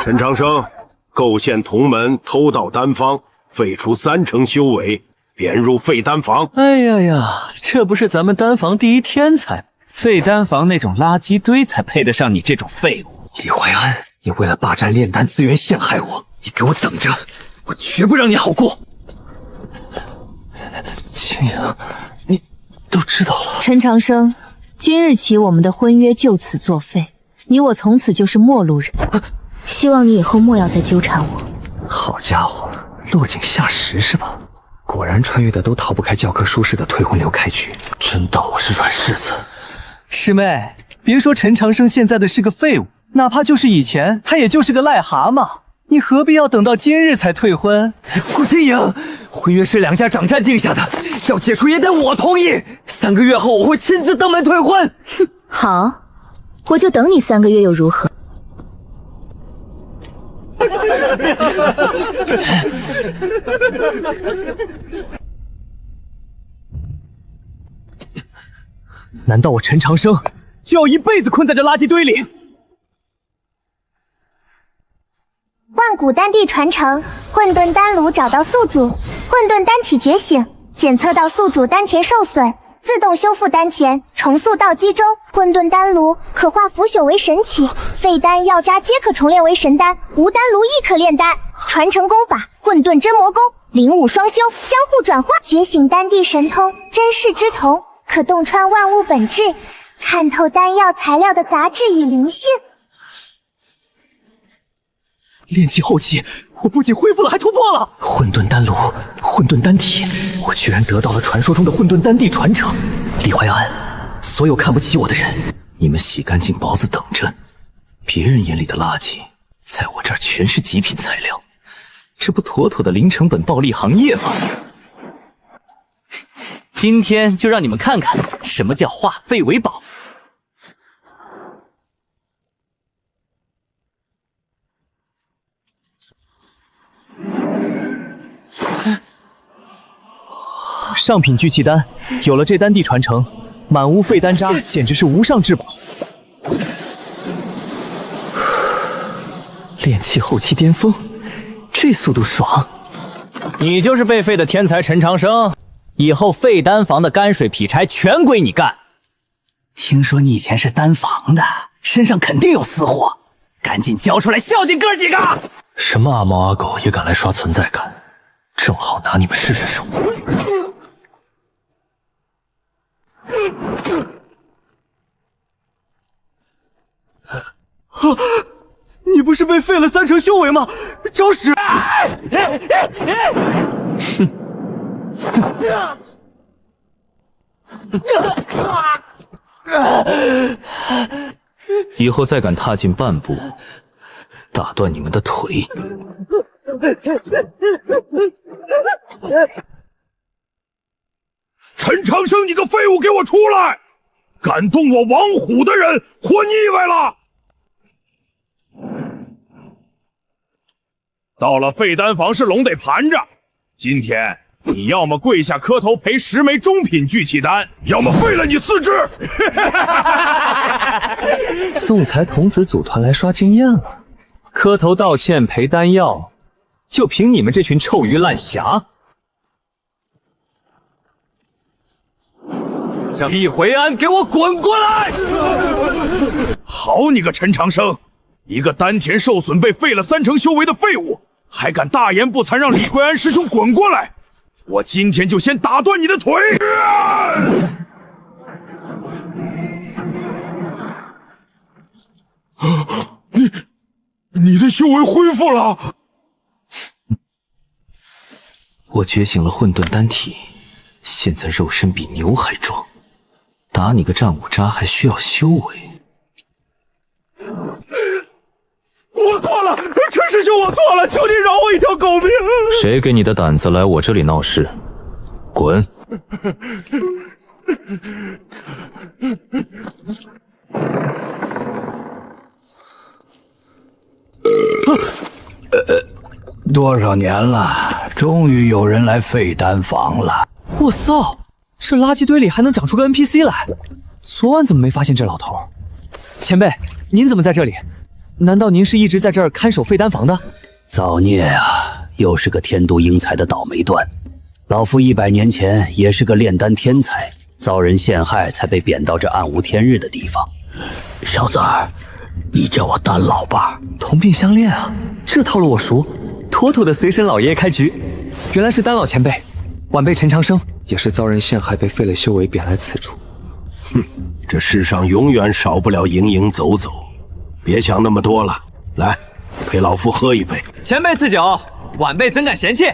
陈长生，构陷同门，偷盗丹方，废除3成修为，贬入废丹房。哎呀呀，这不是咱们丹房第一天才，废丹房那种垃圾堆才配得上你这种废物。李怀安，你为了霸占炼丹资源陷害我，你给我等着，我绝不让你好过。青莹，你都知道了。陈长生，今日起我们的婚约就此作废，你我从此就是陌路人。希望你以后莫要再纠缠我。好家伙，落井下石是吧？果然穿越的都逃不开教科书式的退婚流开局，真当我是软柿子。师妹，别说陈长生现在的是个废物，哪怕就是以前，他也就是个癞蛤蟆。你何必要等到今日才退婚？顾青莹，婚约是2家掌战定下的，要解除也得我同意。3个月后我会亲自登门退婚。哼，好，我就等你3个月又如何？难道我陈长生就要一辈子困在这垃圾堆里？万古丹地传承，混沌丹炉找到宿主，混沌丹体觉醒，检测到宿主丹田受损，自动修复丹田，重塑道基周。混沌丹炉可化腐朽为神奇，废丹药渣皆可重炼为神丹，无丹炉亦可炼丹。传承功法混沌真魔功，灵武双修，相互转化，觉醒丹地神通，真世之瞳，可洞穿万物本质，看透丹药材料的杂质与灵性。炼气后期，我不仅恢复了，还突破了混沌丹炉、混沌丹体，我居然得到了传说中的混沌丹地传承。李怀安，所有看不起我的人，你们洗干净包子等着。别人眼里的垃圾，在我这儿全是极品材料，这不妥妥的零成本暴利行业吗？今天就让你们看看什么叫化废为宝。上品聚气丹，有了这丹地传承，满屋废丹渣，简直是无上至宝。炼气后期巅峰，这速度爽！你就是被废的天才陈长生，以后废丹房的泔水劈柴全归你干。听说你以前是丹房的，身上肯定有私货，赶紧交出来孝敬哥几个！什么阿猫阿狗也敢来刷存在感，正好拿你们试试手。你不是被废了3成修为吗？找死！以后再敢踏进半步，打断你们的腿！陈长生，你个废物，给我出来！敢动我王虎的人，活腻歪了！到了废丹房是龙得盘着，今天你要么跪下磕头赔10枚中品聚气丹，要么废了你4只。送财童子组团来刷经验了，磕头道歉赔丹药，就凭你们这群臭鱼烂侠！李怀安，给我滚过来！好你个陈长生，一个丹田受损被废了3成修为的废物，还敢大言不惭让李怀安师兄滚过来！我今天就先打断你的腿！你的修为恢复了！我觉醒了混沌丹体，现在肉身比牛还壮，打你个战五渣还需要修为。我错了，陈师兄，我错了，求你饶我一条狗命！谁给你的胆子来我这里闹事？滚！多少年了，终于有人来废丹房了。我操，这垃圾堆里还能长出个 NPC 来？昨晚怎么没发现这老头？前辈，您怎么在这里？难道您是一直在这儿看守废丹房的？造孽啊！又是个天妒英才的倒霉蛋。老夫100年前也是个炼丹天才，遭人陷害才被贬到这暗无天日的地方。小子儿，你叫我丹老吧。同病相恋啊，这套路我熟，妥妥的随身老爷爷开局。原来是丹老前辈，晚辈陈长生也是遭人陷害，被废了修为，贬来此处。哼，这世上永远少不了行行走走，别想那么多了。来，陪老夫喝一杯。前辈赐酒，晚辈怎敢嫌弃？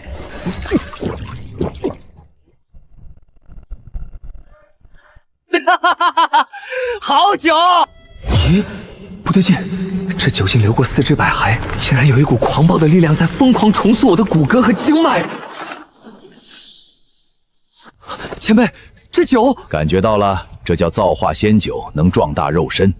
好酒！咦，不对劲，这酒精流过四肢百骸，竟然有一股狂暴的力量在疯狂重塑我的骨骼和经脉。前辈，这酒感觉到了，这叫造化仙酒，能壮大肉身。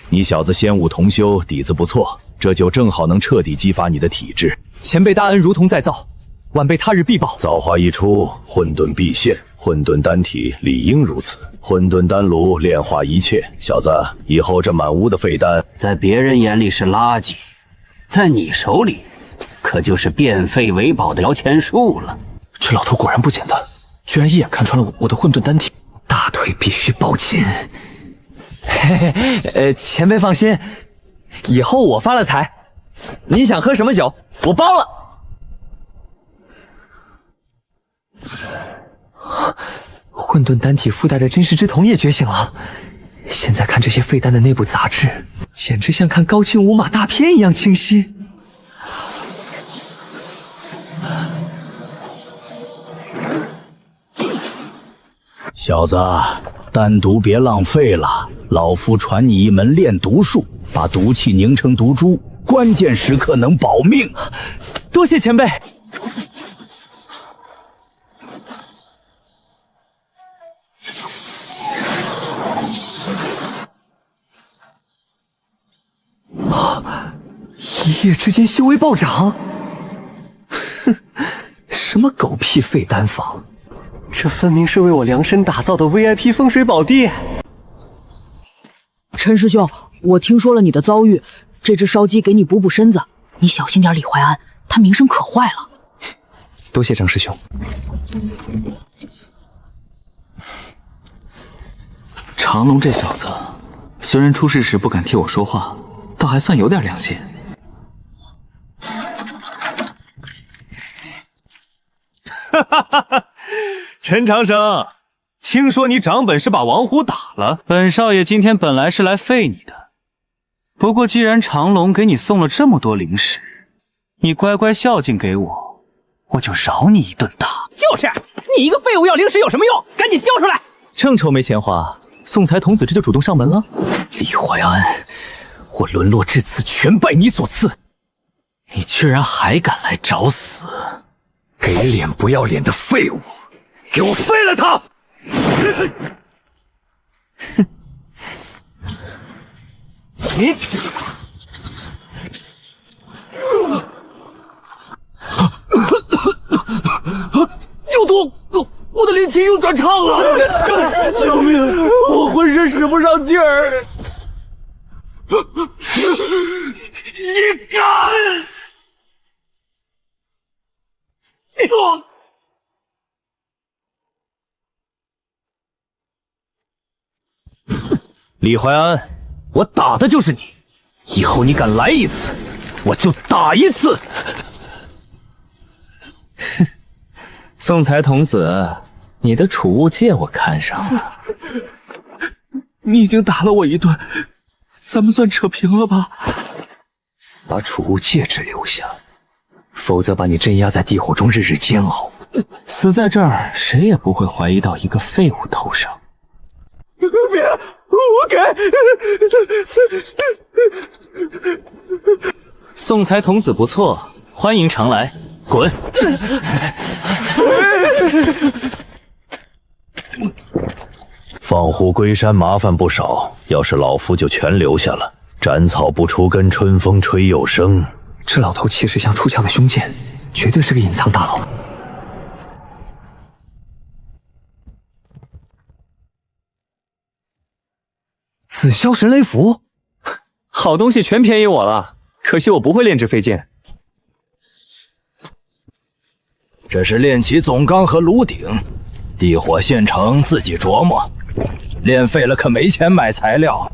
你小子仙武同修，底子不错，这酒正好能彻底激发你的体质。前辈大恩如同再造，晚辈他日必报。造化一出，混沌必现，混沌丹体理应如此。混沌丹炉炼化一切，小子，以后这满屋的废丹，在别人眼里是垃圾，在你手里，可就是变废为宝的摇钱树了。这老头果然不简单，居然一眼看穿了我的混沌丹体，大腿必须抱紧。前辈放心，以后我发了财，你想喝什么酒，我包了。混沌丹体附带的真实之瞳也觉醒了，现在看这些废丹的内部杂质，简直像看高清无码大片一样清晰。小子，丹毒别浪费了，老夫传你一门炼毒术，把毒气凝成毒珠，关键时刻能保命。多谢前辈。一夜之间修为暴涨，哼，什么狗屁废丹房，这分明是为我量身打造的 VIP 风水宝地。陈师兄，我听说了你的遭遇，这只烧鸡给你补补身子，你小心点李怀安，他名声可坏了。多谢张师兄。长龙这小子，虽然出事时不敢替我说话，倒还算有点良心。陈长生，听说你长本是把王虎打了，本少爷今天本来是来废你的，不过既然长龙给你送了这么多零食，你乖乖孝敬给我，我就饶你一顿打。就是你一个废物要零食有什么用？赶紧交出来！正愁没钱花，宋才童子这就主动上门了。李怀安，我沦落至此，全拜你所赐，你居然还敢来找死！给脸不要脸的废物，给我废了他！你有毒！我的灵气又转畅了！救命！我浑身使不上劲儿！你敢！李怀安，我打的就是你，以后你敢来一次，我就打一次。哼，宋才童子，你的储物戒我看上了。你已经打了我一顿，咱们算扯平了吧？把储物戒指留下，否则把你镇压在地火中，日日煎熬。死在这儿，谁也不会怀疑到一个废物头上。别，我给。宋才童子不错，欢迎常来。滚！放虎归山麻烦不少，要是老夫就全留下了。斩草不除根，春风吹又生。这老头气势像出鞘的凶剑，绝对是个隐藏大佬。紫霄神雷符，好东西全便宜我了，可惜我不会炼制飞剑。这是炼器总纲和炉鼎，地火现成，自己琢磨。炼废了可没钱买材料。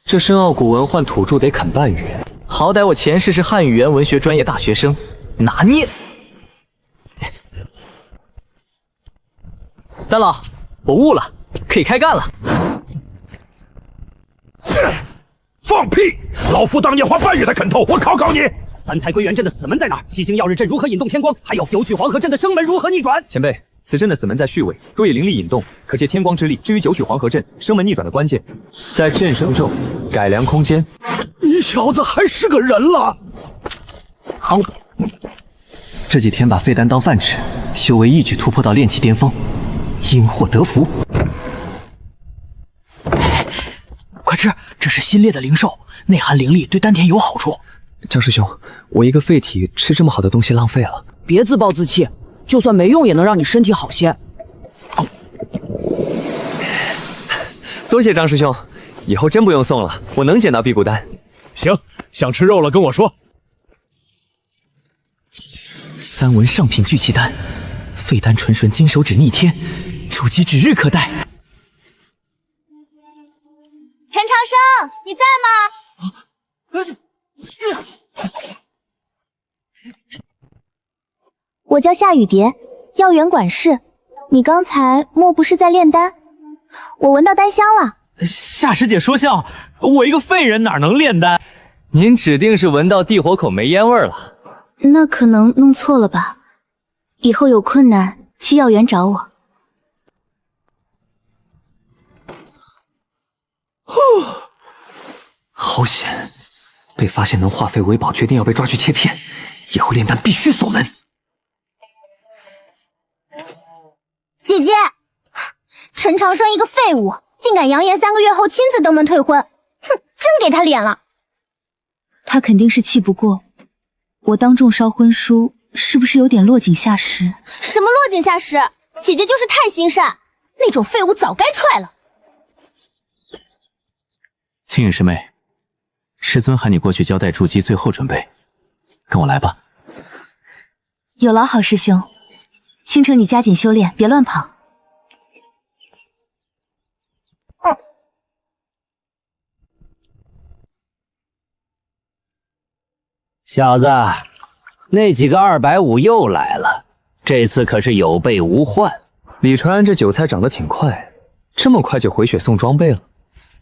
这深奥古文换土著得啃半月，好歹我前世是汉语言文学专业大学生，拿捏。丹老，我悟了，可以开干了。放屁！老夫当年花半月才啃透，我考考你。三才归元阵的死门在哪儿？七星耀日阵如何引动天光？还有九曲黄河阵的生门如何逆转？前辈，此阵的死门在序位，若以灵力引动，可借天光之力。至于九曲黄河阵生门逆转的关键，在镇生咒改良空间。你小子还是个人了！好，这几天把废丹当饭吃，修为一举突破到炼器巅峰，因祸得福。快吃，这是新炼的灵兽，内含灵力，对丹田有好处。张师兄，我一个废体吃这么好的东西浪费了。别自暴自弃，就算没用也能让你身体好些。多谢张师兄，以后真不用送了，我能捡到辟谷丹。行，想吃肉了跟我说。三文上品聚气丹，废丹纯纯金手指逆天，筑基指日可待。陈长生，你在吗？我叫夏雨蝶，药园管事。你刚才莫不是在炼丹？我闻到丹香了。夏师姐说笑，我一个废人哪能炼丹？您指定是闻到地火口没烟味了。那可能弄错了吧？以后有困难去药园找我。好险！被发现能化废为宝，决定要被抓去切片。以后炼丹必须锁门。姐姐，陈长生一个废物，竟敢扬言3个月后亲自登门退婚，哼，真给他脸了。他肯定是气不过，我当众烧婚书，是不是有点落井下石？什么落井下石？姐姐就是太心善，那种废物早该踹了。青羽师妹，师尊喊你过去交代筑基最后准备，跟我来吧。有劳好师兄，青城你加紧修炼，别乱跑。小子，那几个250又来了，这次可是有备无患。李传安这韭菜长得挺快，这么快就回血送装备了。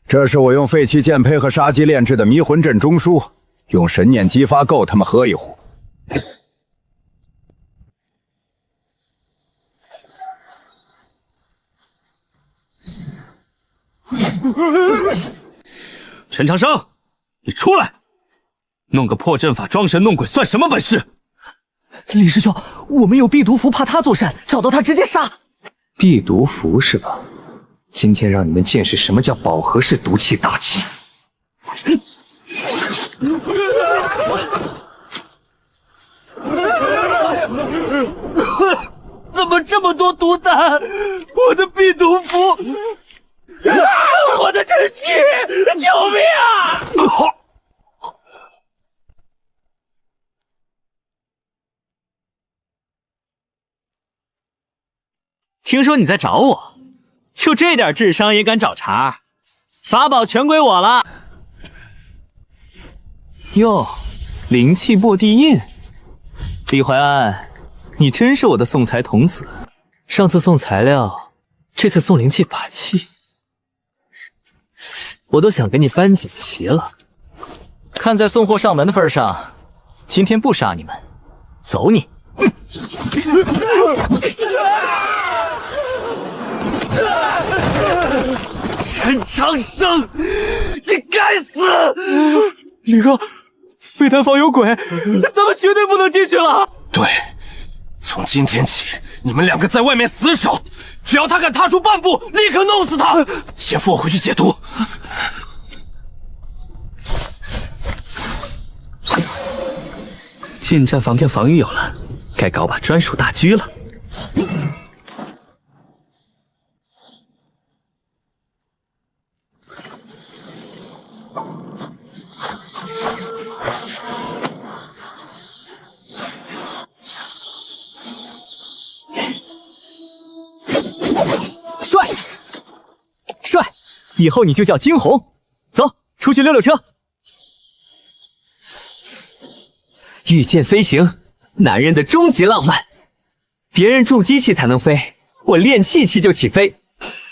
这是我用废弃剑胚和杀鸡炼制的迷魂阵中枢，用神念激发，够他们喝一壶。陈长生，你出来！弄个破阵法装神弄鬼算什么本事？李师兄，我们有避毒符，怕他作甚，找到他直接杀。避毒符是吧？今天让你们见识什么叫饱和式毒气大忌。怎么这么多毒丹？我的避毒符，我的真气！救命啊！听说你在找我，就这点智商也敢找茬？法宝全归我了。哟，灵气落地印，李怀安，你真是我的送财童子。上次送材料，这次送灵气法器，我都想给你搬锦旗了。看在送货上门的份上，今天不杀你们，走你！陈长生，你该死！李哥，废丹房有鬼，咱们绝对不能进去了。对，从今天起，你们2个在外面死守，只要他敢踏出半步，立刻弄死他。先扶我回去解毒。近战防跟防御有了，该搞把专属大狙了。以后你就叫惊鸿。走，出去溜溜车。御剑飞行，男人的终极浪漫。别人重机器才能飞，我练气气就起飞。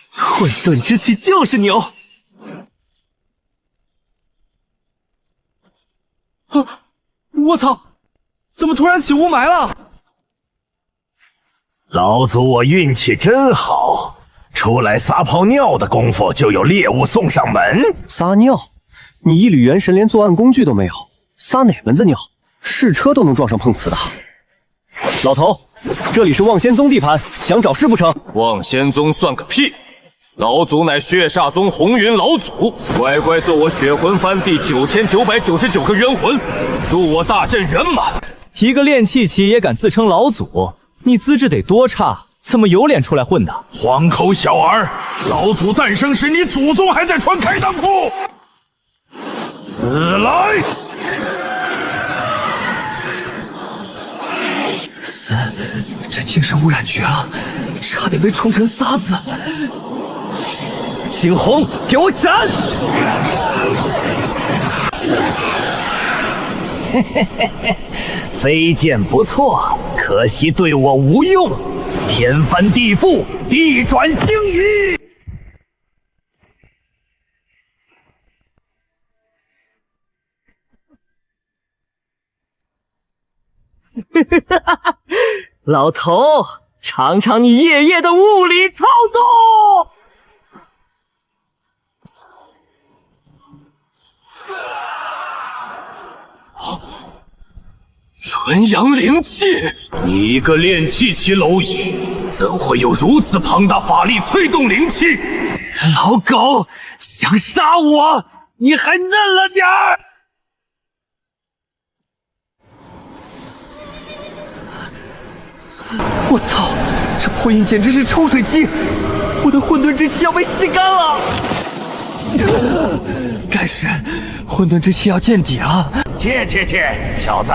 混沌之气就是牛。啊！我操！怎么突然起雾霾了？老祖我运气真好，出来撒泡尿的功夫就有猎物送上门。撒尿？你一缕元神连作案工具都没有，撒哪门子尿？试车都能撞上碰瓷的。老头，这里是望仙宗地盘，想找事不成？望仙宗算个屁！老祖乃血煞宗红云老祖，乖乖做我血魂幡第9999个冤魂，祝我大阵圆满。一个练气奇也敢自称老祖，你资质得多差，怎么有脸出来混的？黄口小儿，老祖诞生时你祖宗还在穿开裆裤，死来！死，这精神污染绝了，差点被冲成沙子。惊鸿，给我斩！嘿嘿嘿嘿，飞剑不错，可惜对我无用。天翻地覆，地转星移。老头，尝尝你爷爷的物理操作。纯阳灵气，你一个练气期蝼蚁，怎会有如此庞大法力催动灵气？老狗，想杀我，你还嫩了点儿！我操，这破音简直是抽水机，我的混沌之气要被吸干了。该是混沌之气要见底了。切，小子，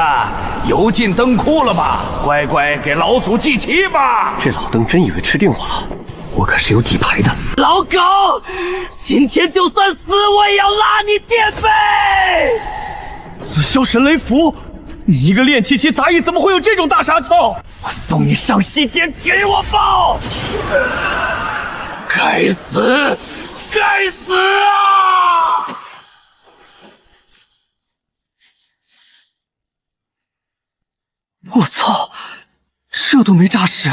油尽灯枯了吧？乖乖给老祖祭旗吧！这老登真以为吃定我了？我可是有底牌的。老狗，今天就算死我也要拉你垫背！紫霄神雷符，你一个练气期杂役怎么会有这种大杀器？我送你上西天，给我报！该死！该死啊！我操，这都没炸实，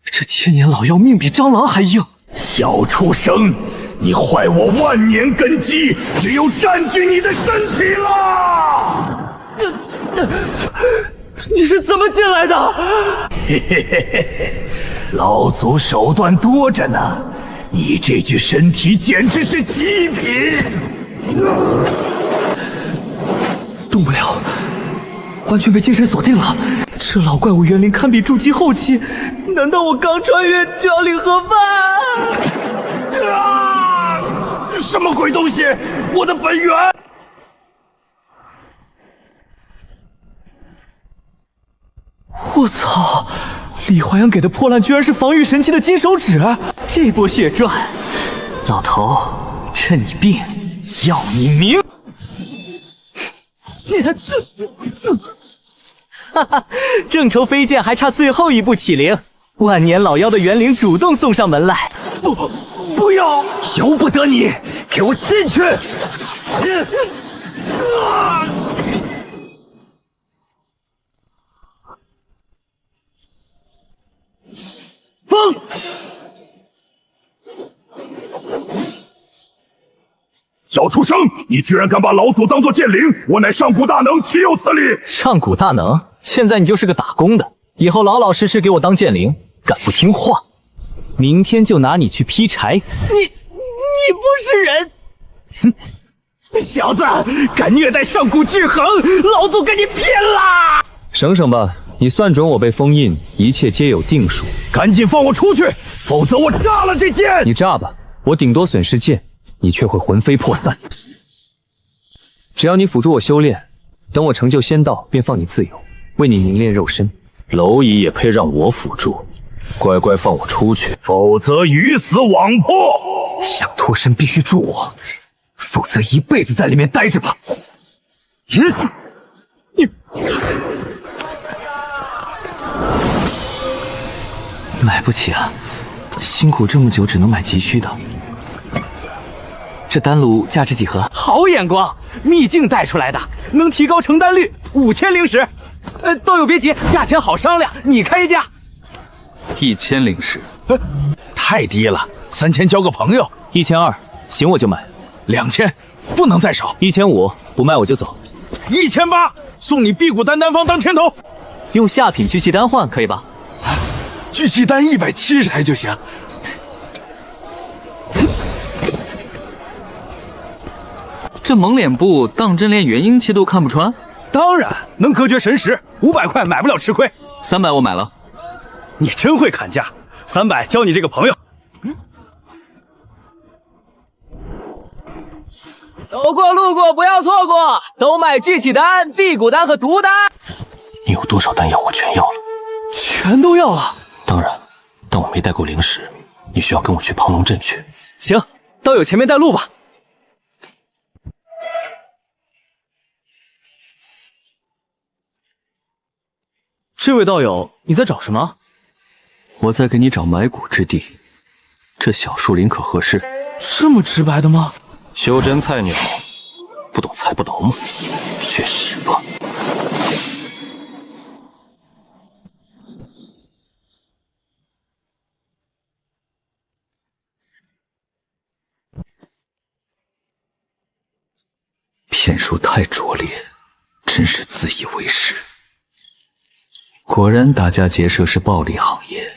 这千年老妖命比蟑螂还硬。小畜生，你坏我万年根基，只有占据你的身体了。你是怎么进来的？嘿嘿嘿嘿，老祖手段多着呢，你这具身体简直是极品。动不了，完全被精神锁定了。这老怪物元灵堪比筑基后期，难道我刚穿越就要领盒饭？啊！什么鬼东西？我的本源！我操！李怀阳给的破烂居然是防御神器的金手指，这波血赚！老头，趁你病，要你命！哈哈，正愁飞剑还差最后一步起灵，万年老妖的元灵主动送上门来。不要，由不得你，给我进去！风！小畜生，你居然敢把老祖当作剑灵！我乃上古大能，岂有此理！上古大能，现在你就是个打工的，以后老老实实给我当剑灵，敢不听话，明天就拿你去劈柴。你不是人！小子，敢虐待上古巨恒，老祖跟你拼啦！省省吧，你算准我被封印，一切皆有定数。赶紧放我出去，否则我炸了这剑！你炸吧，我顶多损失剑，你却会魂飞魄散。只要你辅助我修炼，等我成就仙道，便放你自由，为你凝练肉身。蝼蚁也配让我辅助？乖乖放我出去，否则鱼死网破！想脱身必须助我，否则一辈子在里面待着吧。买不起啊，辛苦这么久只能买急需的。这丹炉价值几何？好眼光，秘境带出来的，能提高成单率5000灵石。道友别急，价钱好商量，你开价。1000灵石，太低了，3000交个朋友。1200，行我就买。2000，不能再少。1500，不卖我就走。1800，送你辟谷丹丹方当天头。用下品聚气丹换可以吧？聚气丹170台就行。这蒙脸部当真连元婴期都看不穿？当然能隔绝神识，500块买不了吃亏。300我买了。你真会砍价，300交你这个朋友。走过路过不要错过，都买聚气丹、辟谷丹和毒丹。你有多少丹药我全要了，全都要了。当然，但我没带够灵石，你需要跟我去庞龙镇去。行，道友前面带路吧。这位道友，你在找什么？我在给你找埋骨之地，这小树林可合适？这么直白的吗？修真菜鸟，不懂才不懂，去死吧！骗术太拙劣，真是自以为是。果然，打家劫舍是暴利行业。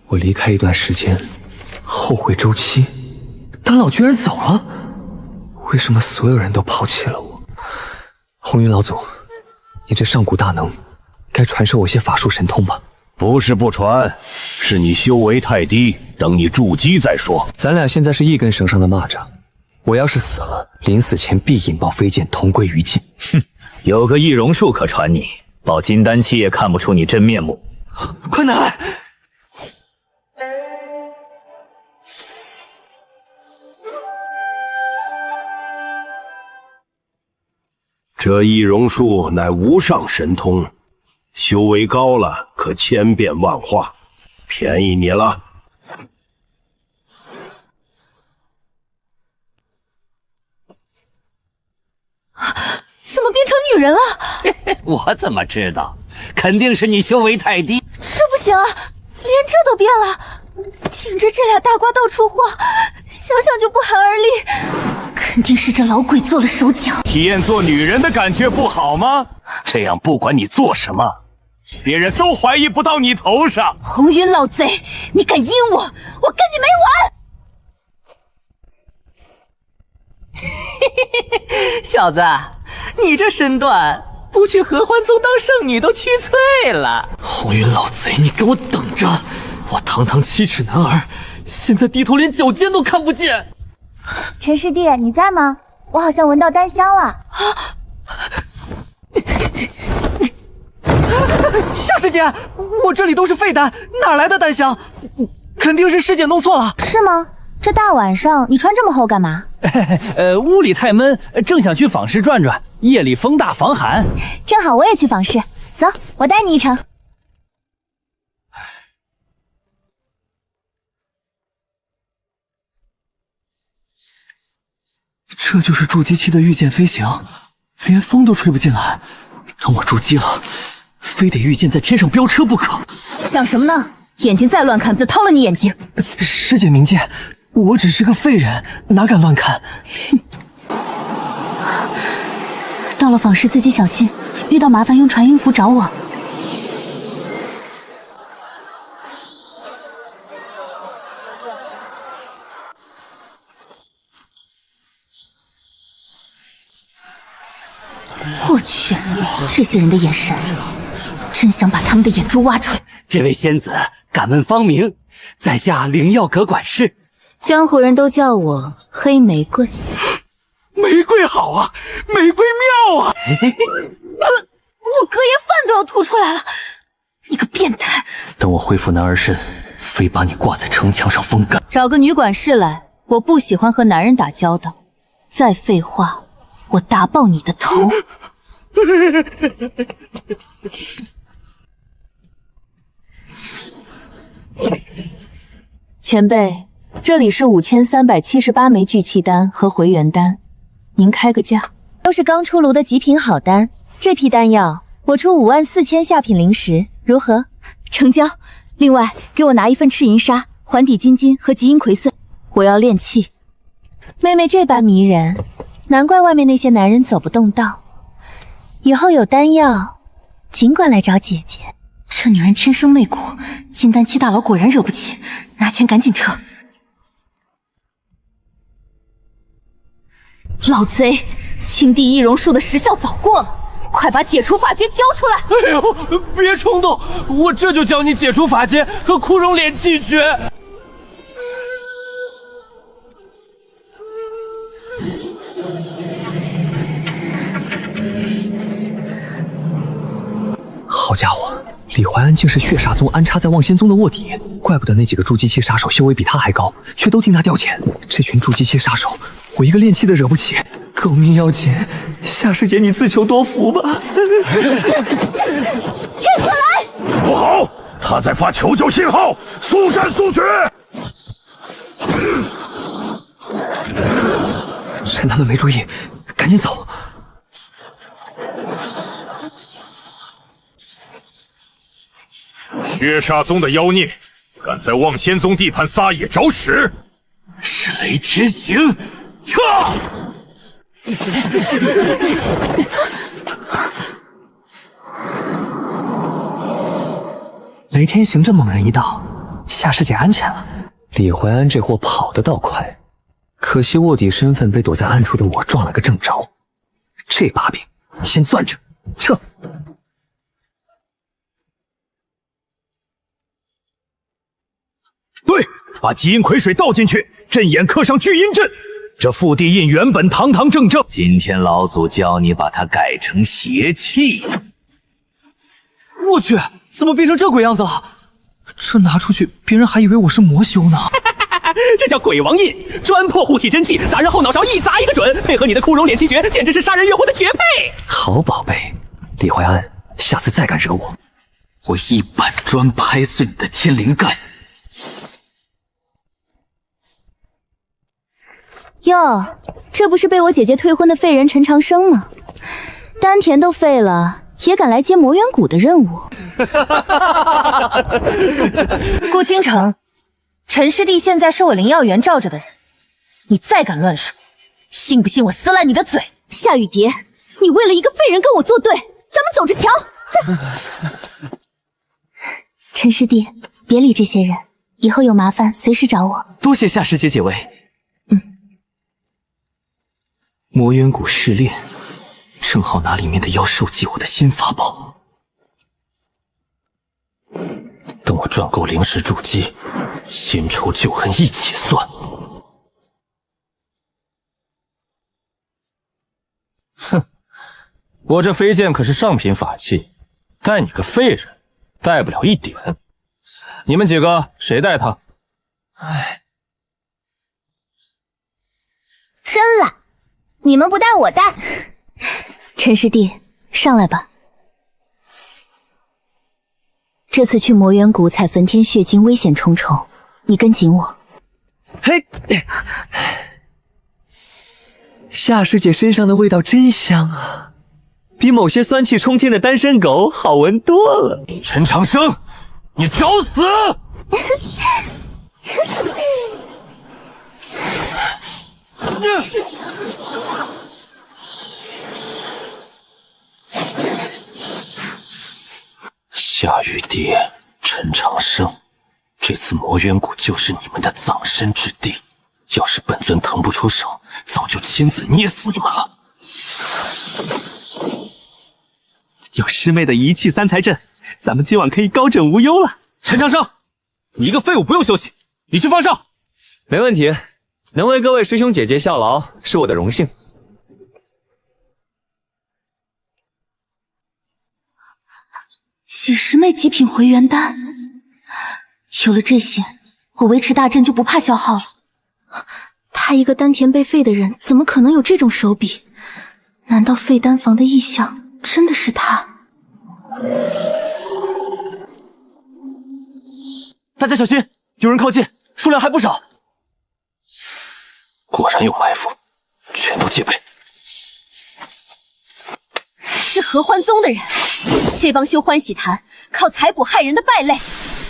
我离开一段时间，后悔周期，丹老居然走了，为什么所有人都抛弃了我？红云老祖，你这上古大能，该传授我些法术神通吧？不是不传，是你修为太低，等你筑基再说。咱俩现在是一根绳上的蚂蚱，我要是死了，临死前必引爆飞剑，同归于尽。哼，有个易容术可传你，保金丹期也看不出你真面目。快拿来！这易容术乃无上神通，修为高了可千变万化，便宜你了。怎么变成女人了？我怎么知道？肯定是你修为太低。这不行啊，连这都变了。听着这俩大瓜到处晃，想想就不寒而栗。肯定是这老鬼做了手脚。体验做女人的感觉不好吗？这样不管你做什么，别人都怀疑不到你头上。红云老贼，你敢阴我，我跟你没完！小子，你这身段，不去合欢宗当圣女都屈脆了。红云老贼，你给我等着！我堂堂7尺男儿，现在低头连脚尖都看不见。陈师弟，你在吗？我好像闻到丹香了。夏师姐，我这里都是废丹，哪来的丹香？肯定是师姐弄错了。是吗？这大晚上你穿这么厚干嘛？屋里太闷，正想去坊市转转，夜里风大防寒。正好我也去坊市，走，我带你一程。这就是筑基期的御剑飞行，连风都吹不进来。等我筑基了，非得御剑在天上飙车不可。想什么呢？眼睛再乱看，自掏了你眼睛。师姐明鉴，我只是个废人，哪敢乱看。到了坊市自己小心，遇到麻烦用传音符找我。我去，这些人的眼神，真想把他们的眼珠挖出来。这位仙子，敢问芳名？在下灵药阁管事。江湖人都叫我黑玫瑰。玫瑰好啊，玫瑰妙啊！我隔夜饭都要吐出来了！你个变态！等我恢复男儿身，非把你挂在城墙上风干。找个女管事来，我不喜欢和男人打交道。再废话，我打爆你的头！前辈，这里是5378枚聚气丹和回元丹，您开个价。都是刚出炉的极品好丹，这批丹药我出54000下品灵石，如何？成交。另外，给我拿一份赤银砂、环底金金和极阴葵穗，我要炼气。妹妹这般迷人，难怪外面那些男人走不动道。以后有丹药，尽管来找姐姐。这女人天生媚骨，金丹期大佬果然惹不起，拿钱赶紧撤。老贼，青地易容术的时效早过了，快把解除法诀交出来！哎呦，别冲动，我这就教你解除法诀和枯荣炼气诀。好家伙，李怀安竟是血煞宗安插在望仙宗的卧底，怪不得那几个筑基期杀手修为比他还高，却都替他调遣。这群筑基期杀手，我一个炼气的惹不起。狗命要紧，夏师姐你自求多福吧。天可来！不好，他在发求救信号，速战速决！趁他们没注意，赶紧走。血煞宗的妖孽，敢在望仙宗地盘撒野找屎！是雷天行，撤！雷天行这猛人一到，夏师姐安全了。李怀安这货跑得倒快，可惜卧底身份被躲在暗处的我撞了个正着。这把柄先攥着，撤。对，把极阴葵水倒进去，阵眼刻上聚阴阵。这附地印原本堂堂正正，今天老祖教你把它改成邪气。我去，怎么变成这鬼样子了？这拿出去，别人还以为我是魔修呢。这叫鬼王印，专破护体真气，砸人后脑勺一砸一个准，配合你的枯荣炼气诀，简直是杀人越货的绝配。好宝贝，李怀安，下次再敢惹我，我一板砖拍碎你的天灵盖。哟，这不是被我姐姐退婚的废人陈长生吗？丹田都废了，也敢来接魔渊谷的任务。顾倾城，陈师弟现在是我灵药园罩着的人，你再敢乱说，信不信我撕烂你的嘴？夏雨蝶，你为了一个废人跟我作对，咱们走着瞧！陈师弟，别理这些人，以后有麻烦随时找我。多谢夏师姐解围。魔渊谷试炼，正好拿里面的药授祭我的新法宝。等我赚够灵石筑基，新仇旧恨一起算。哼，我这飞剑可是上品法器，带你个废人，带不了一点。你们几个谁带他？哎，深了。你们不带我带。陈师弟，上来吧。这次去魔渊谷采焚天血晶危险重重，你跟紧我。嘿，夏师姐身上的味道真香啊，比某些酸气冲天的单身狗好闻多了。陈长生，你找死！夏雨蝶、陈长生，这次魔渊谷就是你们的葬身之地。要是本尊腾不出手，早就亲自捏死你们了。有师妹的一气三才阵，咱们今晚可以高枕无忧了。陈长生，你一个废物不用休息，你去放哨。没问题，能为各位师兄姐姐效劳是我的荣幸。几十枚极品回元丹，有了这些，我维持大阵就不怕消耗了。他一个丹田被废的人，怎么可能有这种手笔？难道废丹房的异象真的是他？大家小心，有人靠近，数量还不少。果然有埋伏，全都戒备。是合欢宗的人，这帮修欢喜坛靠采捕害人的败类，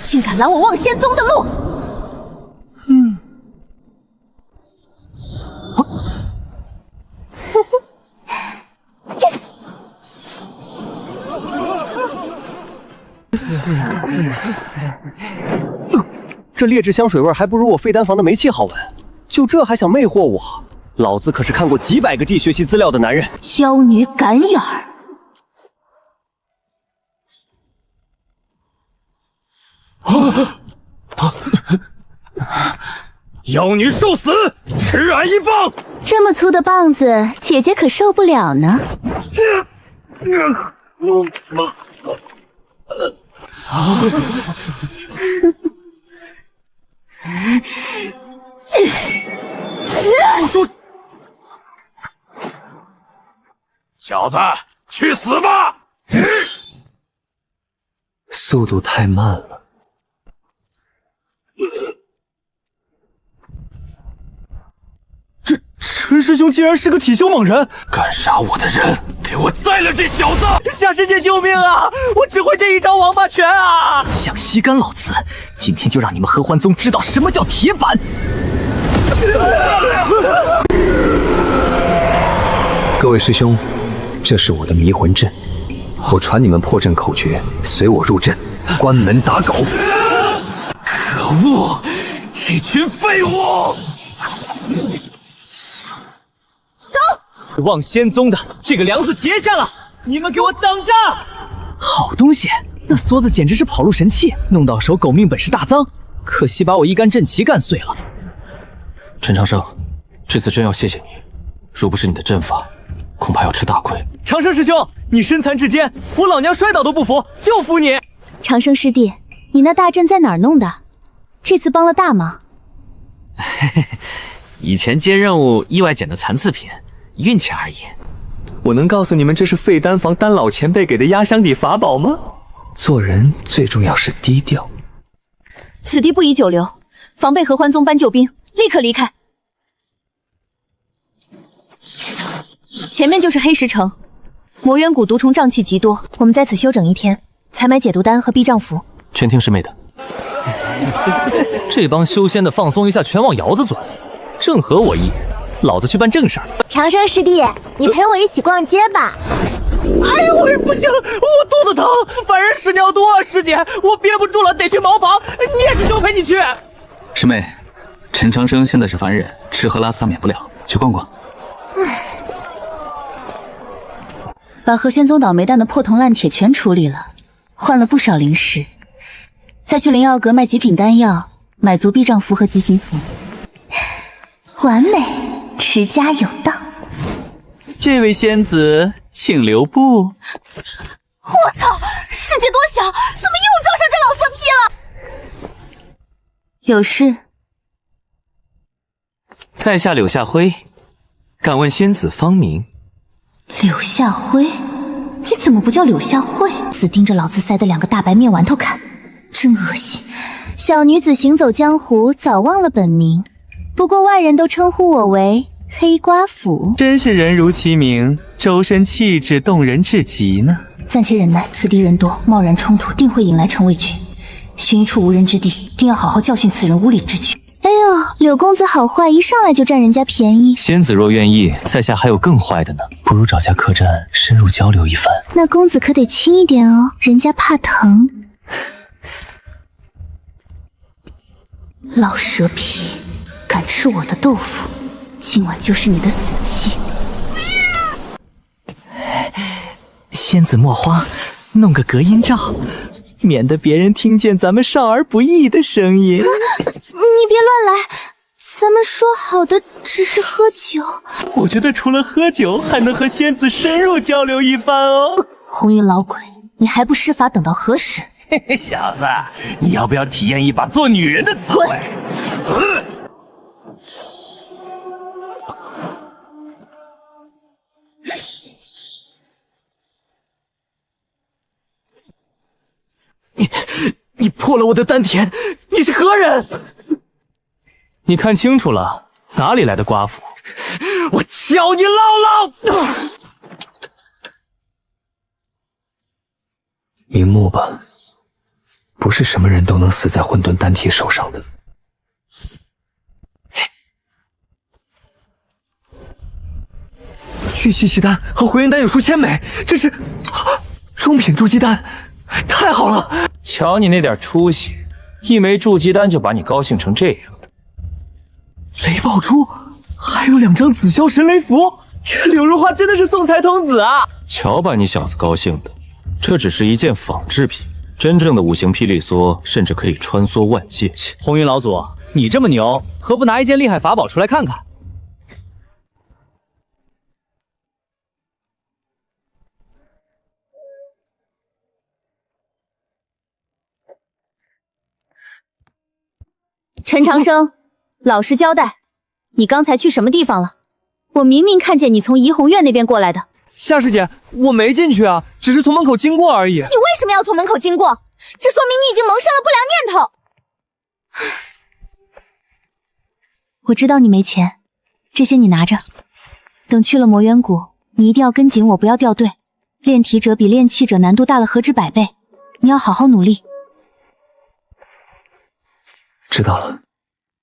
竟敢拦我望仙宗的路！这劣质香水味还不如我废丹房的煤气好闻，就这还想魅惑我？老子可是看过几百个 G 学习资料的男人。妖女敢眼儿！妖女受死，吃俺一棒！这么粗的棒子，姐姐可受不了呢。小子，去死吧！速度太慢了。陈师兄竟然是个体修猛人，敢杀我的人，给我宰了这小子！夏师姐救命啊！我只会这一招王八拳啊！想吸干老子，今天就让你们合欢宗知道什么叫铁板！各位师兄，这是我的迷魂阵，我传你们破阵口诀，随我入阵，关门打狗。可恶，这群废物！望仙宗的这个梁子结下了，你们给我等着！好东西，那梭子简直是跑路神器，弄到手狗命本事大增，可惜把我一杆阵旗干碎了。陈长生，这次真要谢谢你，若不是你的阵法，恐怕要吃大亏。长生师兄，你身残志坚，我老娘摔倒都不服，就服你！长生师弟，你那大阵在哪儿弄的？这次帮了大忙。以前接任务意外捡的残次品，运气而已。我能告诉你们这是废丹房丹老前辈给的压箱底法宝吗？做人最重要是低调。此地不宜久留，防备合欢宗搬救兵，立刻离开。前面就是黑石城，魔渊谷毒虫瘴气极多，我们在此休整一天，采买解毒丹和避瘴符。全听师妹的。这帮修仙的放松一下，全往窑子钻，正合我意。老子去办正事儿。长生师弟，你陪我一起逛街吧。哎呦，我不行，我肚子疼，凡人屎尿多啊，师姐，我憋不住了，得去茅房。你也是就陪你去。师妹，陈长生现在是凡人，吃喝拉撒免不了，去逛逛。把合轩宗倒霉蛋的破铜烂铁全处理了，换了不少灵石，再去灵药阁卖极品丹药，买足避瘴符和疾行符，完美，持家有道。这位仙子，请留步。我操，世界多小，怎么又撞上这老色批了？有事？在下柳下辉，敢问仙子芳名？柳下辉？你怎么不叫柳下惠？死盯着老子塞的2个大白面丸头看，真恶心。小女子行走江湖，早忘了本名，不过外人都称呼我为黑寡妇。真是人如其名，周身气质动人至极呢。暂且忍耐，此地人多，贸然冲突定会引来城卫军。寻一处无人之地，定要好好教训此人无礼之举。哎呦，柳公子好坏，一上来就占人家便宜。仙子若愿意，在下还有更坏的呢，不如找家客栈深入交流一番。那公子可得轻一点哦，人家怕疼。老蛇皮，敢吃我的豆腐，今晚就是你的死期。仙子莫慌，弄个隔音罩，免得别人听见咱们少儿不宜的声音。你别乱来，咱们说好的只是喝酒。我觉得除了喝酒，还能和仙子深入交流一番哦。红云老鬼，你还不施法，等到何时？嘿嘿，小子，你要不要体验一把做女人的滋味？你破了我的丹田，你是何人？你看清楚了，哪里来的寡妇？我敲你姥姥！瞑目吧，不是什么人都能死在混沌丹体手上的。聚气息丹和回元丹有数千枚，这是中品筑基丹，太好了！瞧你那点出息，一枚筑基丹就把你高兴成这样。雷爆珠，还有2张紫霄神雷符，这柳如花真的是送财童子啊！瞧把你小子高兴的，这只是一件仿制品，真正的五行霹雳梭甚至可以穿梭万界。红云老祖，你这么牛，何不拿一件厉害法宝出来看看？陈长生，老实交代，你刚才去什么地方了？我明明看见你从怡红院那边过来的。夏师姐，我没进去啊，只是从门口经过而已。你为什么要从门口经过？这说明你已经萌生了不良念头。我知道你没钱，这些你拿着。等去了魔渊谷，你一定要跟紧我，不要掉队。炼体者比炼气者难度大了何止100倍，你要好好努力。知道了，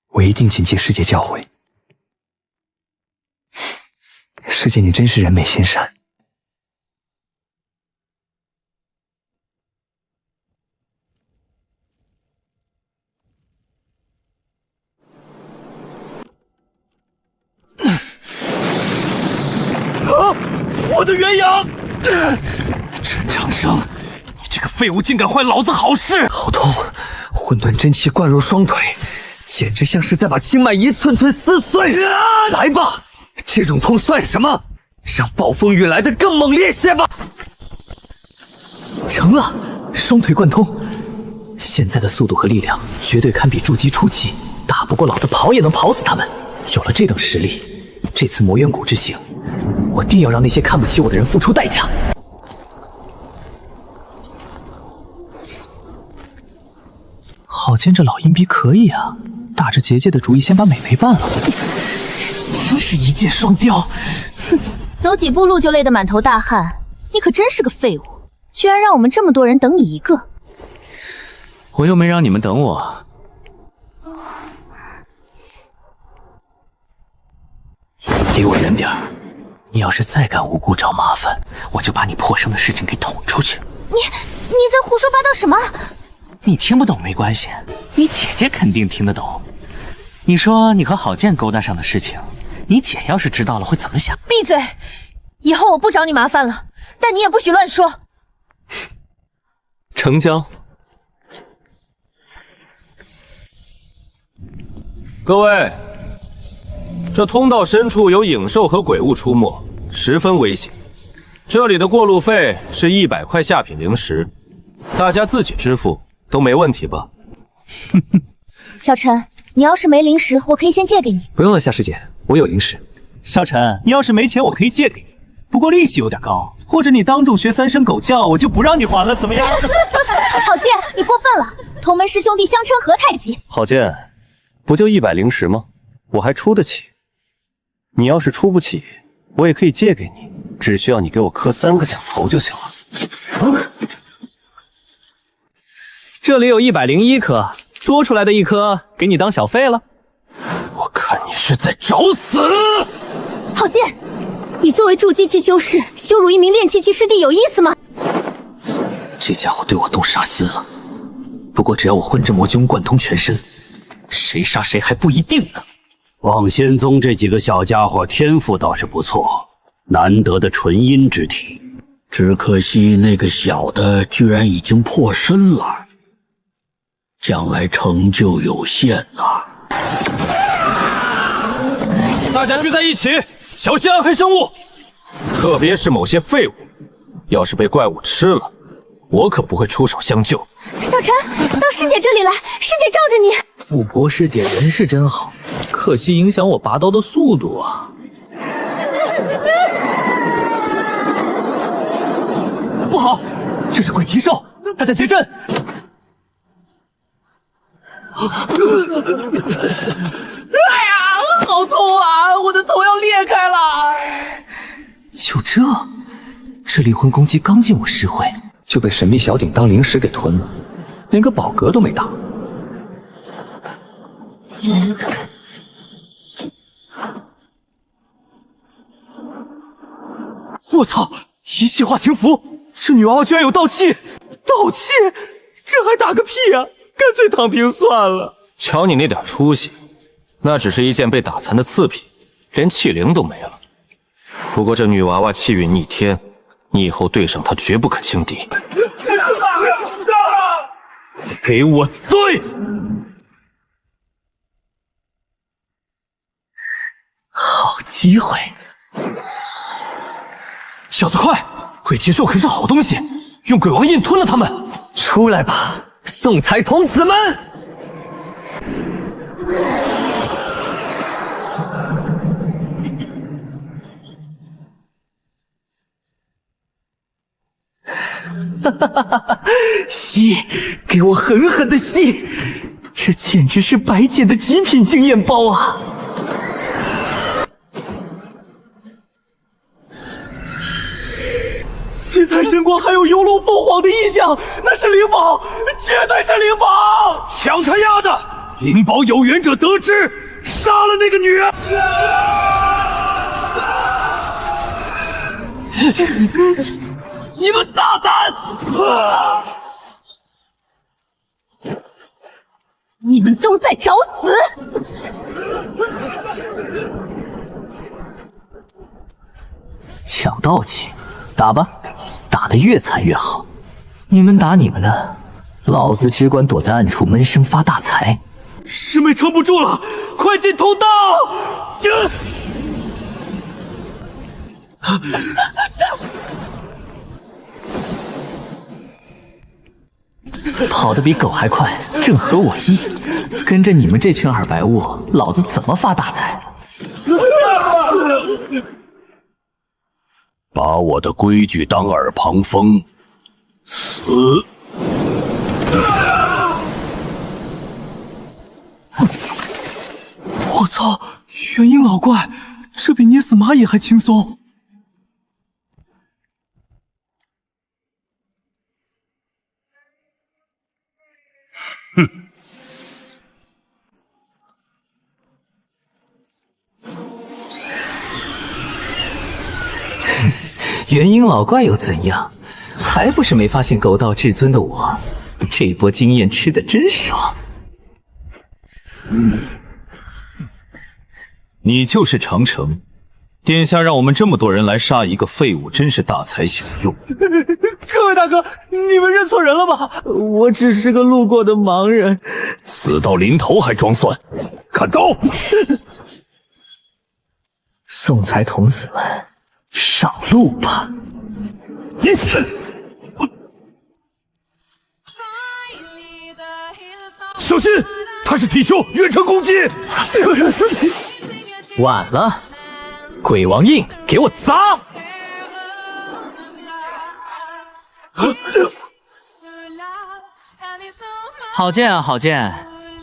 我一定谨记师姐教诲。师姐，你真是人美心善。啊！我的元阳！陈长生，你这个废物竟敢坏老子好事！好痛！混沌真气灌入双腿，简直像是在把经脉一寸寸撕碎。来吧，这种痛算什么？让暴风雨来得更猛烈些吧！成了，双腿贯通，现在的速度和力量绝对堪比筑基初期，打不过老子跑也能跑死他们。有了这等实力，这次魔渊谷之行，我定要让那些看不起我的人付出代价。好见这老阴逼可以啊，打着结界的主意先把美眉办了，真是一箭双雕。走几步路就累得满头大汗，你可真是个废物，居然让我们这么多人等你一个。我又没让你们等我。离我远点儿！你要是再敢无故找麻烦，我就把你破生的事情给捅出去。你在胡说八道什么？你听不懂没关系，你姐姐肯定听得懂。你说你和郝建勾搭上的事情，你姐要是知道了会怎么想？闭嘴！以后我不找你麻烦了，但你也不许乱说。成交。各位，这通道深处有影兽和鬼物出没，十分危险。这里的过路费是100块下品灵石，大家自己支付。都没问题吧？小陈，你要是没灵石，我可以先借给你。不用了，夏师姐，我有灵石。小陈，你要是没钱，我可以借给你，不过利息有点高，或者你当众学3声狗叫，我就不让你还了，怎么样？郝建，你过分了！同门师兄弟相称何太急？郝建，不就100灵石吗？我还出得起。你要是出不起，我也可以借给你，只需要你给我磕3个响头就行了。这里有101颗，多出来的1颗给你当小费了。我看你是在找死！郝建，你作为筑基期修士，羞辱一名炼气期师弟有意思吗？这家伙对我动杀心了。不过只要我混至魔宗贯通全身，谁杀谁还不一定呢。望仙宗这几个小家伙天赋倒是不错，难得的纯阴之体，只可惜那个小的居然已经破身了。将来成就有限啊！大家聚在一起，小心暗黑生物，特别是某些废物，要是被怪物吃了，我可不会出手相救。小陈，到师姐这里来，师姐罩着你。富婆师姐人是真好，可惜影响我拔刀的速度啊。不好，这是鬼啼兽，大家结阵！哎呀，好痛啊！我的头要裂开了。就这离魂攻击刚进我尸会，就被神秘小鼎当零食给吞了，连个饱嗝都没打。我操！一气化情符，这女娃娃居然有盗气！盗气？这还打个屁啊！干脆躺平算了。瞧你那点出息，那只是一件被打残的次品，连气灵都没了。不过这女娃娃气运逆天，你以后对上她绝不可轻敌。给我碎！好机会！小子快！鬼啼兽可是好东西，用鬼王印吞了他们！出来吧，送财童子们！哈哈哈哈！吸，给我狠狠的吸！这简直是白姐的极品经验包啊！七彩神光还有游龙凤凰的异象，那是灵宝，绝对是灵宝！抢他丫的！灵宝有缘者得之，杀了那个女人！你们大胆！你们都在找死！抢盗气，打吧，打得越惨越好。你们打你们的，老子只管躲在暗处闷声发大财。师妹撑不住了，快进通道！跑得比狗还快，正合我意。跟着你们这群二白物，老子怎么发大财？把我的规矩当耳旁风，死！我操！元婴老怪，这比捏死蚂蚁还轻松。哼！元婴老怪又怎样？还不是没发现狗道至尊的我，这波经验吃得真爽。你就是长城，殿下让我们这么多人来杀一个废物，真是大材小用。各位大哥，你们认错人了吧？我只是个路过的盲人。死到临头还装蒜，砍刀！送财童子们，上路吧！小心，他是貔貅，远程攻击！晚了，鬼王印，给我砸！好剑啊，好剑！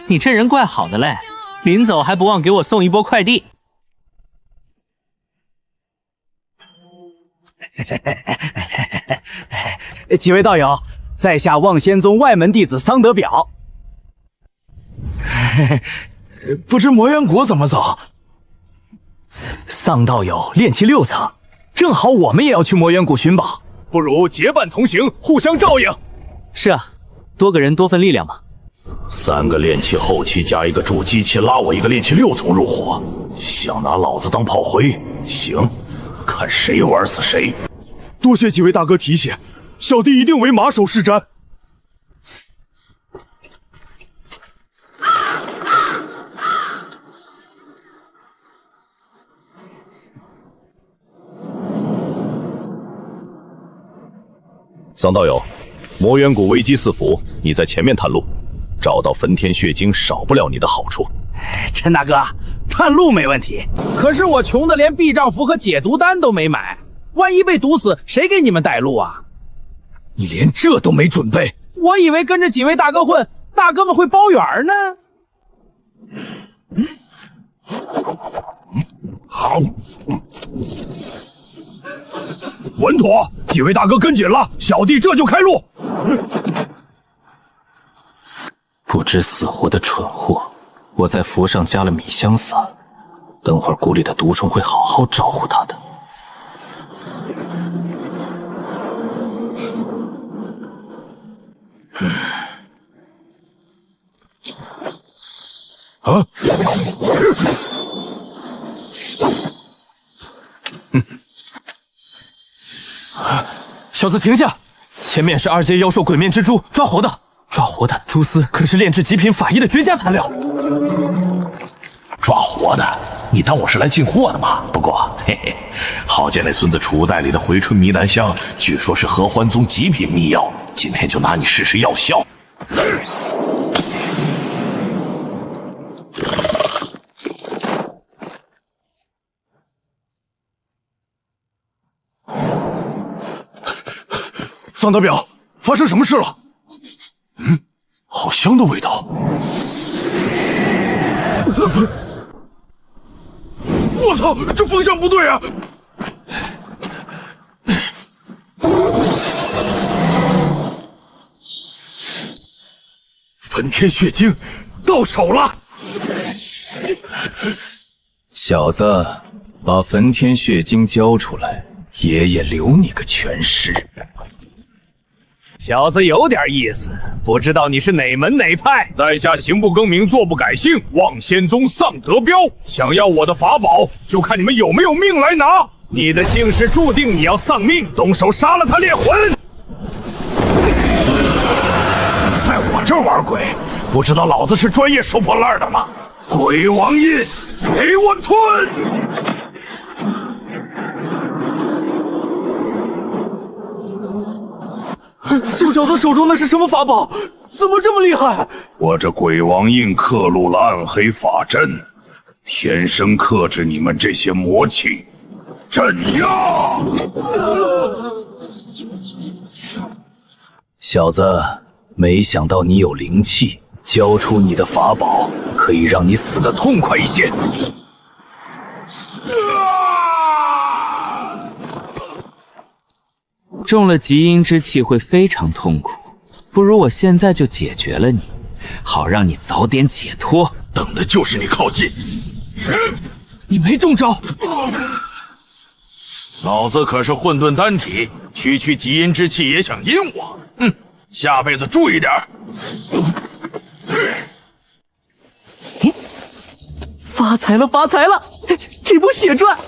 你这人怪好的嘞，临走还不忘给我送一波快递。几位道友，在下望仙宗外门弟子桑德表。不知魔渊谷怎么走？桑道友炼气6层，正好我们也要去魔渊谷寻宝，不如结伴同行，互相照应。是啊，多个人多份力量嘛。 3个炼气后期加一个筑基期，拉我一个炼气6层入伙，想拿老子当炮灰？行，看谁玩死谁！多谢几位大哥提携，小弟一定为马首是瞻。桑道友，魔远谷危机四伏，你在前面探路，找到焚天血晶少不了你的好处。陈大哥，探路没问题，可是我穷的连避障符和解毒丹都没买，万一被毒死，谁给你们带路啊？你连这都没准备？我以为跟着几位大哥混，大哥们会包圆呢。好，稳妥，几位大哥跟紧了，小弟这就开路。不知死活的蠢货！我在符上加了米香散，等会儿谷里的毒虫会好好招呼他的。啊！小子停下！前面是2阶妖兽鬼面蜘蛛，抓活的！抓活的蛛丝可是炼制极品法衣的绝佳材料。抓活的？你当我是来进货的吗？不过，嘿嘿，好见那孙子储物袋里的回春迷南香，据说是合欢宗极品秘药，今天就拿你试试药效。桑德表，发生什么事了？好香的味道！我操，这风向不对啊！焚天血晶到手了！小子，把焚天血晶交出来，爷爷留你个全尸。小子有点意思，不知道你是哪门哪派？在下行不更名，坐不改姓，望仙宗丧德彪。想要我的法宝，就看你们有没有命来拿。你的姓氏注定你要丧命，动手杀了他猎魂！在我这儿玩鬼，不知道老子是专业收破烂的吗？鬼王印，给我吞！这小子手中的是什么法宝？怎么这么厉害？我这鬼王印刻入了暗黑法阵，天生克制你们这些魔气。镇压！小子，没想到你有灵气，交出你的法宝，可以让你死得痛快一些。中了极阴之气会非常痛苦，不如我现在就解决了你，好让你早点解脱。等的就是你靠近。你没中招。老子可是混沌丹体，区区极阴之气也想阴我？下辈子注意点。发财了，发财了！这波血赚。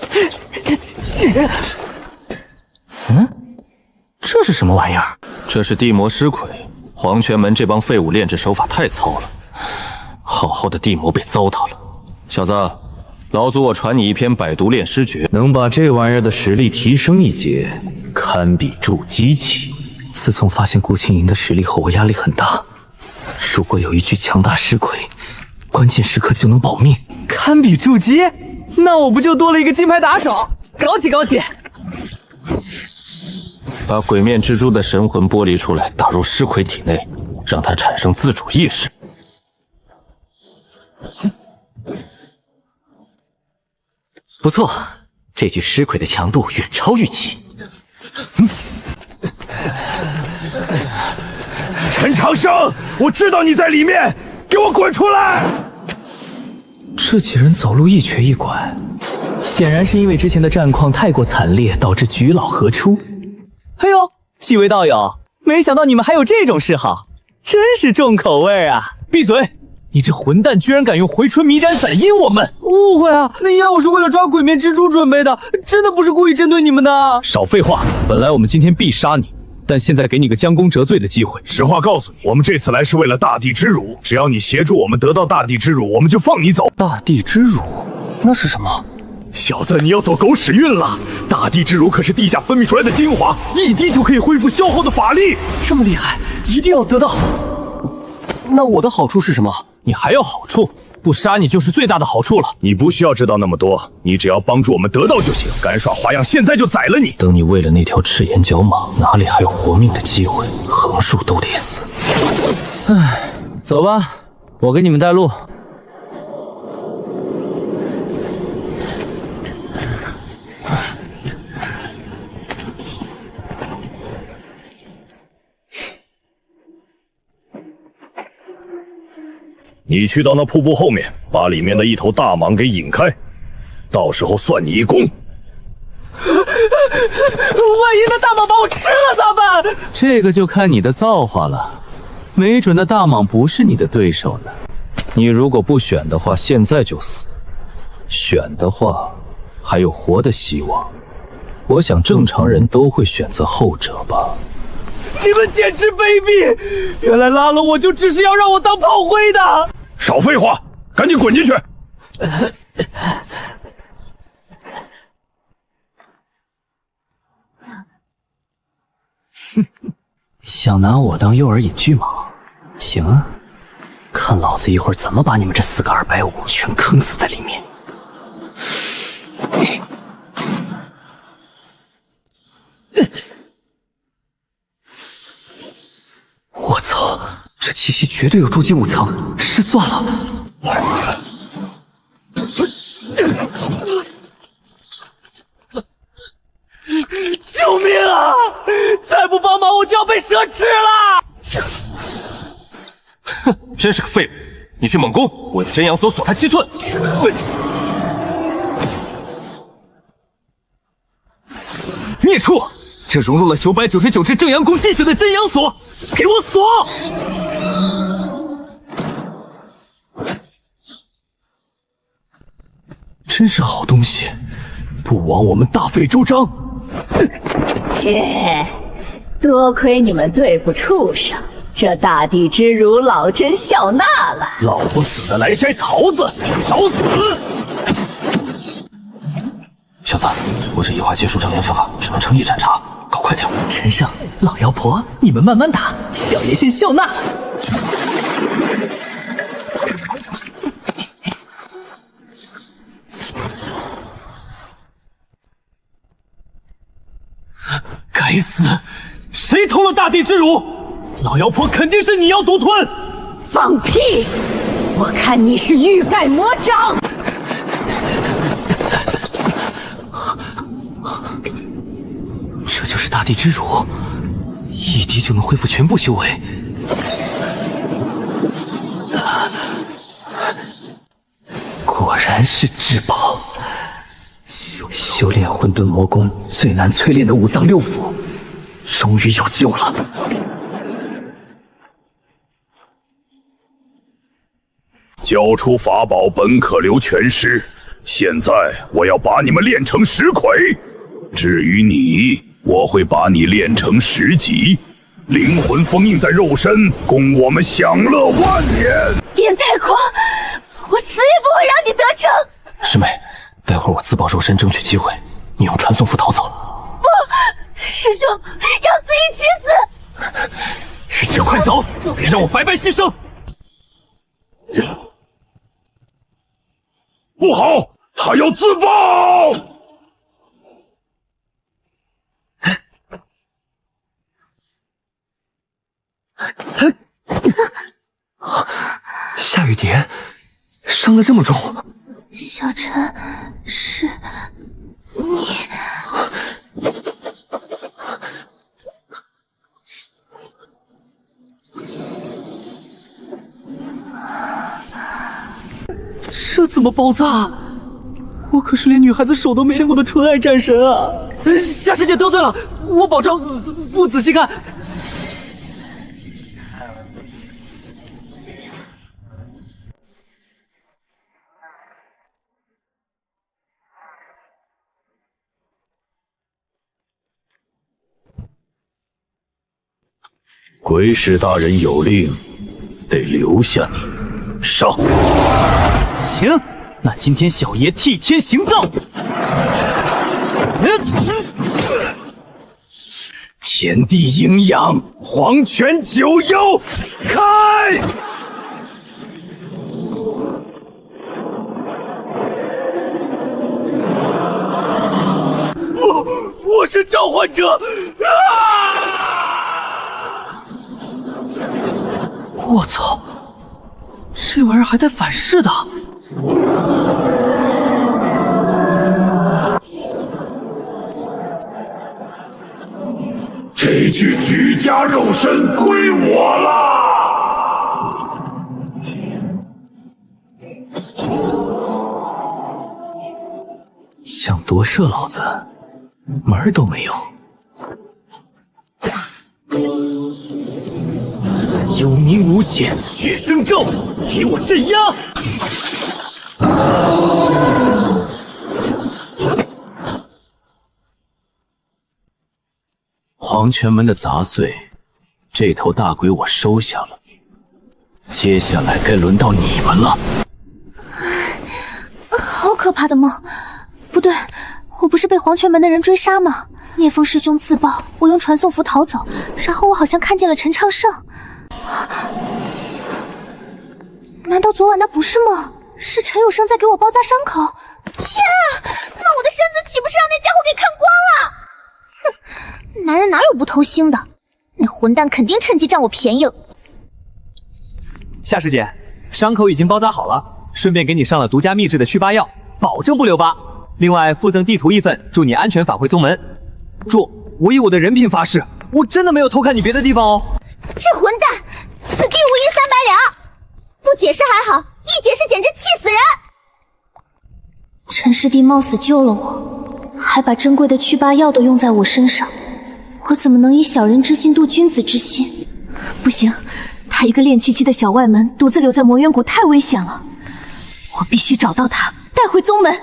这是什么玩意儿？这是地魔尸魁。黄泉门这帮废物炼制手法太糙了，好好的地魔被糟蹋了。小子，老祖我传你一篇百毒炼尸诀，能把这玩意儿的实力提升一阶，堪比筑基期。自从发现顾青云的实力后，我压力很大。如果有一具强大尸魁，关键时刻就能保命。堪比筑基，那我不就多了一个金牌打手？搞起搞起！把鬼面蜘蛛的神魂剥离出来，打入尸魁体内，让他产生自主意识。不错，这具尸魁的强度远超预期。陈长生，我知道你在里面，给我滚出来！这几人走路一瘸一拐，显然是因为之前的战况太过惨烈，导致举老合出。哎呦，几位道友，没想到你们还有这种嗜好，真是重口味啊！闭嘴！你这混蛋居然敢用回春迷斩散阴我们！误会啊，那药是为了抓鬼面蜘蛛准备的，真的不是故意针对你们的。少废话，本来我们今天必杀你，但现在给你个将功折罪的机会。实话告诉你，我们这次来是为了大地之乳，只要你协助我们得到大地之乳，我们就放你走。大地之乳，那是什么？小子，你要走狗屎运了！大地之乳可是地下分泌出来的精华，一滴就可以恢复消耗的法力。这么厉害，一定要得到。那我的好处是什么？你还要好处？不杀你就是最大的好处了。你不需要知道那么多，你只要帮助我们得到就行。敢耍花样，现在就宰了你！等你为了那条赤炎角马，哪里还有活命的机会？横竖都得死。唉，走吧，我给你们带路。你去到那瀑布后面，把里面的一头大蟒给引开，到时候算你一功。万一那大蟒把我吃了咋办？这个就看你的造化了，没准那大蟒不是你的对手呢。你如果不选的话，现在就死；选的话，还有活的希望。我想正常人都会选择后者吧。你们简直卑鄙！原来拉了我就只是要让我当炮灰的。少废话，赶紧滚进去！想拿我当诱饵引巨蟒？行啊，看老子一会儿怎么把你们这4个250全坑死在里面！我操，这气息绝对有筑基5层，失算了。救命啊！再不帮忙我就要被蛇吃了！哼，真是个废物！你去猛攻，我用真阳锁锁他7寸。孽畜！这融入了999只正阳宫精血的真阳锁，给我锁！真是好东西，不枉我们大费周章。切，多亏你们对付畜生，这大地之乳老真笑纳了。老不死的来摘桃子，找死！小子，我这一化结束正炎分法只能撑1盏茶，搞快点。陈胜、老妖婆，你们慢慢打，小爷先笑纳。该死！谁偷了大地之乳？老妖婆肯定是你要独吞！放屁！我看你是欲盖弥彰！这就是大地之乳，一滴就能恢复全部修为。果然是至宝。修炼混沌魔功最难淬炼的5脏6腑，终于有救了。交出法宝本可留全尸，现在我要把你们炼成10魁。至于你，我会把你炼成10级，灵魂封印在肉身，供我们享乐万年。变态狂，我死也不会让你得逞！师妹，待会儿我自爆肉身，争取机会，你用传送符逃走。不，师兄，要死一起死！师兄，快走，别让我白白牺牲！不好，他要自爆！夏雨蝶伤得这么重，小陈，是你。这怎么爆炸？我可是连女孩子手都没牵过的纯爱战神啊！夏师姐得罪了，我保证不仔细看。鬼使大人有令，得留下你。上！行，那今天小爷替天行道。天地阴阳，黄泉九幽，开！我是召唤者！我操，这玩意儿还带反噬的！这具居家肉身归我了！想夺舍老子，门儿都没有！有名无血，血生咒，给我镇压！黄泉门的杂碎，这头大鬼我收下了。接下来该轮到你们了。好可怕的梦！不对，我不是被黄泉门的人追杀吗？聂风师兄自爆，我用传送符逃走，然后我好像看见了陈昌盛。难道昨晚那不是梦？是陈有生在给我包扎伤口？天啊！那我的身子岂不是让那家伙给看光了？哼，男人哪有不偷腥的？那混蛋肯定趁机占我便宜了。夏师姐，伤口已经包扎好了，顺便给你上了独家秘制的祛疤药，保证不留疤。另外附赠地图一份，祝你安全返回宗门。祝我以我的人品发誓，我真的没有偷看你别的地方哦。这混蛋，此地无银300两！不解释还好，一解释简直气死人！陈师弟冒死救了我，还把珍贵的祛疤药都用在我身上，我怎么能以小人之心度君子之心？不行，他一个练气期的小外门，独自留在魔渊谷太危险了，我必须找到他，带回宗门。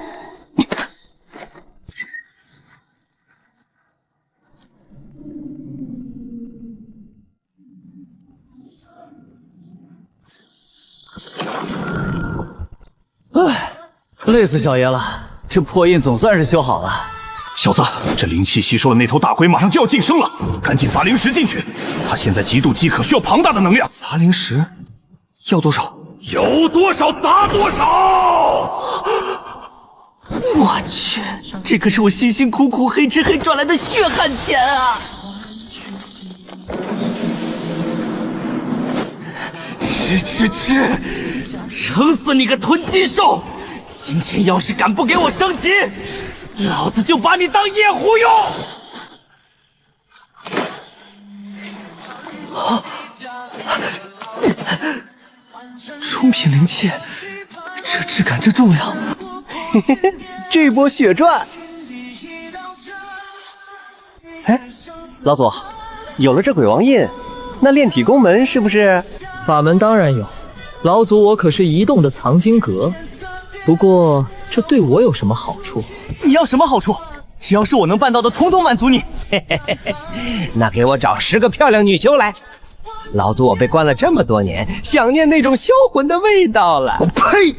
唉，累死小爷了，这破印总算是修好了。小子，这灵气吸收的那头大鬼马上就要晋升了，赶紧砸灵石进去。他现在极度饥渴，需要庞大的能量。砸灵石要多少？有多少砸多少！我去，这可是我辛辛苦苦黑吃黑赚来的血汗钱啊！吃，撑死你个囤金兽！今天要是敢不给我升级，老子就把你当夜壶用！啊！中品灵气，这质感，这重量，嘿嘿嘿，这波血赚！哎，老祖，有了这鬼王印，那炼体宫门是不是？法门当然有，老祖我可是移动的藏经阁。不过这对我有什么好处？你要什么好处？只要是我能办到的，统统满足你。嘿嘿嘿嘿，那给我找10个漂亮女修来。老祖我被关了这么多年，想念那种销魂的味道了。我呸！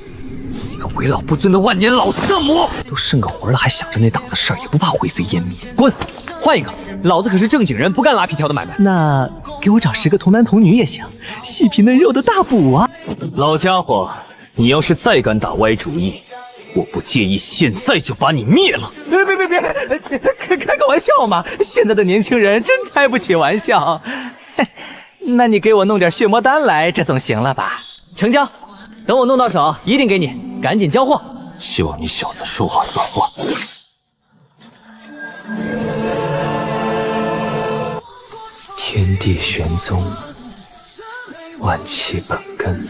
你个为老不尊的万年老色魔，都剩个魂了，还想着那档子事儿，也不怕灰飞烟灭。滚，换一个！老子可是正经人，不干拉皮条的买卖。那给我找10个童男童女也行，细皮嫩肉的大补啊！老家伙，你要是再敢打歪主意，我不介意现在就把你灭了。别，开个玩笑嘛！现在的年轻人真开不起玩笑。那你给我弄点血魔丹来，这总行了吧？成交，等我弄到手，一定给你，赶紧交货。希望你小子说话算话。天地玄宗，万气本根，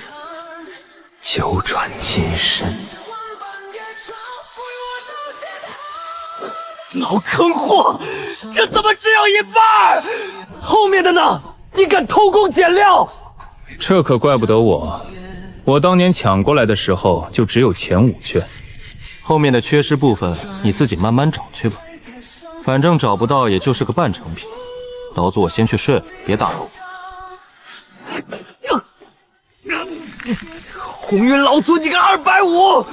九转金身。老坑货，这怎么只有一半？后面的呢？你敢偷工减料？这可怪不得我，我当年抢过来的时候就只有前5卷，后面的缺失部分你自己慢慢找去吧，反正找不到也就是个半成品。老祖我先去睡了，别打扰我。红云老祖，你个250，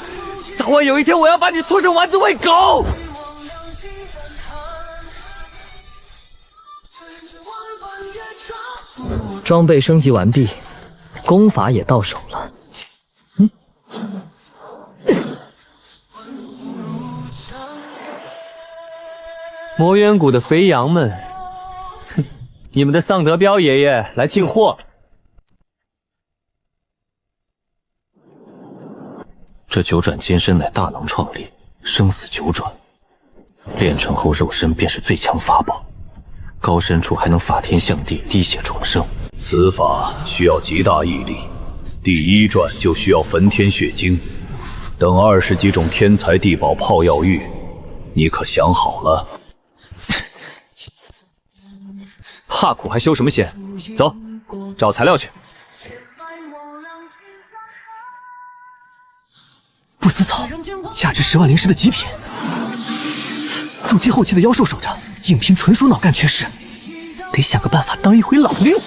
早晚有一天我要把你搓成丸子喂狗！装备升级完毕，功法也到手了。魔渊谷的肥羊们，哼，你们的丧德彪爷爷来进货。这九转金身乃大能创立，生死九转，炼成后肉身便是最强法宝，高深处还能法天象地，滴血重生。此法需要极大毅力，第1转就需要焚天血晶，等20几种天材地宝泡药浴，你可想好了？怕苦还修什么仙？走，找材料去。不死草，价值10万灵石的极品。筑基后期的妖兽守着，硬拼纯属脑干缺失，得想个办法当一回老六。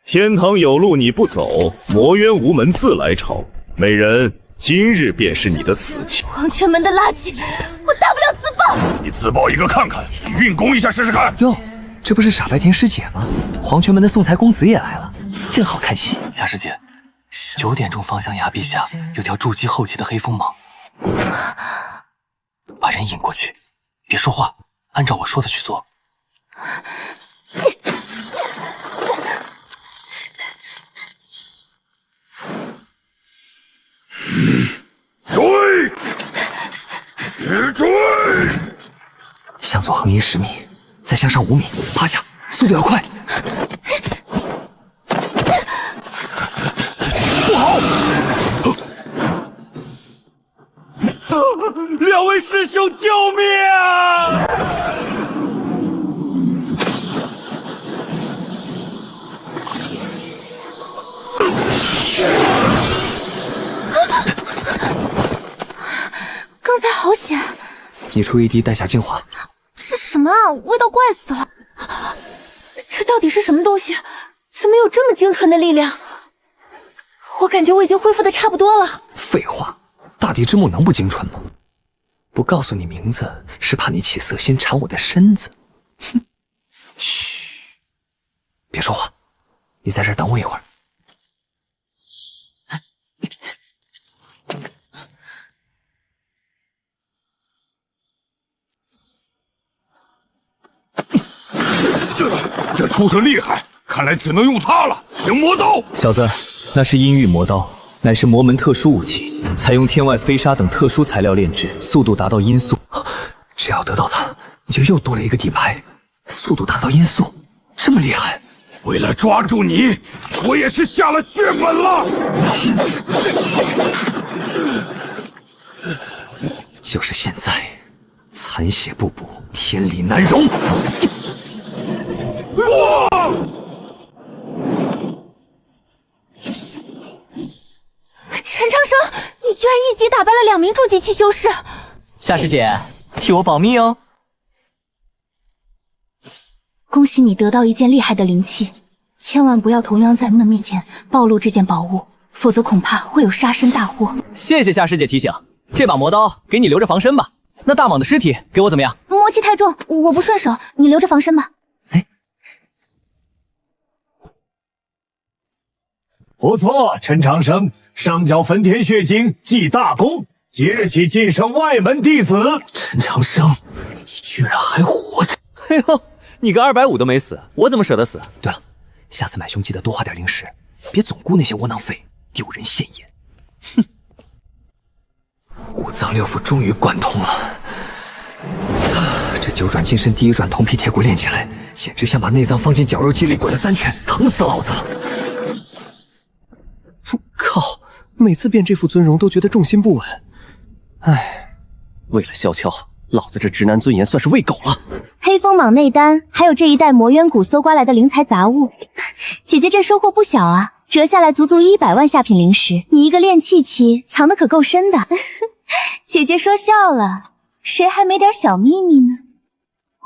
天堂有路你不走，魔渊无门自来朝。美人，今日便是你的死期。黄泉门的垃圾，我大不了自爆。你自爆一个看看，你运功一下试试看。哟，这不是傻白甜师姐吗？黄泉门的送财公子也来了，正好看戏。夏师姐，9点钟方向崖壁下有条筑基后期的黑锋蟒，把人引过去，别说话，按照我说的去做。追！追！向左横移10米，再向上5米，趴下，速度要快。不好！两位师兄，救命啊！刚才好险！你出一滴带下精华。这什么啊？味道怪死了！这到底是什么东西？怎么有这么精纯的力量？我感觉我已经恢复的差不多了。废话，大地之木能不精纯吗？不告诉你名字，是怕你起色心馋我的身子。哼！嘘，别说话，你在这儿等我一会儿。这畜生厉害，看来只能用它了。行魔刀，小子，那是阴域魔刀，乃是魔门特殊武器，采用天外飞沙等特殊材料炼制，速度达到音速。只要得到它，你就又多了一个底牌，速度达到音速，这么厉害。为了抓住你，我也是下了血本了。就是现在，残血不补，天理难容。陈长生，你居然一击打败了2名筑基期修士！夏师姐，替我保密哦。恭喜你得到一件厉害的灵器，千万不要同样在们面前暴露这件宝物，否则恐怕会有杀身大祸。谢谢夏师姐提醒，这把魔刀给你留着防身吧。那大蟒的尸体给我怎么样？魔气太重，我不顺手，你留着防身吧。不错，陈长生，上缴焚天血晶记大功，即日起晋升外门弟子。陈长生，你居然还活着！哎呦，你个250都没死，我怎么舍得死？对了，下次买凶记得多花点灵石，别总顾那些窝囊废，丢人现眼。哼！五脏六腑终于贯通了，这9转金身第1转铜皮铁骨练起来，简直像把内脏放进绞肉机里滚了3圈，疼死老子了！靠！每次变这副尊容都觉得重心不稳。唉，为了萧悄，老子这直男尊严算是喂狗了。黑锋蟒内丹，还有这一带魔渊谷搜刮来的灵材杂物，姐姐这收获不小啊！折下来足足100万下品灵石，你一个炼气期藏得可够深的。姐姐说笑了，谁还没点小秘密呢？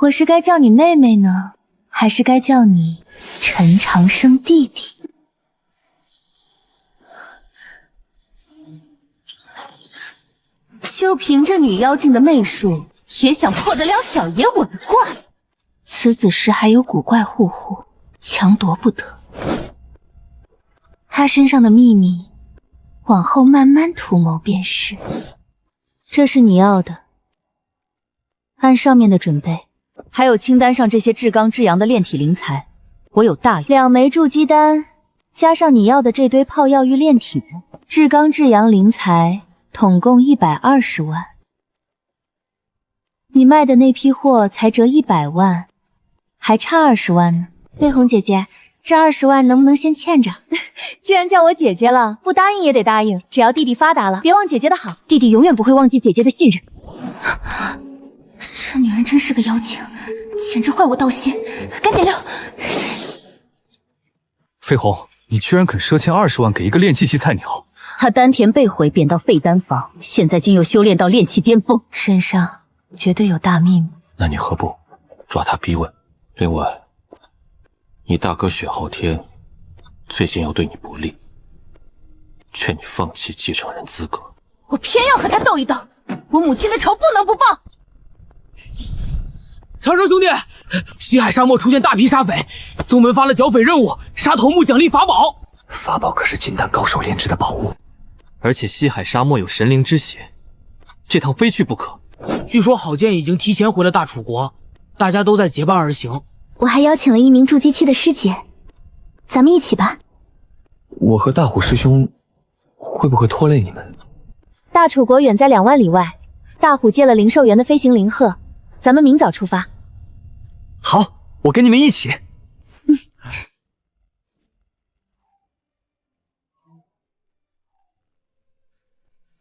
我是该叫你妹妹呢，还是该叫你陈长生弟弟？就凭着女妖精的媚术，也想破得了小爷我的怪？此子时还有古怪护护，强夺不得。他身上的秘密，往后慢慢图谋便是。这是你要的，按上面的准备，还有清单上这些至刚至阳的炼体灵材，我有大2枚筑基丹，加上你要的这堆泡药玉炼体，至刚至阳灵材统共120万。你卖的那批货才折100万，还差20万呢。魏红姐姐，这20万能不能先欠着？既然叫我姐姐了，不答应也得答应。只要弟弟发达了，别忘姐姐的好，弟弟永远不会忘记姐姐的信任。这女人真是个妖精，简直坏我道心！赶紧溜！飞鸿，你居然肯赊欠20万给一个炼气系菜鸟！他丹田被毁，贬到废丹房，现在竟又修炼到炼气巅峰，身上绝对有大秘密。那你何不抓他逼问？另外，你大哥雪昊天最近要对你不利，劝你放弃继承人资格。我偏要和他斗一斗，我母亲的仇不能不报。长生兄弟，西海沙漠出现大批沙匪，宗门发了剿匪任务，杀头目奖励法宝。法宝可是金丹高手炼制的宝物，而且西海沙漠有神灵之血，这趟非去不可。据说郝建已经提前回了大楚国，大家都在结伴而行。我还邀请了一名筑基期的师姐，咱们一起吧。我和大虎师兄会不会拖累你们？大楚国远在2万里外，大虎借了灵兽园的飞行灵鹤，咱们明早出发。好，我跟你们一起。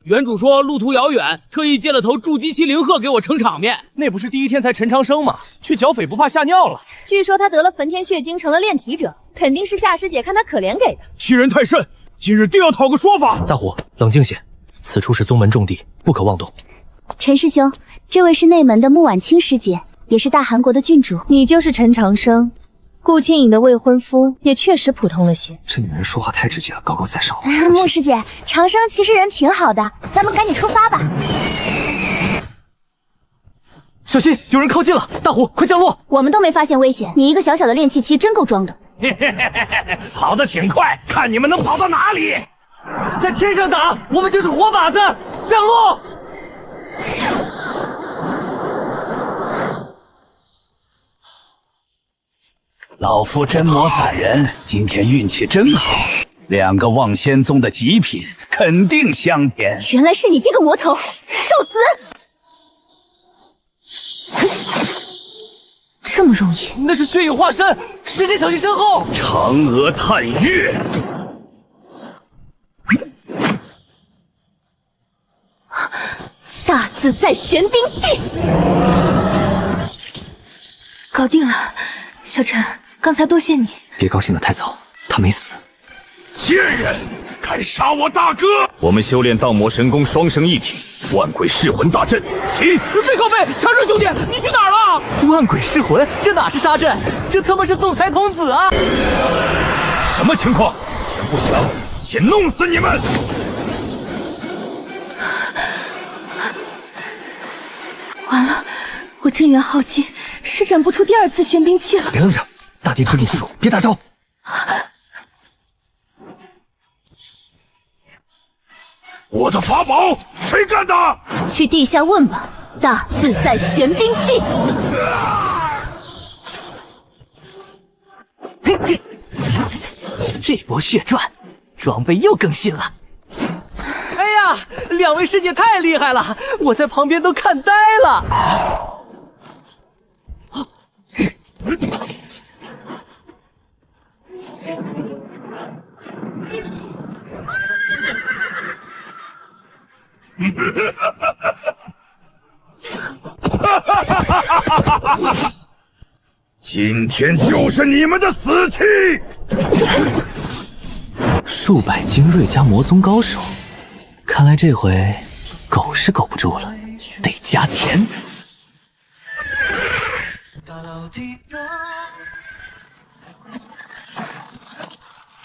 原主说路途遥远，特意借了头筑基期灵鹤给我撑场面。那不是第一天才陈长生吗？去剿匪不怕吓尿了。据说他得了焚天血精，成了炼体者，肯定是夏师姐看他可怜给的。欺人太甚，今日定要讨个说法。大虎，冷静些，此处是宗门重地，不可妄动。陈师兄，这位是内门的穆婉清师姐，也是大韩国的郡主。你就是陈长生，顾清影的未婚夫，也确实普通了些。这女人说话太直接了，高高在上。穆师姐，长生其实人挺好的，咱们赶紧出发吧。小心，有人靠近了！大虎，快降落！我们都没发现危险，你一个小小的炼气期真够装的。跑得挺快，看你们能跑到哪里！在天上打，我们就是活靶子！降落！老夫真魔散人今天运气真好，2个望仙宗的极品，肯定香甜。原来是你这个魔头，受死！这么容易？那是血影化身，师姐小心身后！嫦娥探月。大自在玄冰器，搞定了。小陈，刚才多谢你。别高兴得太早，他没死。贱人，敢杀我大哥！我们修炼道魔神功双生一体，万鬼噬魂大阵，起！背靠背，长生兄弟，你去哪儿了？万鬼噬魂，这哪是杀阵，这他妈是送财童子啊！什么情况？全不降，先弄死你们！完了，我镇元浩劫，施展不出第2次玄冰器了。别愣着，大敌推你出手，别大招。我的法宝，谁干的？去地下问吧。大自在玄冰器。这波血赚，装备又更新了。哎呀，2位师姐太厉害了，我在旁边都看呆了。今天就是你们的死期！数百精锐加魔宗高手，看来这回苟是苟不住了，得加钱。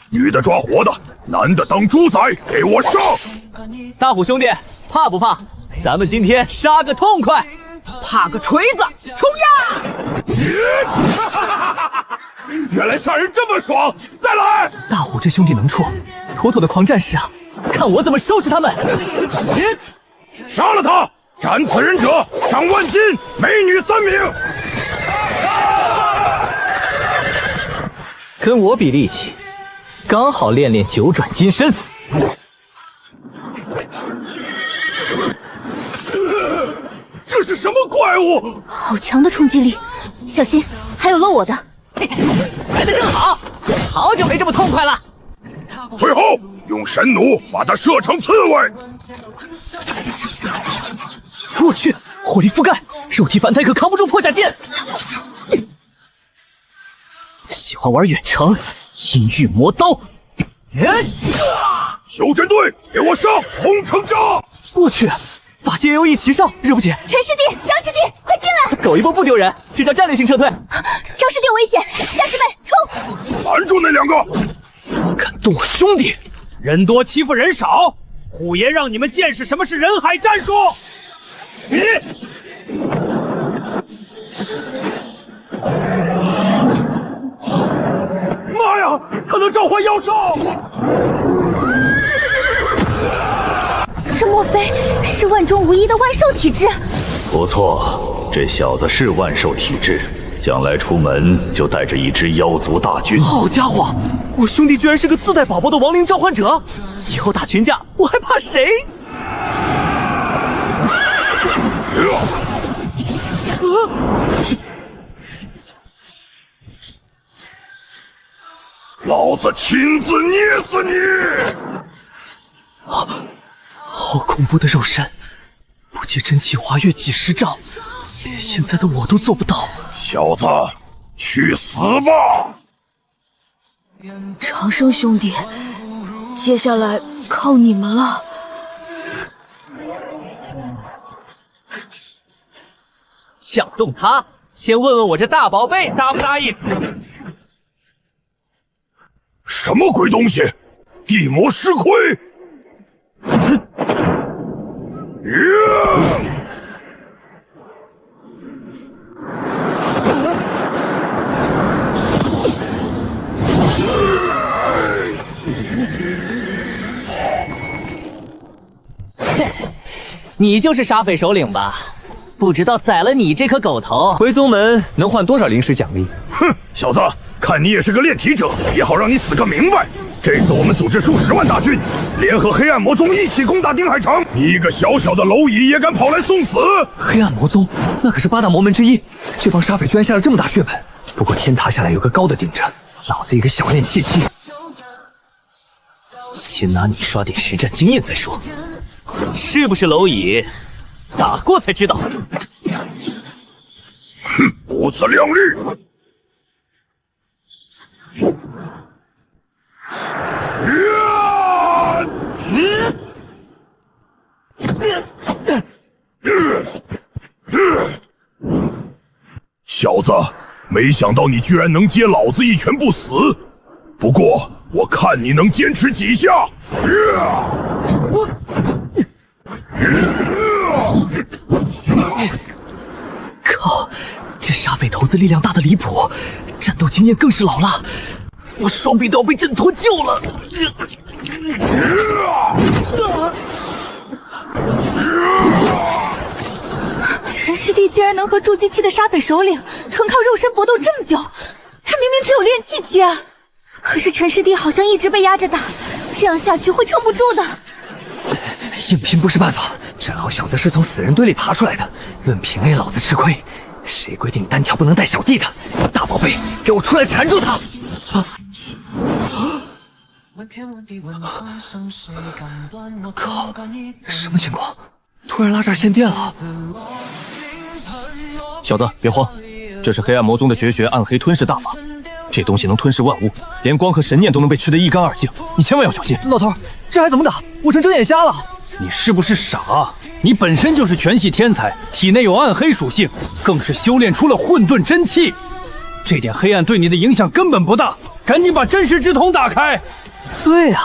女的抓活的，男的当猪仔，给我上！大虎兄弟，怕不怕？咱们今天杀个痛快，怕个锤子，冲呀！原来杀人这么爽！再来！大虎这兄弟能处，妥妥的狂战士啊！看我怎么收拾他们！杀了他！斩此人者赏万金，美女3名。跟我比力气，刚好练练九转金身。这是什么怪物？好强的冲击力！小心，还有漏我的。来得正好，好久没这么痛快了。退后，用神弩把他射成刺猬。我去，火力覆盖，肉体反弹可扛不住破甲剑。喜欢玩远程，阴域魔刀。修真队，给我上红城扎！我去，法系 AOE 齐上，惹不起。陈师弟、张师弟，快进来！走一步不丢人，这叫战略性撤退。张师弟有危险，下师妹冲！拦住那2个！敢动我兄弟！人多欺负人少，虎爷让你们见识什么是人海战术。妈呀！他能召唤妖兽！这莫非是万中无一的万兽体质？不错，这小子是万兽体质，将来出门就带着一支妖族大军。好家伙，我兄弟居然是个自带宝宝的亡灵召唤者！以后打群架，我还怕谁？老子亲自捏死你！好恐怖的肉身，不借真气划越几10丈，连现在的我都做不到。小子，去死吧！长生兄弟，接下来靠你们了。想动他，先问问我这大宝贝答不答应？什么鬼东西？地魔尸盔！你就是沙匪首领吧？不知道宰了你这颗狗头，回宗门能换多少灵石奖励？哼，小子，看你也是个炼体者，也好让你死个明白。这次我们组织数10万大军，联合黑暗魔宗一起攻打定海城。你一个小小的蝼蚁也敢跑来送死？黑暗魔宗那可是8大魔门之一，这帮沙匪居然下了这么大血本。不过天塌下来有个高的顶着，老子一个小练气息，先拿你刷点实战经验再说。是不是蝼蚁？打过才知道。哼，不自量力！小子，没想到你居然能接老子一拳不死。不过我看你能坚持几下。靠，这沙匪头子力量大的离谱，战斗经验更是老辣，我双臂都要被挣脱臼了。陈师弟竟然能和筑基期的沙匪首领纯靠肉身搏斗这么久，他明明只有炼气期啊！可是陈师弟好像一直被压着打，这样下去会撑不住的。硬拼不是办法，这老小子是从死人堆里爬出来的，论平 A 老子吃亏。谁规定单挑不能带小弟的？大宝贝，给我出来缠住他！靠，什么情况？突然拉闸限电了。小子，别慌，这是黑暗魔宗的绝学暗黑吞噬大法，这东西能吞噬万物，连光和神念都能被吃得一干二净，你千万要小心。老头，这还怎么打？我成睁眼瞎了。你是不是傻？你本身就是全系天才，体内有暗黑属性，更是修炼出了混沌真气，这点黑暗对你的影响根本不大。赶紧把真实之瞳打开。对啊，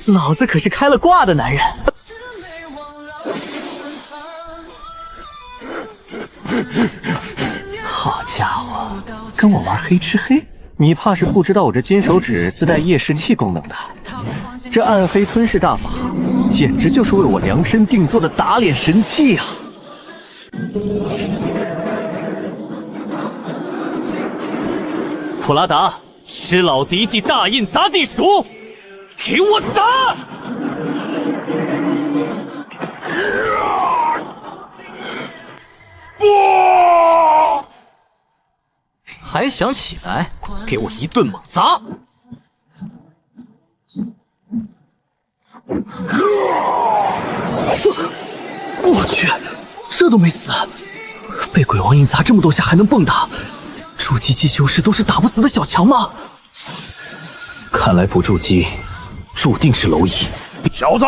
老子可是开了挂的男人。好家伙，跟我玩黑吃黑？你怕是不知道我这金手指自带夜视器功能的。这暗黑吞噬大法，简直就是为我量身定做的打脸神器啊！普拉达，吃老子一记大印砸地鼠！给我砸！不！还想起来？给我一顿猛砸！我去，这都没死！被鬼王印砸这么多下还能蹦跶，筑基期修士都是打不死的小强吗？看来不筑基，注定是蝼蚁。小子，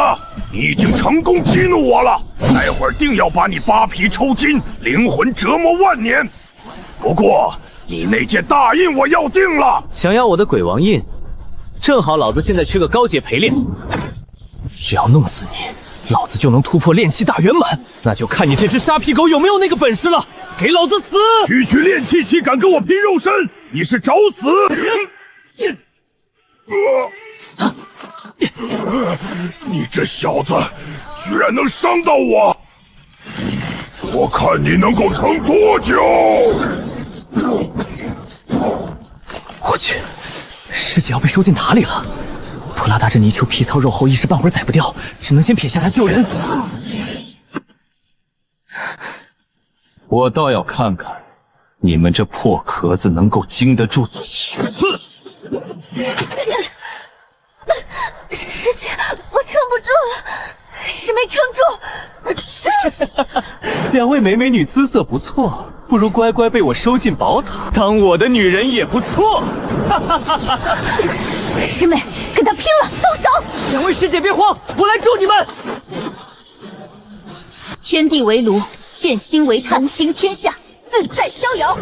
你已经成功激怒我了，待会儿定要把你扒皮抽筋，灵魂折磨万年。不过，你那件大印我要定了。想要我的鬼王印，正好老子现在缺个高阶陪练。只要弄死你，老子就能突破炼气大圆满。那就看你这只沙皮狗有没有那个本事了！给老子死！区炼气期敢跟我拼肉身，你是找死！你这小子居然能伤到我！我看你能够撑多久！我去，师姐要被收进塔里了。普拉达这泥鳅皮糙肉厚，一时半会儿宰不掉，只能先撇下他救人。我倒要看看你们这破壳子能够经得住几次。师姐，我撑不住了，师妹撑住！两位美女姿色不错，不如乖乖被我收进宝塔，当我的女人也不错。师妹，跟他拼了，动手！两位师姐别慌，我来助你们。天地为炉，剑心为炭，行天下，自在逍遥。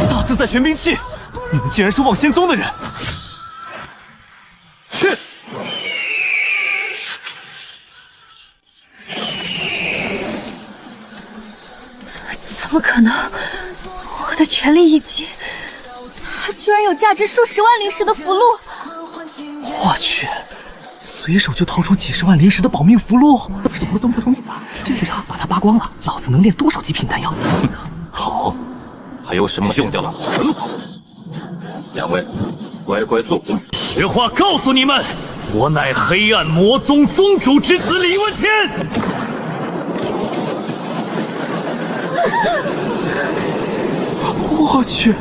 大自在玄冰器，你们竟然是望仙宗的人！去！怎么可能？我的全力一击，他居然有价值数十万灵石的符箓！我去，随手就掏出几十万灵石的保命符箓，魔宗不同子，这把它扒光了，老子能炼多少极品丹药？好，还有什么用掉了？很好，两位乖乖做工。实话告诉你们，我乃黑暗魔宗宗主之子李问天。我去，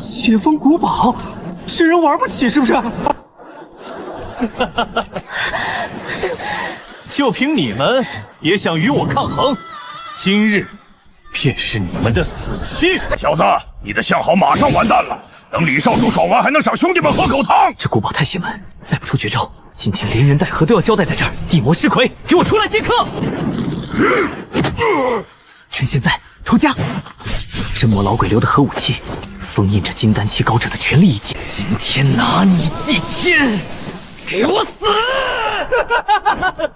血峰古堡，这人玩不起是不是？就凭你们也想与我抗衡？今日便是你们的死期！小子，你的相好马上完蛋了。等李少主爽完，还能赏兄弟们喝口汤。这古堡太邪门，再不出绝招，今天连人带河都要交代在这儿。地魔尸魁，给我出来接客！趁现在偷家！真魔老鬼留的核武器，封印着金丹期高者的全力一击。今天拿你祭天！给我死！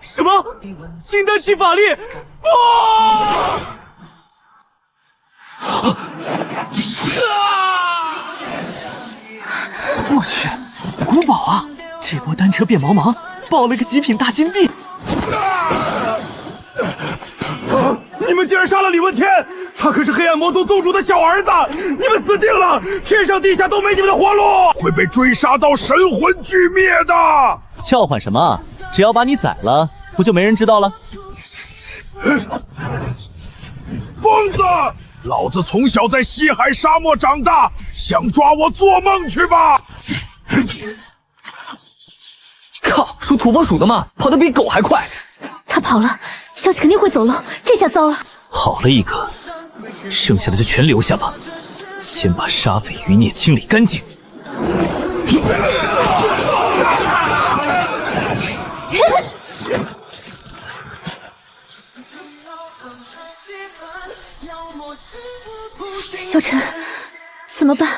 什么？金丹期法力？不！我去，古堡啊！这波单车变毛芒，爆了个极品大金币！你们竟然杀了李问天！他可是黑暗魔宗宗主的小儿子！你们死定了！天上地下都没你们的活路！会被追杀到神魂俱灭的！叫唤什么？只要把你宰了，不就没人知道了？疯子！老子从小在西海沙漠长大，想抓我做梦去吧！靠，属土拨鼠的嘛，跑得比狗还快。他跑了，消息肯定会走漏，这下糟了。好了一个，剩下的就全留下吧。先把沙匪余孽清理干净。萧晨，怎么办？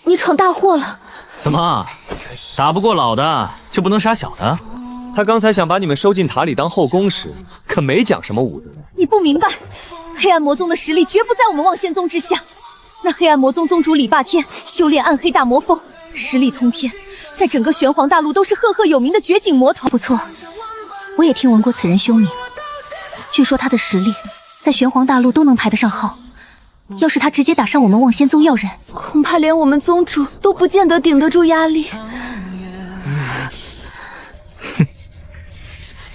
你闯大祸了！怎么，打不过老的就不能杀小的？他刚才想把你们收进塔里当后宫时，可没讲什么武德。你不明白，黑暗魔宗的实力绝不在我们望仙宗之下。那黑暗魔宗宗主李霸天修炼暗黑大魔锋，实力通天，在整个玄黄大陆都是赫赫有名的绝景魔头。不错，我也听闻过此人凶名，据说他的实力在玄黄大陆都能排得上号。要是他直接打上我们望仙宗要人，恐怕连我们宗主都不见得顶得住压力。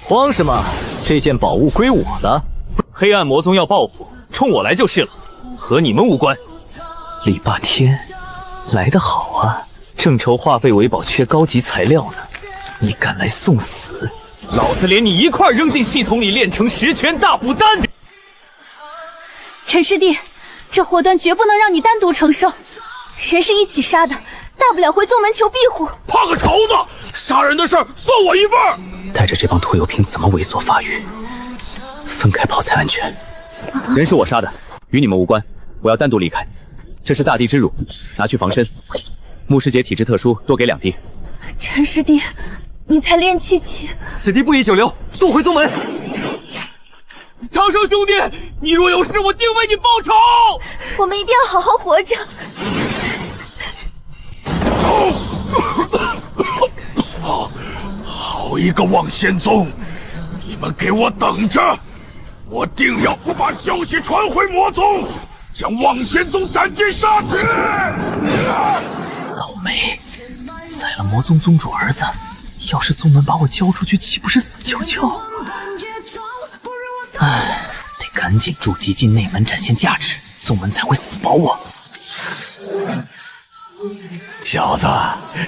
慌什么？这件宝物归我了。黑暗魔宗要报复，冲我来就是了，和你们无关。李霸天，来得好啊！正愁化废为宝缺高级材料呢，你敢来送死？老子连你一块扔进系统里炼成十全大补丹！陈师弟，这祸端绝不能让你单独承受，人是一起杀的，大不了回宗门求庇护。怕个绸子！杀人的事儿算我一份。带着这帮拖油瓶怎么猥琐发育？分开跑才安全。人是我杀的，与你们无关，我要单独离开。这是大地之乳，拿去防身。牧师姐体质特殊，多给2滴。陈师弟，你才练气期，此地不宜久留，速回宗门。长生兄弟，你若有事，我定为你报仇。我们一定要好好活着。好一个望仙宗！你们给我等着！我定要把消息传回魔宗，将望仙宗斩尽杀绝！老梅，宰了魔宗宗主儿子，要是宗门把我交出去，岂不是死翘翘？唉，得赶紧筑基进内门展现价值，宗门才会死保我。小子，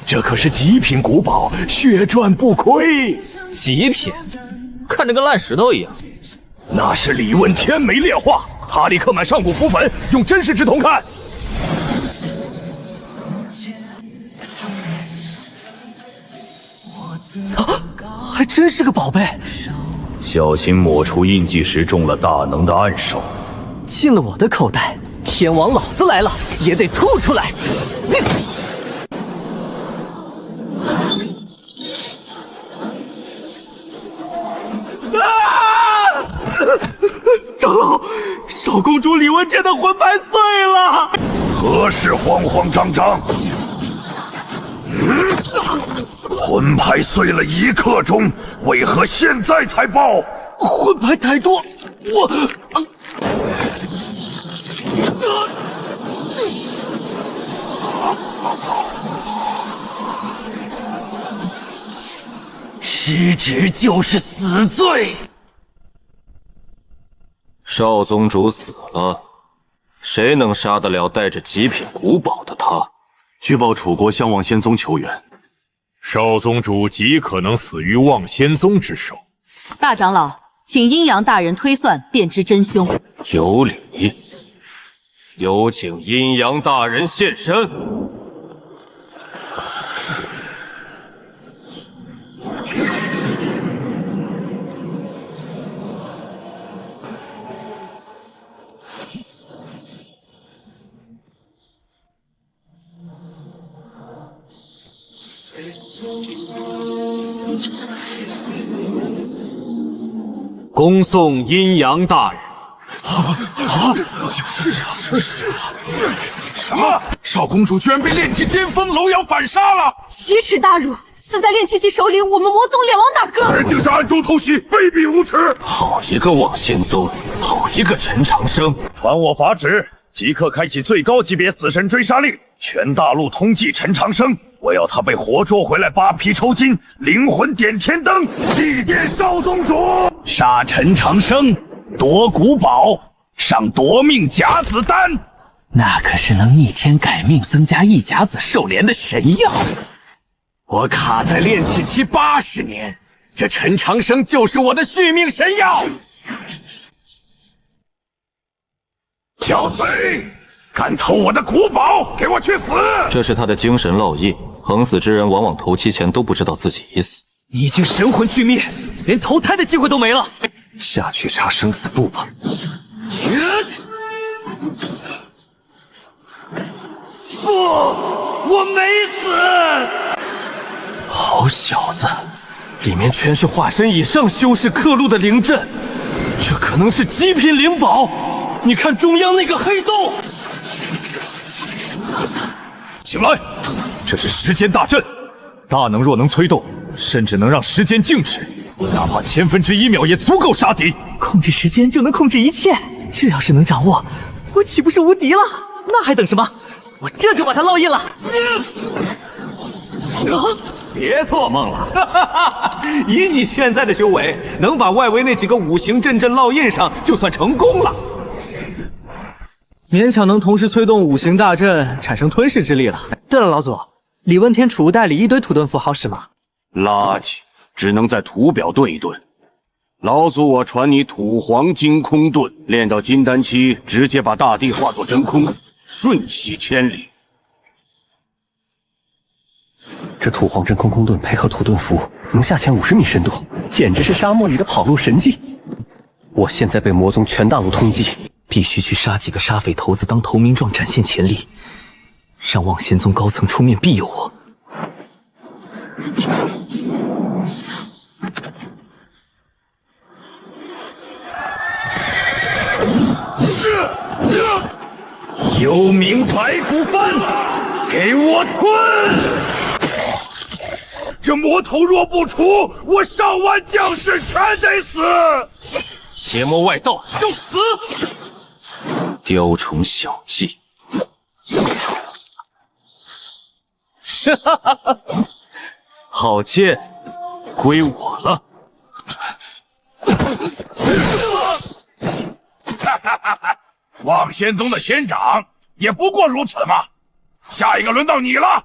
这可是极品古宝，血赚不亏。极品？看着跟烂石头一样。那是李问天没炼化，他里刻满上古符粉，用真实之瞳看。还真是个宝贝。小心抹除印记时中了大能的暗手。进了我的口袋，天王老子来了也得吐出来。长老，少公主李文天的魂牌碎了。何事慌慌张张？魂牌碎了1刻钟，为何现在才报？魂牌太多，失职就是死罪。少宗主死了，谁能杀得了带着极品古宝的他？据报楚国向望仙宗求援，少宗主极可能死于望仙宗之手。大长老，请阴阳大人推算，便知真凶。有理，有请阴阳大人现身。恭送阴阳大人。什么？少公主居然被炼气巅峰楼瑶反杀了！奇耻大辱！死在炼气期手里，我们魔宗脸往哪搁？此人定是暗中偷袭，卑鄙无耻！好一个望仙宗，好一个陈长生！传我法旨，即刻开启最高级别死神追杀令，全大陆通缉陈长生。我要他被活捉回来，扒皮抽筋，灵魂点天灯，祭奠少宗主。杀陈长生，夺古宝，上夺命甲子丹。那可是能逆天改命、增加1甲子寿连的神药。我卡在炼气期80年，这陈长生就是我的续命神药。小贼，敢偷我的古宝，给我去死！这是他的精神烙印，横死之人往往头七前都不知道自己已死。你已经神魂俱灭，连投胎的机会都没了。下去查生死簿吧。不，我没死。好小子，里面全是化身以上修士刻录的灵阵，这可能是极品灵宝。你看中央那个黑洞，醒来，这是时间大阵，大能若能催动，甚至能让时间静止，哪怕1/1000秒也足够杀敌。控制时间就能控制一切，这要是能掌握，我岂不是无敌了？那还等什么？我这就把它烙印了。别做梦了，以你现在的修为，能把外围那几个五行阵烙印上，就算成功了。勉强能同时催动五行大阵，产生吞噬之力了。对了，老祖，李问天储物袋里一堆土遁符好使吗？垃圾，只能在土表遁一遁。老祖，我传你土皇金空遁，练到金丹期，直接把大地化作真空，瞬息千里。这土皇真空空遁配合土遁符，能下潜50米深度，简直是沙漠里的跑路神技。我现在被魔宗全大陆通缉，必须去杀几个沙匪头子当投名状，展现潜力，让望仙宗高层出面庇佑我。幽冥白骨幡，给我吞！这魔头若不除，我上万将士全得死！邪魔外道，就死！雕虫小技，哈哈哈！好剑，归我了。望仙宗的仙长也不过如此嘛。下一个轮到你了。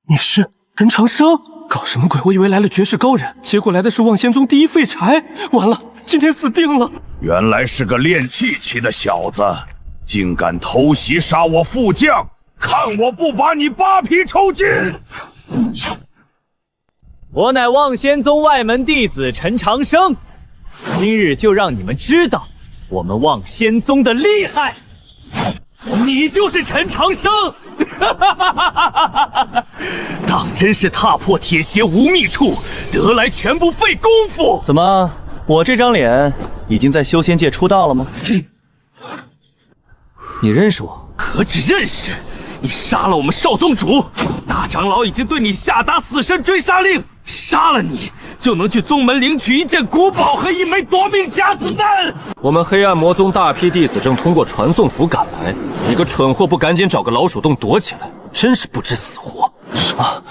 你是陈长生？搞什么鬼？我以为来了绝世高人，结果来的是望仙宗第一废柴。完了，今天死定了！原来是个炼气期的小子，竟敢偷袭杀我副将，看我不把你扒皮抽筋！我乃望仙宗外门弟子陈长生，今日就让你们知道我们望仙宗的厉害。你就是陈长生！当真是踏破铁鞋无觅处，得来全不费工夫。怎么，我这张脸已经在修仙界出道了吗？你认识我？何止认识，你杀了我们少宗主，大长老已经对你下达死神追杀令，杀了你就能去宗门领取一件古宝和一枚夺命假子弹。我们黑暗魔宗大批弟子正通过传送符赶来，你个蠢货不赶紧找个老鼠洞躲起来，真是不知死活！什么？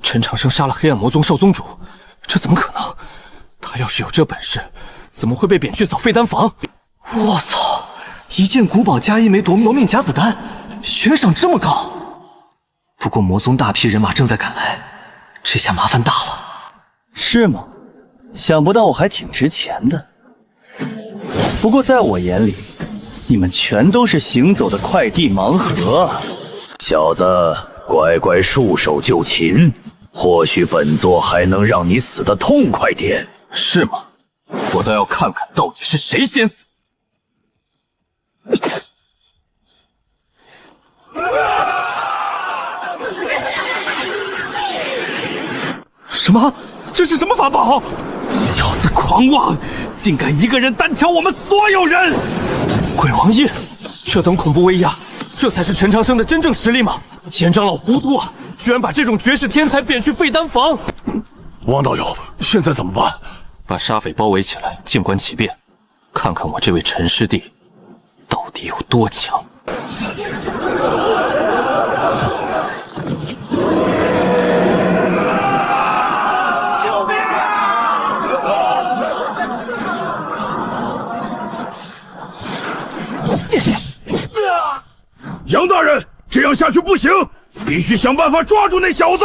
陈长生杀了黑暗魔宗少宗主？这怎么可能？他要是有这本事，怎么会被贬去扫废丹房？我操！一件古宝加一枚夺命假子弹，悬赏这么高！不过魔宗大批人马正在赶来，这下麻烦大了。是吗？想不到我还挺值钱的。不过在我眼里，你们全都是行走的快递盲盒。小子，乖乖束手就擒，或许本座还能让你死得痛快点。是吗？我倒要看看到底是谁先死。什么？这是什么法宝？小子狂妄，竟敢一个人单挑我们所有人！鬼王印，这等恐怖威压，这才是陈长生的真正实力吗？严长老糊涂啊，居然把这种绝世天才贬去废丹房！王道友，现在怎么办？把沙匪包围起来，静观其变，看看我这位陈师弟到底有多强。杨大人，这样下去不行，必须想办法抓住那小子。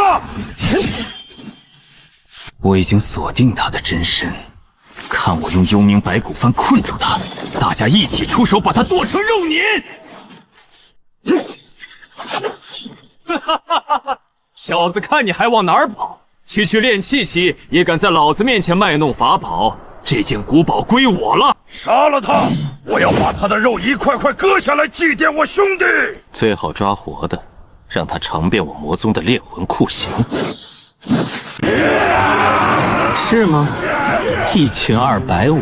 我已经锁定他的真身，看我用幽冥白骨幡困住他，大家一起出手把他剁成肉泥。小子，看你还往哪儿跑？区区练气期也敢在老子面前卖弄法宝？这件古宝归我了！杀了他！我要把他的肉一块块割下来祭奠我兄弟。最好抓活的，让他尝遍我魔宗的炼魂酷刑。是吗？1群250。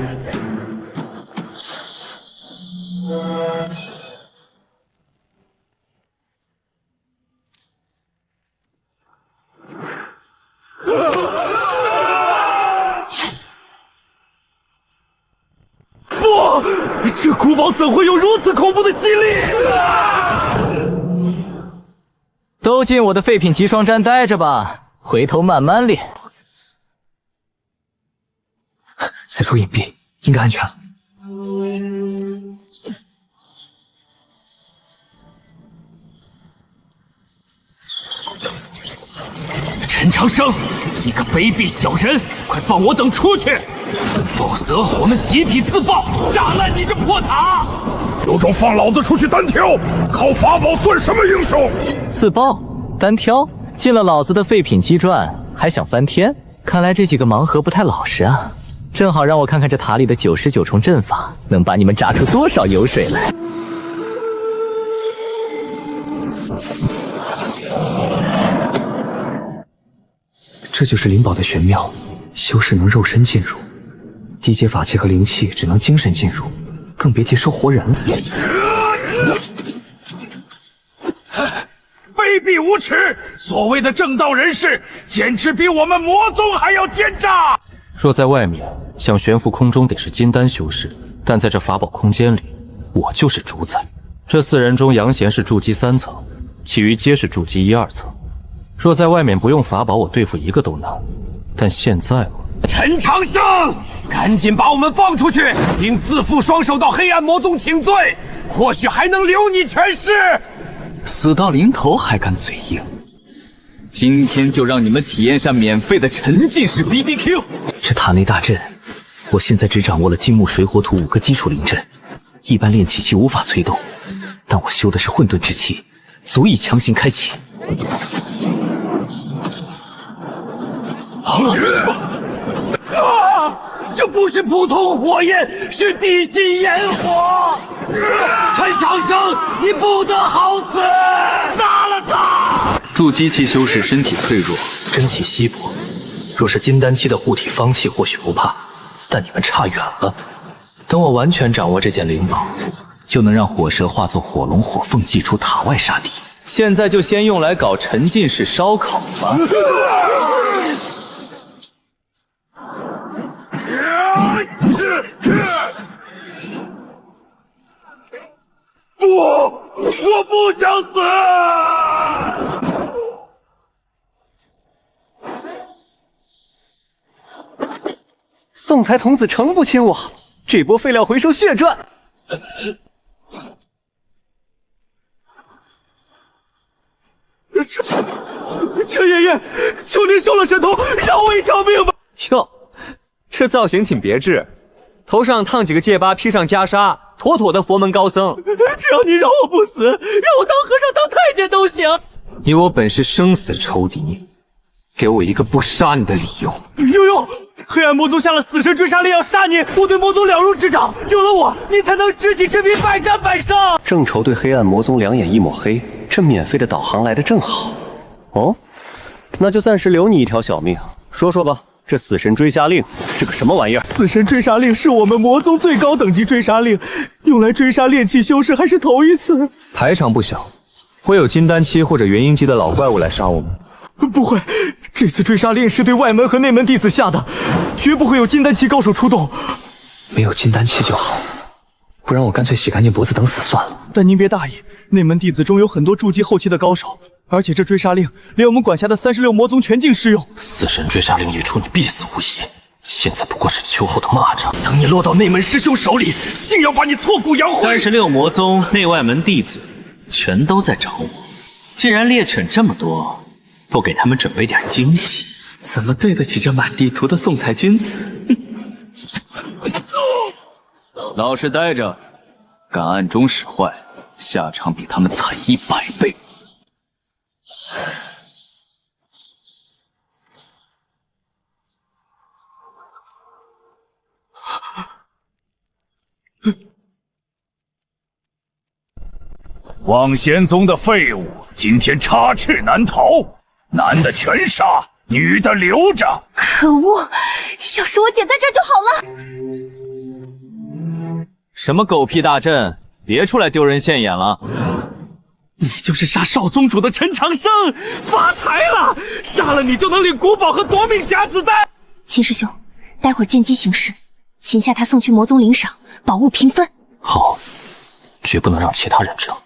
不，这古堡怎会有如此恐怖的吸力？都进我的废品集装站待着吧，回头慢慢练。此处隐蔽，应该安全了。陈长生，你个卑鄙小人，快放我等出去，否则我们集体自爆，炸烂你这破塔！有种放老子出去单挑，靠法宝算什么英雄？自爆？单挑？进了老子的废品机转，还想翻天？看来这几个盲盒不太老实啊！正好让我看看这塔里的99重阵法能把你们炸出多少油水来。这就是灵宝的玄妙，修士能肉身进入，低阶法器和灵气只能精神进入，更别提收活人了。卑鄙无耻！所谓的正道人士，简直比我们魔宗还要奸诈！若在外面想悬浮空中得是金丹修士，但在这法宝空间里，我就是主宰。这4人中，杨贤是筑基3层，其余皆是筑基1、2层。若在外面不用法宝，我对付一个都难。但现在我……陈长生，赶紧把我们放出去，并自负双手到黑暗魔宗请罪，或许还能留你全尸。死到临头还敢嘴硬，今天就让你们体验下免费的沉浸式 BBQ。这塔内大阵，我现在只掌握了金木水火土5个基础灵阵，一般炼气期无法催动，但我修的是混沌之气，足以强行开启。这不是普通火焰，是地心炎火！陈长生，你不得好死！杀了他！筑基期修士身体脆弱，真气稀薄，若是金丹期的护体方气，或许不怕，但你们差远了。等我完全掌握这件灵宝，就能让火蛇化作火龙、火凤，祭出塔外杀敌。现在就先用来搞沉浸式烧烤吧。不，我不想死！宋才童子诚不亲我，这波废料回收血赚。陈爷爷，求您收了神童，饶我一条命吧！哟，这造型挺别致，头上烫几个戒疤，披上袈裟，妥妥的佛门高僧。只要你让我不死，让我当和尚、当太监都行。以我本是生死仇敌，给我一个不杀你的理由。悠悠，黑暗魔宗下了死神追杀令要杀你，我对魔宗了如指掌，有了我，你才能知己知彼，百战百胜。正愁对黑暗魔宗两眼一抹黑，这免费的导航来得正好。哦，那就暂时留你一条小命。说说吧，这死神追杀令是个什么玩意儿？死神追杀令是我们魔宗最高等级追杀令，用来追杀炼气修士还是头一次。排场不小，会有金丹期或者元婴期的老怪物来杀我们。不会，这次追杀令是对外门和内门弟子下的，绝不会有金丹期高手出动。没有金丹期就好，不然我干脆洗干净脖子等死算了。但您别大意，内门弟子中有很多筑基后期的高手，而且这追杀令连我们管辖的36魔宗全境适用。死神追杀令一出，你必死无疑。现在不过是秋后的蚂蚱，等你落到内门师兄手里，定要把你挫骨扬灰。36魔宗内外门弟子全都在找我，既然猎犬这么多，不给他们准备点惊喜，怎么对得起这满地图的送财君子？老实待着，敢暗中使坏，下场比他们惨100倍。望仙宗的废物今天插翅难逃，男的全杀，女的留着。可恶！要是我姐在这就好了。什么狗屁大阵，别出来丢人现眼了。你就是杀少宗主的陈长生，发财了！杀了你就能领古宝和夺命假子弹。秦师兄，待会儿见机行事，擒下他送去魔宗领赏，宝物平分。好，绝不能让其他人知道。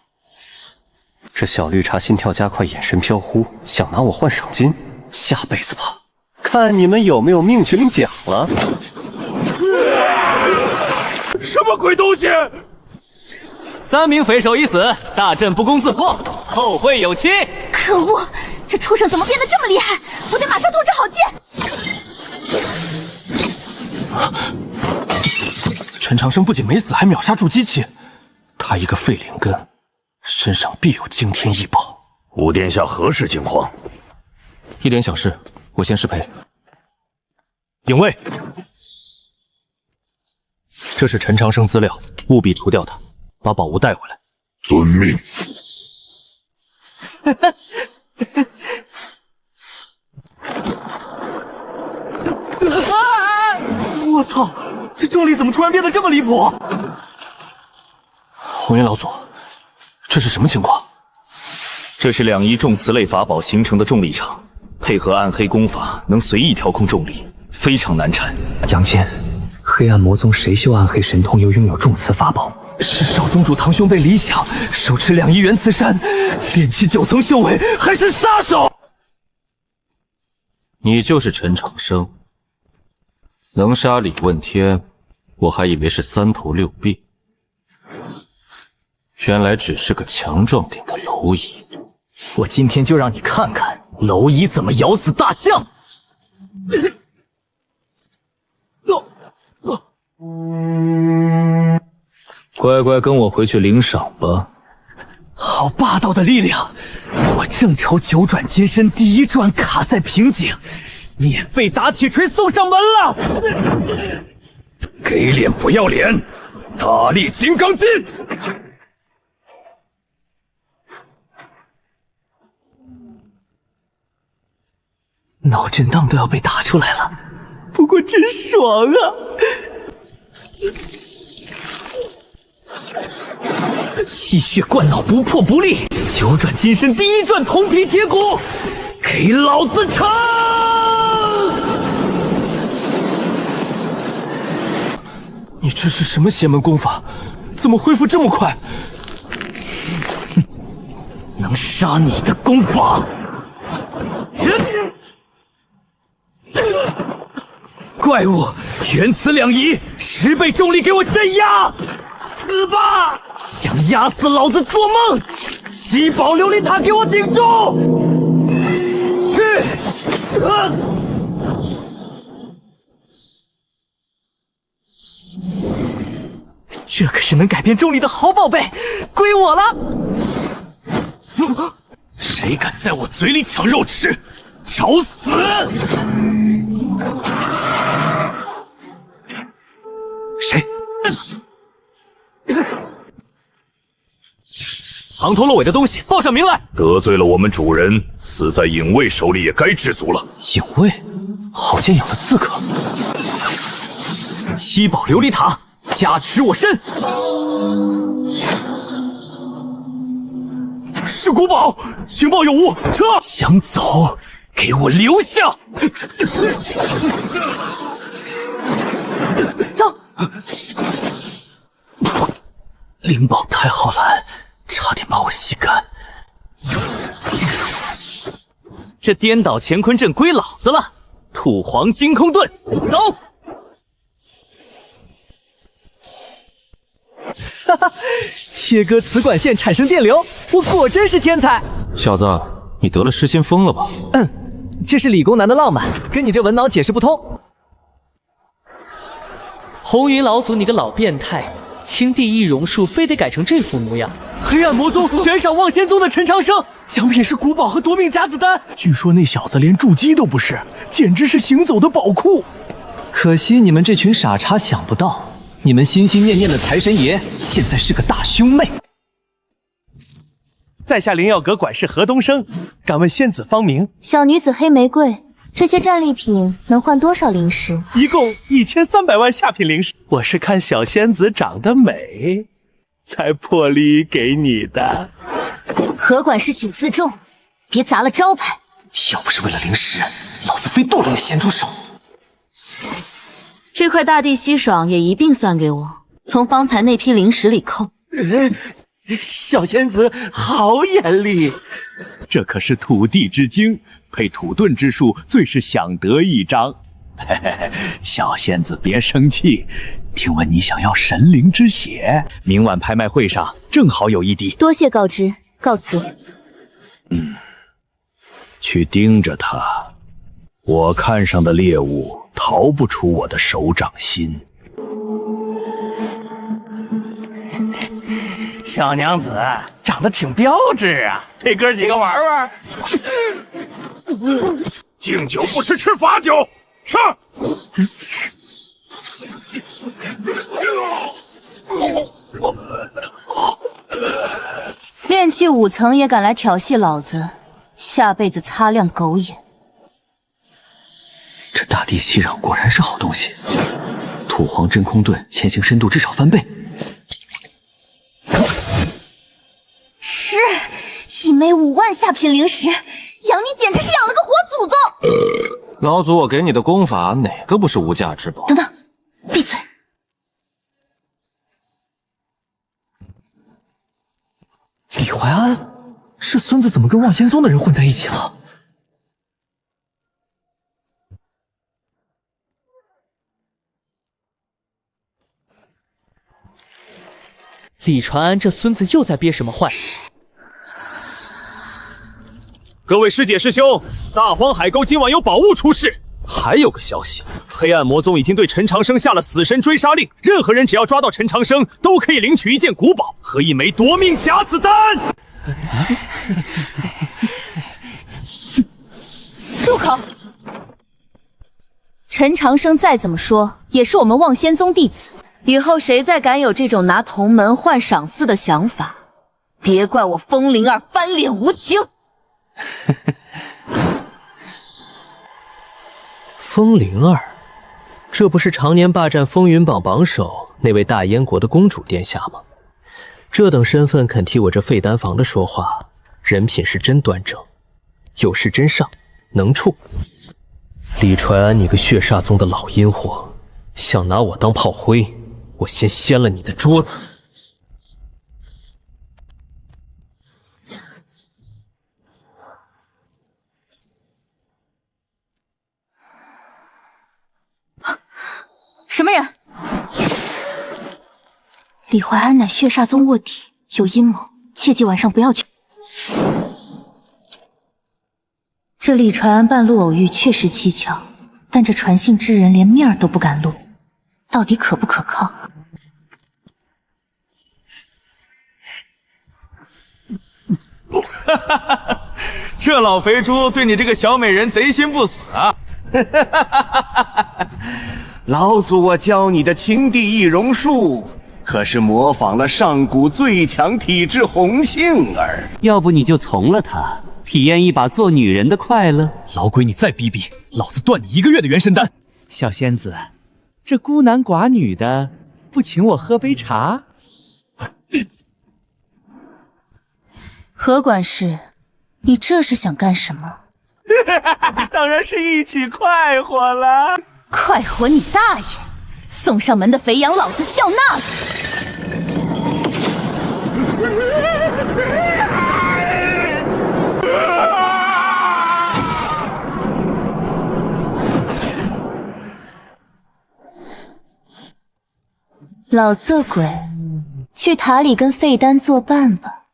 这小绿茶心跳加快，眼神飘忽，想拿我换赏金，下辈子吧，看你们有没有命去领奖了。什么鬼东西！3名匪首已死，大阵不攻自破，后会有期。可恶，这畜生怎么变得这么厉害？我得马上通知郝剑。陈长生不仅没死，还秒杀住机器。他一个废灵根，身上必有惊天异宝。吴殿下何事惊慌？一点小事，我先失陪。影卫，这是陈长生资料，务必除掉他，把宝物带回来。遵命。我操！这重力怎么突然变得这么离谱？红云老祖，这是什么情况？这是两仪重磁类法宝形成的重力场，配合暗黑功法，能随意调控重力，非常难缠。杨戬，黑暗魔宗谁修暗黑神通又拥有重磁法宝？是少宗主堂兄辈李想，手持2仪元磁山，炼气9层修为，还是杀手？你就是陈长生，能杀李问天，我还以为是3头6臂，原来只是个强壮点的蝼蚁。我今天就让你看看蝼蚁怎么咬死大象！乖乖跟我回去领赏吧。好霸道的力量！我正愁九转金身第1转卡在瓶颈，免费打铁锤送上门了！给脸不要脸！大力金刚筋！脑震荡都要被打出来了，不过真爽啊！气血灌脑，不破不立，9转金身第1转铜皮铁骨，给老子撑！你这是什么邪门功法？怎么恢复这么快？能杀你的功法！怪物，元磁2仪，10倍重力给我镇压！死吧！想压死老子做梦！7宝琉璃塔给我顶住！这可是能改变重力的好宝贝，归我了！谁敢在我嘴里抢肉吃，找死！谁？藏头露尾的东西，报上名来！得罪了我们主人，死在影卫手里也该知足了。影卫，郝建有了刺客。7宝琉璃塔加持我身，是古堡，情报有误，撤！想走，给我留下！走。灵宝太浩蓝，差点把我吸干。这颠倒乾坤阵归老子了，土皇金空盾，走！哈哈，切割磁管线产生电流，我果真是天才！小子，你得了失心疯了吧？这是理工男的浪漫，跟你这文脑解释不通。红云老祖，你个老变态！青帝易容术非得改成这副模样，黑暗魔宗悬赏望仙宗的陈长生，奖品是古堡和夺命夹子丹。据说那小子连筑基都不是，简直是行走的宝库。可惜你们这群傻叉想不到，你们心心念念的财神爷现在是个大兄妹。在下灵药阁管事何东升，敢问仙子芳名？小女子黑玫瑰。这些战利品能换多少灵石？一共1300万下品灵石。我是看小仙子长得美，才破例给你的。何管事请自重，别砸了招牌。要不是为了灵石，老子非剁了你咸猪手。这块大地稀爽也一并算给我，从方才那批灵石里扣。小仙子好眼力，这可是土地之精，配土遁之术，最是享得一彰。嘿嘿嘿，小仙子别生气，听闻你想要神灵之血，明晚拍卖会上正好有一滴。多谢告知，告辞。去盯着他，我看上的猎物逃不出我的手掌心。小娘子长得挺标致啊，陪哥几个玩玩。敬酒不吃吃罚酒，上！炼气5层也敢来挑衅老子，下辈子擦亮狗眼。这大地息壤果然是好东西，土皇真空盾潜行深度至少翻倍。是一枚5万下品灵石，养你简直是养了个活祖宗！老祖，我给你的功法哪个不是无价之宝？等等，闭嘴！李怀安，这孙子怎么跟望仙宗的人混在一起了？李传安这孙子又在憋什么坏？各位师姐师兄，大荒海沟今晚有宝物出世。还有个消息，黑暗魔宗已经对陈长生下了死神追杀令，任何人只要抓到陈长生，都可以领取一件古宝和一枚夺命夹子丹。住口！陈长生再怎么说也是我们望仙宗弟子，以后谁再敢有这种拿同门换赏赐的想法，别怪我风灵儿翻脸无情。风灵儿，这不是常年霸占风云榜榜首那位大燕国的公主殿下吗？这等身份肯替我这废丹房的说话，人品是真端正，有事真上，能处。李传安，你个血煞宗的老阴货，想拿我当炮灰，我先掀了你的桌子。什么人？李怀安乃血煞宗卧底，有阴谋，切记晚上不要去。这李传安半路偶遇确实蹊跷，但这传信之人连面儿都不敢露，到底可不可靠？这老肥猪对你这个小美人贼心不死啊！老祖，我教你的青帝易容术，可是模仿了上古最强体质红杏儿。要不你就从了他，体验一把做女人的快乐。老鬼，你再逼逼，老子断你1个月的元神丹！小仙子，这孤男寡女的，不请我喝杯茶？何管事，你这是想干什么？当然是一起快活了。快活你大爷！送上门的肥羊，老子笑纳了。老色鬼，去塔里跟费丹作伴吧。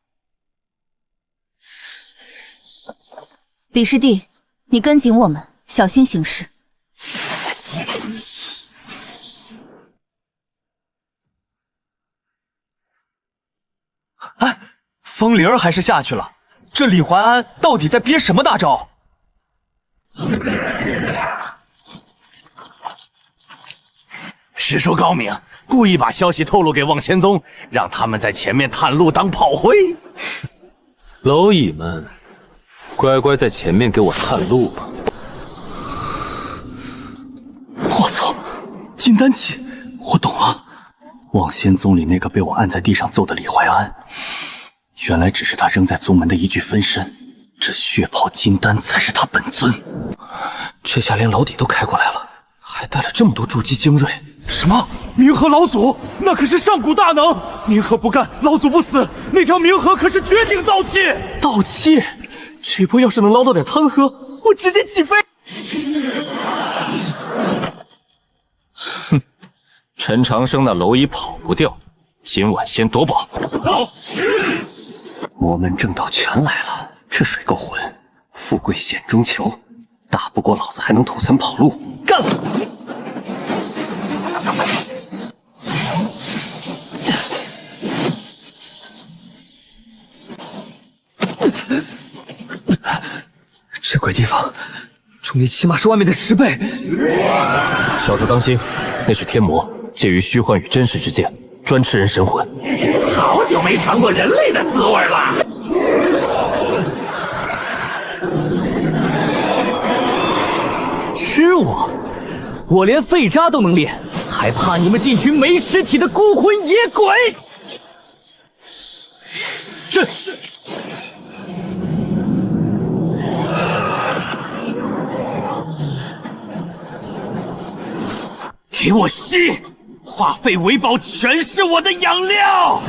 李师弟，你跟紧我们，小心行事。风铃儿还是下去了，这李怀安到底在憋什么大招？师叔高明，故意把消息透露给望仙宗，让他们在前面探路当炮灰。蝼蚁们，乖乖在前面给我探路吧。我操！金丹期，我懂了。望仙宗里那个被我按在地上揍的李怀安，原来只是他扔在宗门的一具分身。这血泡金丹才是他本尊。这下连老底都开过来了，还带了这么多筑基精锐。什么？冥河老祖？那可是上古大能！冥河不干，老祖不死。那条冥河可是绝顶道气！道气？这波要是能捞到点汤喝，我直接起飞！哼，陈长生那蝼蚁跑不掉，今晚先夺宝。走！魔门正道全来了，这水够浑，富贵险中求，打不过老子还能吐槽跑路，干了！这鬼地方，重力起码是外面的10倍。小子当心，那是天魔，介于虚幻与真实之间，专吃人神魂。好久没尝过人类的滋味了。吃我？我连废渣都能练，还怕你们进群没尸体的孤魂野鬼？这。给我吸！化废为宝，全是我的养料。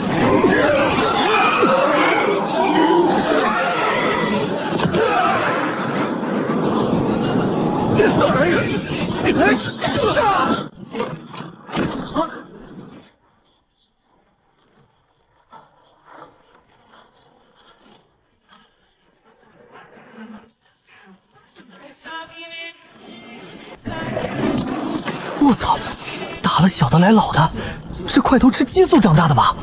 我操！打了小的来老的，这块头吃激素长大的吧？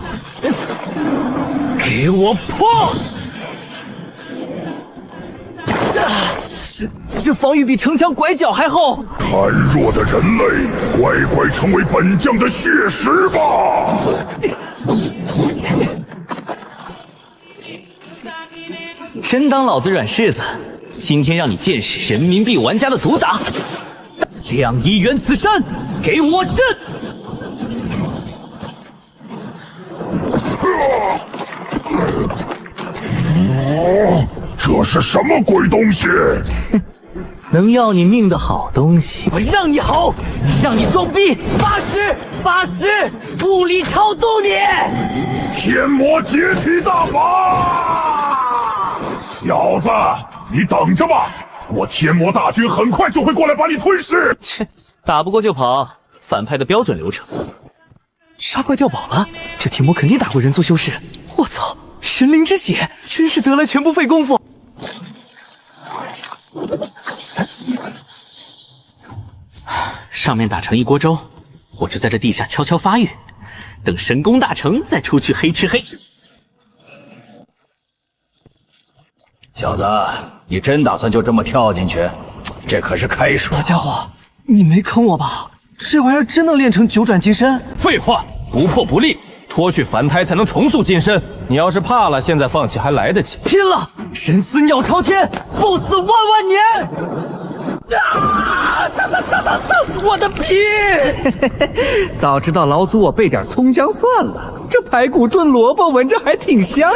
给我破！这防御比城墙拐角还厚。贪弱的人类，乖乖成为本将的血食吧！真当老子软柿子？今天让你见识人民币玩家的毒打！亮一元此山，给我震！这是什么鬼东西？能要你命的好东西，我让你好，让你装逼，80，物理超度你！天魔解体大法！小子，你等着吧，我天魔大军很快就会过来把你吞噬。切，打不过就跑，反派的标准流程。杀怪掉宝了，这天魔肯定打过人族修士。我操，神灵之血，真是得来全不费功夫。上面打成一锅粥，我就在这地下悄悄发育，等神功大成再出去黑吃黑。小子，你真打算就这么跳进去？这可是开水。老家伙，你没坑我吧？这玩意儿真能练成9转金身？废话，不破不立，脱去凡胎才能重塑金身。你要是怕了，现在放弃还来得及。拼了！神思鸟朝天，不死万万年！我的皮！早知道老祖我备点葱姜蒜了，这排骨炖萝卜闻着还挺香。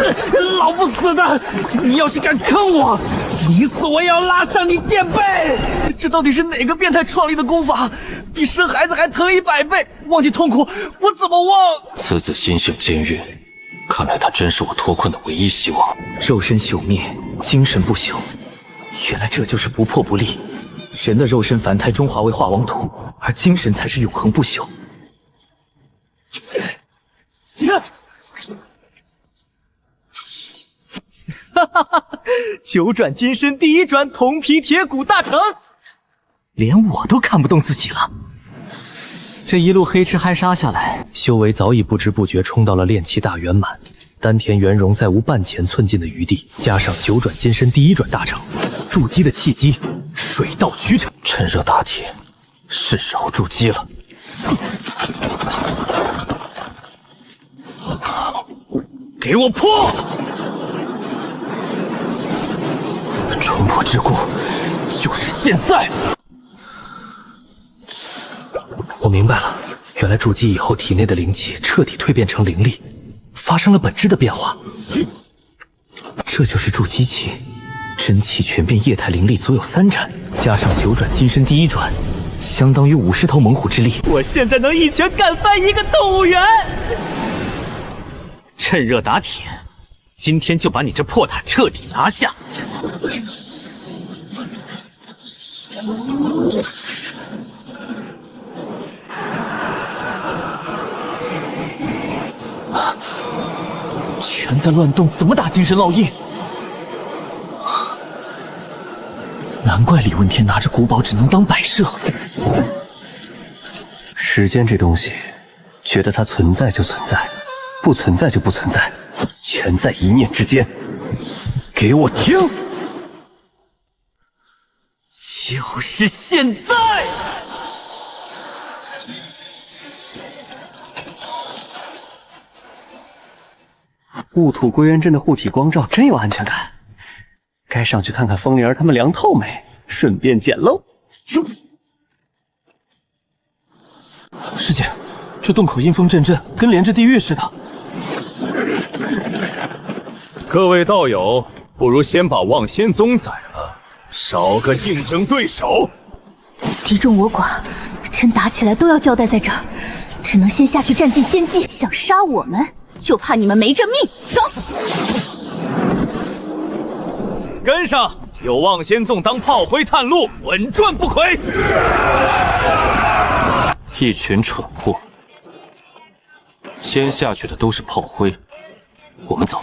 老不死的，你要是敢坑我，你死我也要拉上你垫背！这到底是哪个变态创立的功法？比生孩子还疼100倍！忘记痛苦，我怎么忘？此子心性坚韧，看来他真是我脱困的唯一希望。肉身朽灭，精神不朽，原来这就是不破不立。人的肉身凡胎中化为化王土，而精神才是永恒不朽。哈哈哈！9转金身第1转铜皮铁骨大成，连我都看不动自己了。这一路黑吃嗨杀下来，修为早已不知不觉冲到了炼气大圆满。丹田圆融再无半前寸进的余地，加上九转金身第一转大成，筑基的契机水到渠成。趁热打铁，是时候筑基了。给我破！冲破之故，就是现在！我明白了，原来筑基以后体内的灵气彻底蜕变成灵力，发生了本质的变化。这就是筑基期，真气全变液态灵力足有3斩，加上九转金身第一转，相当于50头猛虎之力。我现在能一拳干翻一个动物园！趁热打铁，今天就把你这破塔彻底拿下！拳在乱动，怎么打精神烙印？难怪李问天拿着古堡只能当摆设。时间这东西，觉得它存在就存在，不存在就不存在，全在一念之间。给我听！就是现在！雾土归元阵的护体光照真有安全感，该上去看看风铃儿他们凉透没，顺便捡漏。师姐，这洞口阴风阵阵，跟连着地狱似的。各位道友，不如先把望仙宗宰了，少个竞争对手。敌众我寡，真打起来都要交代在这儿，只能先下去占尽先机。想杀我们，就怕你们没这命。走，跟上！有望仙宗当炮灰探路，稳赚不亏。一群蠢货，先下去的都是炮灰。我们走。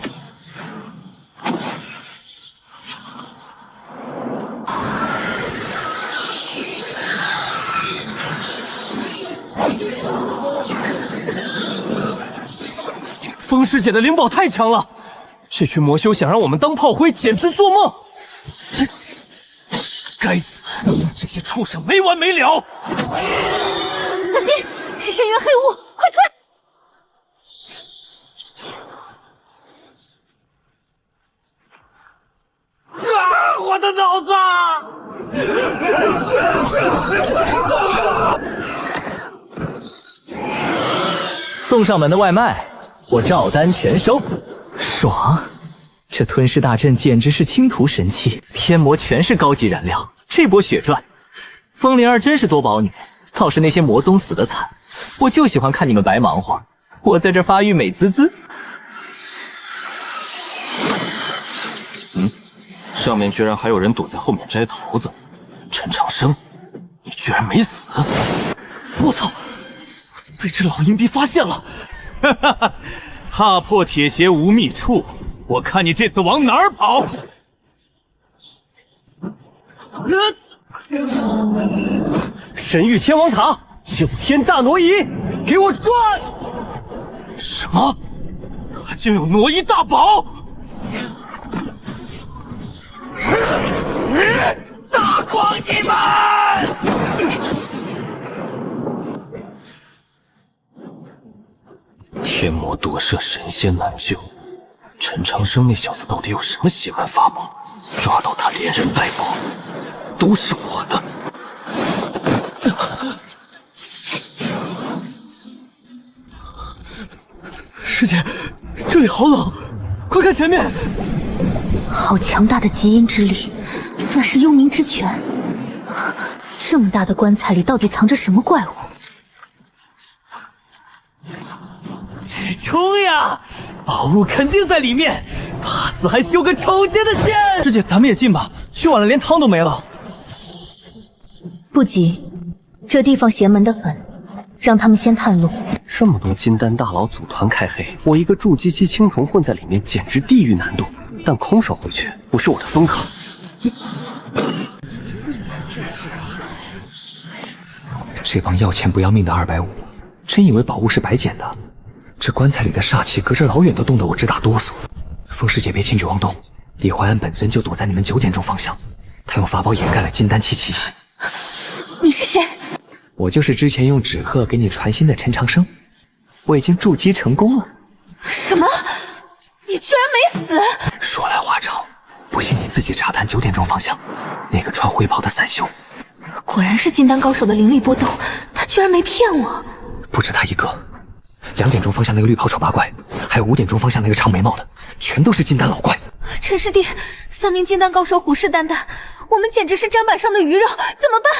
风师姐的灵宝太强了，这群魔修想让我们当炮灰，简直做梦！该死，这些畜生没完没了！小心，是深渊黑雾，快退！我的脑子！送上门的外卖，我照单全收。爽！这吞噬大阵简直是倾途神器，天魔全是高级燃料。这波血赚，风铃儿真是多宝女。倒是那些魔宗死得惨，我就喜欢看你们白忙活。我在这发育美滋滋。上面居然还有人躲在后面摘桃子。陈长生，你居然没死！我操！被这老阴逼发现了！哈哈哈！踏破铁鞋无觅处，我看你这次往哪儿跑！神域天王塔，九天大挪移，给我转！什么？他竟有挪移大宝！大光你们！天魔夺舍，神仙难救。陈长生那小子到底有什么邪门法宝？抓到他连人带宝，都是我的。师姐，这里好冷，快看前面！好强大的极阴之力，那是幽冥之泉。这么大的棺材里到底藏着什么怪物？冲呀！宝物肯定在里面，怕死还修个丑阶的线！师姐，咱们也进吧，去晚了连汤都没了。不急，这地方邪门的很，让他们先探路。这么多金丹大佬组团开黑，我一个筑基期青铜混在里面，简直地狱难度。但空手回去不是我的风格。这帮要钱不要命的250，真以为宝物是白捡的？这棺材里的煞气隔着老远都冻得我直打哆嗦。风师姐别轻举妄动，李怀安本尊就躲在你们9点钟方向，他用法宝掩盖了金丹期气息。你是谁？我就是之前用纸鹤给你传心的陈长生，我已经筑基成功了。什么？你居然没死！说来话长，不信你自己查探9点钟方向，那个穿灰袍的散修，果然是金丹高手的灵力波动，他居然没骗我。不止他一个，2点钟方向那个绿袍丑八怪，还有5点钟方向那个长眉毛的，全都是金丹老怪。陈师弟，3名金丹高手虎视眈眈，我们简直是砧板上的鱼肉，怎么办？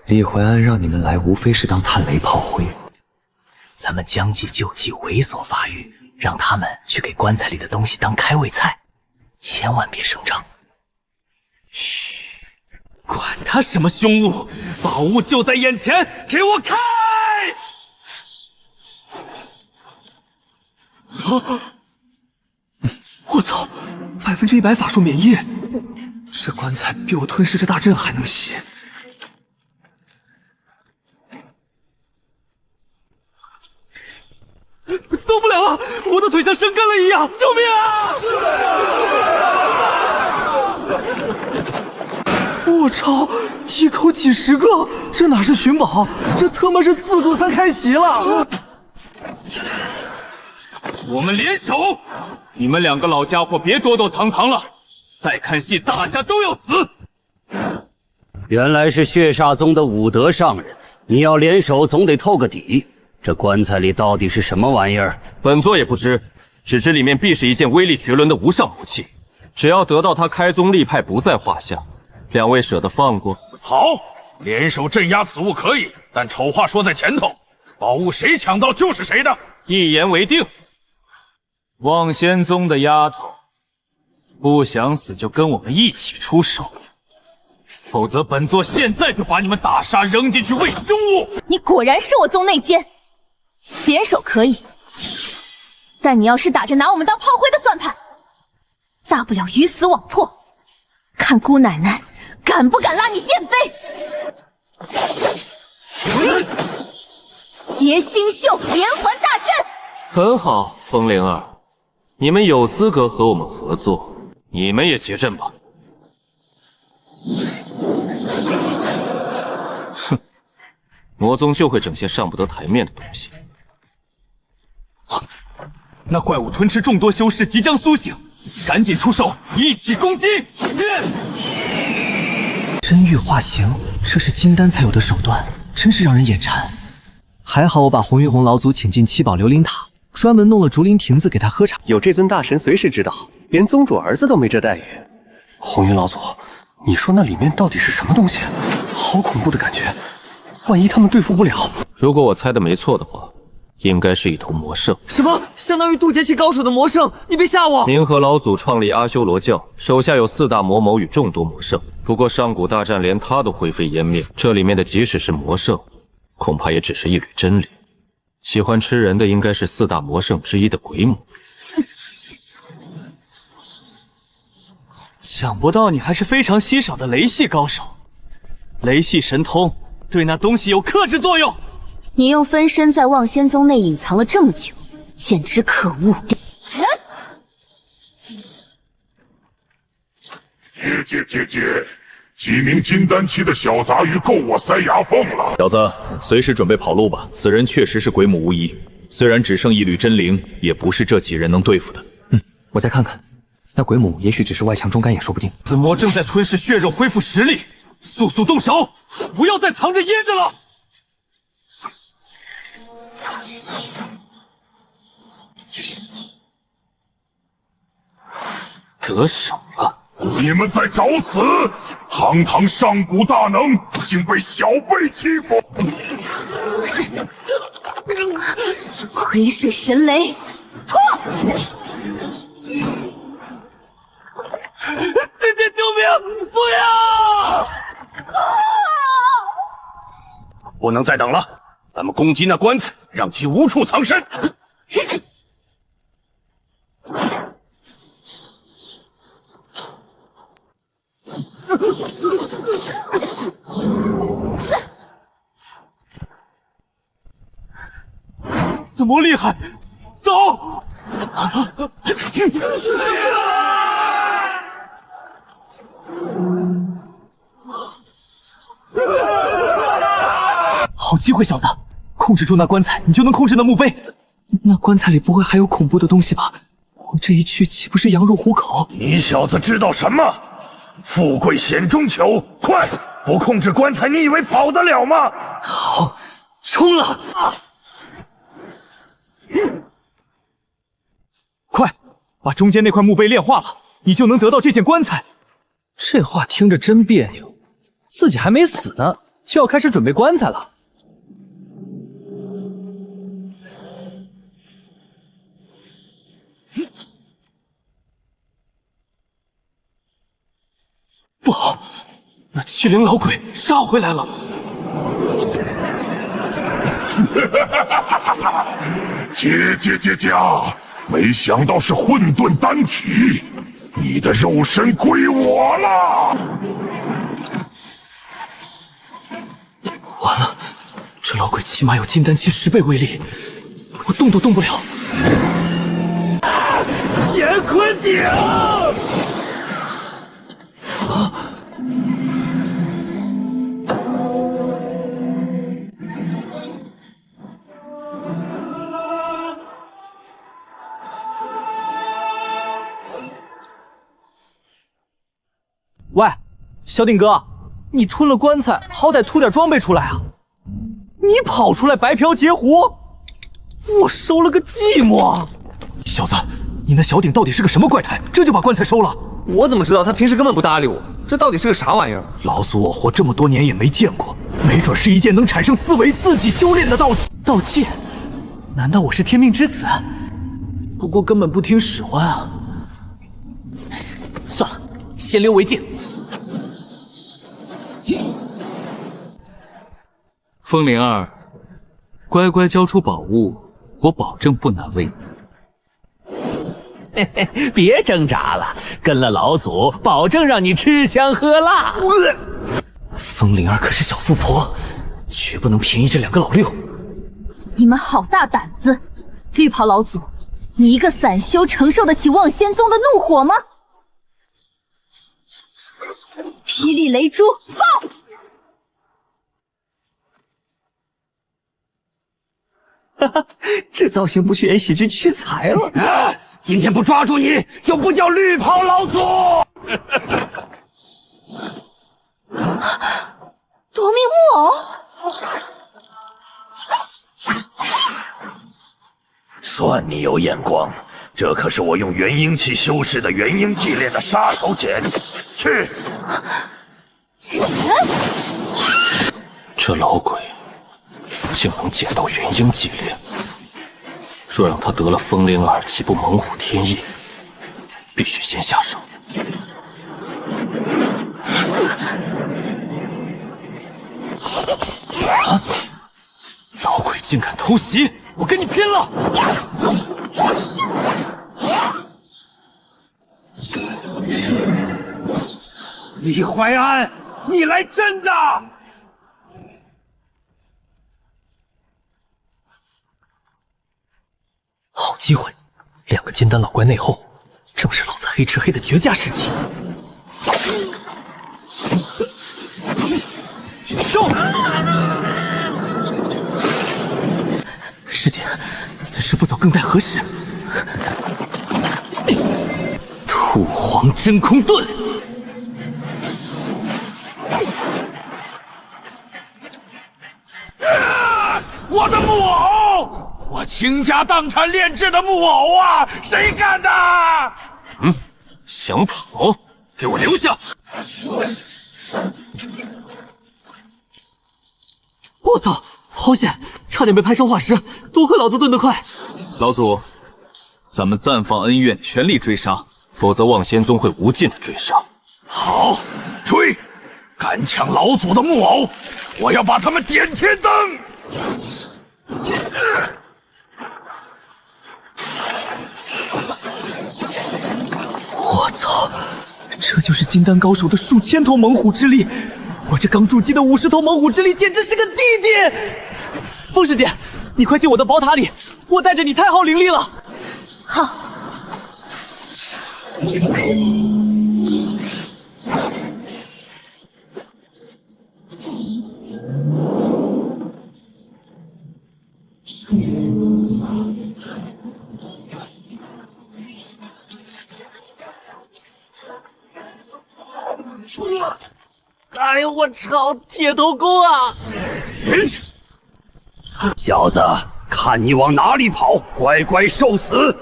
李怀安让你们来，无非是当探雷炮灰。咱们将计就计，猥琐发育，让他们去给棺材里的东西当开胃菜，千万别声张。嘘，管他什么凶物，宝物就在眼前，给我开！我操，100%法术免疫，这棺材比我吞噬这大阵还能吸。动不了了，我的腿像生根了一样，救命啊！我操，一口几10个，这哪是寻宝，这他妈是自助餐开席了！我们联手，你们2个老家伙别躲躲藏藏了，再看戏大家都要死。原来是血煞宗的武德上人，你要联手总得透个底。这棺材里到底是什么玩意儿？本座也不知，只知里面必是一件威力绝伦的无上武器。只要得到它，开宗立派不在话下。2位舍得放过？好，联手镇压此物可以，但丑话说在前头，宝物谁抢到就是谁的。一言为定。望仙宗的丫头，不想死就跟我们一起出手，否则本座现在就把你们打杀，扔进去喂凶物。你果然是我宗内奸，联手可以，但你要是打着拿我们当炮灰的算盘，大不了鱼死网破。看姑奶奶敢不敢拉你垫背！劫星宿连环大阵，很好，风灵儿，你们有资格和我们合作，你们也结阵吧。哼，魔宗就会整些上不得台面的东西。那怪物吞吃众多修士，即将苏醒，赶紧出手，一起攻击！真玉化形，这是金丹才有的手段，真是让人眼馋。还好我把红玉红老祖请进七宝琉璃塔，专门弄了竹林亭子给他喝茶。有这尊大神随时指导，连宗主儿子都没这待遇。红云老祖，你说那里面到底是什么东西？好恐怖的感觉，万一他们对付不了。如果我猜的没错的话，应该是一头魔圣。什么？相当于渡劫期高手的魔圣？你别吓我！冥河老祖创立阿修罗教，手下有4大魔谋与众多魔圣。不过上古大战连他都灰飞烟灭，这里面的即使是魔圣，恐怕也只是一缕真理。喜欢吃人的应该是4大魔圣之一的鬼母。想不到你还是非常稀少的雷系高手，雷系神通对那东西有克制作用。你用分身在望仙宗内隐藏了这么久，简直可恶！姐，几名金丹期的小杂鱼够我塞牙缝了。小子，随时准备跑路吧。此人确实是鬼母无疑，虽然只剩一缕真灵，也不是这几人能对付的。我再看看，那鬼母也许只是外强中干也说不定。此魔正在吞噬血肉，恢复实力，速速动手，不要再藏着掖着了。得手了！你们在找死！堂堂上古大能，竟被小辈欺负！回水神雷，破！姐姐救命！不要！不能再等了，咱们攻击那棺材，让其无处藏身。此魔厉害，走！好机会，小子，控制住那棺材，你就能控制那墓碑。那棺材里不会还有恐怖的东西吧？我这一去岂不是羊入虎口？你小子知道什么？富贵险中求，快！不控制棺材，你以为跑得了吗？好，冲了！快，把中间那块墓碑炼化了，你就能得到这件棺材。这话听着真别扭，自己还没死呢，就要开始准备棺材了。不好，那欺凌老鬼杀回来了！姐，没想到是混沌丹体，你的肉身归我了！完了，这老鬼起码有金丹期10倍威力，我动都动不了。乾坤鼎！喂，小鼎哥，你吞了棺材，好歹吐点装备出来啊！你跑出来白嫖截胡，我收了个寂寞。小子，你那小鼎到底是个什么怪胎？这就把棺材收了？我怎么知道？他平时根本不搭理我，这到底是个啥玩意儿？老祖我活这么多年也没见过，没准是一件能产生思维、自己修炼的道器。道器？难道我是天命之子？不过根本不听使唤啊！算了，先留为敬。风铃儿，乖乖交出宝物，我保证不难为你。嘿嘿，别挣扎了，跟了老祖，保证让你吃香喝辣。风铃儿可是小富婆，绝不能便宜这2个老六。你们好大胆子！绿袍老祖，你一个散修承受得起望仙宗的怒火吗？霹雳雷珠，爆！哈哈，这造型不去演喜剧屈才了。今天不抓住你，就不叫绿袍老祖。夺命木偶，算你有眼光，这可是我用元婴气修饰的元婴祭炼的杀手锏。去！这老鬼竟能捡到元婴祭炼，若让他得了风铃儿，岂不猛虎添翼？必须先下手。啊！老鬼竟敢偷袭，我跟你拼了！李怀安，你来真的！好机会，2个金丹老怪内讧，正是老子黑吃黑的绝佳时机。上！师姐，此时不走更待何时？土皇真空盾！我的木偶！我倾家荡产炼制的木偶啊！谁干的？想跑，给我留下！我操，好险！差点被拍成化石，多亏老子盾得快。老祖，咱们暂放恩怨，全力追杀，否则望仙宗会无尽的追杀。好，追！敢抢老祖的木偶，我要把他们点天灯！我操，这就是金丹高手的数千头猛虎之力，我这刚筑基的50头猛虎之力简直是个弟弟！风师姐，你快进我的宝塔里，我带着你太耗灵力了。好。哎呦我操！铁头功啊！小子，看你往哪里跑，乖乖受死！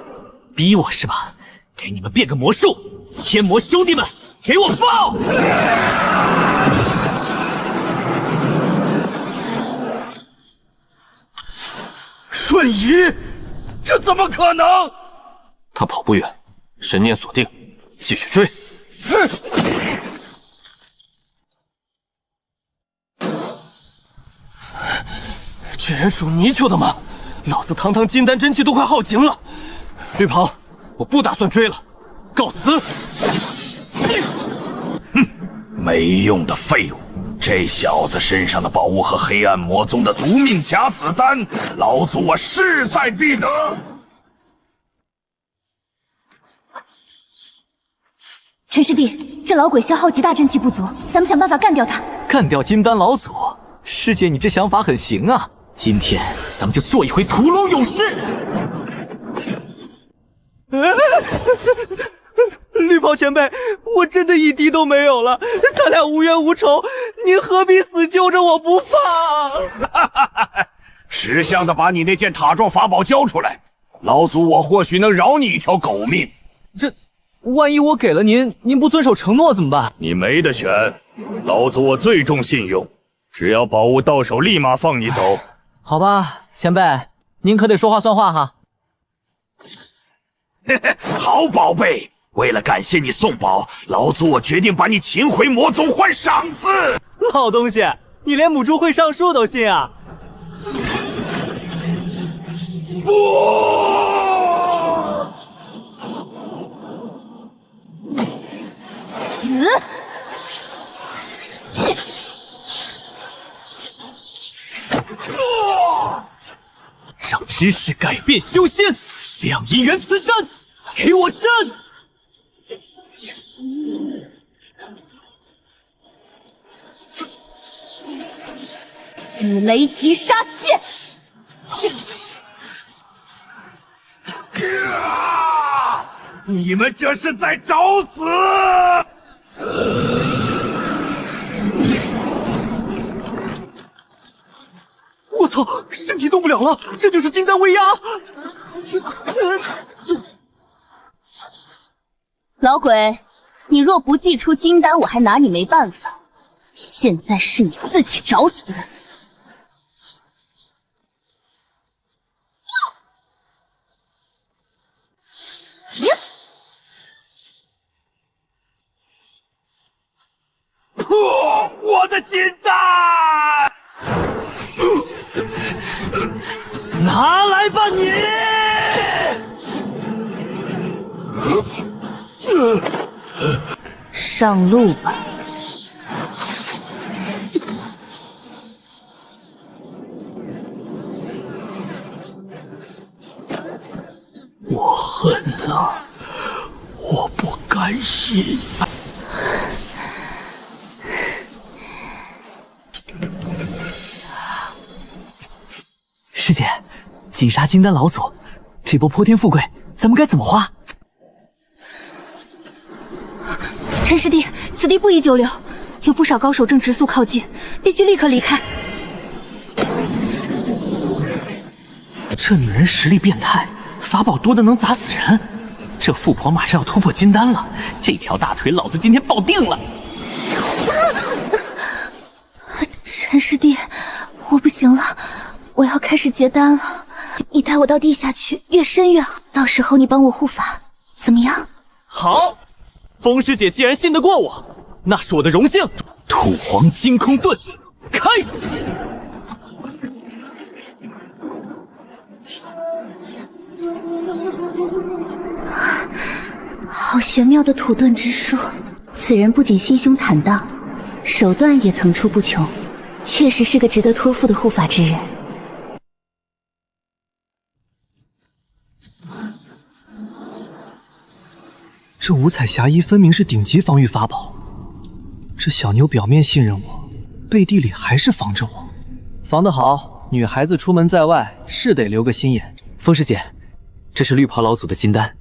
逼我是吧？给你们变个魔术！天魔兄弟们，给我爆！瞬移，这怎么可能？他跑不远，神念锁定，继续追。这人属泥鳅的吗？老子堂堂金丹真气都快耗尽了。绿袍，我不打算追了，告辞。哼，没用的废物！这小子身上的宝物和黑暗魔宗的夺命假子丹，老祖我势在必得。陈师弟，这老鬼消耗极大真气不足，咱们想办法干掉他。干掉金丹老祖，师姐你这想法很行啊！今天咱们就做一回屠龙勇士。绿袍前辈，我真的一滴都没有了，咱俩无冤无仇，您何必死揪着我不放？识相的把你那件塔状法宝交出来，老祖我或许能饶你一条狗命。这，万一我给了您，您不遵守承诺怎么办？你没得选，老祖我最重信用，只要宝物到手，立马放你走。好吧，前辈，您可得说话算话哈。好宝贝，为了感谢你送宝，老祖我决定把你擒回魔宗换赏赐。好东西，你连母猪会上树都信啊！不！让知识改变修仙，亮一元磁山，给我震！紫雷击杀剑！你们这是在找死！我操，身体动不了了，这就是金丹威压！老鬼，你若不祭出金丹，我还拿你没办法。现在是你自己找死！我的金丹！拿来吧你！上路吧。我恨啊！我不甘心。师姐，击杀金丹老祖，这波泼天富贵，咱们该怎么花？陈师弟，此地不宜久留，有不少高手正直速靠近，必须立刻离开。这女人实力变态，法宝多的能砸死人。这富婆马上要突破金丹了，这条大腿老子今天抱定了。陈师弟，我不行了，我要开始结丹了。你带我到地下去，越深越好。到时候你帮我护法，怎么样？好，风师姐既然信得过我，那是我的荣幸。土皇金空盾，开！好玄妙的土遁之术，此人不仅心胸坦荡，手段也层出不穷，确实是个值得托付的护法之人。这五彩霞衣分明是顶级防御法宝，这小妞表面信任我，背地里还是防着我。防得好，女孩子出门在外是得留个心眼。风师姐，这是绿袍老祖的金丹，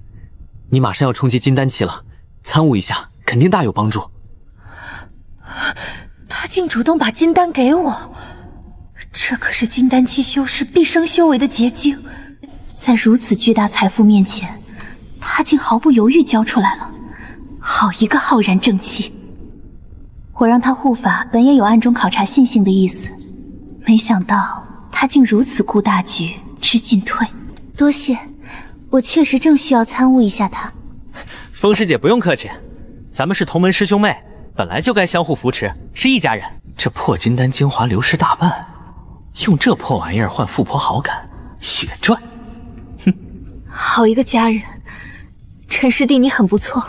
你马上要冲击金丹期了，参悟一下肯定大有帮助。他竟主动把金丹给我，这可是金丹期修士毕生修为的结晶，在如此巨大财富面前，他竟毫不犹豫交出来了，好一个浩然正气！我让他护法，本也有暗中考察信性的意思，没想到他竟如此顾大局，知进退。多谢，我确实正需要参悟一下他。风师姐不用客气，咱们是同门师兄妹，本来就该相互扶持，是一家人。这破金丹精华流失大半，用这破玩意儿换富婆好感，血赚！哼，好一个家人，陈师弟你很不错，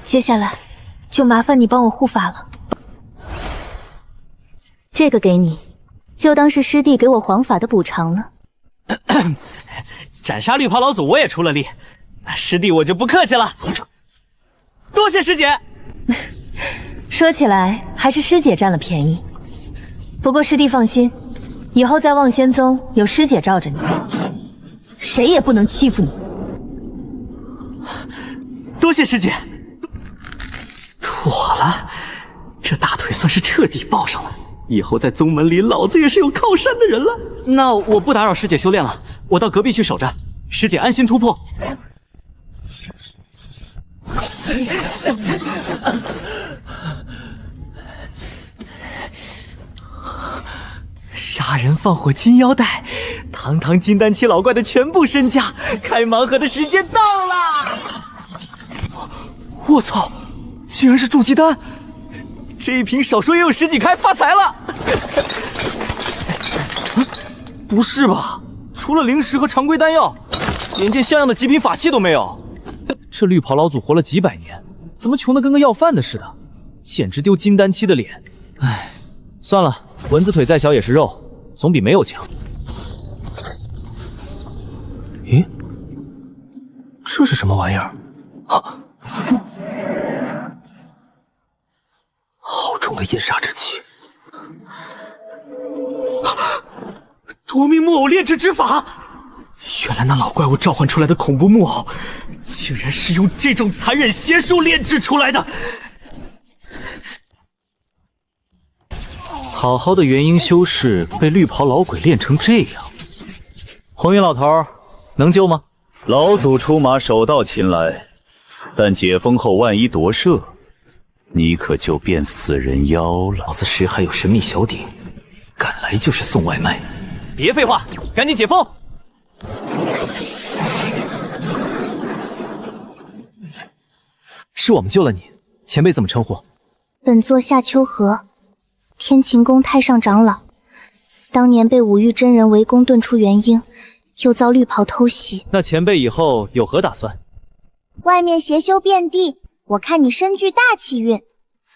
接下来就麻烦你帮我护法了。这个给你，就当是师弟给我黄法的补偿了。斩杀绿袍老祖我也出了力，那师弟我就不客气了，多谢师姐。说起来还是师姐占了便宜，不过师弟放心，以后在望仙宗有师姐罩着你，谁也不能欺负你。多谢师姐。妥了，这大腿算是彻底抱上了，以后在宗门里老子也是有靠山的人了。那我不打扰师姐修炼了，我到隔壁去守着，师姐安心突破。杀人放火金腰带，堂堂金丹期老怪的全部身家，开盲盒的时间到了！我操，竟然是筑基丹！这一瓶少说也有10几开，发财了！不是吧？除了灵石和常规丹药，连件像样的极品法器都没有。这绿袍老祖活了几百年，怎么穷得跟个要饭的似的？简直丢金丹期的脸！唉，算了，蚊子腿再小也是肉，总比没有强。咦，这是什么玩意儿？啊！好重的阴煞之气！夺命木偶炼制之法，原来那老怪物召唤出来的恐怖木偶，竟然是用这种残忍邪术炼制出来的。好好的元婴修士被绿袍老鬼练成这样，红云老头能救吗？老祖出马手到擒来，但解封后万一夺舍，你可就变死人妖了。老子识海有神秘小鼎，赶来就是送外卖。别废话，赶紧解封！是我们救了你，前辈怎么称呼？本座夏秋荷，天晴宫太上长老。当年被五玉真人围攻遁出元婴，又遭绿袍偷袭。那前辈以后有何打算？外面邪修遍地，我看你身具大气运，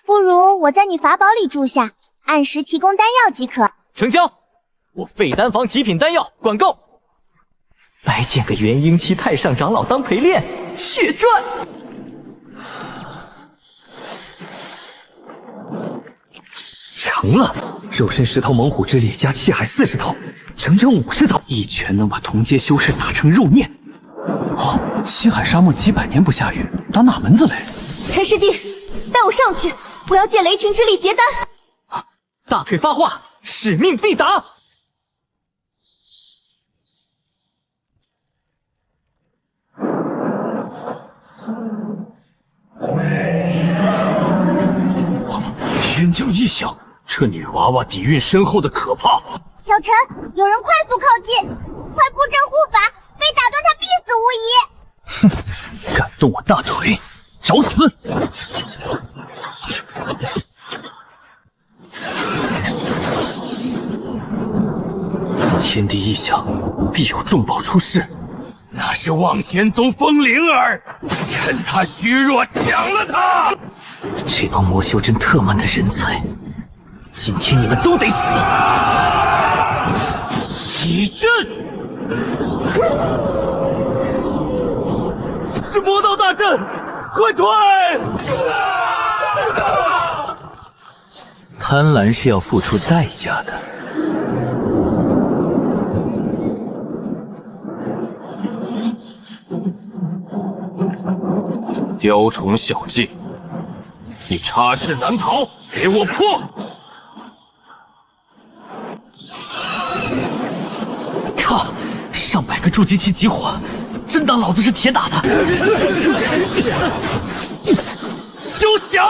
不如我在你法宝里住下，按时提供丹药即可。成交！我废丹房极品丹药管够。来见个元婴期太上长老当陪练，血赚！成了，肉身10头猛虎之力加气海40头，整整50头，一拳能把同阶修士打成肉念。哦，西海沙漠几百年不下雨，打哪门子雷？陈师弟，带我上去，我要借雷霆之力结丹。大腿发话，使命必达。天降异象，这女娃娃底蕴深厚的可怕。小陈，有人快速靠近，快布阵护法，被打断他必死无疑。哼，敢动我大腿，找死！天地异象，必有重宝出世。那是望仙宗风灵儿，趁他虚弱抢了他。这帮魔修真特慢的人才，今天你们都得死！起阵！是魔道大阵，快退！贪婪是要付出代价的。雕虫小技，你插翅难逃，给我破！靠！上百个筑基期集火，真当老子是铁打的？休想！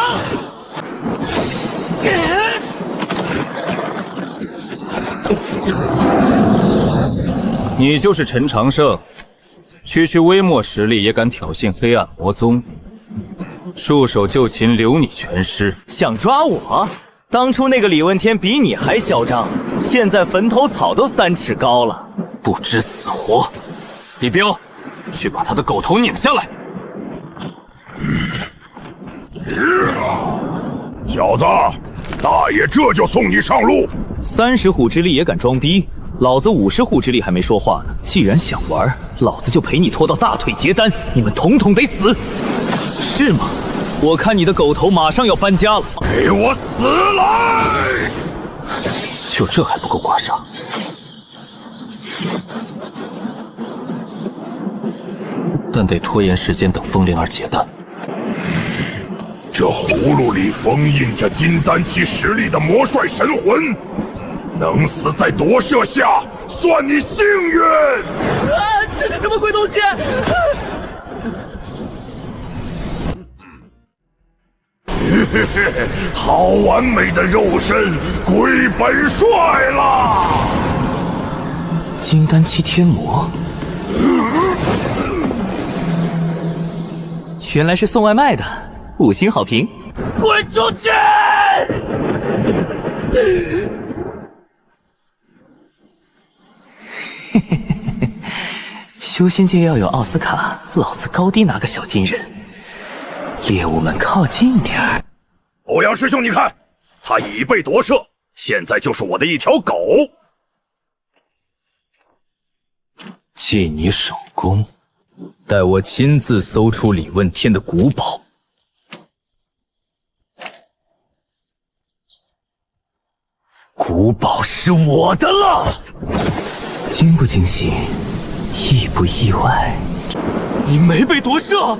你就是陈长胜，区区微末实力也敢挑衅黑暗魔宗，束手就擒，留你全尸。想抓我？当初那个李问天比你还嚣张，现在坟头草都3尺高了，不知死活。李彪，去把他的狗头拧下来。小子，大爷这就送你上路。30虎之力也敢装逼？老子50虎之力还没说话呢。既然想玩，老子就陪你拖到大腿结丹，你们统统得死，是吗？我看你的狗头马上要搬家了。给我死来！就这还不够刮痧？但得拖延时间等风灵儿结丹。这葫芦里封印着金丹期实力的魔帅神魂，能死在夺舍下，算你幸运。这是什么鬼东西？嘿嘿嘿，好完美的肉身，归本帅了。金丹期天魔，原来是送外卖的，5星好评。滚出去！修仙界要有奥斯卡，老子高低拿个小金人。猎物们靠近点儿。欧阳师兄，你看，他已被夺舍，现在就是我的一条狗。借你手工，待我亲自搜出李问天的古堡。古堡是我的了。惊不惊喜？意不意外？你没被夺舍。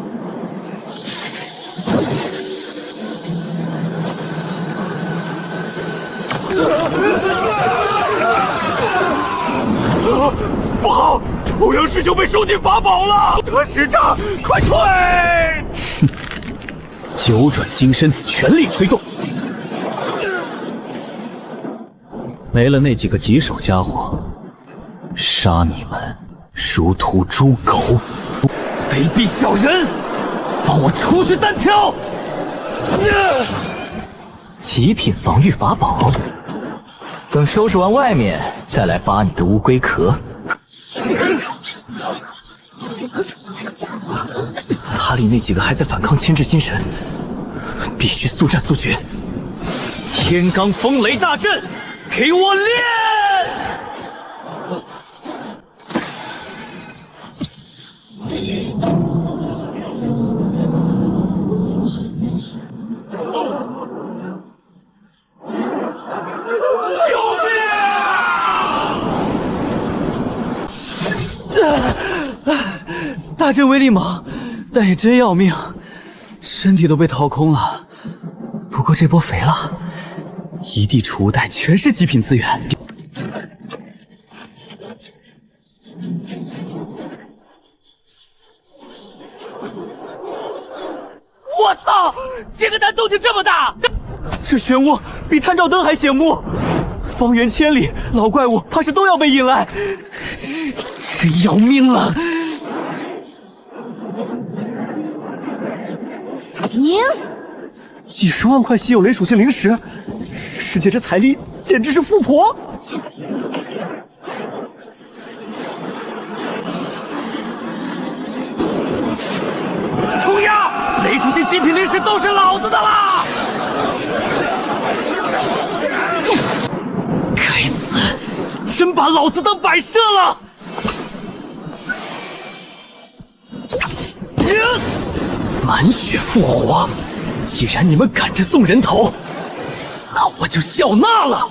不好！欧阳师兄被收进法宝了！得使者，快退！九转金身，全力催动。没了那几个棘手家伙，杀你们如屠猪狗！卑鄙小人，放我出去单挑！极品防御法宝，等收拾完外面，再来扒你的乌龟壳。塔里那几个还在反抗牵制心神，必须速战速决。天罡风雷大阵，给我练！大阵威力猛，但也真要命，身体都被掏空了。不过这波肥了，一地储物袋全是极品资源。我操！结个丹动静这么大，这漩涡比探照灯还醒目，方圆千里，老怪物怕是都要被引来，真要命了！赢！几10万块稀有雷属性灵石，师姐这财力简直是富婆！冲呀！雷属性极品灵石都是老子的啦！该死，真把老子当摆设了！满血复活！既然你们赶着送人头，那我就笑纳了。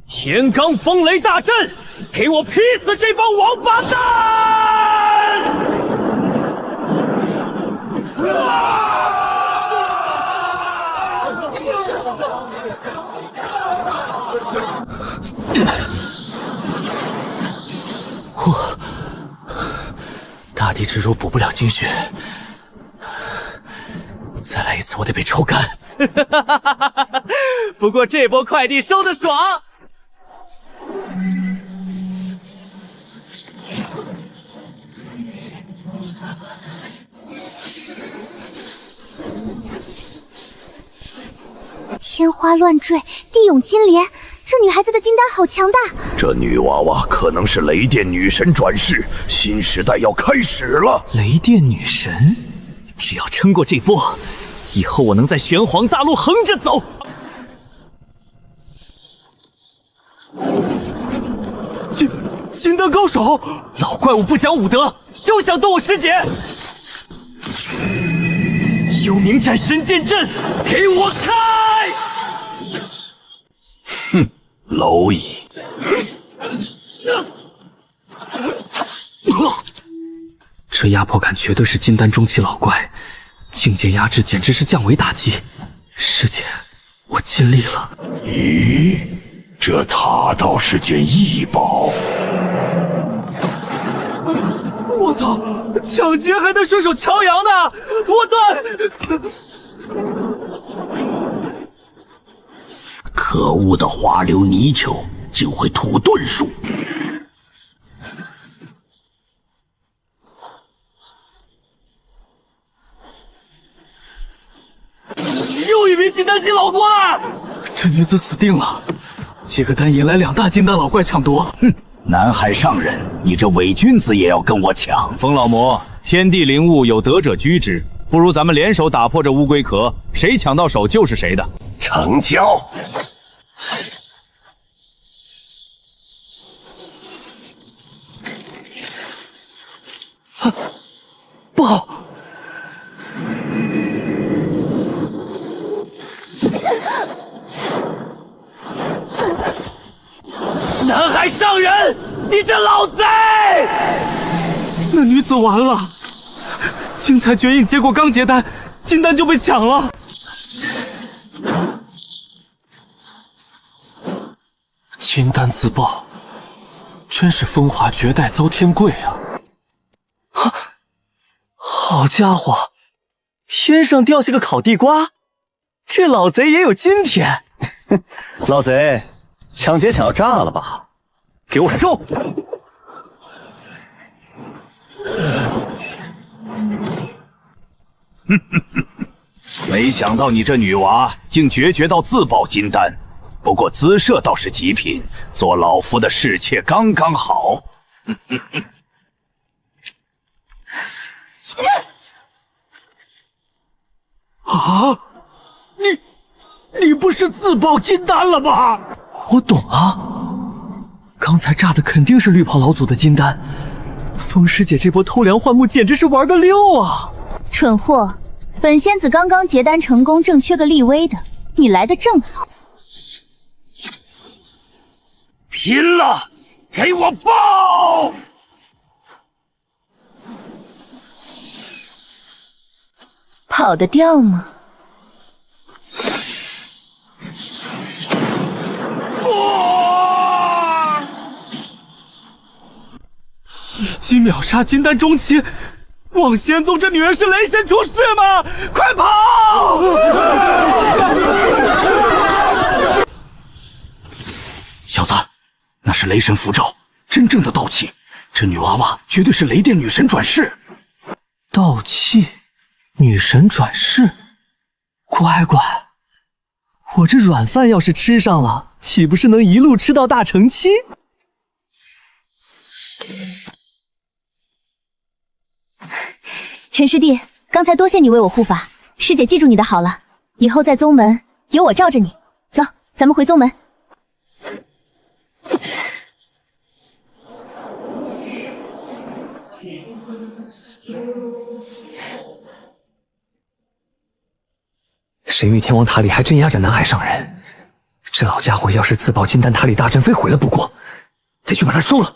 天罡风雷大阵，给我劈死这帮王八蛋！大地之如补不了精血，再来一次我得被抽干。不过这波快递收的爽。天花乱坠，地涌金莲，这女孩子的金丹好强大。这女娃娃可能是雷电女神转世，新时代要开始了。雷电女神，只要撑过这波，以后我能在玄黄大陆横着走。金丹高手，老怪物不讲武德，休想动我师姐！幽冥斩神剑阵，给我开！哼，蝼蚁！这压迫感绝对是金丹中期老怪，境界压制简直是降维打击。师姐，我尽力了。咦，这塔倒是件异宝。我操！抢劫还能顺手敲阳呢！我断！可恶的滑流泥鳅，竟会土遁术！又一名金丹期老怪！这女子死定了！接个单引来2大金丹老怪抢夺。哼！南海上人，你这伪君子也要跟我抢？风老魔，天地灵物有德者居之，不如咱们联手打破这乌龟壳，谁抢到手就是谁的。成交。不好！南海上人，你这老贼！那女子完了，精彩绝印结果刚结单，金丹就被抢了。金丹自爆，真是风华绝代遭天贵啊！啊，好家伙，天上掉下个烤地瓜，这老贼也有今天。老贼，抢劫抢要炸了吧？给我收！没想到你这女娃竟决绝到自爆金丹，不过姿色倒是极品，做老夫的侍妾刚刚好。啊！你不是自爆金丹了吧？我懂啊，刚才炸的肯定是绿袍老祖的金丹。风师姐这波偷梁换木简直是玩的溜啊！蠢货，本仙子刚刚结丹成功，正缺个立威的，你来的正好。拼了！给我爆！跑得掉吗？一击秒杀金丹中期，望仙宗这女人是雷神出世吗？快跑！小子，那是雷神符咒，真正的道气。这女娃娃绝对是雷电女神转世。道气，女神转世，乖乖，我这软饭要是吃上了，岂不是能一路吃到大成期？陈师弟，刚才多谢你为我护法，师姐记住你的好了。以后在宗门，有我罩着你。走，咱们回宗门。神域天王塔里还镇压着南海上人，这老家伙要是自爆金丹塔里大阵，非毁了不过，得去把他收了。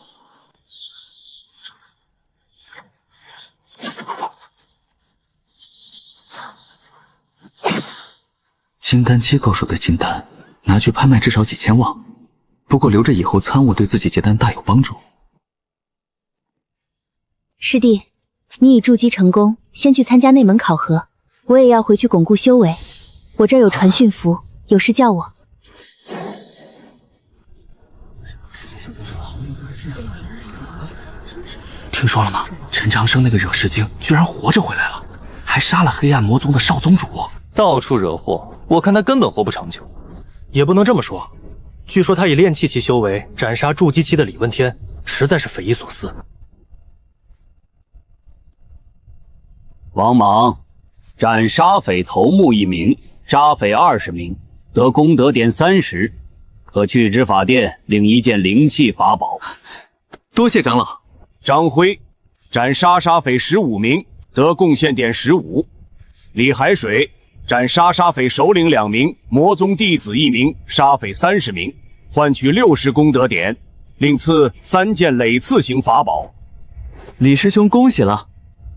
金丹机构收的金丹，拿去拍卖至少几千万，不过留着以后参悟，对自己结丹大有帮助。师弟，你已筑基成功，先去参加内门考核。我也要回去巩固修为。我这儿有传讯符，有事叫我。听说了吗？陈长生那个惹事精居然活着回来了，还杀了黑暗魔宗的少宗主。到处惹祸，我看他根本活不长久。也不能这么说，据说他以炼气期修为斩杀筑基期的李问天，实在是匪夷所思。王莽，斩杀匪头目1名，杀匪20名，得功德点30，可去执法殿领1件灵气法宝。多谢长老。张辉，斩杀匪15名，得贡献点15。李海水，斩杀匪首领2名，魔宗弟子1名，杀匪30名，换取60功德点，另赐3件累刺型法宝。李师兄，恭喜了！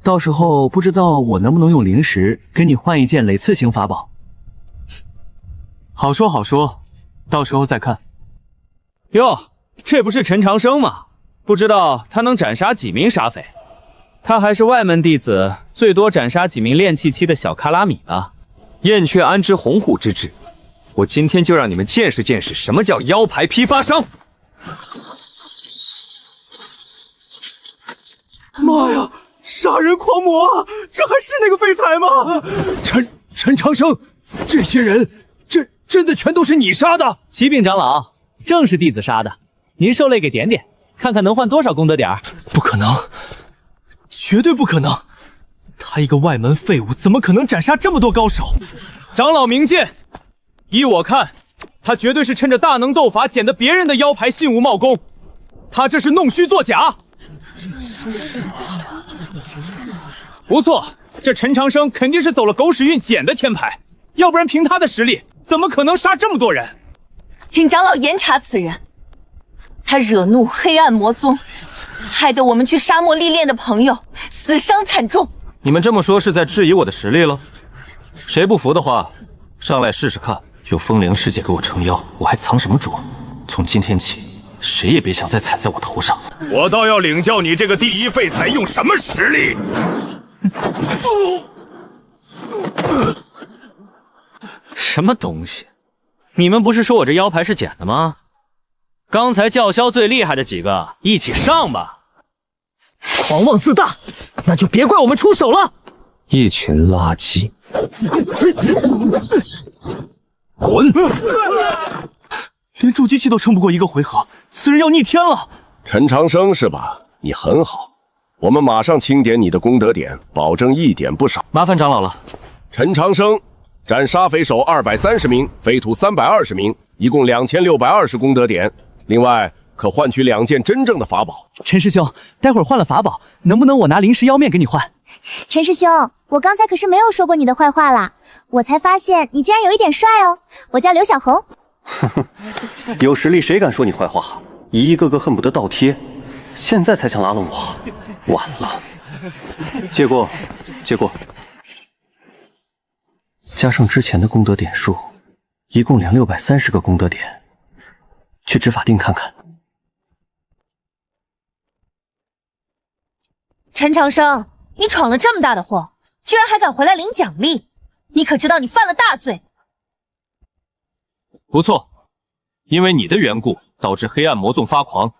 到时候不知道我能不能用灵石给你换1件累刺型法宝。好说好说，到时候再看。哟，这不是陈长生吗？不知道他能斩杀几名杀匪？他还是外门弟子，最多斩杀几名炼气期的小卡拉米吧。燕雀安知鸿鹄之志？我今天就让你们见识见识什么叫腰牌批发商！妈呀！杀人狂魔啊！这还是那个废材吗？陈长生，这些人真的全都是你杀的？启禀长老，正是弟子杀的。您受累给点点，看看能换多少功德点。不可能，绝对不可能！他一个外门废物，怎么可能斩杀这么多高手？长老明鉴，依我看，他绝对是趁着大能斗法捡的别人的腰牌信物冒功，他这是弄虚作假。不错，这陈长生肯定是走了狗屎运捡的天牌，要不然凭他的实力，怎么可能杀这么多人？请长老严查此人，他惹怒黑暗魔宗，害得我们去沙漠历练的朋友死伤惨重。你们这么说是在质疑我的实力了？谁不服的话，上来试试看。有风灵师姐给我撑腰，我还藏什么拙？从今天起，谁也别想再踩在我头上。我倒要领教你这个第一废材用什么实力！什么东西？你们不是说我这腰牌是捡的吗？刚才叫嚣最厉害的几个，一起上吧！狂妄自大，那就别怪我们出手了。一群垃圾！滚！连筑基期都撑不过1个回合，此人要逆天了。陈长生是吧？你很好，我们马上清点你的功德点，保证1点不少。麻烦长老了。陈长生，斩杀匪首230名，匪徒320名，一共2620功德点。另外，可换取2件真正的法宝。陈师兄，待会儿换了法宝，能不能我拿灵石妖面给你换？陈师兄，我刚才可是没有说过你的坏话啦，我才发现你竟然有一点帅哦。我叫刘小红。有实力谁敢说你坏话？一个个恨不得倒贴，现在才想拉拢我，晚了。借过，借过。加上之前的功德点数，一共2630个功德点。去执法殿看看。陈长生，你闯了这么大的祸，居然还敢回来领奖励，你可知道你犯了大罪？不错，因为你的缘故，导致黑暗魔宗发狂，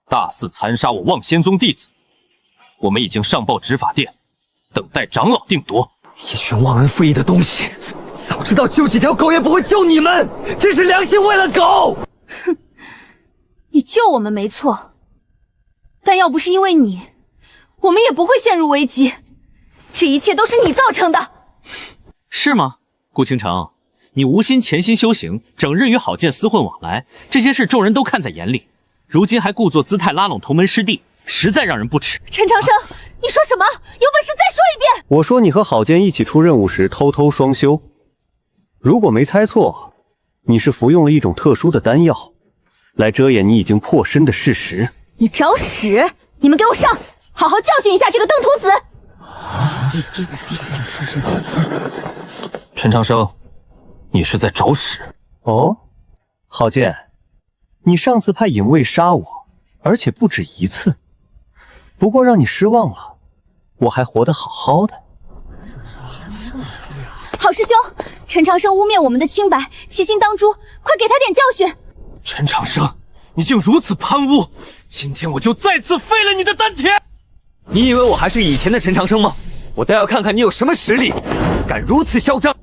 大肆残杀我望仙宗弟子。我们已经上报执法殿，等待长老定夺。一群忘恩负义的东西，早知道救几条狗也不会救你们，真是良心喂了狗！哼，你救我们没错，但要不是因为你，我们也不会陷入危机。这一切都是你造成的。是吗，顾倾城？你无心潜心修行，整日与郝建厮混往来，这些事众人都看在眼里。如今还故作姿态拉拢同门师弟，实在让人不齿。陈长生，你说什么？有本事再说一遍！我说你和郝建一起出任务时偷偷双修，如果没猜错，你是服用了一种特殊的丹药，来遮掩你已经破身的事实。你找屎！你们给我上，好好教训一下这个邓徒子！陈长生，你是在找屎？哦，郝建，你上次派影卫杀我，而且不止一次。不过让你失望了，我还活得好好的。郝师兄，陈长生污蔑我们的清白，欺心当诛，快给他点教训！陈长生，你竟如此贪污！今天我就再次废了你的丹田！你以为我还是以前的陈长生吗？我倒要看看你有什么实力，敢如此嚣张！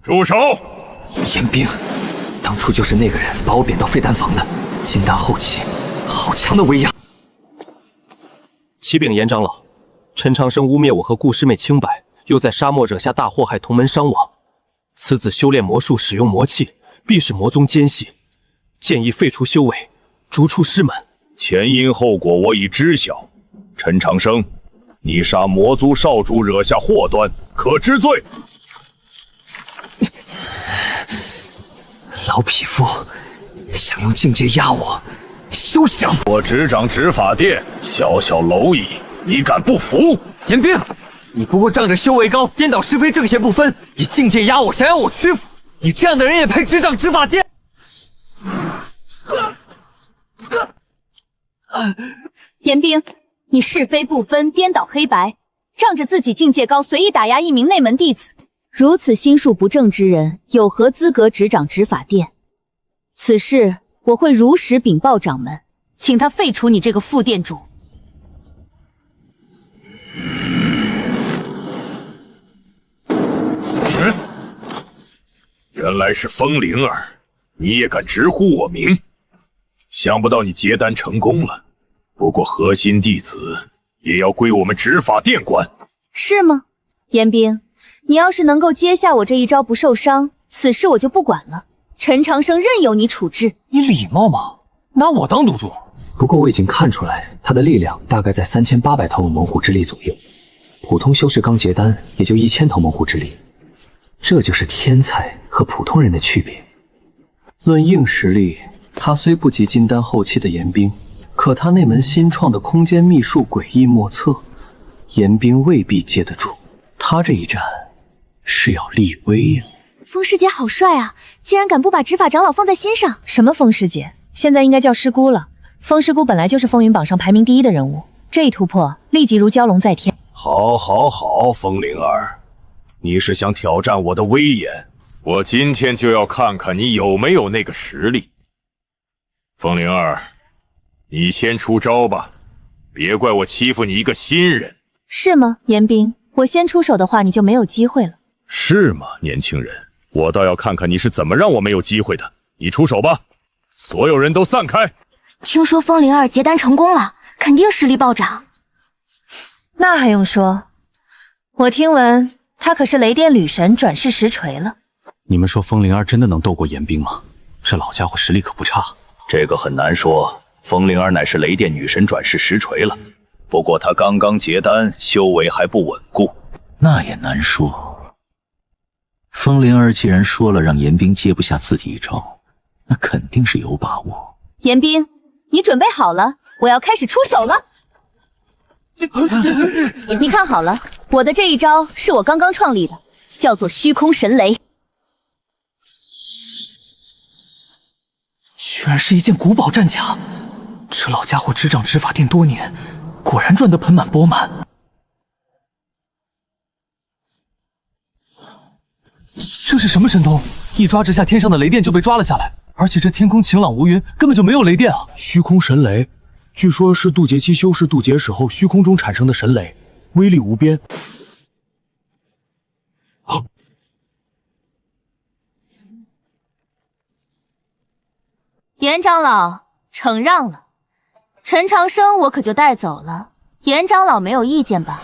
住手！严冰，当初就是那个人把我贬到废丹房的，金丹后期，好强的威压！启禀严长老，陈长生污蔑我和顾师妹清白，又在沙漠惹下大祸，害同门伤亡。此子修炼魔术，使用魔器，必是魔宗奸细，建议废除修为，逐出师门。前因后果我已知晓。陈长生，你杀魔族少主，惹下祸端，可知罪？老匹夫，想用境界压我，休想！我执掌执法殿，小小蝼蚁，你敢不服？严冰，你不过仗着修为高，颠倒是非，正邪不分，以境界压我，想要我屈服。你这样的人也配执掌执法殿？严冰，你是非不分，颠倒黑白，仗着自己境界高，随意打压一名内门弟子，如此心术不正之人，有何资格执掌执法殿？此事我会如实禀报掌门，请他废除你这个副殿主。原来是风灵儿，你也敢直呼我名？想不到你结丹成功了，不过核心弟子也要归我们执法殿管，是吗？严冰，你要是能够接下我这一招不受伤，此事我就不管了。陈长生任由你处置。你礼貌吗？拿我当赌注？不过我已经看出来，他的力量大概在3800头猛虎之力左右，普通修士刚结丹也就1000头猛虎之力，这就是天才和普通人的区别。论硬实力，他虽不及金丹后期的严冰，可他那门新创的空间秘术诡异莫测，严冰未必接得住。他这一战是要立威呀！风师姐好帅啊，竟然敢不把执法长老放在心上。什么风师姐，现在应该叫师姑了。风师姑本来就是风云榜上排名第1的人物，这一突破立即如蛟龙在天。好，好，好，风灵儿，你是想挑战我的威严？我今天就要看看你有没有那个实力。风灵儿，你先出招吧，别怪我欺负你一个新人。是吗，严冰？我先出手的话，你就没有机会了。是吗，年轻人？我倒要看看你是怎么让我没有机会的。你出手吧，所有人都散开。听说风灵儿结丹成功了，肯定实力暴涨。那还用说？我听闻他可是雷电女神转世实锤了。你们说风灵儿真的能斗过严冰吗？这老家伙实力可不差。这个很难说，风灵儿乃是雷电女神转世实锤了，不过她刚刚结丹，修为还不稳固。那也难说。风灵儿既然说了让严冰接不下自己一招，那肯定是有把握。严冰，你准备好了，我要开始出手了。你看好了，我的这一招是我刚刚创立的，叫做虚空神雷。居然是一件古堡战甲，这老家伙执掌执法殿多年，果然赚得盆满钵满。这是什么神通？一抓之下，天上的雷电就被抓了下来，而且这天空晴朗无云，根本就没有雷电啊！虚空神雷，据说是渡劫期修士渡劫时候虚空中产生的神雷，威力无边。严长老承让了，陈长生我可就带走了。严长老没有意见吧？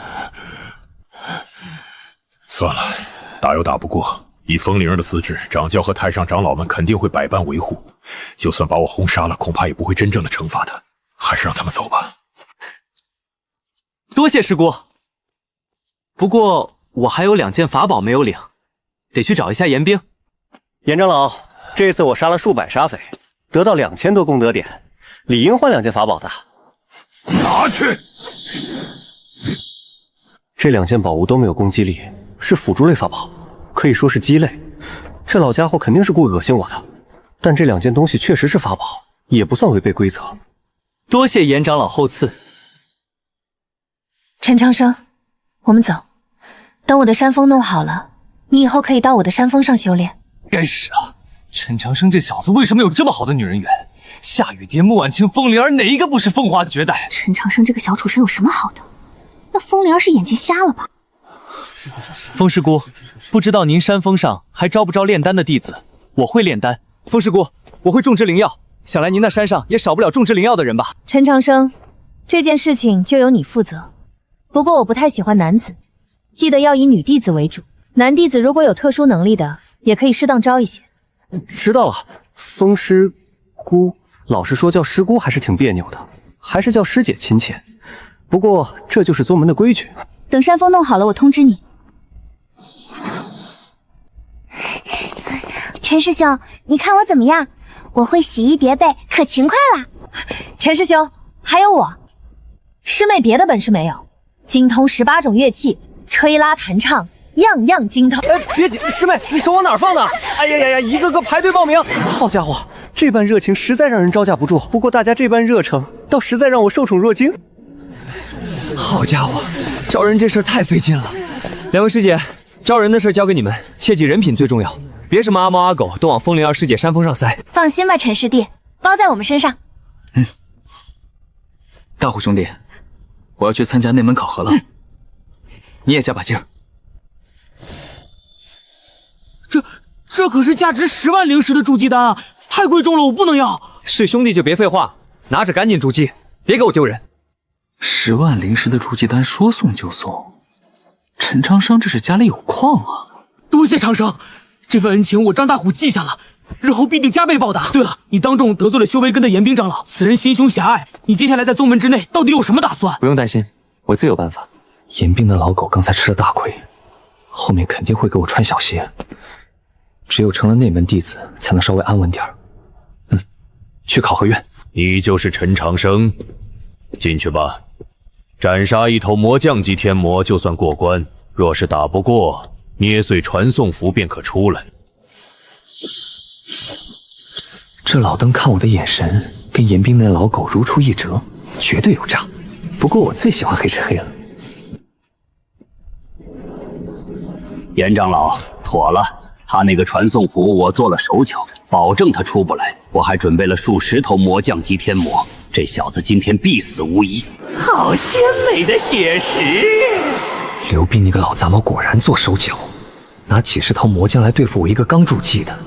算了，打又打不过，以风灵儿的资质，掌教和太上长老们肯定会百般维护。就算把我轰杀了，恐怕也不会真正的惩罚他。还是让他们走吧。多谢师姑。不过我还有2件法宝没有领，得去找一下严冰。严长老，这次我杀了数百沙匪，得到2000多功德点，理应换2件法宝的。拿去。这2件宝物都没有攻击力，是辅助类法宝，可以说是鸡肋。这老家伙肯定是故意恶心我的，但这2件东西确实是法宝，也不算违背规则。多谢严长老厚赐。陈长生，我们走。等我的山峰弄好了，你以后可以到我的山峰上修炼。该死啊！陈长生这小子为什么有这么好的女人缘？夏雨蝶、穆婉清、风灵儿哪一个不是风华绝代？陈长生这个小畜生有什么好的？那风灵儿是眼睛瞎了吧？风师姑，不知道您山峰上还招不招炼丹的弟子？我会炼丹。风师姑，我会种植灵药，想来您那山上也少不了种植灵药的人吧？陈长生，这件事情就由你负责。不过我不太喜欢男子，记得要以女弟子为主。男弟子如果有特殊能力的，也可以适当招一些。知道了，风师姑，老实说叫师姑还是挺别扭的，还是叫师姐亲切。不过这就是宗门的规矩。等山峰弄好了，我通知你。陈师兄，你看我怎么样？我会洗衣叠被，可勤快了。陈师兄，还有我，师妹别的本事没有，精通18种乐器，吹拉弹唱，样样精通。别急，师妹，你手往哪儿放呢？哎呀呀呀，一个个排队报名。好家伙，这般热情实在让人招架不住。不过大家这般热诚，倒实在让我受宠若惊。好家伙，招人这事太费劲了。2位师姐，招人的事交给你们，切记人品最重要，别什么阿猫阿狗都往风灵儿师姐山峰上塞。放心吧，陈师弟，包在我们身上。大虎兄弟，我要去参加内门考核了，你也加把劲儿。这可是价值10万灵石的筑基丹啊，太贵重了，我不能要。是兄弟就别废话，拿着赶紧筑基，别给我丢人。10万灵石的筑基丹说送就送，陈长生这是家里有矿啊！多谢长生，这份恩情我张大虎记下了，日后必定加倍报答。对了，你当众得罪了修为根的严冰长老，此人心胸狭隘，你接下来在宗门之内到底有什么打算？不用担心，我自有办法。严冰的老狗刚才吃了大亏，后面肯定会给我穿小鞋。只有成了内门弟子，才能稍微安稳点儿。去考核院。你就是陈长生，进去吧。斩杀一头魔将级天魔就算过关，若是打不过，捏碎传送符便可出来。这老登看我的眼神，跟严冰那老狗如出一辙，绝对有诈。不过我最喜欢黑吃黑了。严长老，妥了。他那个传送符我做了手脚，保证他出不来。我还准备了数10头魔将级天魔，这小子今天必死无疑。好鲜美的血食！刘斌那个老杂毛果然做手脚，拿几10头魔将来对付我一个刚筑基的，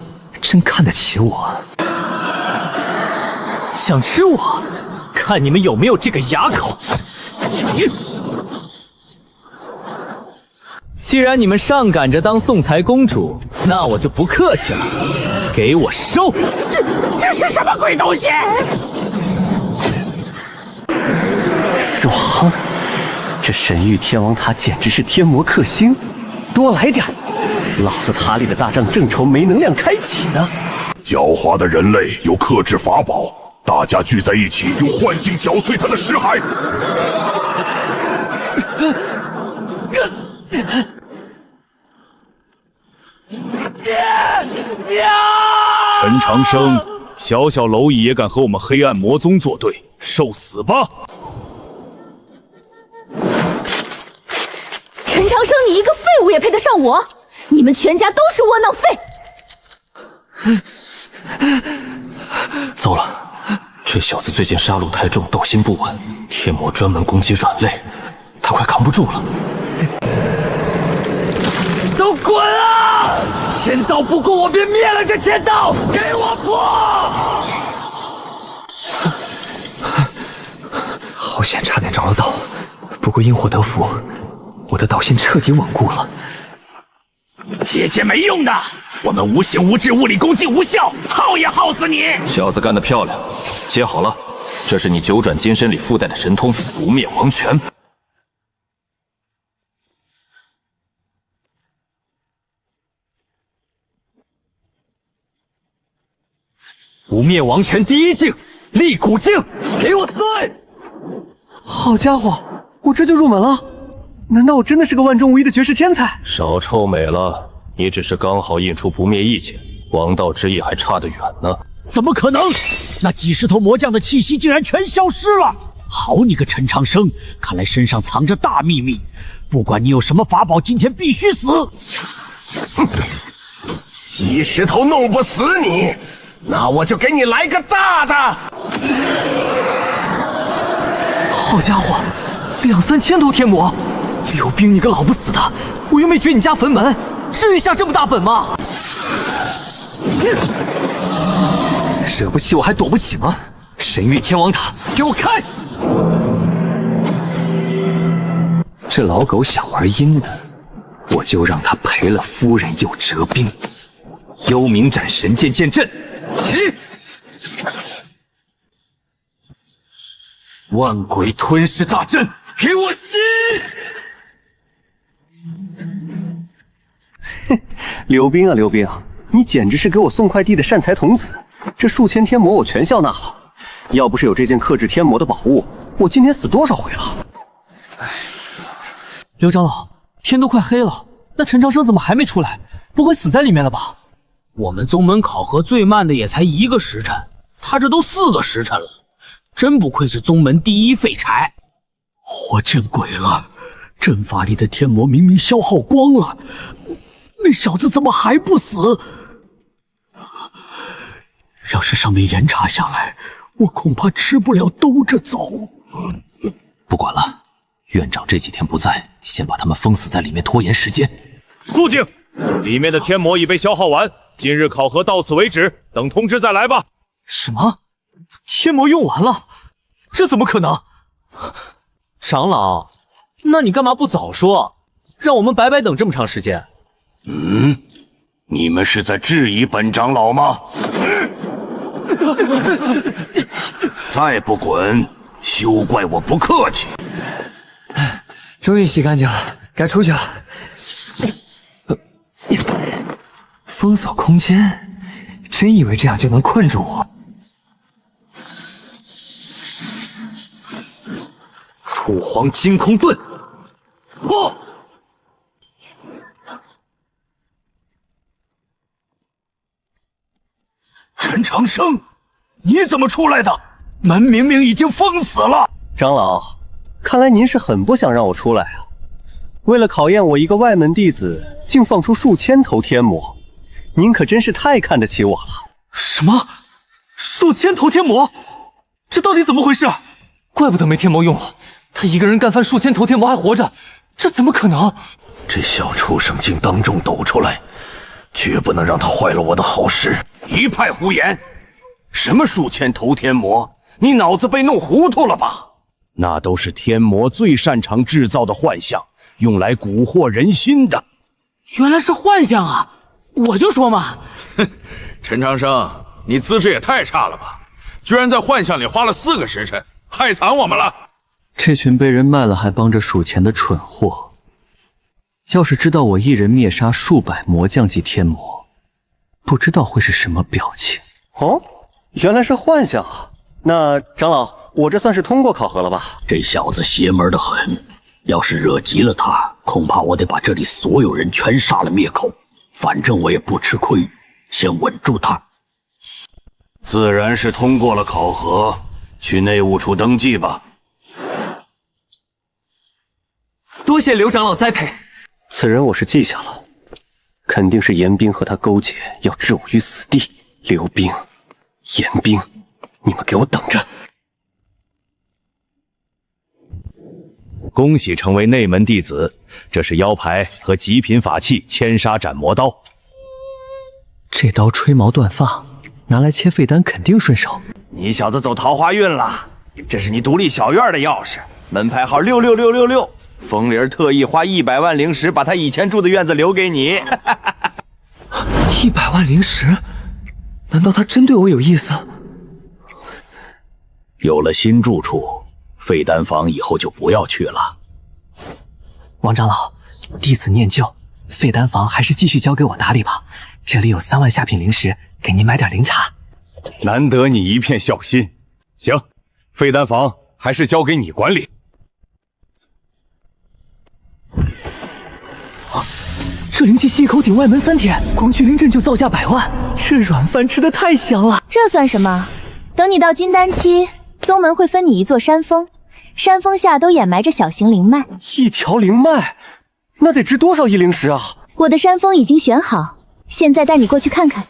真看得起我。想吃我？看你们有没有这个牙口！既然你们上赶着当宋才公主，那我就不客气了，给我收！这是什么鬼东西？爽！这神域天王塔简直是天魔克星，多来点！老子塔里的大仗正愁没能量开启呢。狡猾的人类有克制法宝，大家聚在一起，用幻境搅碎他的识海。陈长生，小小蝼蚁也敢和我们黑暗魔宗作对，受死吧！陈长生，你一个废物也配得上我？你们全家都是窝囊废！糟了，这小子最近杀戮太重，斗心不稳。天魔专门攻击软肋，他快扛不住了。都滚啊！天道不够，我便灭了这天道！给我破！好险，差点着了道。不过因祸得福，我的道心彻底稳固了。姐姐没用的，我们无形无质，物理攻击无效，耗也耗死你！小子干得漂亮，接好了，这是你九转金身里附带的神通不灭王拳。不灭王拳第一境，立骨境，给我碎！好家伙，我这就入门了？难道我真的是个万中无一的绝世天才？少臭美了，你只是刚好印出不灭意境，王道之意还差得远呢。怎么可能？那几十头魔将的气息竟然全消失了！好你个陈长生，看来身上藏着大秘密。不管你有什么法宝，今天必须死！哼，几十头弄不死你，那我就给你来个大的！好家伙，2、3千头天魔！刘冰，你个老不死的，我又没掘你家坟门，至于下这么大本吗？惹不起我还躲不起吗？神域天王塔，给我开！这老狗想玩阴的，我就让他赔了夫人又折兵。幽冥斩神剑剑阵，起！万鬼吞噬大阵，给我起！刘冰啊，刘冰，你简直是给我送快递的善财童子！这数千天魔我全笑纳好，要不是有这件克制天魔的宝物，我今天死多少回了？刘长老，天都快黑了，那陈长生怎么还没出来？不会死在里面了吧？我们宗门考核最慢的也才1个时辰，他这都4个时辰了，真不愧是宗门第一废柴。我见鬼了，阵法里的天魔明明消耗光了，那小子怎么还不死？要是上面严查下来，我恐怕吃不了兜着走。不管了，院长这几天不在，先把他们封死在里面，拖延时间。肃静，里面的天魔已被消耗完，今日考核到此为止，等通知再来吧。什么？天魔用完了？这怎么可能？长老，那你干嘛不早说，让我们白白等这么长时间？你们是在质疑本长老吗？再不滚，休怪我不客气。终于洗干净了，该出去了。封锁空间，真以为这样就能困住我？土皇金空盾，破！陈长生，你怎么出来的？门明明已经封死了。长老，看来您是很不想让我出来啊！为了考验我一个外门弟子，竟放出数千头天魔，您可真是太看得起我了。什么？数千头天魔？这到底怎么回事？怪不得没天魔用了，他一个人干翻数千头天魔还活着，这怎么可能？这小畜生竟当众抖出来，绝不能让他坏了我的好事。一派胡言！什么数千头天魔？你脑子被弄糊涂了吧？那都是天魔最擅长制造的幻象，用来蛊惑人心的。原来是幻象啊！我就说嘛。哼，陈长生，你资质也太差了吧！居然在幻象里花了4个时辰，害惨我们了。这群被人卖了还帮着数钱的蠢货，要是知道我一人灭杀数百魔将级天魔，不知道会是什么表情。哦，原来是幻象啊！那长老，我这算是通过考核了吧？这小子邪门的很，要是惹急了他，恐怕我得把这里所有人全杀了灭口。反正我也不吃亏，先稳住他。自然是通过了考核，去内务处登记吧。多谢刘长老栽培，此人我是记下了，肯定是严冰和他勾结，要置我于死地。刘冰、严冰，你们给我等着！恭喜成为内门弟子，这是腰牌和极品法器千杀斩魔刀。这刀吹毛断发，拿来切废丹肯定顺手。你小子走桃花运了，这是你独立小院的钥匙，门牌号66666。风铃特意花100万灵石把他以前住的院子留给你。100万灵石，难道他真对我有意思？有了新住处，废丹房以后就不要去了。王长老，弟子念旧，废丹房还是继续交给我打理吧。这里有3万下品灵石，给您买点灵茶。难得你一片孝心，行，废丹房还是交给你管理。这灵气吸一口顶外门3天，光聚灵阵就造价100万，这软饭吃的太香了。这算什么？等你到金丹期，宗门会分你一座山峰，山峰下都掩埋着小型灵脉。1条灵脉，那得值多少亿灵石啊？我的山峰已经选好，现在带你过去看看。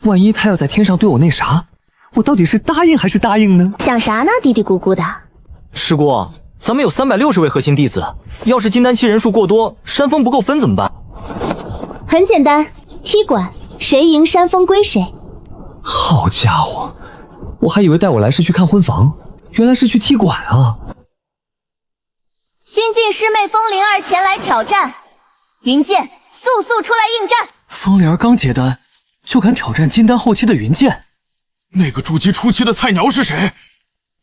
万一他要在天上对我那啥，我到底是答应还是答应呢？想啥呢，嘀嘀咕咕的。师姑，咱们有360位核心弟子，要是金丹期人数过多，山峰不够分怎么办？很简单，踢馆，谁赢山峰归谁。好家伙，我还以为带我来是去看婚房，原来是去踢馆啊！新晋师妹风灵儿前来挑战，云剑速出来应战。风灵儿刚结丹，就敢挑战金丹后期的云剑？那个筑基初期的菜鸟是谁？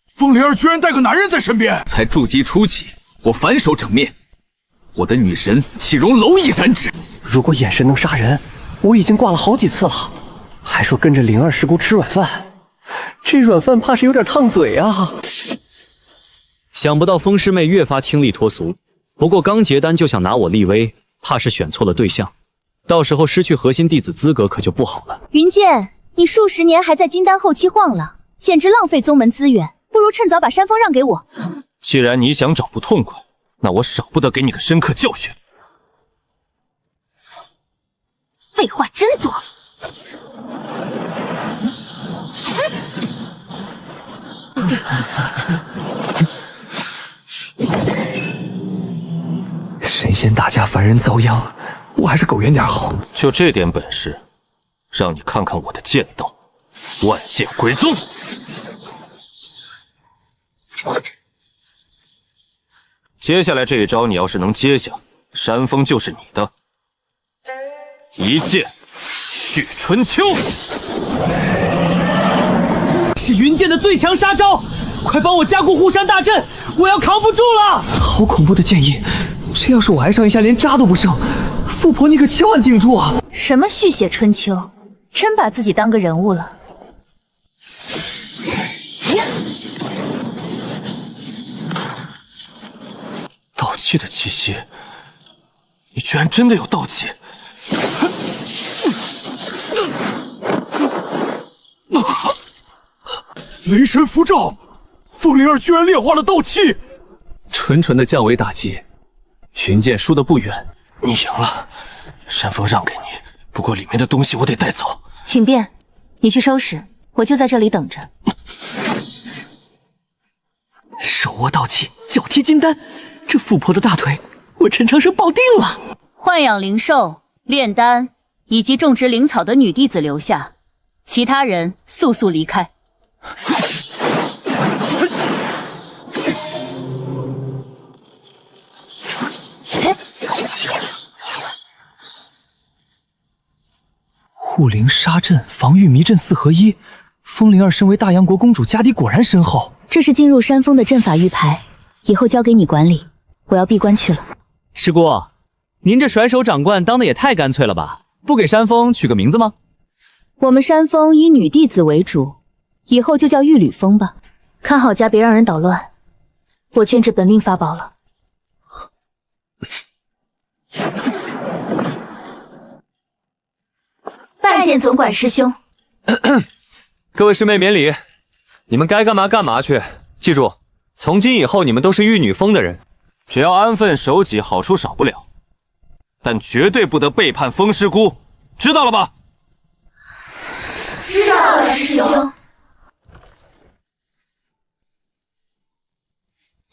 风灵儿居然带个男人在身边！才筑基初期，我反手整灭，我的女神岂容蝼蚁染指？如果眼神能杀人，我已经挂了好几次了。还说跟着灵儿师姑吃软饭，这软饭怕是有点烫嘴啊。想不到风师妹越发清丽脱俗，不过刚结丹就想拿我立威，怕是选错了对象，到时候失去核心弟子资格可就不好了。云剑，你数10年还在金丹后期晃了，简直浪费宗门资源，不如趁早把山峰让给我。既然你想找不痛快，那我少不得给你个深刻教训。废话真多。神仙打架，凡人遭殃，我还是狗远点好。就这点本事，让你看看我的剑道，万剑归宗。接下来这一招，你要是能接下，山峰就是你的。一剑续春秋，是云剑的最强杀招，快帮我加固护山大阵，我要扛不住了！好恐怖的剑意，这要是我挨上一下连渣都不剩，富婆你可千万顶住啊！什么续写春秋，真把自己当个人物了。盗气的气息，你居然真的有盗气！雷神符咒，风灵儿居然炼化了盗气，纯纯的降维打击。云剑输得不远，你赢了，山峰让给你，不过里面的东西我得带走。请便，你去收拾，我就在这里等着。手握盗气，脚踢金丹，这富婆的大腿，我陈长生抱定了。豢养灵兽、炼丹以及种植灵草的女弟子留下，其他人速离开。护灵杀阵、防御迷阵4合1，风灵儿身为大阳国公主，家底果然深厚。这是进入山峰的阵法玉牌，以后交给你管理，我要闭关去了。师姑，您这甩手掌柜当的也太干脆了吧？不给山峰取个名字吗？我们山峰以女弟子为主，以后就叫玉履峰吧。看好家，别让人捣乱。我圈制本命法宝了。拜见总管师兄。各位师妹免礼，你们该干嘛干嘛去。记住，从今以后你们都是玉女峰的人，只要安分守己，好处少不了，但绝对不得背叛风师姑，知道了吧？知道了，师兄。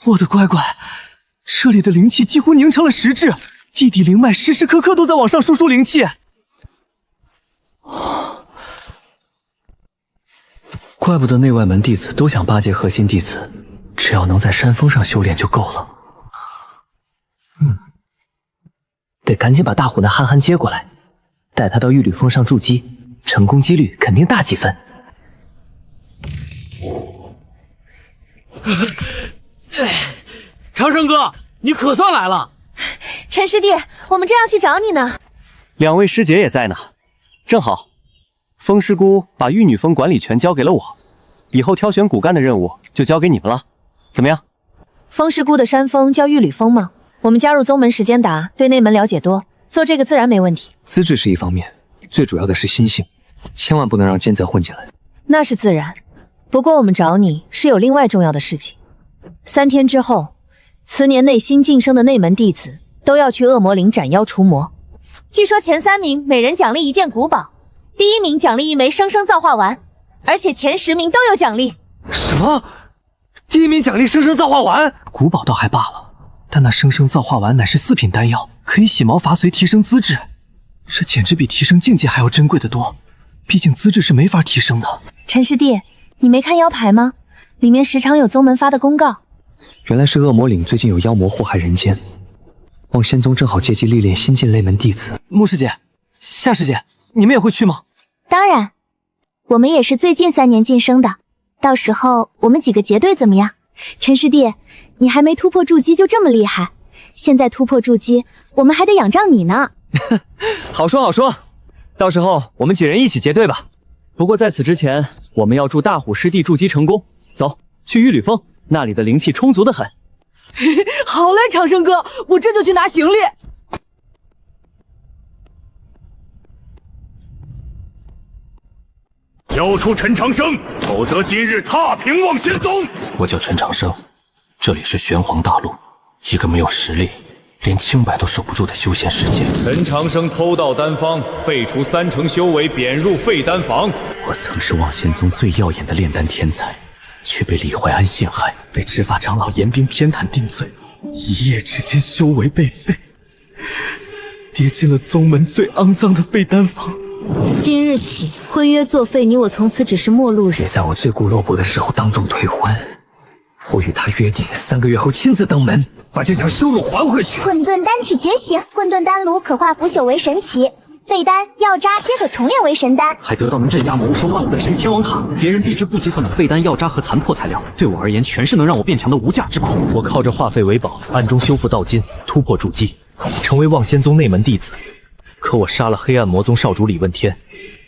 我的乖乖，这里的灵气几乎凝成了实质，地底灵脉时时刻刻都在往上输出灵气。怪不得内外门弟子都想巴结核心弟子，只要能在山峰上修炼就够了。得赶紧把大虎那憨憨接过来，带他到玉履峰上筑基，成功几率肯定大几分。长生哥，你可算来了！陈师弟，我们正要去找你呢。两位师姐也在呢，正好，风师姑把玉女峰管理权交给了我，以后挑选骨干的任务就交给你们了，怎么样？风师姑的山峰叫玉履峰吗？我们加入宗门时间达，对内门了解多，做这个自然没问题。资质是一方面，最主要的是心性，千万不能让奸贼混进来。那是自然，不过我们找你是有另外重要的事情。3天之后，此年内新晋升的内门弟子都要去恶魔岭斩妖除魔。据说前3名每人奖励一件古宝，第1名奖励1枚生生造化丸，而且前10名都有奖励。什么？第1名奖励生生造化丸？古宝倒还罢了，但那生生造化丸乃是4品丹药，可以洗毛伐髓提升资质，这简直比提升境界还要珍贵的多。毕竟资质是没法提升的。陈师弟，你没看腰牌吗？里面时常有宗门发的公告。原来是恶魔岭最近有妖魔祸害人间，望仙宗正好借机历练新晋内门弟子。穆师姐、夏师姐，你们也会去吗？当然，我们也是最近3年晋升的，到时候我们几个结队怎么样？陈师弟，你还没突破筑基就这么厉害，现在突破筑基，我们还得仰仗你呢。好说好说，到时候我们几人一起结队吧。不过在此之前，我们要祝大虎师弟筑基成功。走，去玉履峰，那里的灵气充足的很。好嘞，长生哥，我这就去拿行李。交出陈长生，否则今日踏平望仙宗。我叫陈长生，这里是玄黄大陆，一个没有实力，连清白都守不住的修仙世界。陈长生偷盗丹方，废除3成修为，贬入废丹房。我曾是望仙宗最耀眼的炼丹天才，却被李怀安陷害，被执法长老严冰偏袒定罪，一夜之间修为被废，跌进了宗门最肮脏的废丹房。今日起，婚约作废，你我从此只是陌路人。也在我最孤落魄的时候当众退婚，我与他约定3个月后亲自登门，把这场羞辱还回去。混沌丹体觉醒，混沌丹炉可化腐朽为神奇，废丹、药渣皆可重炼为神丹，还得到能镇压魔兽万物的神天王塔。别人避之不及的废丹、药渣和残破材料，对我而言全是能让我变强的无价之宝。我靠着化废为宝，暗中修复道金，突破筑基，成为望仙宗内门弟子。可我杀了黑暗魔宗少主李问天，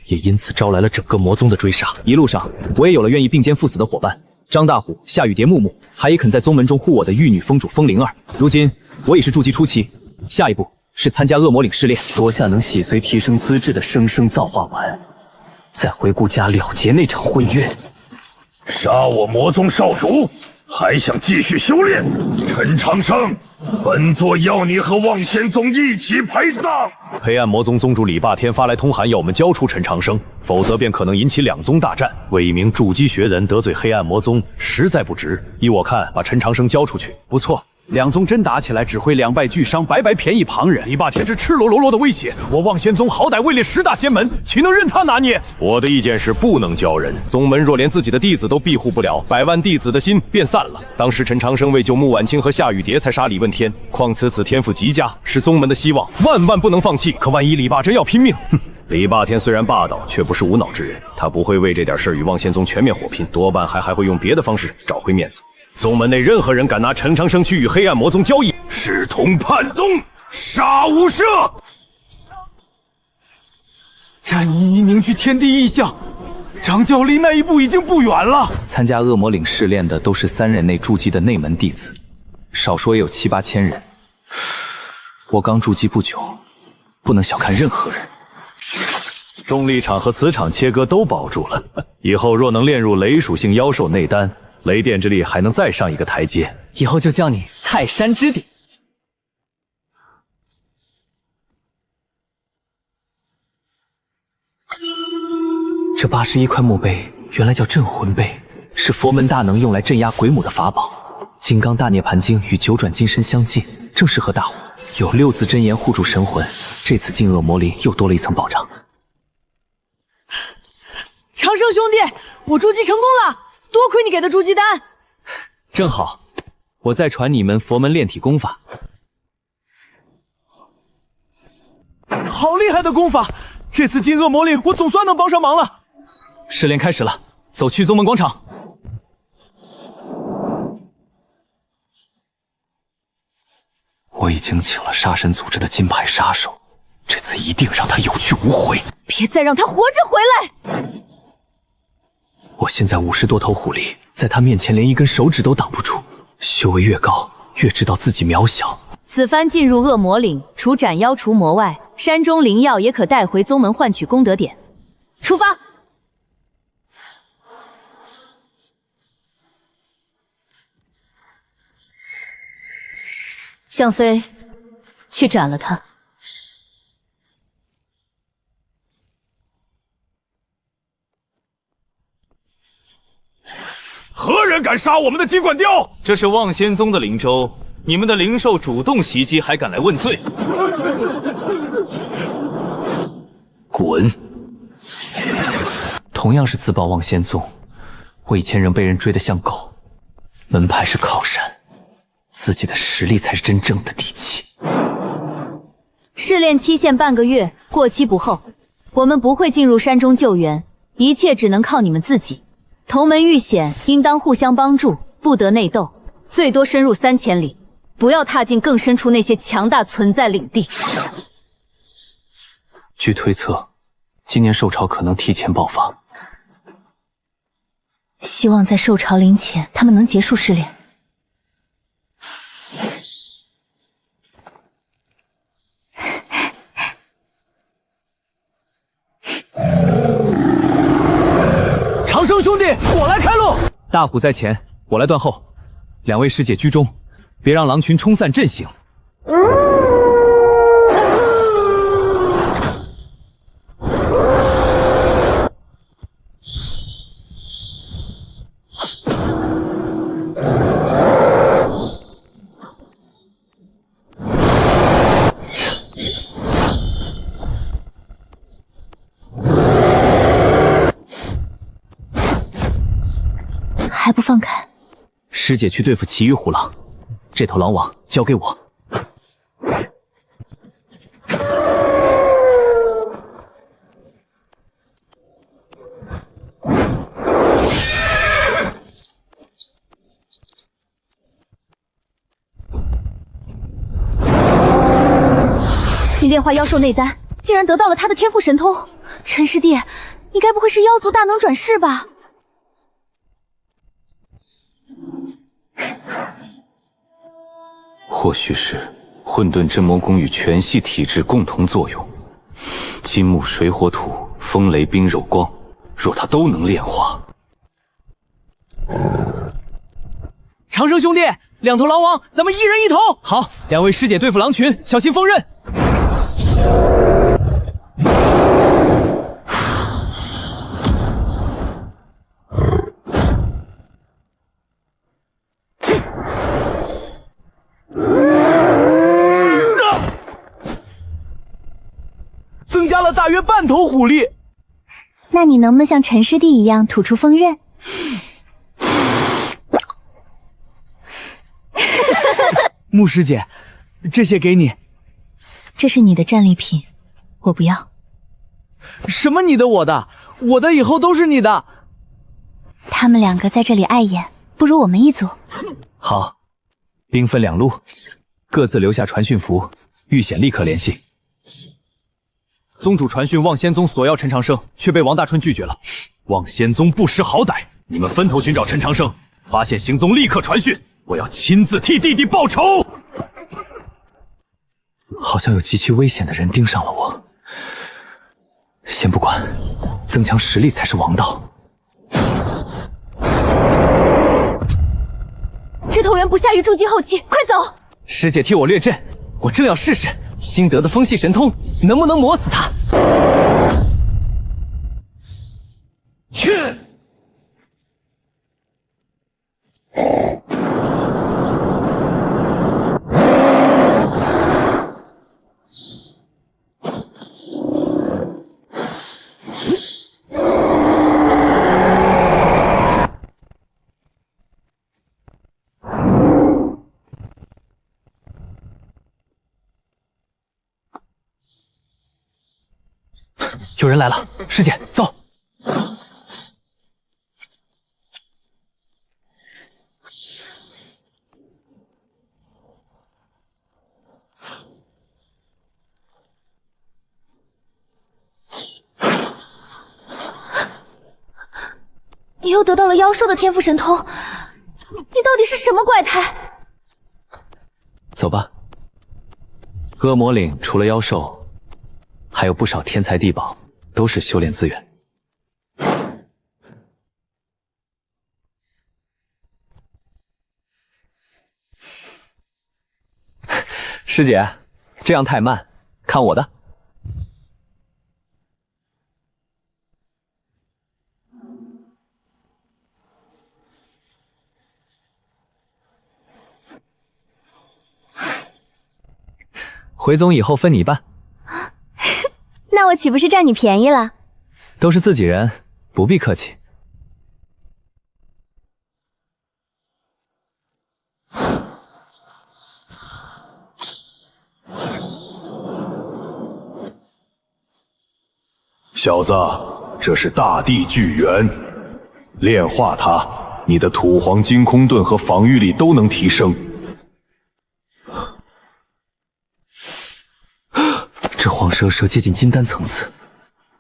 也因此招来了整个魔宗的追杀。一路上，我也有了愿意并肩赴死的伙伴，张大虎、夏雨蝶、木木，还也肯在宗门中护我的玉女峰主风灵儿。如今，我已是筑基初期，下一步是参加恶魔岭试炼，夺下能洗髓提升资质的生生造化丸，再回顾家了结那场婚约。杀我魔宗少主，还想继续修炼？陈长生，本座要你和望仙宗一起陪葬。黑暗魔宗宗主李霸天发来通函，要我们交出陈长生，否则便可能引起2宗大战。为一名筑基学人得罪黑暗魔宗，实在不值。依我看，把陈长生交出去不错。2宗真打起来，只会2败俱伤，白白便宜旁人。李霸天是赤裸裸的威胁，我望仙宗好歹位列10大仙门，岂能任他拿捏？我的意见是不能交人。宗门若连自己的弟子都庇护不了，100万弟子的心便散了。当时陈长生为救穆婉清和夏雨蝶才杀李问天，况此子天赋极佳，是宗门的希望，万万不能放弃。可万一李霸真要拼命，李霸天虽然霸道，却不是无脑之人，他不会为这点事与望仙宗全面火拼，多半还会用别的方式找回面子。宗门内任何人敢拿陈长生去与黑暗魔宗交易，视同叛宗，杀无赦。战役凝聚天地异象，掌教离那一步已经不远了。参加恶魔岭试炼的都是3人内筑基的内门弟子，少说也有7、8千人。我刚筑基不久，不能小看任何人。重力场和磁场切割都保住了，以后若能炼入雷属性妖兽内丹，雷电之力还能再上一个台阶，以后就叫你泰山之顶。这81块墓碑原来叫镇魂碑，是佛门大能用来镇压鬼母的法宝。金刚大涅槃经与9转金身相近，正适合大虎。有6字真言护住神魂，这次进恶魔林又多了一层保障。长生兄弟，我筑基成功了，多亏你给的筑基丹。正好，我再传你们佛门炼体功法。好厉害的功法！这次进恶魔岭，我总算能帮上忙了。试炼开始了，走去宗门广场。我已经请了杀神组织的金牌杀手，这次一定让他有去无回。别再让他活着回来！我现在50多头虎力，在他面前连一根手指都挡不住。修为越高，越知道自己渺小。此番进入恶魔岭，除斩妖除魔外，山中灵药也可带回宗门换取功德点。出发！向飞，去斩了他。何人敢杀我们的金冠雕？这是望仙宗的灵州，你们的灵兽主动袭击，还敢来问罪？滚！同样是自报望仙宗，我以前仍被人追得像狗，门派是靠山，自己的实力才是真正的底气。试炼期限半个月，过期不候。我们不会进入山中救援，一切只能靠你们自己。同门遇险，应当互相帮助，不得内斗，最多深入3000里，不要踏进更深处那些强大存在领地。据推测，今年兽潮可能提前爆发。希望在兽潮临前，他们能结束试炼。长生兄弟，我来开路。大虎在前，我来断后。2位师姐居中，别让狼群冲散阵型。还不放开？师姐去对付其余虎狼，这头狼王交给我。你炼化妖兽内丹，竟然得到了他的天赋神通。陈师弟，你该不会是妖族大能转世吧？或许是混沌真魔功与全系体质共同作用，金木水火土、风雷冰肉光，若他都能炼化。长生兄弟，2头狼王，咱们一人一头。好，2位师姐对付狼群，小心锋刃。增加了大约半头虎力。那你能不能像陈师弟一样吐出锋刃？穆师姐，这些给你。这是你的战利品，我不要。什么你的我的？我的以后都是你的。他们2个在这里碍眼，不如我们一组。好，兵分2路，各自留下传讯符，遇险立刻联系。宗主传讯望仙宗索要陈长生，却被王大春拒绝了。望仙宗不识好歹，你们分头寻找陈长生，发现行踪立刻传讯，我要亲自替弟弟报仇。好像有极其危险的人盯上了我，先不管，增强实力才是王道。枝头猿不下于筑基后期，快走！师姐替我略阵，我正要试试新得的风系神通能不能磨死他。去！有人来了，师姐，走。你又得到了妖兽的天赋神通，你到底是什么怪胎？走吧。恶魔岭除了妖兽，还有不少天才地宝，都是修炼资源。师姐，这样太慢，看我的。回宗以后分你一半。那我岂不是占你便宜了？都是自己人，不必客气。小子，这是大地巨猿，炼化它，你的土皇金空盾和防御力都能提升。这黄蛇蛇接近金丹层次，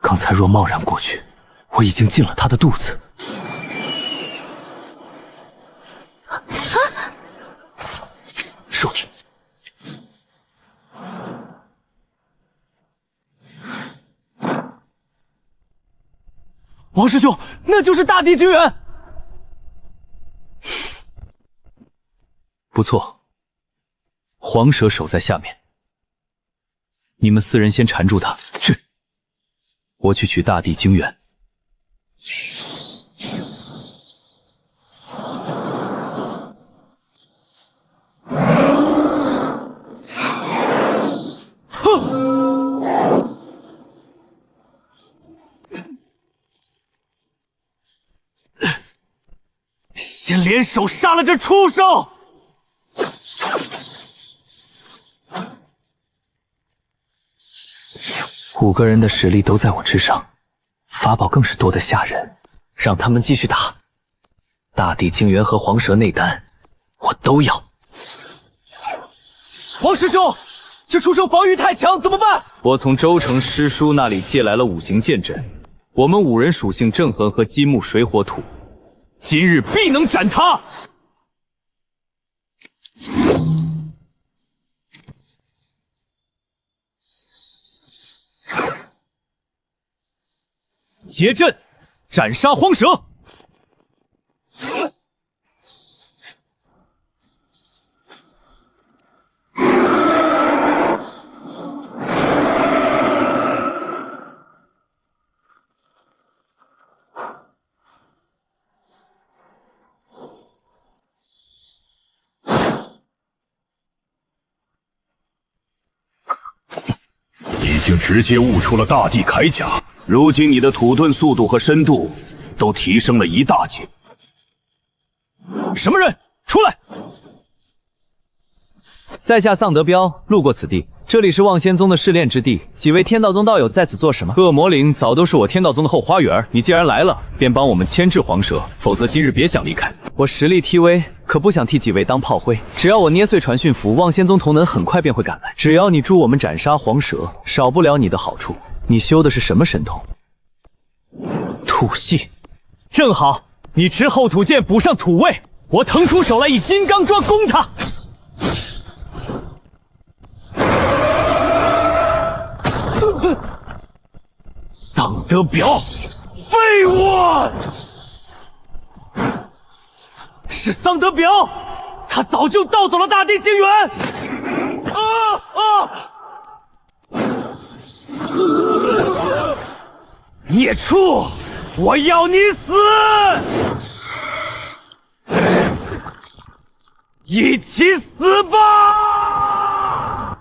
刚才若贸然过去，我已经进了他的肚子。受体。王师兄，那就是大地巨猿。不错，黄蛇守在下面。你们4人先缠住他，去！我去取大地精元。先联手杀了这畜生！5个人的实力都在我之上，法宝更是多得吓人，让他们继续打。大地精元和黄蛇内丹，我都要。黄师兄，这畜生防御太强，怎么办？我从州城师叔那里借来了5行剑阵，我们5人属性正合和金木水火土，今日必能斩他。结阵，斩杀荒蛇。已经直接悟出了大地铠甲。如今你的土遁速度和深度都提升了一大截。什么人？出来！在下丧德彪，路过此地，这里是望仙宗的试炼之地，几位天道宗道友在此做什么？恶魔岭早都是我天道宗的后花园，你既然来了，便帮我们牵制黄蛇，否则今日别想离开。我实力忒微，可不想替几位当炮灰。只要我捏碎传讯符，望仙宗同门很快便会赶来。只要你助我们斩杀黄蛇，少不了你的好处。你修的是什么神通？土系。正好，你持后土剑补上土位，我腾出手来以金刚桩攻他。丧德彪，废物！是丧德彪，他早就盗走了大地精元。孽畜，我要你死！一起死吧！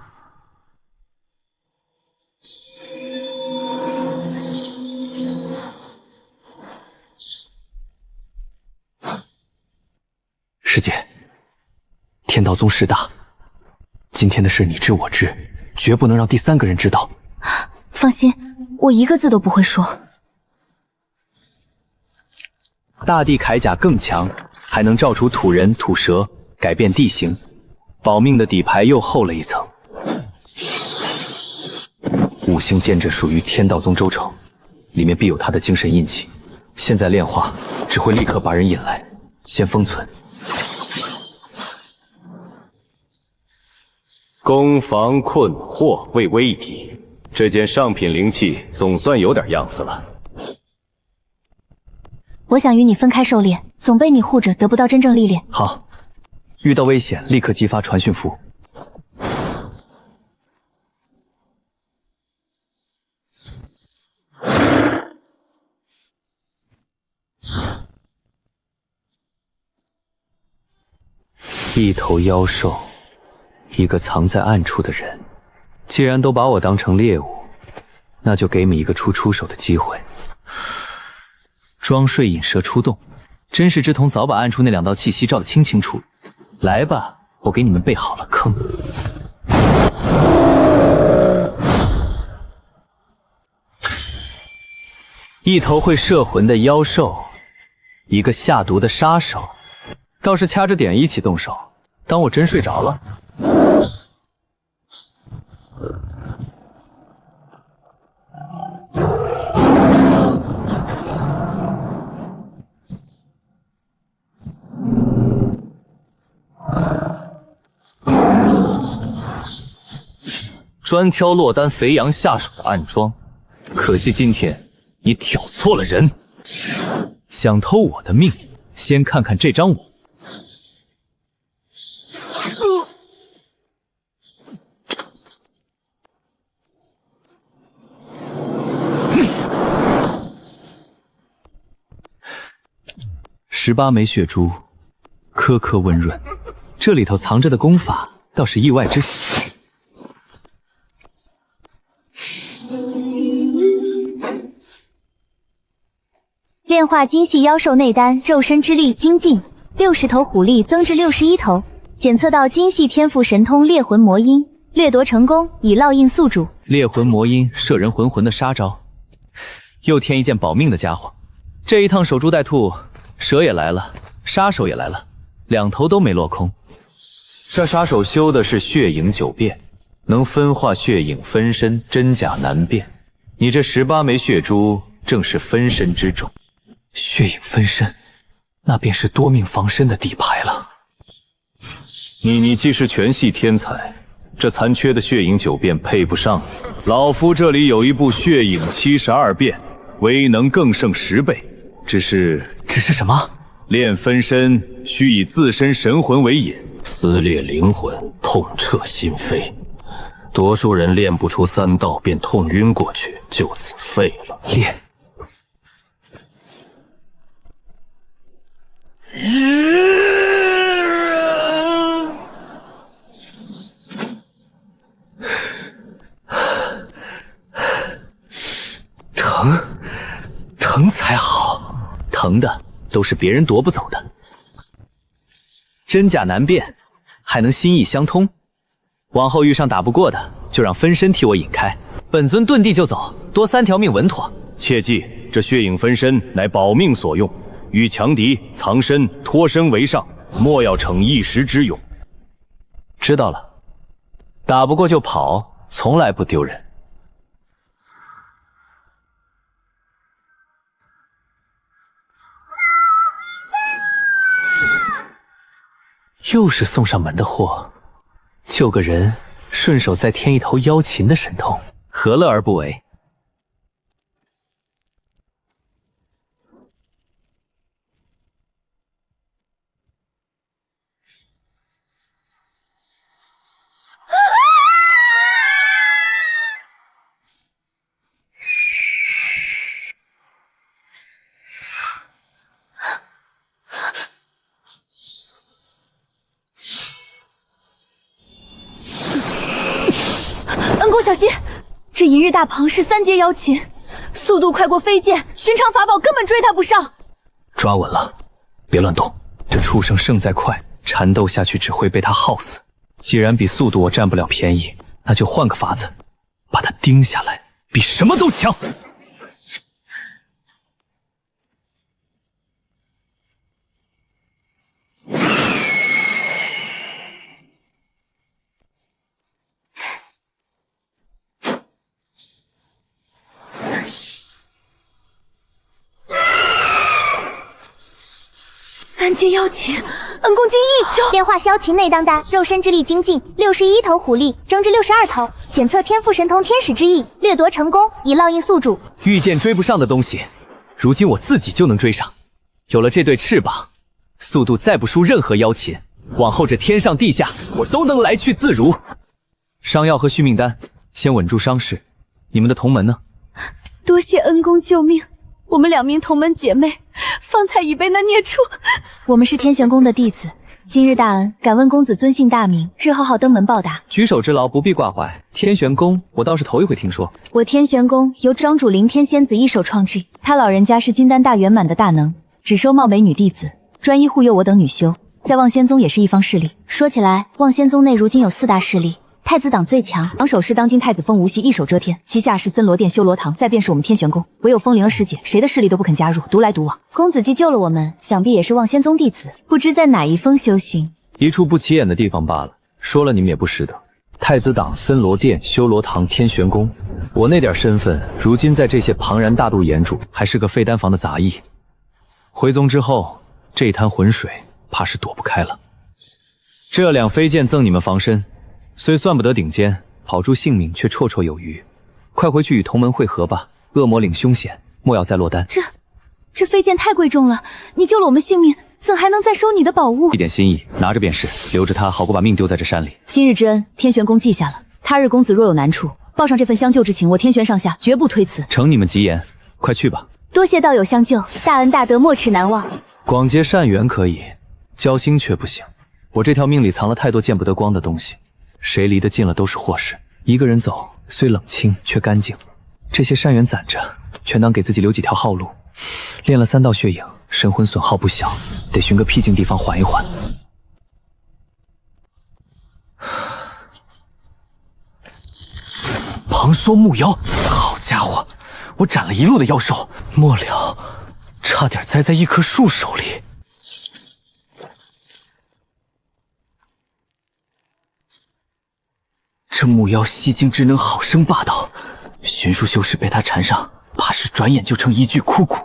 师姐，天道宗势大，今天的事你知我知，绝不能让第3个人知道。放心，我一个字都不会说。大地铠甲更强，还能照出土人、土蛇，改变地形。保命的底牌又厚了一层。五行剑阵属于天道宗周成，里面必有他的精神印记。现在炼化只会立刻把人引来，先封存。攻防困惑为危一体，这件上品灵器总算有点样子了。我想与你分开狩猎，总被你护着，得不到真正历练。好，遇到危险立刻激发传讯符。一头妖兽，一个藏在暗处的人。既然都把我当成猎物，那就给你们一个出手的机会。装睡引蛇出洞，真实之瞳早把暗处那2道气息照得清清楚。来吧，我给你们备好了坑。一头会摄魂的妖兽，一个下毒的杀手，倒是掐着点一起动手，当我真睡着了。专挑落单肥羊下手的暗桩，可惜今天你挑错了人。想偷我的命，先看看这张网。18枚血珠，颗颗温润，这里头藏着的功法倒是意外之喜。炼化精细妖兽内丹，肉身之力精进，60头虎力增至61头。检测到精细天赋神通猎魂魔音，掠夺成功，已烙印宿主。猎魂魔音，摄人魂的杀招。又添一件保命的家伙。这一趟守株待兔，蛇也来了，杀手也来了，2头都没落空。这杀手修的是血影九变，能分化血影分身，真假难辨。你这18枚血珠正是分身之种。血影分身，那便是多命防身的底牌了。你既是全系天才，这残缺的血影9变配不上你。老夫这里有一部血影72变，威能更胜10倍。只是什么？练分身需以自身神魂为引，撕裂灵魂，痛彻心扉。多数人练不出3道便痛晕过去，就此废了。练。疼才好，疼的都是别人夺不走的。真假难辨，还能心意相通。往后遇上打不过的，就让分身替我引开，本尊遁地就走，多3条命稳妥。切记，这血影分身乃保命所用，遇强敌藏身脱身为上，莫要逞一时之勇。知道了，打不过就跑，从来不丢人。又是送上门的货，救个人，顺手再添一头妖禽的神通，何乐而不为？小心，这银日大鹏是3阶妖禽，速度快过飞剑，寻常法宝根本追他不上。抓稳了，别乱动。这畜生胜在快，缠斗下去只会被他耗死。既然比速度我占不了便宜，那就换个法子，把他盯下来。比什么都强。3阶妖琴，恩公竟一招变化萧琴内当丹，肉身之力精进，61头虎力增至62头，检测天赋神通天使之翼，掠夺成功，以烙印宿主。遇见追不上的东西，如今我自己就能追上。有了这对翅膀，速度再不输任何妖琴，往后这天上地下，我都能来去自如。伤药和续命丹，先稳住伤势。你们的同门呢？多谢恩公救命，我们2名同门姐妹方才已被那孽畜。我们是天玄宫的弟子，今日大恩，敢问公子尊姓大名，日后好登门报答。举手之劳，不必挂怀。天玄宫，我倒是头一回听说。我天玄宫由庄主凌天仙子一手创制，他老人家是金丹大圆满的大能，只收貌美女弟子，专一护佑我等女修，在望仙宗也是一方势力。说起来，望仙宗内如今有4大势力。太子党最强，榜首是当今太子风无锡一手遮天，其下是森罗殿、修罗堂，再便是我们天玄宫，唯有风灵儿师姐，谁的势力都不肯加入，独来独往。公子既救了我们，想必也是望仙宗弟子，不知在哪一峰修行。一处不起眼的地方罢了，说了你们也不识得。太子党、森罗殿、修罗堂、天玄宫，我那点身份，如今在这些庞然大度眼主，还是个废丹房的杂役。回宗之后，这一滩浑水，怕是躲不开了。这2飞剑赠你们防身。虽算不得顶尖，保住性命却绰绰有余。快回去与同门会合吧，恶魔领凶险，莫要再落单。这飞剑太贵重了，你救了我们性命，怎还能再收你的宝物？一点心意，拿着便是，留着它好过把命丢在这山里。今日之恩，天玄宫记下了。他日公子若有难处，报上这份相救之情，我天玄上下绝不推辞。承你们吉言，快去吧。多谢道友相救，大恩大德没齿难忘。广结善缘可以，交心却不行。我这条命里藏了太多见不得光的东西。谁离得近了都是祸事。一个人走，虽冷清却干净。这些善缘攒着，全当给自己留几条后路。练了3道血影，神魂损耗不小，得寻个僻静地方缓一缓。庞缩木妖，好家伙，我斩了一路的妖兽，末了差点栽在一棵树手里。这木妖吸精之能好生霸道，玄术修士被他缠上，怕是转眼就成一具枯骨。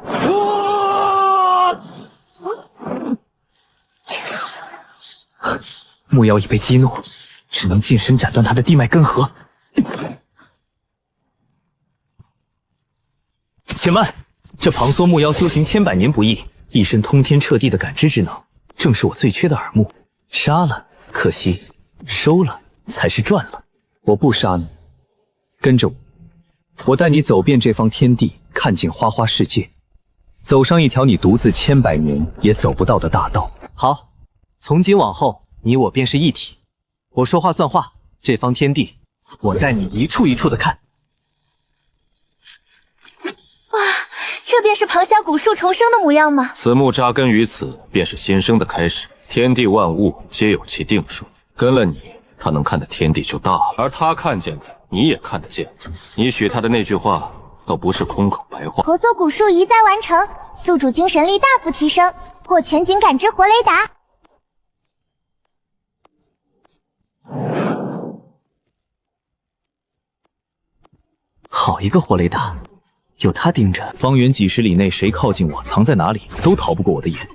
木妖已被激怒，只能近身斩断他的地脉根核。且慢，这庞缩木妖修行千百年不易，一身通天彻地的感知之能，正是我最缺的耳目。杀了可惜，收了才是赚了。我不杀你，跟着我，我带你走遍这方天地，看尽花花世界，走上一条你独自千百年也走不到的大道。好，从今往后，你我便是一体。我说话算话，这方天地，我带你一处一处的看。哇，这便是庞峡古树重生的模样吗？此木扎根于此，便是新生的开始。天地万物皆有其定数，跟了你，他能看的天地就大了，而他看见的，你也看得见。你许他的那句话，都不是空口白话。婆娑古树一再完成，宿主精神力大幅提升，获全景感知活雷达。好一个活雷达，有他盯着，方圆几十里内谁靠近我，藏在哪里，都逃不过我的眼。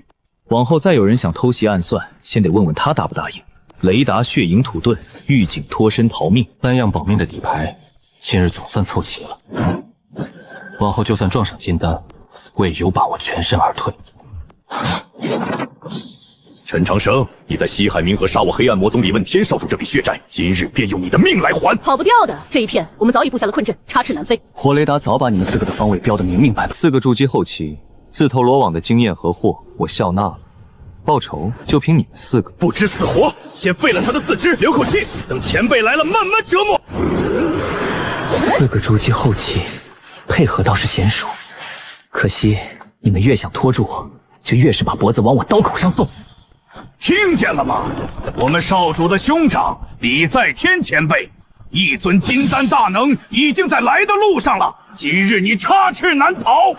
往后再有人想偷袭暗算，先得问问他答不答应。雷达、血影、土遁、狱警脱身逃命，3样保命的底牌，今日总算凑齐了。往后就算撞上金丹，我也有把握全身而退。陈长生，你在西海冥河杀我黑暗魔宗李问天少主这笔血债，今日便用你的命来还。跑不掉的，这一片我们早已布下了困阵，插翅难飞。活雷达早把你们4个的方位标得明明白白。4个筑基后期自投罗网的经验和祸，我笑纳了。报仇就凭你们4个，不知死活！先废了他的4肢，留口气，等前辈来了慢慢折磨。 4个筑基后期，配合倒是娴熟，可惜你们越想拖住我，就越是把脖子往我刀口上送。听见了吗？我们少主的兄长李在天前辈，一尊金丹大能已经在来的路上了，今日你插翅难逃。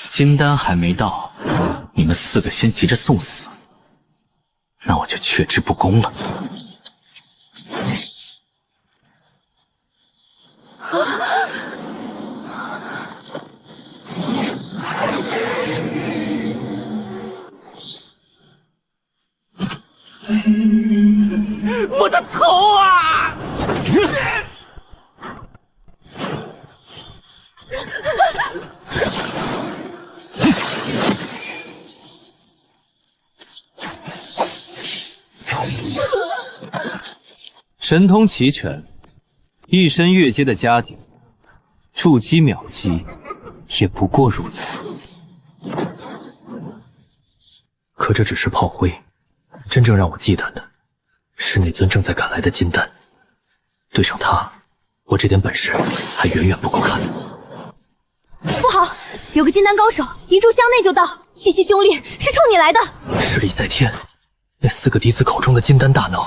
金丹还没到，你们4个先急着送死，那我就却之不恭了。我的头啊！神通齐全，一身越阶的家底，筑基秒击，也不过如此。可这只是炮灰，真正让我忌惮的是那尊正在赶来的金丹。对上他，我这点本事还远远不够看。不好，有个金丹高手一炷香内就到，气息凶厉，是冲你来的。实力在天，那4个嫡子口中的金丹大能，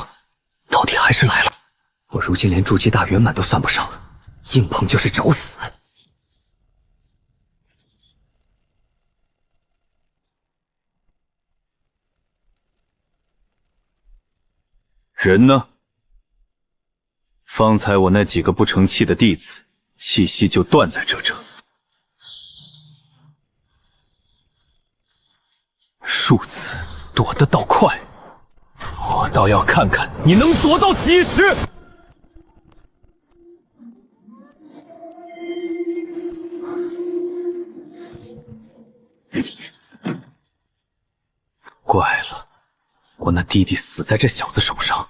到底还是来了。我如今连筑基大圆满都算不上，硬碰就是找死。人呢？方才我那几个不成器的弟子，气息就断在这。庶子躲得倒快，我倒要看看你能躲到几时！怪了，我那弟弟死在这小子手上，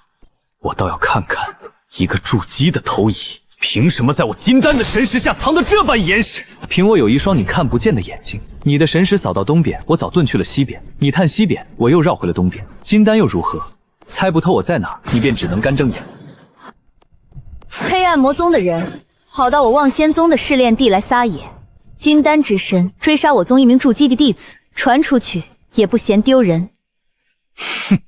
我倒要看看一个筑基的投蚁，凭什么在我金丹的神识下藏得这般严实？凭我有一双你看不见的眼睛，你的神识扫到东边，我早遁去了西边；你探西边，我又绕回了东边。金丹又如何？猜不透我在哪，你便只能干睁眼。黑暗魔宗的人跑到我望仙宗的试炼地来撒野，金丹之身追杀我宗一名筑基的弟子，传出去也不嫌丢人。哼，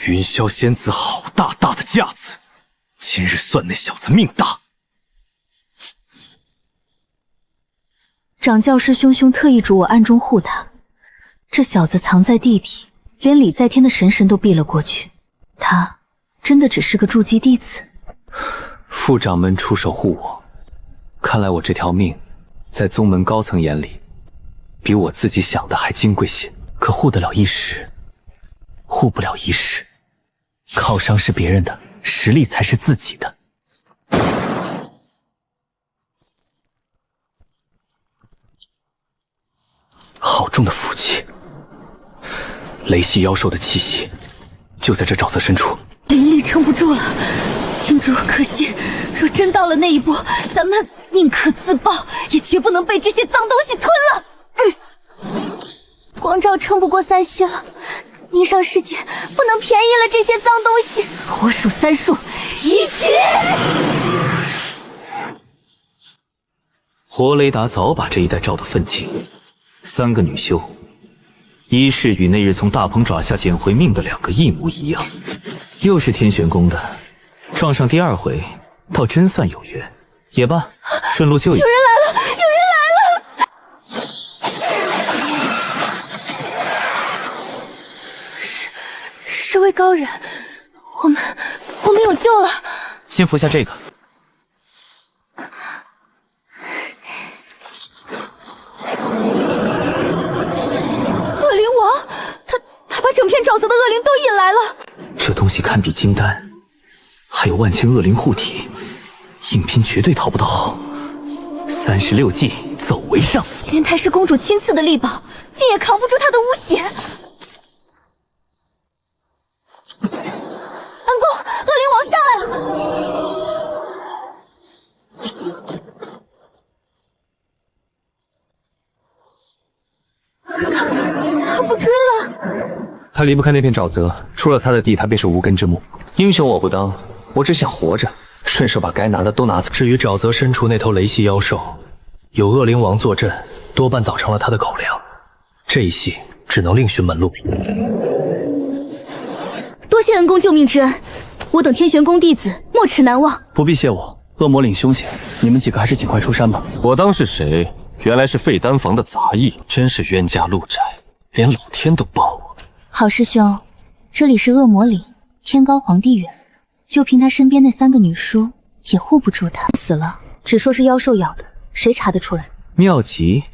云霄仙子好大的架子，今日算那小子命大。掌教师兄兄特意嘱我暗中护他，这小子藏在地底，连礼在天的神都避了过去。他真的只是个筑基弟子？副掌门出手护我，看来我这条命在宗门高层眼里比我自己想的还金贵些。可护得了一时，护不了一世。靠伤是别人的，实力才是自己的。好重的福气！雷系妖兽的气息就在这沼泽深处。灵力撑不住了，青竹可惜，若真到了那一步，咱们宁可自爆，也绝不能被这些脏东西吞了。光照撑不过3息了，霓裳世界不能便宜了这些脏东西。我数3数，一起！活雷达早把这一带照得愤青，3个女修，一是与那日从大鹏爪下捡回命的2个一模一样，又是天玄宫的，撞上第2回，倒真算有缘。也罢，顺路救一下。有人来了！有人来了！是位高人，我们有救了。先服下这个。恶灵王，他把整片沼泽的恶灵都引来了。这东西堪比金丹，还有万千恶灵护体，硬拼绝对讨不到好。36计，走为上。连太师公主亲赐的力宝，竟也扛不住他的巫血。安公，恶灵王上来了！他不追了。他离不开那片沼泽，出了他的地，他便是无根之木。英雄我不当，我只想活着，顺手把该拿的都拿走。至于沼泽深处那头雷系妖兽，有恶灵王坐镇，多半早成了他的口粮。这一系只能另寻门路。多谢恩公救命之恩，我等天玄宫弟子没齿难忘。不必谢我，恶魔领凶险，你们几个还是尽快出山吧。我当是谁？原来是废丹房的杂役，真是冤家路窄，连老天都帮我。好师兄，这里是恶魔岭，天高皇帝远，就凭他身边那3个女书也护不住他。死了，只说是妖兽咬的，谁查得出来？妙极，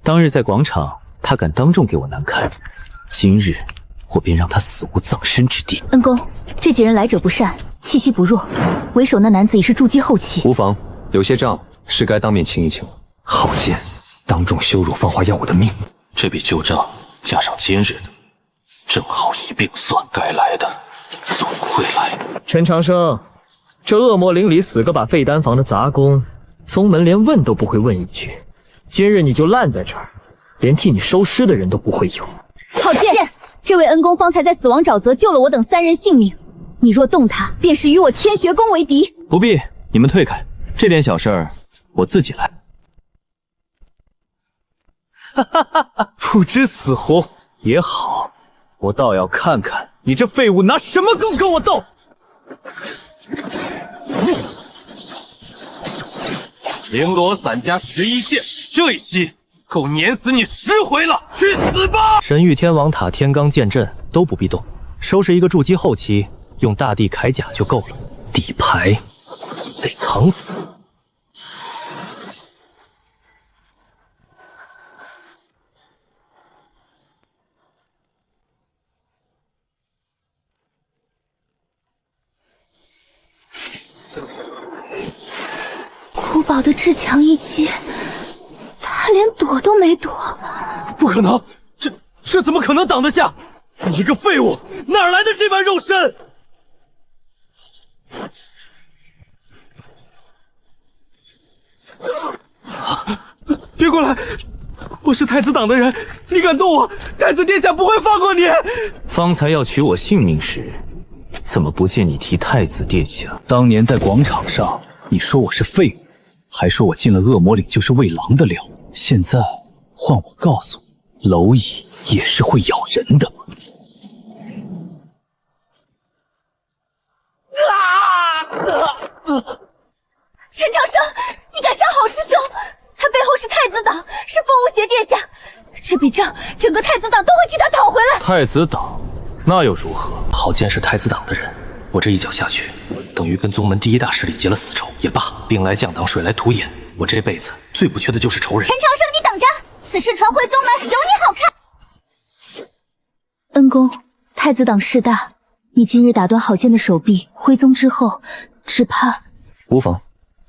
当日在广场，他敢当众给我难堪，今日我便让他死无葬身之地。恩公，这几人来者不善，气息不弱，为首那男子已是筑基后期。无妨，有些账是该当面清一清。好贱，当众羞辱芳华要我的命，这笔旧账加上今日的，正好一并算。该来的总会来。陈长生，这恶魔岭里死个把废丹房的杂工，宗门连问都不会问一句。今日你就烂在这儿，连替你收尸的人都不会有。好贱！这位恩公方才在死亡沼泽救了我等3人性命，你若动他，便是与我天学宫为敌。不必，你们退开，这点小事儿我自己来。哈哈哈哈！不知死活也好，我倒要看看你这废物拿什么够跟我斗！绫罗伞加11剑，这一击够碾死你10回了！去死吧！神域天王塔、天罡剑阵都不必动，收拾一个筑基后期，用大地铠甲就够了。底牌得藏死。古堡的至强一击，他连躲都没躲。不可能，这怎么可能挡得下？你个废物，哪来的这般肉身？别过来！我是太子党的人，你敢动我，太子殿下不会放过你。方才要取我性命时，怎么不见你提太子殿下？当年在广场上，你说我是废物，还说我进了恶魔岭就是喂狼的料。现在换我告诉你，蝼蚁也是会咬人的。陈长生，你敢杀好师兄？他背后是太子党，是风无邪殿下。这笔账，整个太子党都会替他讨回来。太子党，那又如何？郝建是太子党的人，我这一脚下去，等于跟宗门第一大势力结了死仇。也罢，兵来将挡，水来土掩，我这辈子最不缺的就是仇人。陈长生，你等着，此事传回宗门，有你好看。恩公，太子党势大，你今日打断郝建的手臂，回宗之后，只怕……无妨，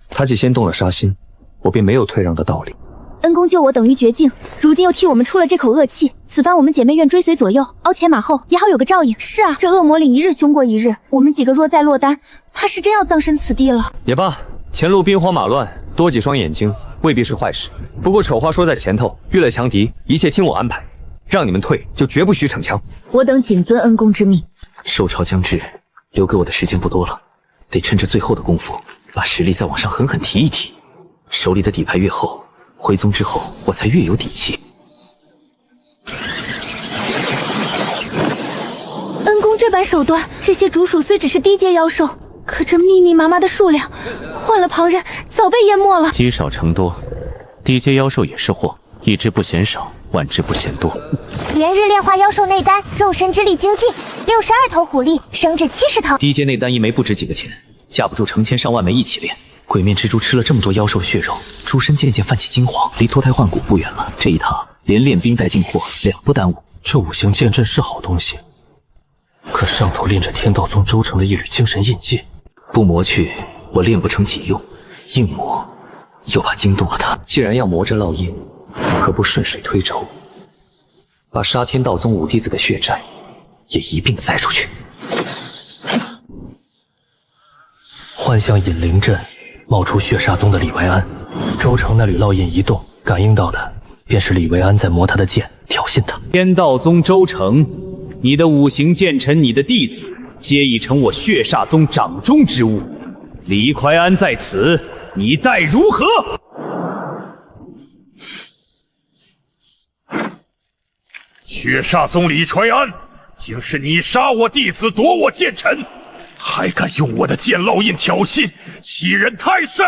他既先动了杀心，我便没有退让的道理。恩公救我等于绝境，如今又替我们出了这口恶气，此番我们姐妹愿追随左右，鞍前马后，也好有个照应。是啊，这恶魔岭一日凶过一日，我们几个若再落单，怕是真要葬身此地了。也罢，前路兵荒马乱，多几双眼睛未必是坏事。不过丑话说在前头，遇了强敌，一切听我安排。让你们退，就绝不许逞强。我等谨遵恩公之命。收朝将至，留给我的时间不多了，得趁着最后的功夫，把实力再往上狠狠提一提。手里的底牌越厚，回宗之后我才越有底气。恩公这般手段，这些竹鼠虽只是低阶妖兽，可这密密麻麻的数量，换了旁人早被淹没了。积少成多，低阶妖兽也是货，一只不嫌少，万只不嫌多。连日炼化妖兽内丹，肉身之力精进，62头虎力升至70头。低阶内丹一枚不值几个钱，架不住成千上万枚一起炼。鬼面蜘蛛吃了这么多妖兽血肉，猪身渐渐泛起金黄，离脱胎换骨不远了。这一趟连练兵带进货，两不耽误。这五行剑阵是好东西，可上头练着天道宗周成的一缕精神印记，不磨去我练不成己用，硬磨又怕惊动了他。既然要磨这烙印，何不顺水推舟，把杀天道宗五弟子的血债也一并栽出去。幻象引灵阵冒出血煞宗的李维安，周成那缕烙印一动，感应到的便是李维安在磨他的剑，挑衅他。天道宗周成，你的五行剑臣，你的弟子皆已成我血煞宗掌中之物。李怀安在此，你待如何？血煞宗李传安，竟是你杀我弟子，夺我剑臣！还敢用我的剑烙印挑衅，欺人太甚！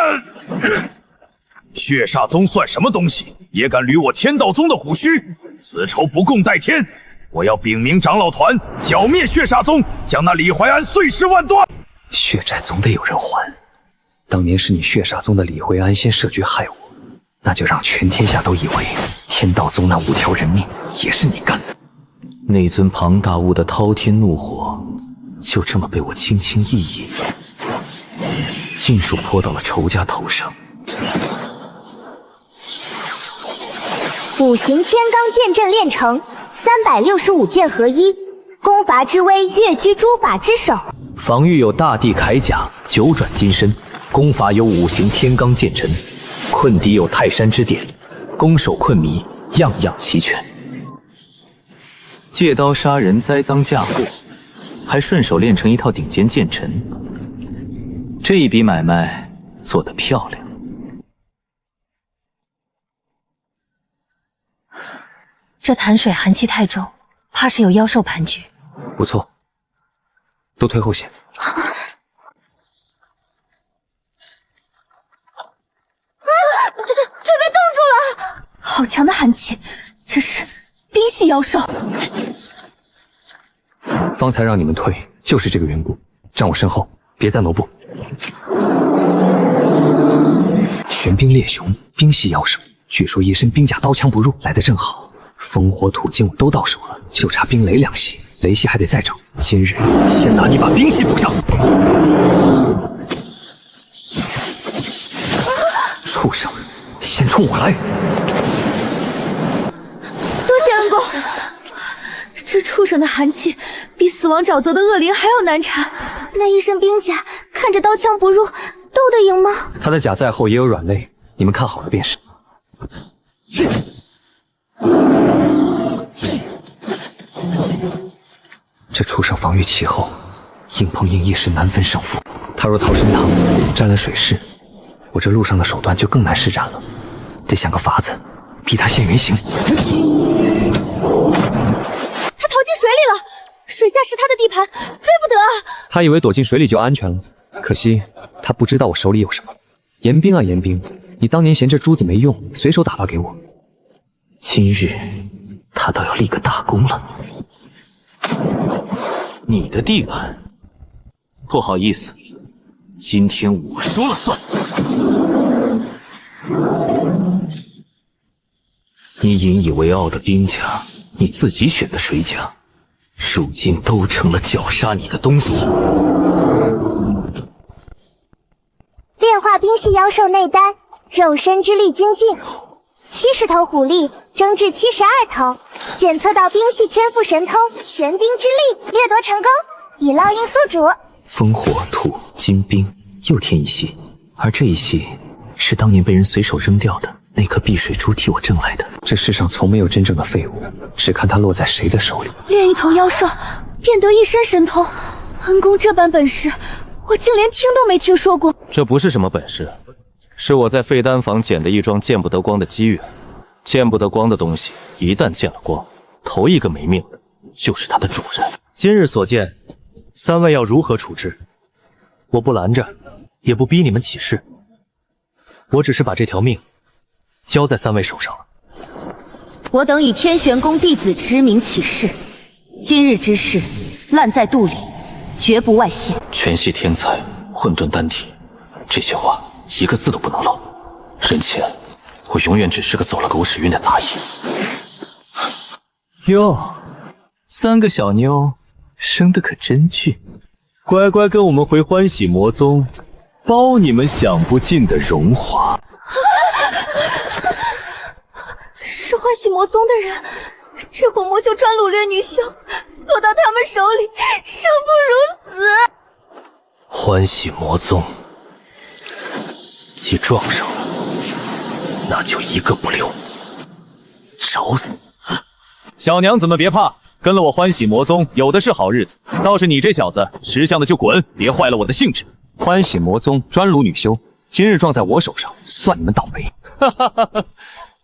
血煞宗算什么东西，也敢捋我天道宗的虎须？此仇不共戴天！我要禀明长老团，剿灭血煞宗，将那李怀安碎尸万段。血债总得有人还。当年是你血煞宗的李怀安先设局害我，那就让全天下都以为天道宗那5条人命也是你干的。那尊庞大物的滔天怒火，就这么被我轻轻一引，尽数泼到了仇家头上。五行天罡剑阵练成，365剑合一，攻伐之威跃居诸法之首。防御有大地铠甲9转金身，攻伐有5行天罡剑阵，困敌有泰山之典，攻守困迷样样齐全。借刀杀人栽赃嫁祸，还顺手练成一套顶尖剑阵，这一笔买卖做得漂亮。这潭水寒气太重，怕是有妖兽盘踞。不错，都退后些。腿被冻住了，好强的寒气，这是冰系妖兽。方才让你们退，就是这个缘故。站我身后，别再挪步。玄冰猎熊，冰系妖兽，据说一身冰甲，刀枪不入，来得正好。风火土金我都到手了，就差冰雷2系，雷系还得再找。今日先拿你把冰系补上。畜生，先冲我来！多谢恩公。这畜生的寒气比死亡沼泽的恶灵还要难缠，那一身冰甲看着刀枪不入，斗得赢吗？他的甲再厚也有软肋，你们看好了便是。这畜生防御其厚，硬碰硬一时难分胜负。他若逃生堂沾了水势，我这路上的手段就更难施展了，得想个法子逼他现原形。他逃进水里了，水下是他的地盘，追不得啊！他以为躲进水里就安全了，可惜他不知道我手里有什么。严冰啊严冰，你当年嫌这珠子没用，随手打发给我，今日他倒要立个大功了。你的地盘，不好意思，今天我说了算。你引以为傲的兵甲，你自己选的水甲，如今都成了绞杀你的东西。炼化冰系妖兽内丹，肉身之力精进，70头虎力增至72头，检测到冰系天赋神通玄冰之力，掠夺成功，以烙印宿主。风火土金冰又添一系，而这一系是当年被人随手扔掉的那颗碧水珠替我挣来的。这世上从没有真正的废物，只看它落在谁的手里。炼一头妖兽，便得一身神通，恩公这般本事，我竟连听都没听说过。这不是什么本事，是我在废丹坊捡的一桩见不得光的机缘。见不得光的东西，一旦见了光，头一个没命的就是它的主人。今日所见，3位要如何处置？我不拦着，也不逼你们起誓，我只是把这条命交在3位手上了。我等以天玄宫弟子之名起誓，今日之事烂在肚里，绝不外泄。全系天才，混沌丹体，这些话一个字都不能漏。人前我永远只是个走了狗屎运的杂役。哟，3个小妞生得可真俊，乖乖跟我们回欢喜魔宗，包你们享不尽的荣华。是欢喜魔宗的人，这伙魔修专掳掠女修，落到他们手里，生不如死。欢喜魔宗，既撞上了，那就一个不留，找死！小娘子们别怕，跟了我欢喜魔宗，有的是好日子。倒是你这小子，识相的就滚，别坏了我的兴致。欢喜魔宗专掳女修，今日撞在我手上，算你们倒霉。哈哈哈哈！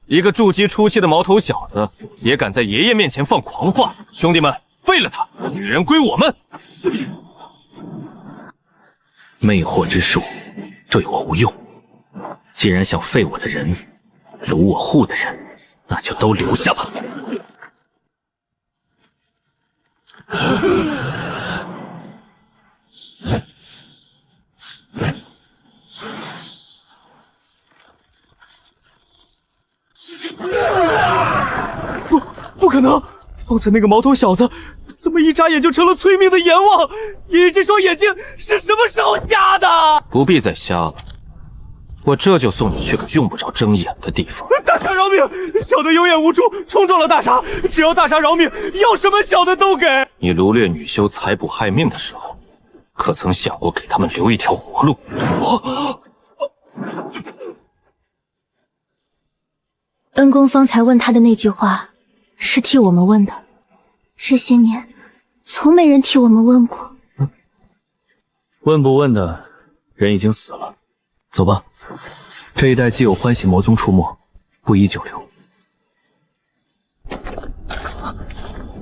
一个筑基初期的毛头小子，也敢在爷爷面前放狂话！兄弟们，废了他，女人归我们！魅惑之术对我无用。既然想废我的人，掳我户的人，那就都留下吧。不可能！方才那个毛头小子，怎么一眨眼就成了催命的阎王？爷爷这双眼睛是什么时候瞎的？不必再瞎了，我这就送你去个用不着睁眼的地方。大侠饶命！小的有眼无珠，冲撞了大侠，只要大侠饶命，要什么小的都给。你掳掠女修采捕害命的时候，可曾想过给他们留一条活路？恩公方才问他的那句话，是替我们问的。这些年，从没人替我们问过。问不问的人已经死了。走吧，这一带既有欢喜魔宗出没，不宜久留。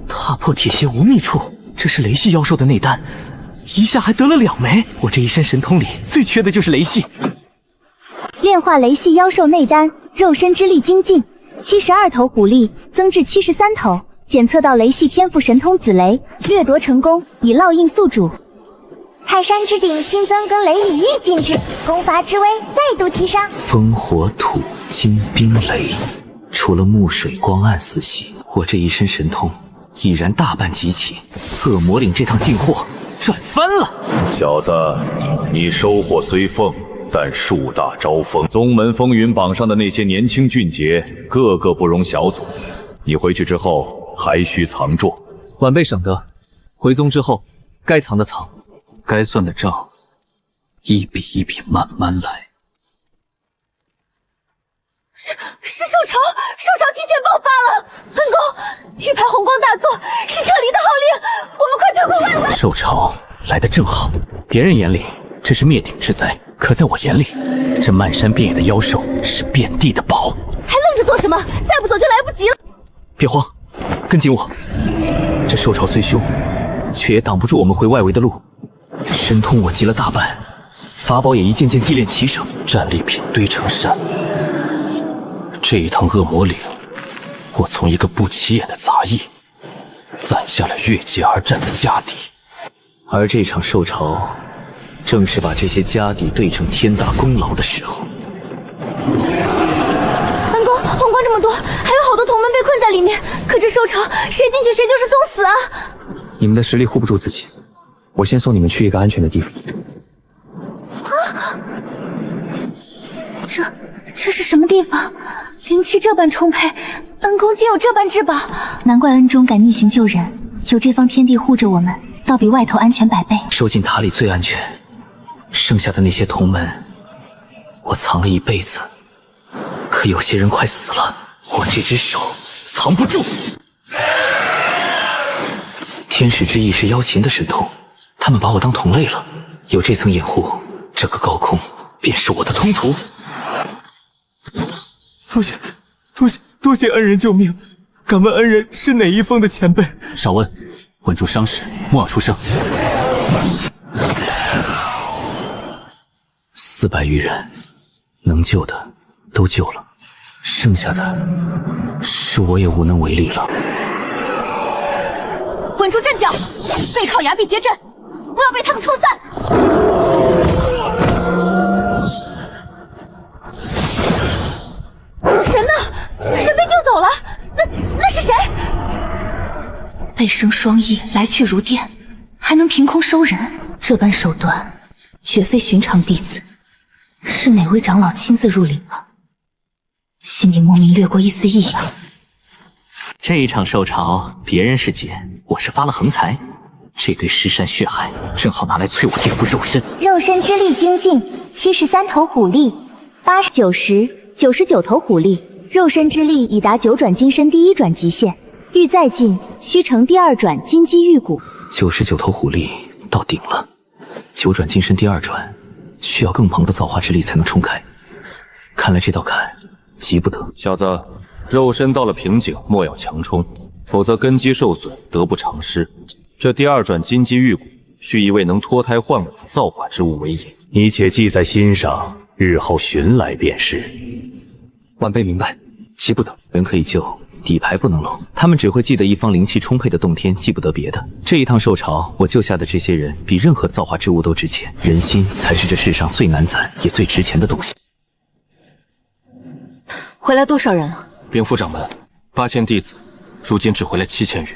踏破铁鞋无觅处，这是雷系妖兽的内丹，一下还得了2枚。我这一身神通里最缺的就是雷系。炼化雷系妖兽内丹，肉身之力精进，72头虎力增至73头，检测到雷系天赋神通紫雷，掠夺成功，以烙印宿主。泰山之顶新增跟雷领域禁制，攻伐之威再度提升。风火土金冰雷，除了木水光暗4系，我这一身神通已然大半集齐。恶魔岭这趟进货赚翻了。小子，你收获虽丰，但树大招风。宗门风云榜上的那些年轻俊杰，个个不容小觑。你回去之后还需藏拙。晚辈省得。回宗之后，该藏的藏，该算的账，一笔一笔慢慢来。是兽潮提前爆发了！恩公，玉牌红光大作，是撤离的号令，我们快退回外围！兽潮来得正好，别人眼里这是灭顶之灾，可在我眼里，这漫山遍野的妖兽是遍地的宝。还愣着做什么？再不走就来不及了！别慌，跟紧我。这兽潮虽凶，却也挡不住我们回外围的路。神通我集了大半，法宝也一件件积炼齐整，战利品堆成山。这一趟恶魔岭，我从一个不起眼的杂役，攒下了越界而战的家底。而这场兽潮，正是把这些家底兑成天大功劳的时候。恩公，红光这么多，还有好多同门被困在里面，可这兽潮谁进去谁就是送死啊！你们的实力护不住自己，我先送你们去一个安全的地方。啊！这是什么地方？灵气这般充沛，恩公竟有这般至宝，难怪恩中敢逆行救人，有这方天地护着我们，倒比外头安全100倍。收进塔里最安全，剩下的那些同门，我藏了一辈子，可有些人快死了，我这只手藏不住。天使之翼是妖禽的神通，他们把我当同类了，有这层掩护，这个高空便是我的通途。多谢恩人救命！敢问恩人是哪一峰的前辈？少问，稳住伤势，莫要出声。400余人，能救的都救了，剩下的是我也无能为力了。稳住阵脚，背靠崖壁结阵，不要被他们冲散。人呢？人被救走了？那是谁？背生双翼，来去如电，还能凭空收人，这般手段绝非寻常弟子。是哪位长老亲自入岭了？心里莫名掠过一丝异样。这一场兽潮，别人是劫，我是发了横财。这堆尸山血海，正好拿来淬我这副肉身。肉身之力精进，73头虎力，99头虎力，肉身之力已达9转金身第1转极限，欲再进，需成第2转金鸡玉骨。99头虎力到顶了，9转金身第2转，需要更庞的造化之力才能冲开。看来这道坎急不得。小子，肉身到了瓶颈，莫要强冲，否则根基受损，得不偿失。这第2转金鸡玉骨需一位能脱胎换骨的造化之物为引。你且记在心上，日后寻来便是。晚辈明白，急不得。人可以救，底牌不能漏。他们只会记得一方灵气充沛的洞天，记不得别的。这一趟受潮，我救下的这些人比任何造化之物都值钱。人心才是这世上最难攒也最值钱的东西。回来多少人了？禀副掌门，8000弟子，如今只回来7000余，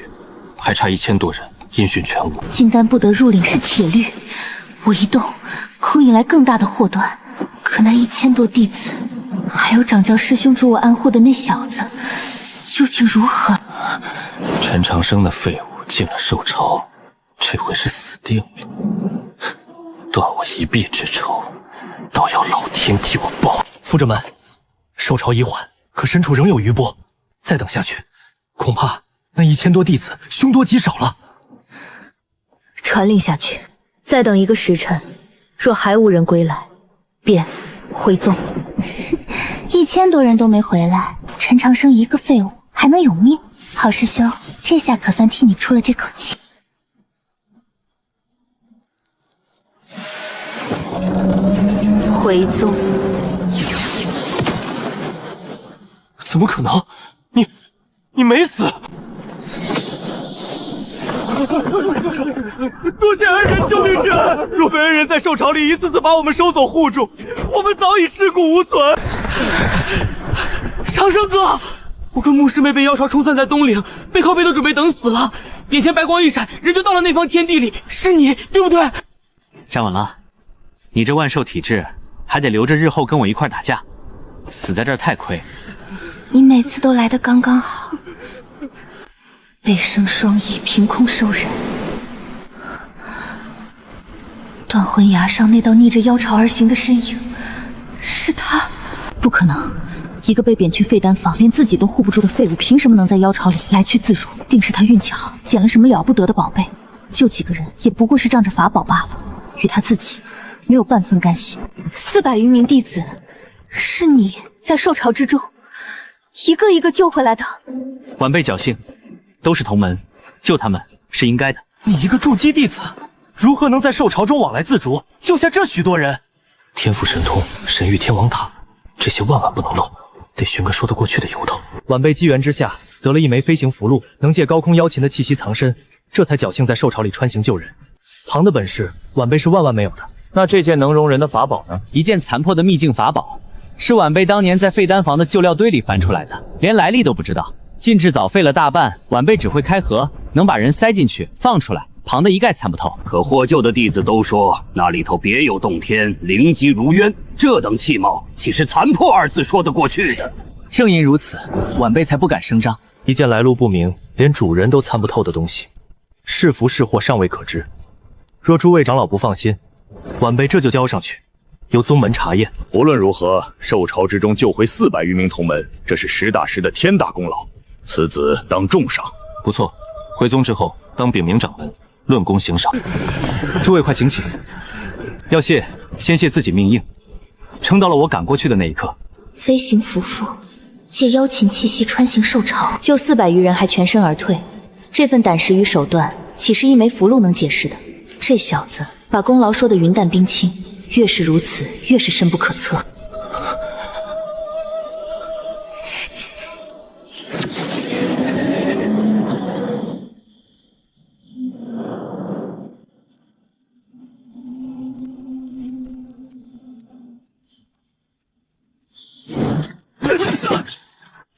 还差1000多人，音讯全无。金丹不得入领是铁律，我一动，恐引来更大的祸端。可那1000多弟子，还有掌教师兄助我安护的那小子，究竟如何？陈长生那废物进了受潮，这回是死定了。断我一臂之仇，倒要老天替我报。副掌门，受潮已缓，可深处仍有余波，再等下去，恐怕那1000多弟子凶多吉少了。传令下去，再等1个时辰，若还无人归来，便回宗。1000多人都没回来，陈长生一个废物还能有命？好师兄，这下可算替你出了这口气。回宗？怎么可能？你没死！多谢恩人救命之恩，若非恩人在受潮里一次次把我们收走护住，我们早已尸骨无存。长生哥，我跟穆师妹被妖潮冲散在东岭，背靠背都准备等死了。眼前白光一闪，人就到了那方天地里，是你对不对？站稳了，你这万兽体质还得留着日后跟我一块打架，死在这儿太亏。你每次都来得刚刚好，背生双翼，凭空收人。断魂崖上那道逆着妖潮而行的身影，是他？不可能！一个被贬去废丹坊，连自己都护不住的废物，凭什么能在妖潮里来去自如？定是他运气好，捡了什么了不得的宝贝。救几个人，也不过是仗着法宝罢了，与他自己没有半分干系。400余名弟子，是你在受潮之中一个一个救回来的。晚辈侥幸，都是同门，救他们是应该的。你一个筑基弟子，如何能在受潮中往来自如，救下这许多人？天赋神通、神域天王塔，这些万万不能漏，得寻个说得过去的由头。晚辈机缘之下得了一枚飞行符箓，能借高空妖禽的气息藏身，这才侥幸在受潮里穿行救人。旁的本事，晚辈是万万没有的。那这件能容人的法宝呢？一件残破的秘境法宝，是晚辈当年在废丹房的旧料堆里翻出来的，连来历都不知道。禁制早废了大半，晚辈只会开盒，能把人塞进去放出来，旁的一概参不透。可获救的弟子都说那里头别有洞天，灵机如渊，这等气貌，岂是残破二字说得过去的？正因如此，晚辈才不敢声张。一件来路不明，连主人都参不透的东西，是福是祸尚未可知。若诸位长老不放心，晚辈这就交上去，由宗门查验。无论如何，受潮之中救回400余名同门，这是实打实的天大功劳，此子当重赏。不错，回宗之后当禀明掌门，论功行赏。诸位快请起。要谢，先谢自己命硬，撑到了我赶过去的那一刻。飞行符符，借妖禽气息穿行受潮，救400余人还全身而退，这份胆识与手段，岂是一枚符箓能解释的？这小子把功劳说得云淡冰轻，越是如此，越是深不可测。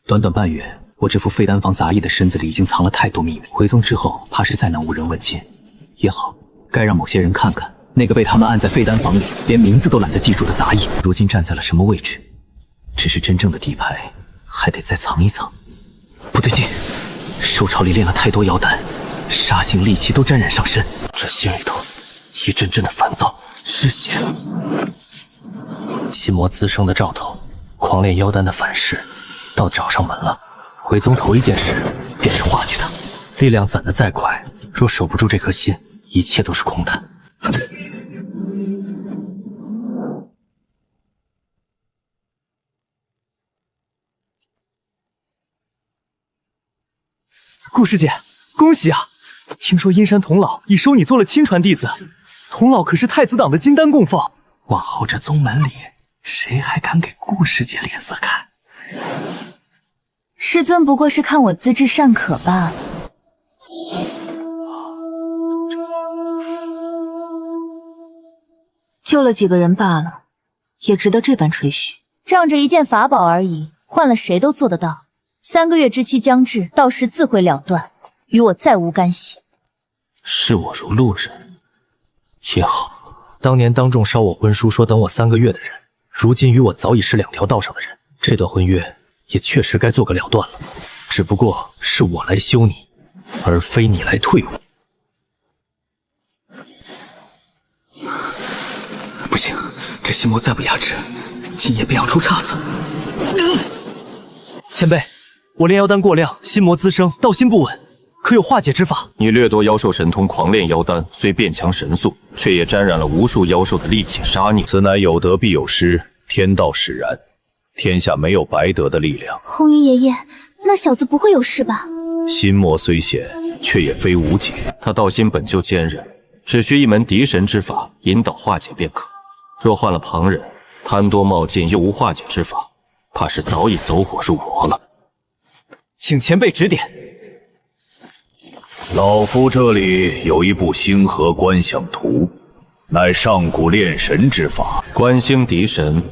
短短半月，我这副废丹房杂役的身子里已经藏了太多秘密。回宗之后，怕是再难无人问津。也好，该让某些人看看那个被他们按在废丹房里，连名字都懒得记住的杂役，如今站在了什么位置。只是真正的底牌，还得再藏一藏。不对劲，受潮里练了太多妖丹，杀性戾气都沾染上身，这心里头一阵阵的烦躁，失血。心魔滋生的兆头，狂练妖丹的反噬，倒找上门了。回宗头一件事便是化去它。力量攒得再快，若守不住这颗心，一切都是空谈。顾师姐，恭喜啊！听说阴山童老已收你做了亲传弟子，童老可是太子党的金丹供奉，往后这宗门里谁还敢给顾师姐脸色看？师尊不过是看我资质尚可罢了。救了几个人罢了，也值得这般吹嘘。仗着一件法宝而已，换了谁都做得到。3个月之期将至，到时自会了断，与我再无干系。视我如路人也好，当年当众烧我婚书说等我3个月的人，如今与我早已是2条道上的人。这段婚约也确实该做个了断了，只不过是我来休你，而非你来退我。不行，这心魔再不压制，今夜便要出岔子。前辈，我炼妖丹过量，心魔滋生，道心不稳，可有化解之法？你掠夺妖兽神通，狂炼妖丹，虽变强神速，却也沾染了无数妖兽的戾气杀孽。此乃有得必有失，天道使然，天下没有白得的力量。红云爷爷，那小子不会有事吧？心魔虽险，却也非无解。他道心本就坚韧，只需一门敌神之法引导化解便可。若换了旁人，贪多冒进又无化解之法，怕是早已走火入魔了。请前辈指点。老夫这里有一部星河观想图，乃上古炼神之法。观星敌神，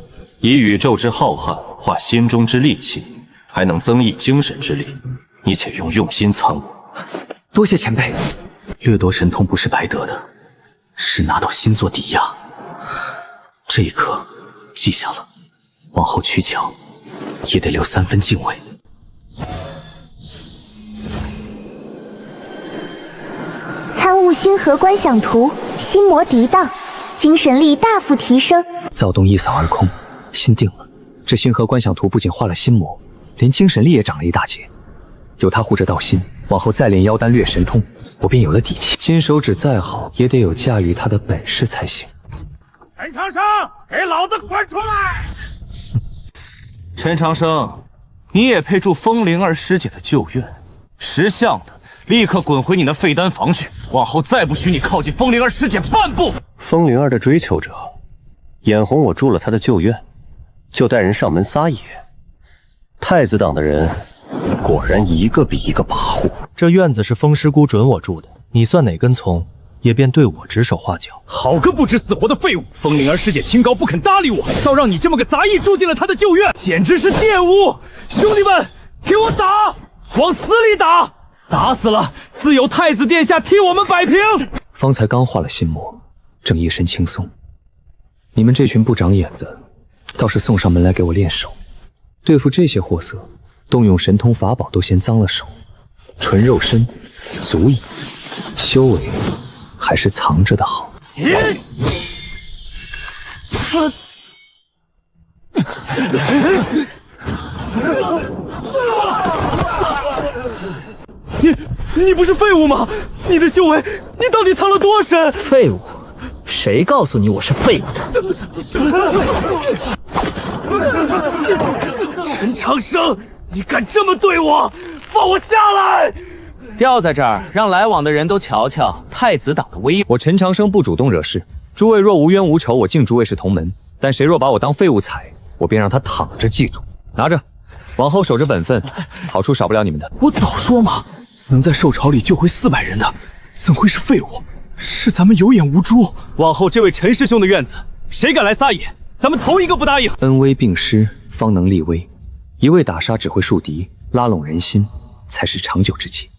以宇宙之浩瀚化心中之戾气，还能增益精神之力。你且用心参悟。多谢前辈。掠夺神通不是白得的，是拿到心做抵押。这一刻记下了，往后取巧也得留3分敬畏。参悟星河观想图，心魔涤荡，精神力大幅提升。躁动一扫而空，心定了。这星河观想图不仅化了心魔，连精神力也涨了一大截。有他护着道心，往后再炼妖丹掠神通，我便有了底气。金手指再好，也得有驾驭他的本事才行。陈长生，给老子滚出来！陈长生，你也配住风灵儿师姐的旧院？识相的，立刻滚回你那废丹房去！往后再不许你靠近风灵儿师姐半步！风灵儿的追求者，眼红我住了他的旧院，就带人上门撒野。太子党的人果然一个比一个跋扈。这院子是风师姑准我住的，你算哪根葱？也便对我指手画脚。好个不知死活的废物！风灵儿师姐清高不肯搭理我，倒让你这么个杂役住进了她的旧院，简直是玷污！兄弟们，给我打，往死里打！打死了，自有太子殿下替我们摆平。方才刚化了心魔，正一身轻松。你们这群不长眼的，倒是送上门来给我练手。对付这些货色，动用神通法宝都嫌脏了手，纯肉身足矣，修为还是藏着的好。你不是废物吗？你的修为，你到底藏了多深？废物？谁告诉你我是废物的？陈长生，你敢这么对我？放我下来！吊在这儿，让来往的人都瞧瞧太子党的威。我陈长生不主动惹事，诸位若无冤无仇，我敬诸位是同门。但谁若把我当废物踩，我便让他躺着记住。拿着，往后守着本分，好处少不了你们的。我早说嘛，能在兽巢里救回400人的，怎会是废物？是咱们有眼无珠。往后这位陈师兄的院子，谁敢来撒野，咱们头一个不答应。恩威并施，方能立威。一味打杀只会树敌，拉拢人心才是长久之计。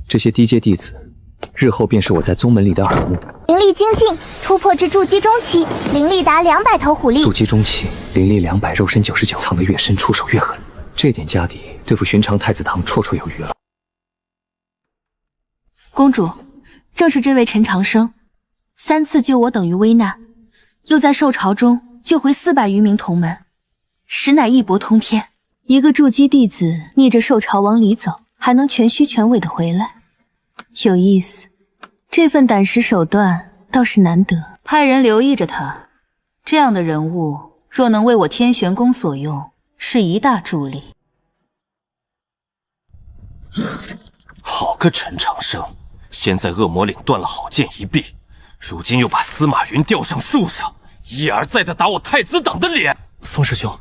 这些低阶弟子，日后便是我在宗门里的耳目。灵力精进，突破至筑基中期，灵力达200头虎力。筑基中期，灵力200，肉身99，藏得越深，出手越狠。这点家底，对付寻常太子堂绰绰有余了。公主，正是这位陈长生，3次救我等于危难，又在兽巢中救回400余名同门，实乃义薄通天。一个筑基弟子逆着兽巢往里走，还能全虚全伪的回来，有意思。这份胆识手段倒是难得。派人留意着他，这样的人物若能为我天玄宫所用，是一大助力。好个陈长生，先在恶魔岭断了好剑一臂，如今又把司马云吊上树上，一而再地打我太子党的脸。风师兄，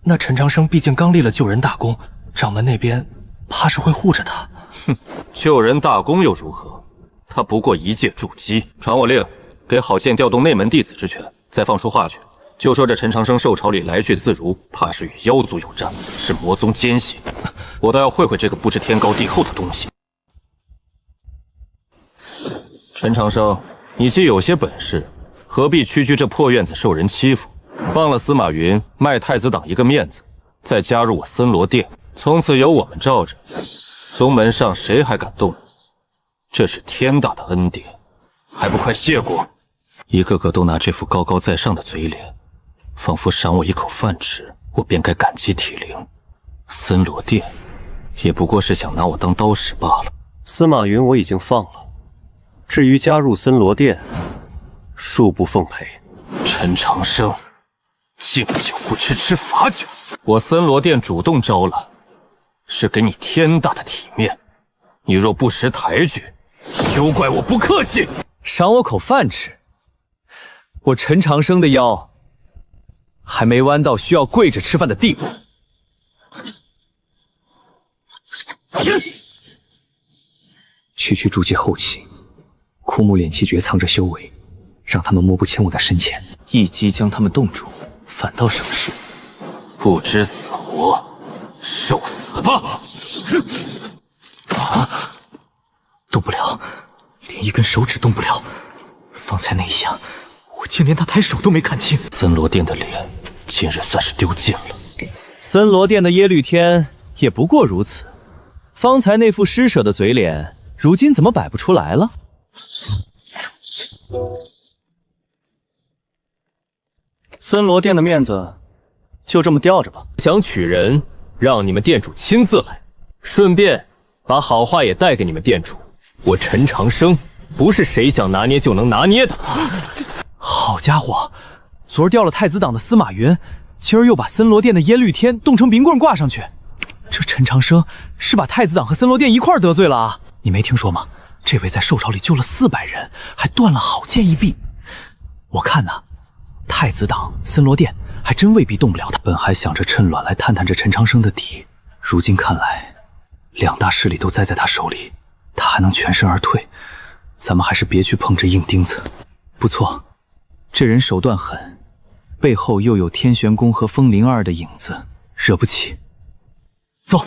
那陈长生毕竟刚立了救人大功，掌门那边怕是会护着他。哼，救人大功又如何？他不过一介筑基。传我令，给郝建调动内门弟子之权，再放出话去，就说这陈长生受朝里来去自如，怕是与妖族有战，是魔宗奸细。我倒要会会这个不知天高地厚的东西。陈长生，你既有些本事，何必区居这破院子受人欺负？放了司马云，卖太子党一个面子，再加入我森罗殿，从此有我们罩着，宗门上谁还敢动你？这是天大的恩典，还不快谢过！一个个都拿这副高高在上的嘴脸，仿佛赏我一口饭吃，我便该感激涕零。森罗殿也不过是想拿我当刀使罢了。司马云我已经放了，至于加入森罗殿，恕不奉陪。陈长生，敬酒不吃吃罚酒，我森罗殿主动招揽，是给你天大的体面。你若不识抬举，休怪我不客气。赏我口饭吃，我陈长生的腰还没弯到需要跪着吃饭的地步。区区筑基后期，枯木敛气诀藏着修为，让他们摸不清我的深浅，一击将他们冻住，反倒省事。不知死活，受死吧！啊！动不了，连一根手指动不了。方才那一下，我竟连他抬手都没看清。森罗殿的脸，今日算是丢尽了。森罗殿的耶律天也不过如此。方才那副施舍的嘴脸，如今怎么摆不出来了？森罗殿的面子就这么吊着吧。想取人，让你们店主亲自来，顺便把好话也带给你们店主。我陈长生不是谁想拿捏就能拿捏的。好家伙，昨儿调了太子党的司马云，今儿又把森罗殿的耶律天冻成冰棍挂上去。这陈长生是把太子党和森罗殿一块得罪了啊！你没听说吗？这位在受朝里救了400人，还断了好剑一臂。我看呐，太子党、森罗殿还真未必动不了他。本还想着趁乱来探探这陈长生的底，如今看来，两大势力都栽在他手里，他还能全身而退。咱们还是别去碰这硬钉子。不错，这人手段狠，背后又有天玄宫和风铃儿的影子，惹不起。走，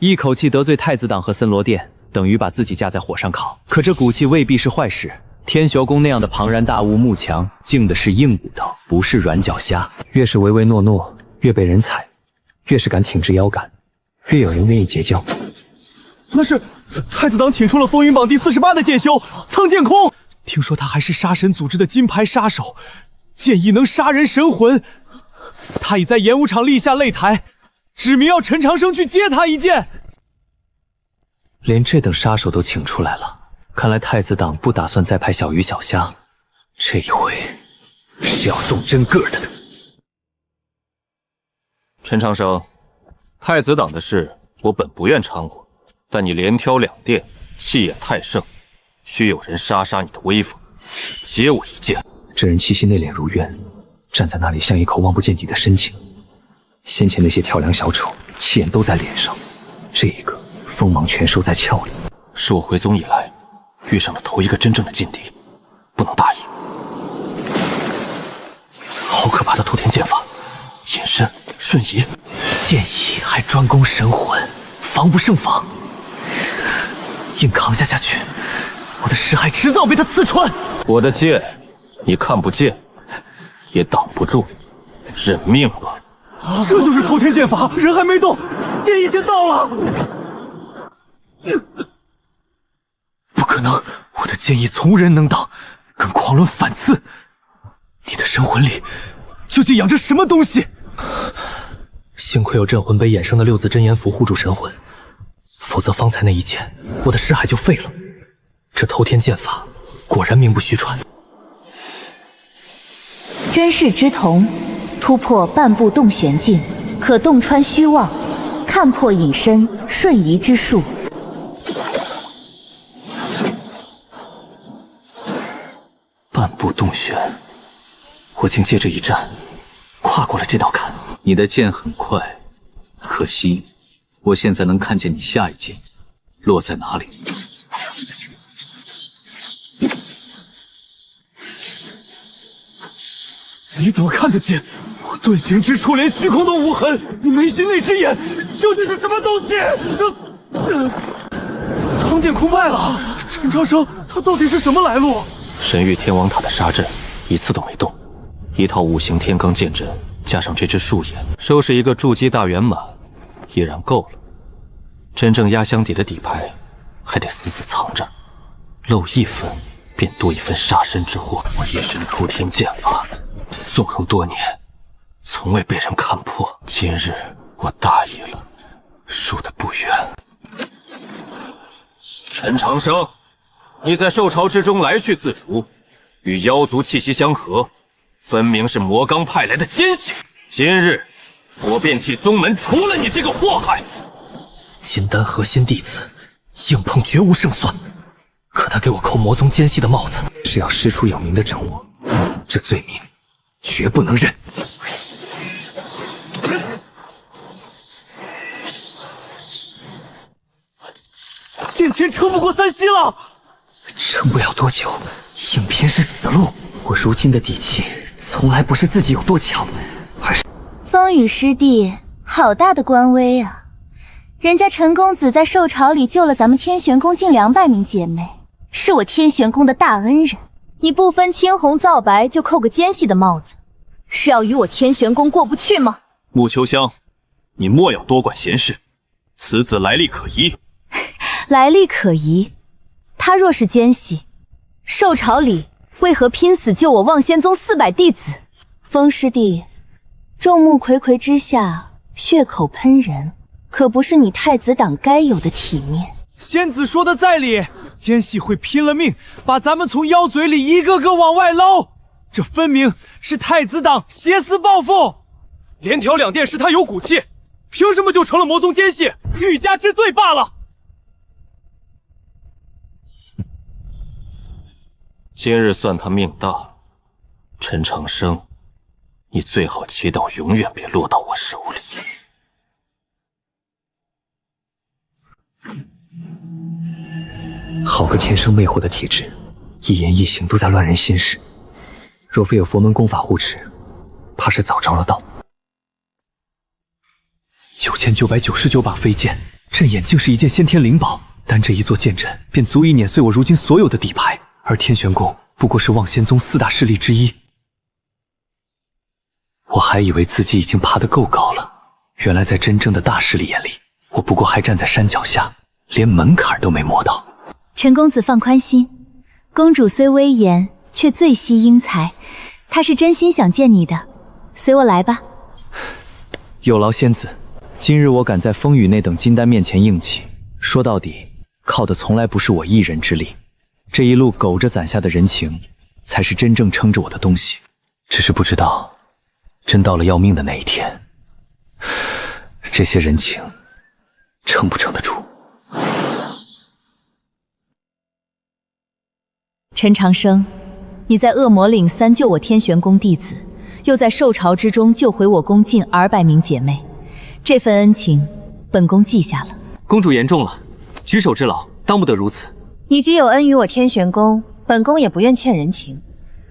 一口气得罪太子党和森罗殿，等于把自己架在火上烤。可这骨气未必是坏事。天玄宫那样的庞然大物幕墙，敬的是硬骨头，不是软脚虾。越是唯唯诺诺，越被人踩；越是敢挺直腰杆，越有人愿意结交。那是太子党请出了风云榜第48的剑修苍剑空，听说他还是杀神组织的金牌杀手，剑意能杀人神魂。他已在演武场立下擂台，指明要陈长生去接他一剑。连这等杀手都请出来了，看来太子党不打算再派小鱼小虾，这一回是要动真个的。陈长生，太子党的事我本不愿掺和，但你连挑2殿，气焰太盛，须有人杀你的威风，接我一剑。这人气息内敛如渊，站在那里像一口望不见底的深井。先前那些跳梁小丑，气焰都在脸上，这一个锋芒全收在鞘里。是我回宗以来遇上了头一个真正的劲敌，不能大意。好可怕的偷天剑法，隐身瞬移，剑意还专攻神魂，防不胜防。硬扛下去，我的尸骸迟早被他刺穿。我的剑你看不见，也挡不住，认命吧。这就是偷天剑法，人还没动，剑已经到了。不可能，我的剑意从人能挡，更狂抡反刺。你的神魂里究竟养着什么东西？幸亏有镇魂杯衍生的6字真言符护住神魂，否则方才那一剑，我的尸骸就废了。这偷天剑法果然名不虚传。真世之瞳，突破半步洞玄境，可洞穿虚妄，看破隐身瞬移之术。漫步洞穴，我竟借着一战跨过了这道坎。你的剑很快，可惜我现在能看见你下一剑落在哪里。你怎么看得见？我遁形之处连虚空都无痕，你眉心那只眼究竟是什么东西？苍剑空败了，陈长生他到底是什么来路？神域天王塔的杀阵一次都没动，一套五行天罡剑阵加上这只树眼，收拾一个筑基大圆满依然够了。真正压箱底的底牌还得死死藏着，漏一分便多一分杀身之祸。我一身偷天剑法，纵横多年，从未被人看破。今日我大意了，输得不远。陈长生，你在受潮之中来去自如，与妖族气息相合，分明是魔罡派来的奸细。今日我便替宗门除了你这个祸害。金丹核心弟子，硬碰绝无胜算。可他给我扣魔宗奸细的帽子，是要师出有名的整我，这罪名绝不能认。剑前撑不过3息了，撑不了多久，硬拼是死路。我如今的底气，从来不是自己有多强，而是……风雨师弟，好大的官威啊！人家陈公子在受潮里救了咱们天玄宫近200名姐妹，是我天玄宫的大恩人。你不分青红皂白就扣个奸细的帽子，是要与我天玄宫过不去吗？穆秋香，你莫要多管闲事，此子来历可疑。来历可疑？他若是奸细，受潮里为何拼死救我望仙宗400弟子？风师弟，众目睽睽之下血口喷人，可不是你太子党该有的体面。仙子说的在理，奸细会拼了命把咱们从妖嘴里一个个往外捞，这分明是太子党挟私报复。连挑两殿是他有骨气，凭什么就成了魔宗奸细？欲加之罪罢了。今日算他命大，陈长生，你最好祈祷永远别落到我手里。好个天生魅惑的体质，一言一行都在乱人心事。若非有佛门功法护持，怕是早着了道。9999把飞剑，阵眼竟是一件先天灵宝，单这一座剑阵便足以碾碎我如今所有的底牌。而天玄宫不过是望仙宗4大势力之一，我还以为自己已经爬得够高了，原来在真正的大势力眼里，我不过还站在山脚下，连门槛都没摸到。陈公子放宽心，公主虽威严，却最惜英才，她是真心想见你的，随我来吧。有劳仙子，今日我敢在风雨那等金丹面前硬气，说到底，靠的从来不是我一人之力。这一路苟着攒下的人情，才是真正撑着我的东西。只是不知道，真到了要命的那一天，这些人情撑不撑得住？陈长生，你在恶魔岭3救我天玄宫弟子，又在受潮之中救回我宫近200名姐妹，这份恩情，本宫记下了。公主言重了，举手之劳，当不得如此。你既有恩于我天玄宫，本宫也不愿欠人情。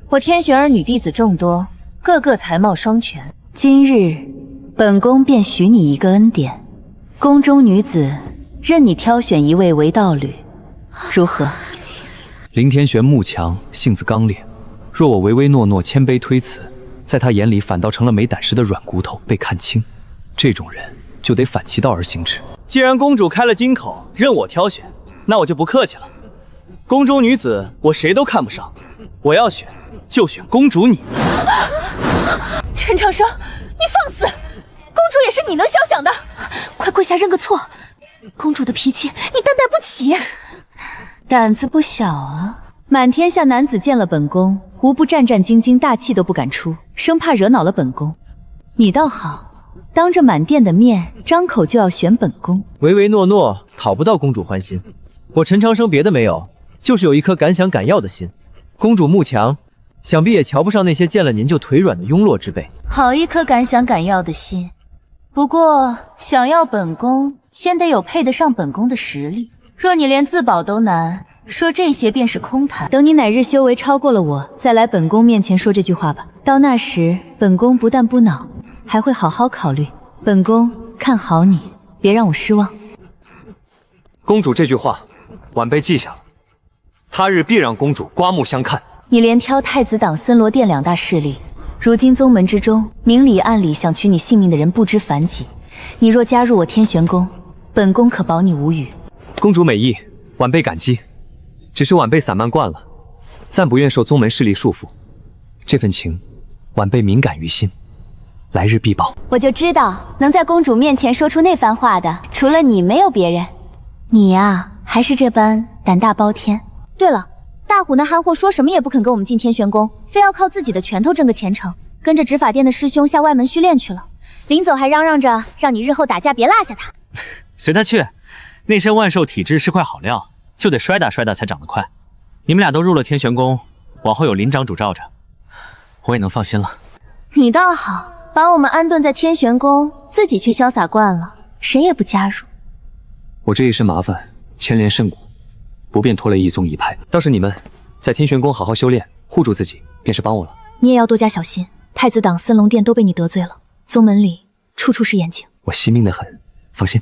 我天玄儿女弟子众多，个个才貌双全。今日本宫便许你一个恩典，宫中女子任你挑选1位为道侣，如何？林天玄慕强，性子刚烈，若我唯唯诺诺、谦卑推辞，在他眼里反倒成了没胆识的软骨头，被看轻。这种人就得反其道而行之。既然公主开了金口，任我挑选，那我就不客气了。宫中女子我谁都看不上，我要选就选公主你。陈长生，你放肆！公主也是你能肖想的，快跪下认个错。公主的脾气你担待不起，胆子不小啊！满天下男子见了本宫，无不战战兢兢，大气都不敢出，生怕惹恼了本宫。你倒好，当着满殿的面张口就要选本宫，唯唯诺诺讨不到公主欢心。我陈长生别的没有，就是有一颗敢想敢要的心。公主慕强，想必也瞧不上那些见了您就腿软的庸弱之辈。好一颗敢想敢要的心。不过，想要本宫，先得有配得上本宫的实力。若你连自保都难，说这些便是空谈。等你哪日修为超过了我，再来本宫面前说这句话吧。到那时，本宫不但不恼，还会好好考虑。本宫看好你，别让我失望。公主这句话，晚辈记下了。他日必让公主刮目相看。你连挑太子党、森罗殿2大势力，如今宗门之中明里暗里想取你性命的人不知凡几。你若加入我天玄宫，本宫可保你无虞。公主美意，晚辈感激。只是晚辈散漫惯了，暂不愿受宗门势力束缚。这份情，晚辈敏感于心，来日必报。我就知道能在公主面前说出那番话的，除了你没有别人。你呀，还是这般胆大包天。对了，大虎那憨货说什么也不肯跟我们进天玄宫，非要靠自己的拳头挣个前程，跟着执法殿的师兄下外门训练去了。临走还嚷嚷着让你日后打架别落下他。随他去，那身万兽体质是块好料，就得摔打摔打才长得快。你们俩都入了天玄宫，往后有林长主罩着，我也能放心了。你倒好，把我们安顿在天玄宫，自己却潇洒惯了，谁也不加入。我这一身麻烦牵连甚广，不便拖累一宗一派。倒是你们在天玄宫好好修炼，护住自己，便是帮我了。你也要多加小心，太子党、森龙殿都被你得罪了，宗门里处处是眼睛。我惜命的很，放心。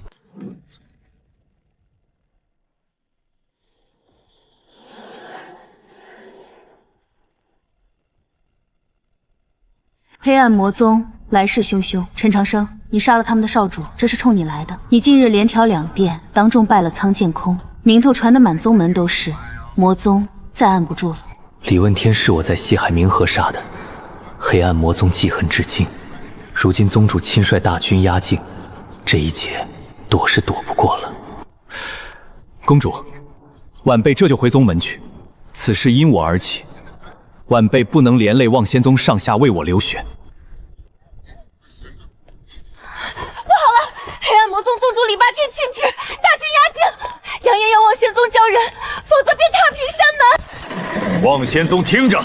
黑暗魔宗来势汹汹，陈长生，你杀了他们的少主，这是冲你来的。你近日连挑2殿，当众败了苍剑空，名头传得满宗门都是，魔宗再按不住了。李问天是我在西海冥河杀的，黑暗魔宗记恨至今。如今宗主亲率大军压境，这一劫躲是躲不过了。公主，晚辈这就回宗门去。此事因我而起，晚辈不能连累望仙宗上下为我流血。不好了，黑暗魔宗宗主李霸天亲旨，大军压境，扬言要望仙宗交人，否则便踏平山门。望仙宗听着，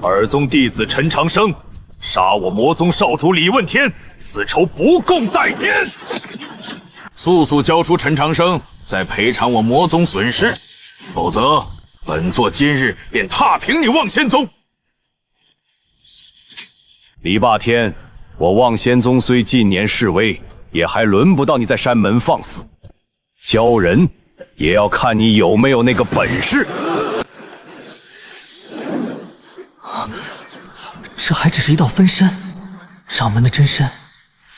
二宗弟子陈长生杀我魔宗少主李问天，此仇不共戴天。速速交出陈长生，再赔偿我魔宗损失，否则本座今日便踏平你望仙宗。李霸天，我望仙宗虽近年式微，也还轮不到你在山门放肆。教人也要看你有没有那个本事。这还只是一道分身，掌门的真身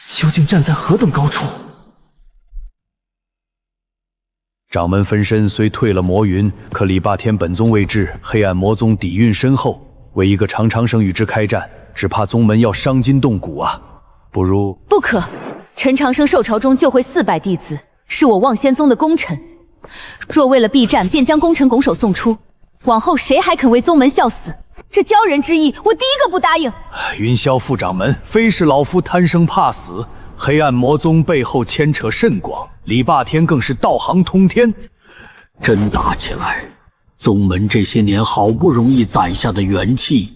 究竟站在何等高处？掌门分身虽退了魔云，可李霸天本宗未至，黑暗魔宗底蕴深厚，为一个常长生与之开战，只怕宗门要伤筋动骨啊！不如不可，陈长生受朝中救回400弟子，是我望仙宗的功臣。若为了避战便将功臣拱手送出，往后谁还肯为宗门效死？这交人之意，我第一个不答应。云霄副掌门，非是老夫贪生怕死，黑暗魔宗背后牵扯甚广，李霸天更是道行通天。真打起来，宗门这些年好不容易攒下的元气，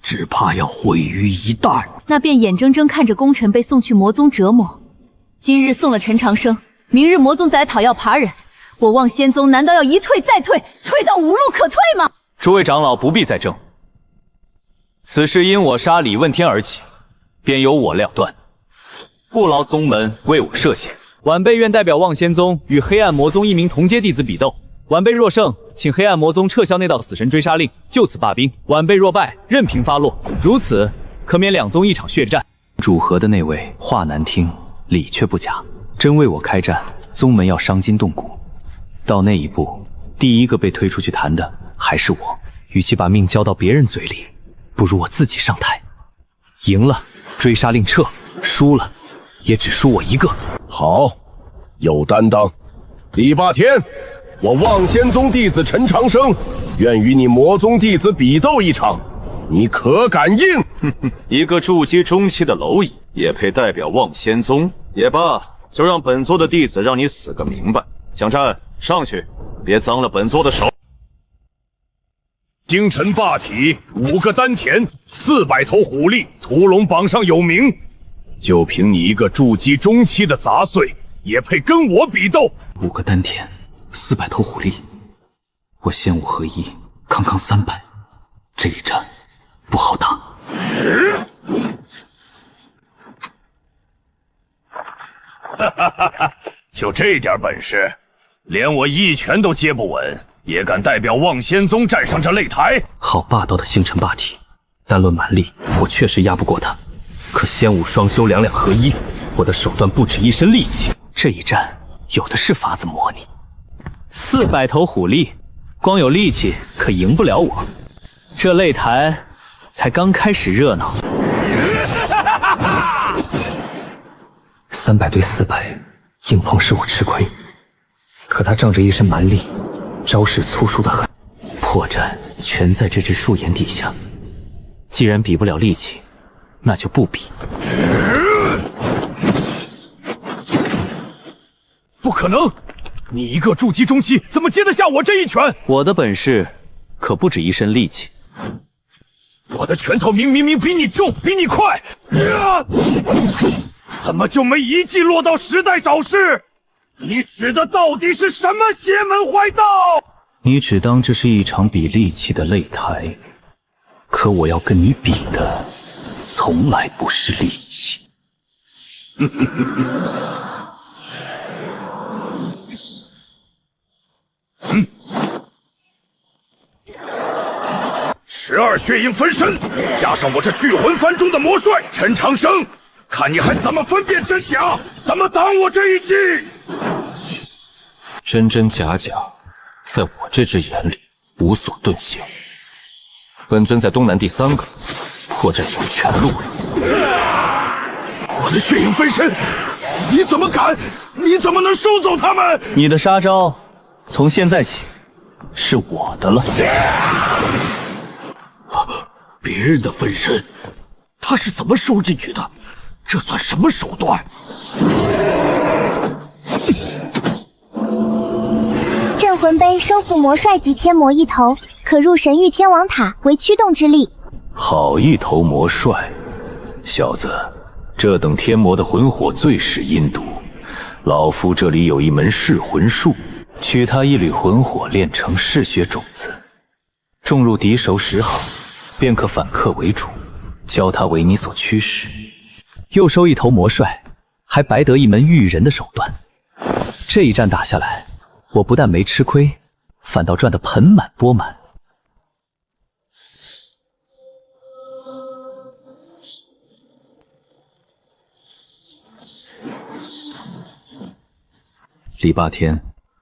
只怕要毁于一旦。那便眼睁睁看着功臣被送去魔宗折磨。今日送了陈长生，明日魔宗再来讨要扒人，我望仙宗难道要一退再退，退到无路可退吗？诸位长老不必再争，此事因我杀李问天而起，便由我了断，不劳宗门为我涉险。晚辈愿代表望仙宗与黑暗魔宗1名同阶弟子比斗，晚辈若胜，请黑暗魔宗撤销那道死神追杀令，就此罢兵；晚辈若败，任凭发落，如此可免2宗一场血战。主和的那位话难听，理却不假，真为我开战，宗门要伤筋动骨。到那一步，第一个被推出去谈的还是我。与其把命交到别人嘴里，不如我自己上台。赢了，追杀令撤；输了，也只输我一个。好，有担当。李霸天，我望仙宗弟子陈长生愿与你魔宗弟子比斗一场，你可敢应？一个筑基中期的蝼蚁也配代表望仙宗？也罢，就让本座的弟子让你死个明白。想战上去，别脏了本座的手。星辰霸体，5个丹田，400头虎力，屠龙榜上有名。就凭你一个筑基中期的杂碎，也配跟我比斗？5个丹田，400头虎力，我仙武合一，康康300，这一战不好打。哈哈哈哈！就这点本事，连我一拳都接不稳，也敢代表望仙宗站上这擂台？好霸道的星辰霸体，单论蛮力，我确实压不过他。可仙武双修2两合一，我的手段不止一身力气，这一战有的是法子磨你。400头虎力，光有力气可赢不了我。这擂台才刚开始热闹。300对400，硬碰是我吃亏，可他仗着一身蛮力，招式粗疏得很，破绽全在这只树眼底下。既然比不了力气，那就不比。不可能！你一个筑基中期，怎么接得下我这一拳？我的本事可不止一身力气。我的拳头明比你重，比你快，怎么就没一记落到时代招式？你使的到底是什么邪门歪道？你只当这是一场比力气的擂台，可我要跟你比的，从来不是力气。12血影分身，加上我这聚魂幡中的魔帅陈长生，看你还怎么分辨真假，怎么挡我这一击？真真假假，在我这只眼里无所遁形。本尊在东南第3个破阵有全路了。我的血影分身，你怎么敢？你怎么能收走他们？你的杀招，从现在起是我的了。别人的分身，他是怎么收进去的？这算什么手段？镇魂杯收复魔帅级天魔1头，可入神域天王塔为驱动之力。好一头魔帅，小子，这等天魔的魂火最是阴毒。老夫这里有一门噬魂术，取他一缕魂火炼成嗜血种子，种入敌手10好，便可反客为主，教他为你所驱使。又收一头魔帅，还白得一门育人的手段。这一战打下来，我不但没吃亏，反倒赚得盆满钵满。李霸天，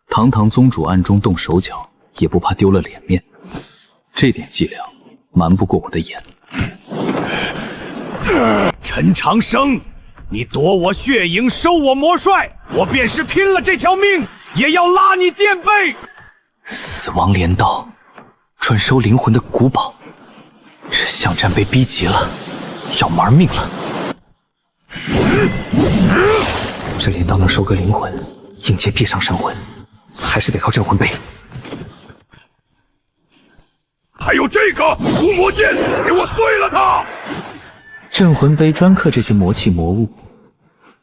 堂堂宗主暗中动手脚，也不怕丢了脸面，这点伎俩瞒不过我的眼。陈长生，你夺我血影，收我魔帅，我便是拼了这条命，也要拉你垫背。死亡镰刀，专收灵魂的古堡，这巷战被逼急了，要玩命了。这镰刀能收割灵魂，应接必伤神魂，还是得靠镇魂杯。还有这个无魔剑，给我碎了它！镇魂杯专克这些魔气魔物，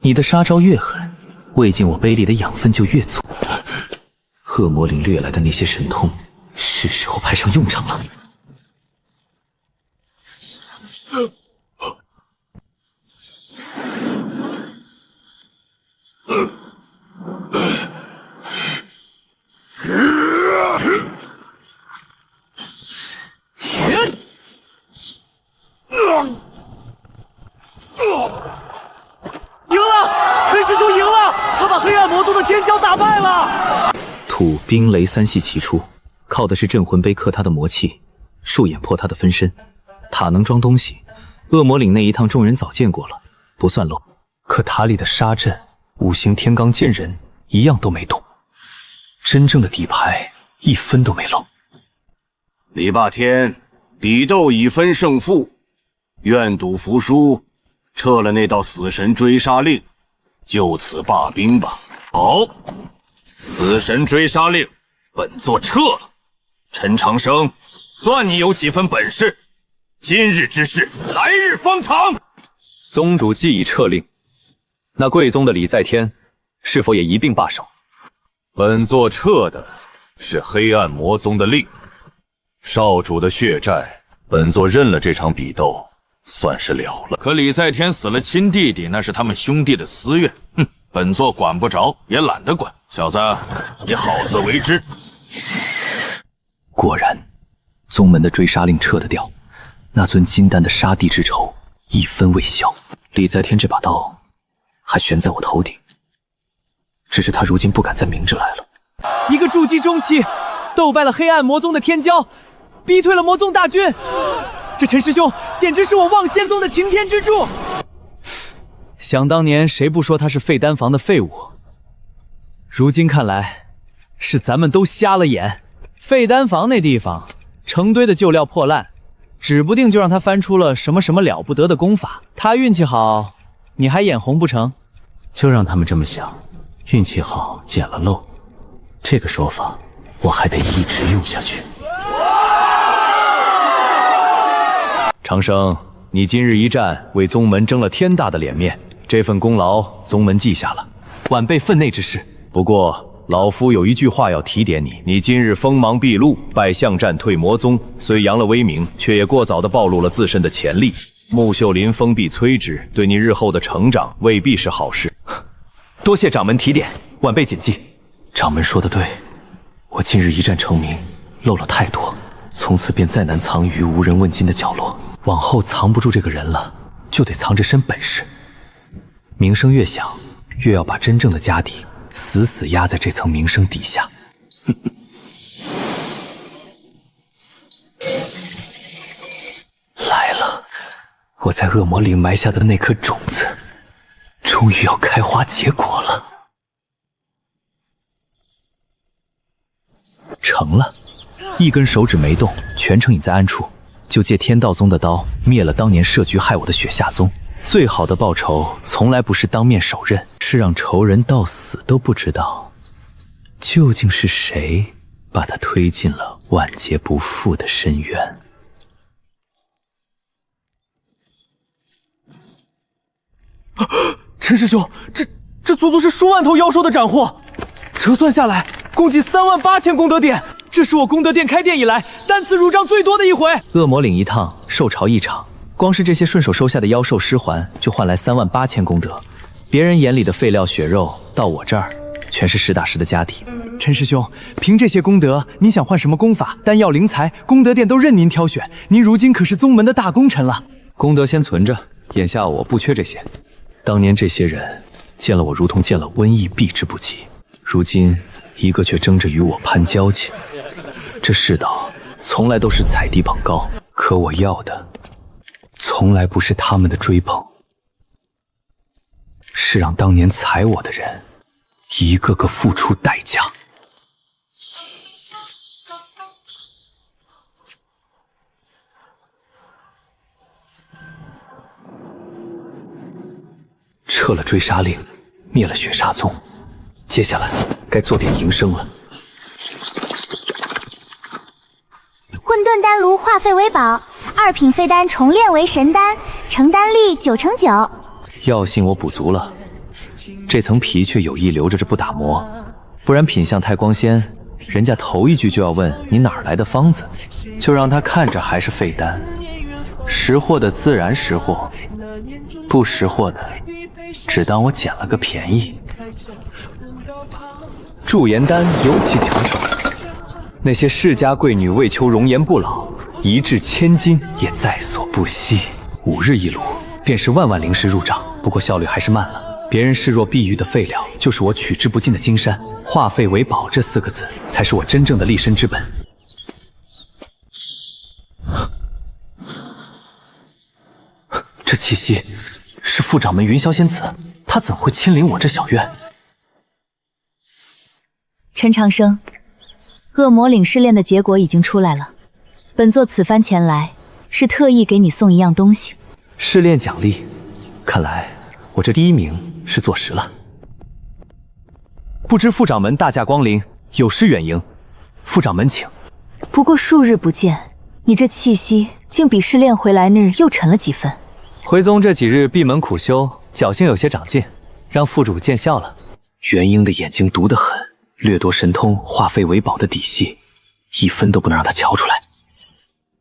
你的杀招越狠，喂进我杯里的养分就越足。恶魔岭掠来的那些神通，是时候派上用场了。赢了！陈师兄赢了！他把黑暗魔宗的天骄打败了！土、冰、雷3系齐出，靠的是镇魂杯克他的魔气，树眼破他的分身。塔能装东西，恶魔岭那一趟众人早见过了，不算漏。可塔里的杀阵、五行天罡剑人一样都没动，真正的底牌一分都没漏。李霸天，比斗已分胜负，愿赌服输，撤了那道死神追杀令，就此罢兵吧。好，死神追杀令，本座撤了。陈长生，算你有几分本事。今日之事，来日方长。宗主既已撤令，那贵宗的李在天是否也一并罢手？本座撤的是黑暗魔宗的令，少主的血债，本座认了这场比斗，算是了了。可李在天死了亲弟弟，那是他们兄弟的私怨，本座管不着，也懒得管。小子，你好自为之。果然，宗门的追杀令撤得掉，那尊金丹的杀弟之仇一分未消。李在天这把刀还悬在我头顶，只是他如今不敢再明着来了。一个筑基中期，斗败了黑暗魔宗的天骄，逼退了魔宗大军。这陈师兄简直是我望仙宗的擎天之柱。想当年，谁不说他是废丹房的废物？如今看来，是咱们都瞎了眼。废丹房那地方，成堆的旧料破烂，指不定就让他翻出了什么了不得的功法。他运气好，你还眼红不成？就让他们这么想，运气好捡了漏，这个说法我还得一直用下去。长生，你今日一战为宗门争了天大的脸面，这份功劳宗门记下了，晚辈分内之事。不过老夫有一句话要提点你：你今日锋芒毕露，败象战退魔宗，虽扬了威名，却也过早地暴露了自身的潜力。穆秀林封闭摧之，对你日后的成长未必是好事。多谢掌门提点，晚辈谨记。掌门说的对，我今日一战成名，漏了太多，从此便再难藏于无人问津的角落。往后藏不住这个人了，就得藏着身本事。名声越响，越要把真正的家底死死压在这层名声底下。来了，我在恶魔岭埋下的那颗种子，终于要开花结果了。成了，一根手指没动，全程隐在暗处。就借天道宗的刀灭了当年设局害我的雪下宗。最好的报仇，从来不是当面手刃，是让仇人到死都不知道，究竟是谁把他推进了万劫不复的深渊。陈师兄，这足足是数万头妖兽的斩获，折算下来共计38000功德点。这是我功德殿开店以来单次入账最多的一回。恶魔岭一趟，兽潮一场，光是这些顺手收下的妖兽尸环，就换来38000功德。别人眼里的废料血肉，到我这儿全是实打实的家底。陈师兄，凭这些功德，您想换什么功法、丹药、灵材，功德殿都任您挑选。您如今可是宗门的大功臣了。功德先存着，眼下我不缺这些。当年这些人见了我如同见了瘟疫，避之不及。如今一个却争着与我攀交情。这世道从来都是踩低捧高，可我要的从来不是他们的追捧，是让当年踩我的人一个个付出代价。撤了追杀令，灭了雪杀宗，接下来该做点营生了。混沌丹炉化废为宝，2品废丹重炼为神丹，成丹率9成9。药性我补足了，这层皮却有意留着这不打磨，不然品相太光鲜，人家头一句就要问你哪儿来的方子。就让他看着还是废丹，识货的自然识货，不识货的只当我捡了个便宜。驻颜丹尤其抢手，那些世家贵女为求容颜不老，一掷千金也在所不惜。5日一炉，便是万灵石入账，不过效率还是慢了。别人视若碧玉的废料，就是我取之不尽的金山。化废为宝这4个字，才是我真正的立身之本。这气息是副掌门云霄仙子，她怎会亲临我这小院？陈长生，恶魔岭试炼的结果已经出来了，本座此番前来是特意给你送一样东西。试炼奖励，看来我这第1名是坐实了。不知副掌门大驾光临，有失远迎，副掌门请。不过数日不见，你这气息竟比试炼回来那日又沉了几分。回宗这几日闭门苦修，侥幸有些长进，让副主见笑了。元婴的眼睛毒得很，掠夺神通化废为宝的底细，一分都不能让他瞧出来。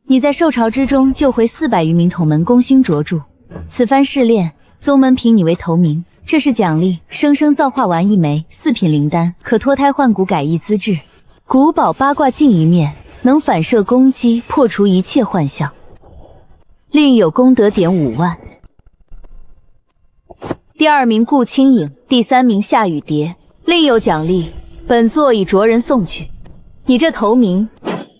你在受潮之中救回400余名统门功勋卓著，此番试炼，宗门评你为头名，这是奖励。生生造化丸1枚，4品灵丹，可脱胎换骨，改易资质。古宝八卦镜一面，能反射攻击，破除一切幻象。另有功德点5万。第2名顾清影，第3名夏雨蝶。另有奖励，本座已着人送去。你这头名，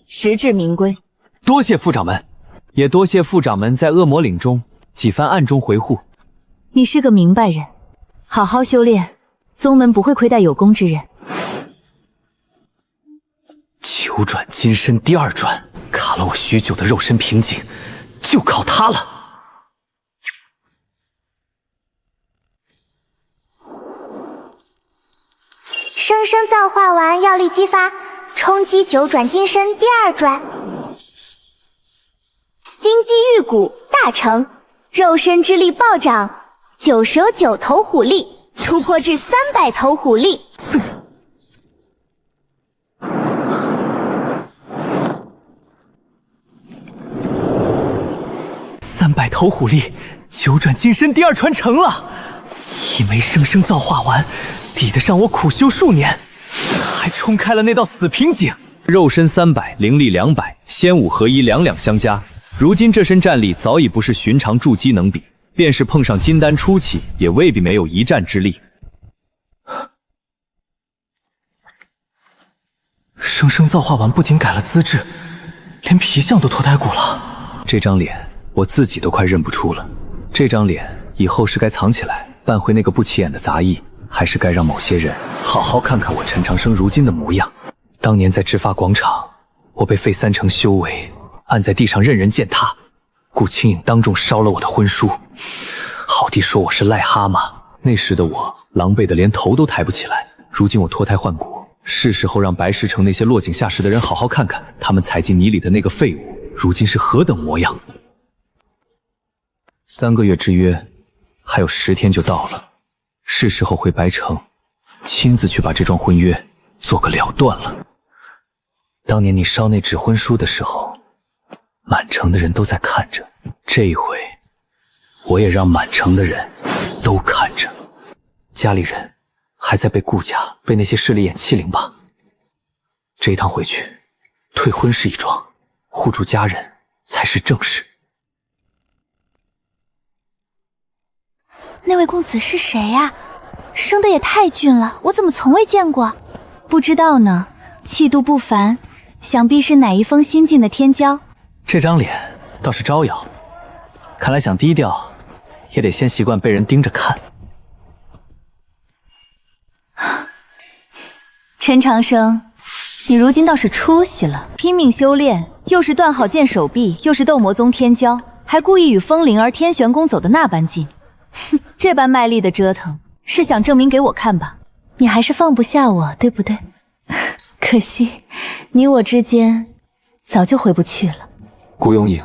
实至名归。多谢副掌门，也多谢副掌门在恶魔岭中几番暗中回护。你是个明白人，好好修炼，宗门不会亏待有功之人。九转金身第2转，卡了我许久的肉身瓶颈，就靠它了。生生造化丸药力激发，冲击9转金身第2转。金鸡玉骨大成，肉身之力暴涨，9蛇9头虎力突破至300头虎力。300头虎力，9转金身第2传承了。1枚生生造化丸，抵得上我苦修数年，还冲开了那道死瓶颈。肉身300，灵力200，仙武合一，两两相加。如今这身战力早已不是寻常筑基能比，便是碰上金丹初期，也未必没有一战之力。生生造化丸不仅改了资质，连皮相都脱胎骨了。这张脸我自己都快认不出了。这张脸以后是该藏起来，办回那个不起眼的杂役，还是该让某些人好好看看我陈长生如今的模样？当年在执法广场，我被废3成修为，按在地上任人践踏，顾清影当众烧了我的婚书，好地说我是癞蛤蟆。那时的我狼狈的连头都抬不起来。如今我脱胎换骨，是时候让白石城那些落井下石的人好好看看，他们踩进泥里的那个废物，如今是何等模样。3个月之约，还有10天就到了，是时候回白城，亲自去把这桩婚约做个了断了。当年你烧那纸婚书的时候，满城的人都在看着，这一回，我也让满城的人都看着。家里人还在被顾家、被那些势利眼欺凌吧？这一趟回去，退婚是一桩，护住家人才是正事。那位公子是谁呀？生得也太俊了，我怎么从未见过？不知道呢，气度不凡，想必是哪一封新晋的天骄。这张脸倒是招摇，看来想低调，也得先习惯被人盯着看。陈长生，你如今倒是出息了，拼命修炼，又是断好剑手臂，又是斗魔宗天骄，还故意与风灵儿天玄宫走得那般近。哼，这般卖力的折腾，是想证明给我看吧？你还是放不下我，对不对？可惜，你我之间早就回不去了。顾永影，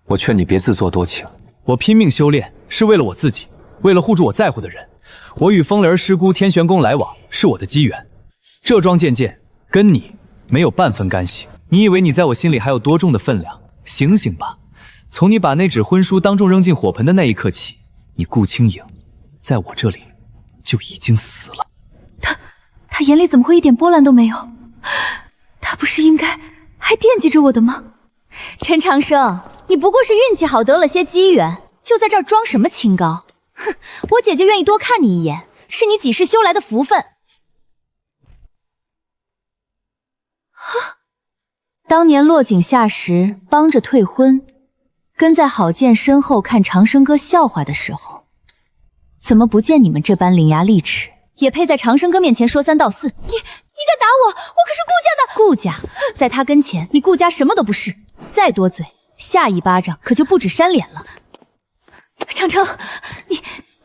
我劝你别自作多情。我拼命修炼是为了我自己，为了护住我在乎的人。我与风灵师姑、天玄宫来往是我的机缘，这桩件跟你没有半分干系。你以为你在我心里还有多重的分量？醒醒吧！从你把那纸婚书当众扔进火盆的那一刻起，你顾清影在我这里就已经死了。他眼里怎么会一点波澜都没有？他不是应该还惦记着我的吗？陈长生，你不过是运气好得了些机缘，就在这儿装什么清高？哼，我姐姐愿意多看你一眼，是你几世修来的福分。当年落井下石，帮着退婚，跟在郝建身后看长生哥笑话的时候，怎么不见你们这般伶牙俐齿，也配在长生哥面前说3道4？你敢打我？我可是顾家的。顾家，在他跟前，你顾家什么都不是。再多嘴，下一巴掌可就不止扇脸了。长城，你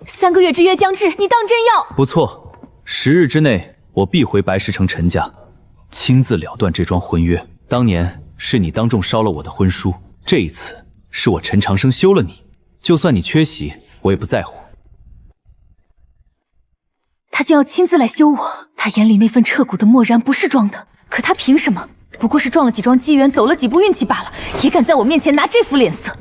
3个月之约将至，你当真要？不错，10日之内，我必回白石城陈家，亲自了断这桩婚约。当年是你当众烧了我的婚书，这一次是我陈长生休了你，就算你缺席，我也不在乎。他竟要亲自来休我，他眼里那份彻骨的漠然不是装的，可他凭什么？不过是撞了几桩机缘，走了几步运气罢了，也敢在我面前拿这副脸色？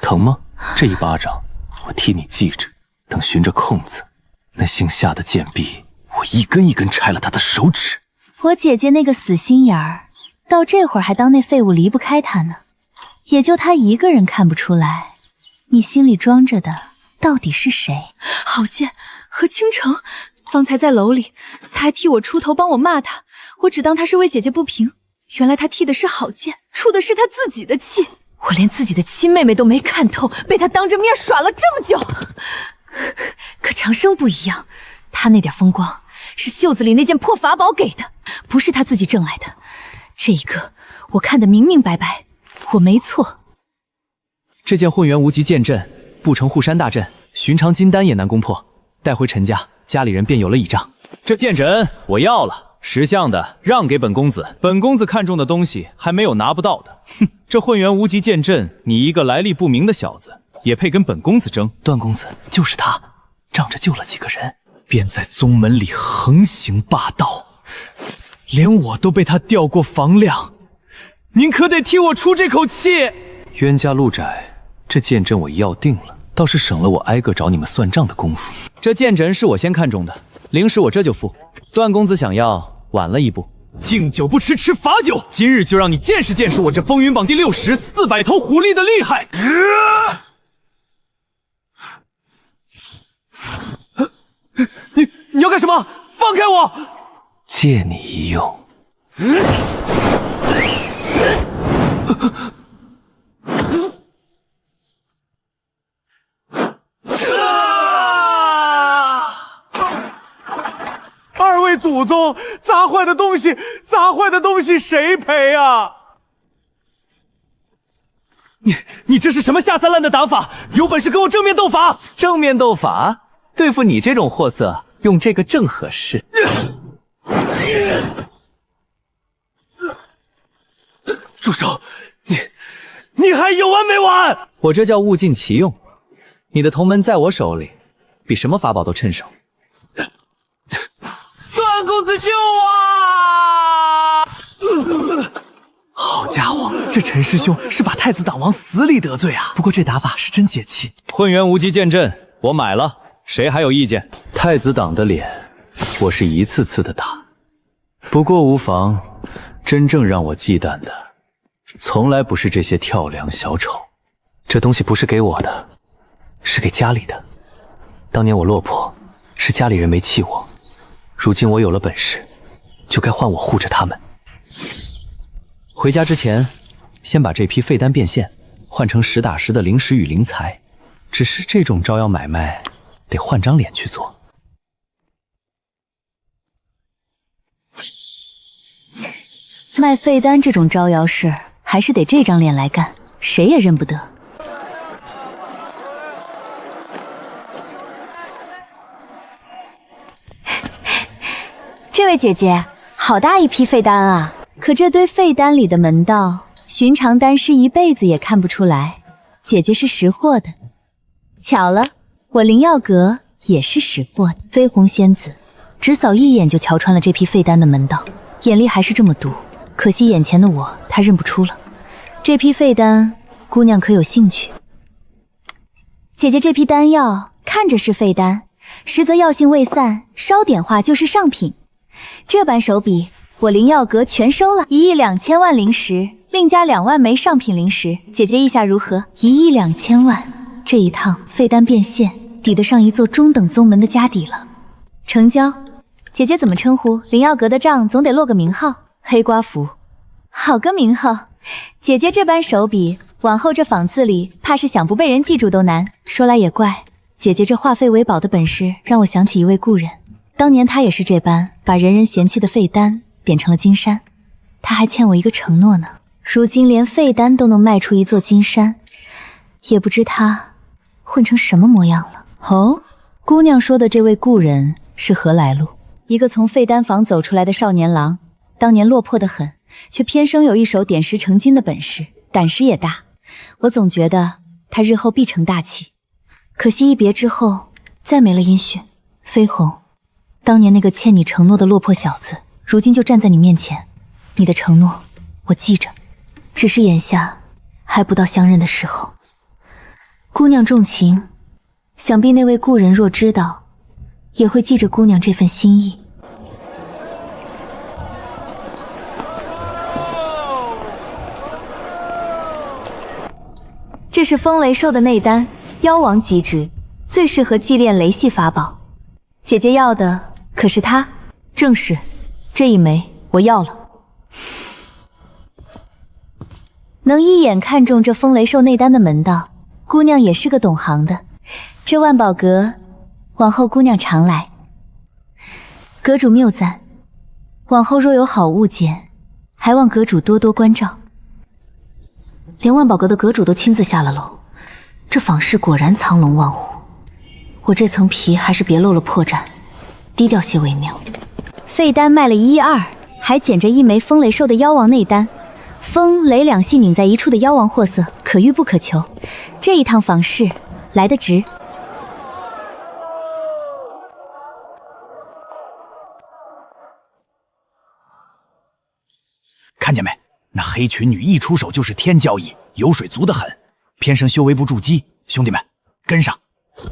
疼吗？这一巴掌我替你记着，等寻着空子，那姓夏的贱婢，我一根一根拆了他的手指。我姐姐那个死心眼儿，到这会儿还当那废物离不开他呢，也就他一个人看不出来，你心里装着的到底是谁？郝建和倾城，方才在楼里，他还替我出头帮我骂他，我只当他是为姐姐不平，原来他替的是郝建，出的是他自己的气。我连自己的亲妹妹都没看透，被他当着面耍了这么久。可长生不一样，他那点风光是袖子里那件破法宝给的，不是他自己挣来的。这一个我看得明明白白，我没错。这件混元无极剑阵不成护山大阵，寻常金丹也难攻破，带回陈家，家里人便有了倚仗。这剑阵我要了，识相的让给本公子，本公子看中的东西还没有拿不到的。哼，这混元无极剑阵，你一个来历不明的小子也配跟本公子争？段公子就是他，仗着救了几个人，便在宗门里横行霸道，连我都被他调过房量，您可得替我出这口气。冤家路窄，这剑阵我要定了，倒是省了我挨个找你们算账的功夫。这剑阵是我先看中的，灵石我这就付。段公子想要，晚了一步。敬酒不吃吃罚酒，今日就让你见识见识我这风云榜第60 400头虎力的厉害！你要干什么？放开我！借你一用。二位祖宗，砸坏的东西谁赔啊？你这是什么下三滥的打法？有本事跟我正面斗法！正面斗法，对付你这种货色，用这个正合适。住手！你还有完没完？我这叫物尽其用。你的同门在我手里，比什么法宝都趁手。段公子救我！好家伙，这陈师兄是把太子党往死里得罪啊！不过这打法是真解气。混元无极剑阵我买了，谁还有意见？太子党的脸，我是一次次的打，不过无妨。真正让我忌惮的，从来不是这些跳梁小丑。这东西不是给我的，是给家里的。当年我落魄，是家里人没弃我，如今我有了本事，就该换我护着他们。回家之前，先把这批废丹变现，换成实打实的灵石与灵材。只是这种招摇买卖，得换张脸去做。卖废丹这种招摇事，还是得这张脸来干，谁也认不得。这位姐姐，好大一批废丹啊！可这堆废丹里的门道，寻常丹师一辈子也看不出来。姐姐是识货的。巧了，我灵药阁也是识货的。绯红仙子只扫一眼就瞧穿了这批废丹的门道，眼力还是这么毒。可惜眼前的我，她认不出了。这批废丹，姑娘可有兴趣？姐姐，这批丹药看着是废丹，实则药性未散，烧点化就是上品。这般手笔，我灵药阁全收了，1亿2千万灵石，另加2万枚上品灵石。姐姐意下如何？1亿2千万，这一趟废丹变现，抵得上一座中等宗门的家底了。成交。姐姐怎么称呼？灵药阁的账总得落个名号。黑寡妇，好个名号！姐姐这般手笔，往后这坊子里怕是想不被人记住都难。说来也怪，姐姐这化废为宝的本事，让我想起一位故人。当年她也是这般，把人人嫌弃的废丹点成了金山。她还欠我一个承诺呢。如今连废丹都能卖出一座金山，也不知她混成什么模样了。哦，姑娘说的这位故人是何来路？一个从废丹坊走出来的少年郎。当年落魄得很，却偏生有一手点石成金的本事，胆识也大。我总觉得他日后必成大器。可惜一别之后，再没了音讯。飞鸿，当年那个欠你承诺的落魄小子，如今就站在你面前。你的承诺，我记着，只是眼下还不到相认的时候。姑娘重情，想必那位故人若知道，也会记着姑娘这份心意。这是风雷兽的内丹，妖王极致，最适合祭炼雷系法宝。姐姐要的可是它？正是，这一枚我要了。能一眼看中这风雷兽内丹的门道，姑娘也是个懂行的。这万宝阁，往后姑娘常来。阁主谬赞，往后若有好物件，还望阁主多多关照。连万宝阁的阁主都亲自下了楼，这坊市果然藏龙卧虎。我这层皮还是别露了破绽，低调些为妙。废丹卖了112，还捡着一枚风雷兽的妖王内丹，风雷两系拧在一处的妖王货色，可遇不可求。这一趟访视来得值。看见没？那黑裙女一出手就是天交易，油水足得很。偏生修为部筑基，兄弟们跟上！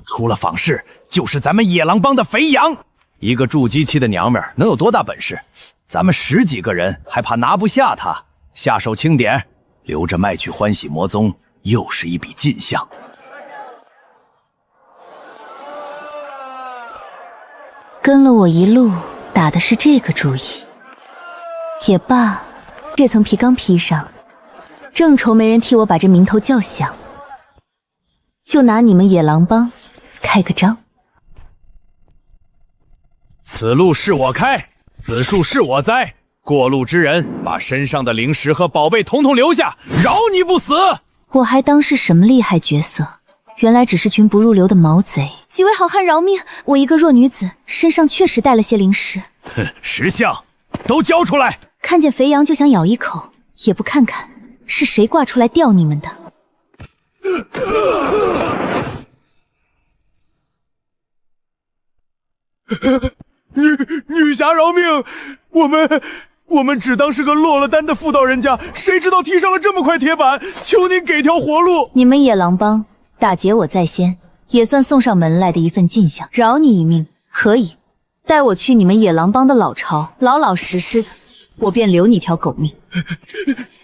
出了访视，就是咱们野狼帮的肥羊。一个筑基期的娘们儿能有多大本事？咱们10几个人还怕拿不下她？下手轻点，留着卖去欢喜魔宗，又是一笔进项。跟了我一路，打的是这个主意。也罢。这层皮刚披上，正愁没人替我把这名头叫响，就拿你们野狼帮开个张。此路是我开，此树是我栽。过路之人，把身上的灵石和宝贝统统留下，饶你不死！我还当是什么厉害角色，原来只是群不入流的毛贼。几位好汉饶命！我一个弱女子，身上确实带了些灵石。哼，识相，都交出来！看见肥羊就想咬一口，也不看看是谁挂出来吊你们的。女侠饶命！我们只当是个落了单的妇道人家，谁知道踢上了这么块铁板，求您给条活路！你们野狼帮打劫我在先，也算送上门来的一份进项，饶你一命可以。带我去你们野狼帮的老巢，老老实实的。我便留你条狗命。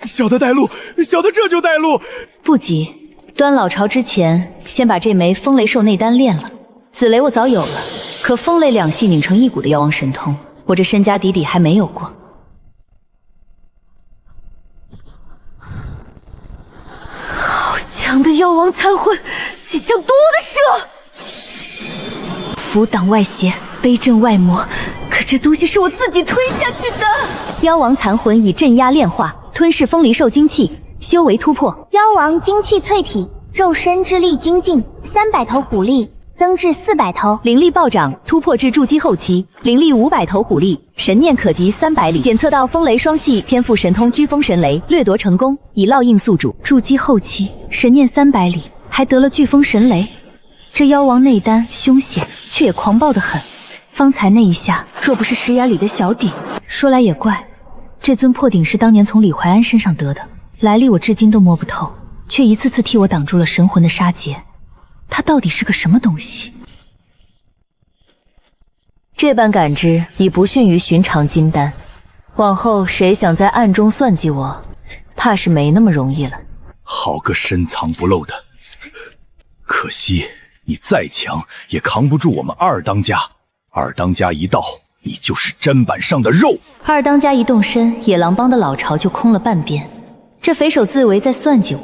小的带路，小的这就带路。不急，端老巢之前，先把这枚风雷兽内丹炼了。紫雷我早有了，可风雷两系拧成一股的妖王神通，我这身家底底还没有过。好强的妖王残魂，迹象多的是。伏挡外邪，背震外魔。可这东西是我自己吞下去的。妖王残魂以镇压炼化，吞噬风离兽精气，修为突破。妖王精气淬体，肉身之力精进，300头虎力增至400头，灵力暴涨，突破至筑基后期，灵力500头虎力，神念可及300里。检测到风雷双系天赋神通飓风神雷，掠夺成功，已烙印宿主。筑基后期，神念300里，还得了飓风神雷。这妖王内丹凶险，却也狂暴得很。方才那一下，若不是石崖里的小鼎，说来也怪，这尊破鼎是当年从李怀安身上得的，来历我至今都摸不透，却一次次替我挡住了神魂的杀劫。他到底是个什么东西？这般感知已不逊于寻常金丹，往后谁想在暗中算计我，怕是没那么容易了。好个深藏不露的，可惜你再强也扛不住我们二当家。二当家一到，你就是砧板上的肉。二当家一动身，野狼帮的老巢就空了半边。这匪首自为在算计我，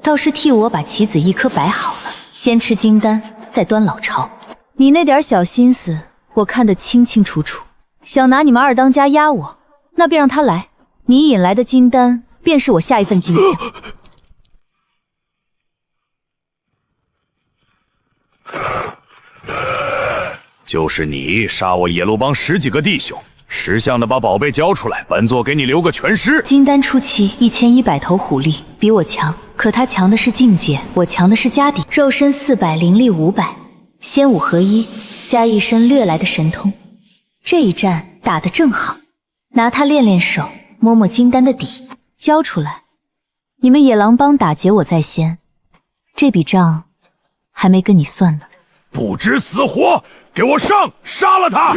倒是替我把棋子一颗摆好了，先吃金丹，再端老巢。你那点小心思，我看得清清楚楚。想拿你们二当家压我，那便让他来。你引来的金丹，便是我下一份进项。就是你杀我野鹿帮10几个弟兄，识相的把宝贝交出来，本座给你留个全尸。金丹初期1100头虎力，比我强，可他强的是境界，我强的是家底。肉身400，灵力500，仙武合一，加一身掠来的神通。这一战打得正好，拿他练练手，摸摸金丹的底，交出来。你们野狼帮打劫我在先，这笔账还没跟你算呢。不知死活，给我上，杀了他！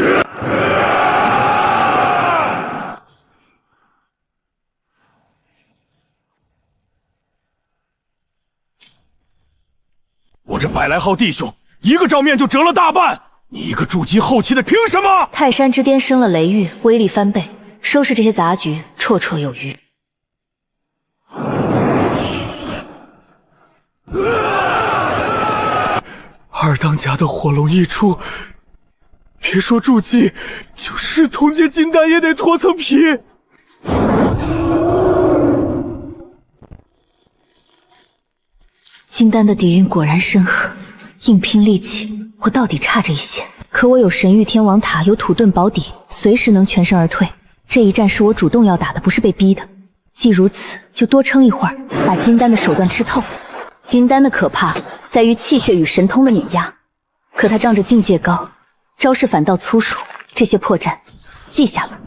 我这100来号弟兄，一个照面就折了大半，你一个筑基后期的凭什么？泰山之巅生了雷域，威力翻倍，收拾这些杂局绰绰有余。二当家的火龙一出，别说筑基，就是同阶金丹也得脱层皮。金丹的底蕴果然深厚，硬拼力气，我到底差这一些。可我有神域天王塔，有土遁宝底，随时能全身而退。这一战是我主动要打的，不是被逼的。既如此，就多撑一会儿，把金丹的手段吃透。金丹的可怕在于气血与神通的碾压，可他仗着境界高，招式反倒粗疏。这些破绽，记下了。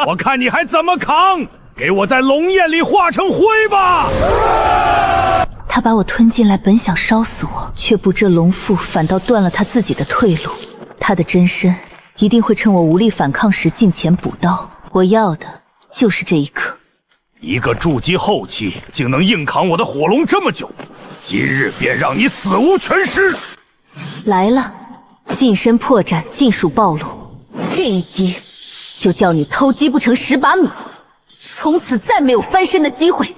我看你还怎么扛！给我在龙焰里化成灰吧！他把我吞进来，本想烧死我，却不这龙腹反倒断了他自己的退路。他的真身一定会趁我无力反抗时近前补刀。我要的就是这一刻。一个筑基后期竟能硬扛我的火龙这么久，今日便让你死无全尸！来了，近身破绽尽数暴露，这一击就叫你偷鸡不成蚀把米，从此再没有翻身的机会。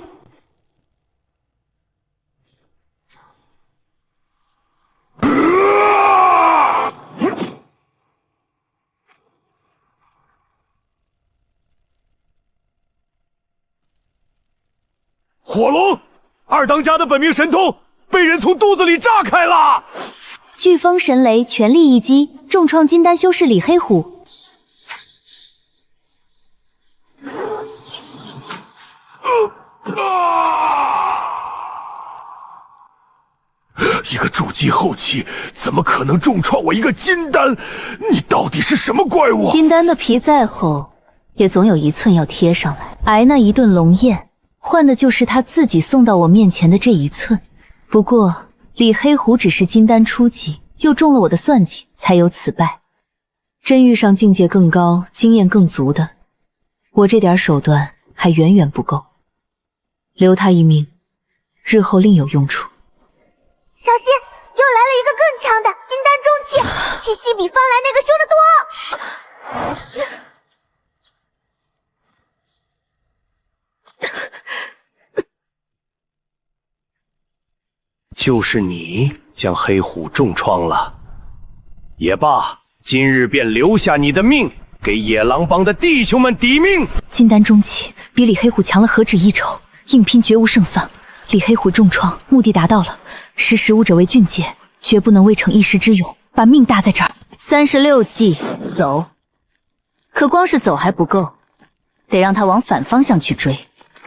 火龙，二当家的本命神通被人从肚子里炸开了！飓风神雷全力一击，重创金丹修士李黑虎。一个筑基后期怎么可能重创我一个金丹？你到底是什么怪物？金丹的皮再厚，也总有一寸要贴上来。挨那一顿龙焰，换的就是他自己送到我面前的这一寸。不过李黑虎只是金丹初级，又中了我的算计，才有此败。真遇上境界更高、经验更足的，我这点手段还远远不够。留他一命，日后另有用处。小心，又来了一个更强的金丹中期，气息比方来那个凶得多。就是你将黑虎重创了，也罢，今日便留下你的命，给野狼帮的弟兄们抵命。金丹中期比李黑虎强了何止一筹，硬拼绝无胜算。李黑虎重创，目的达到了，识时务者为俊杰，绝不能为逞一时之勇，把命搭在这儿。36计，走。可光是走还不够，得让他往反方向去追。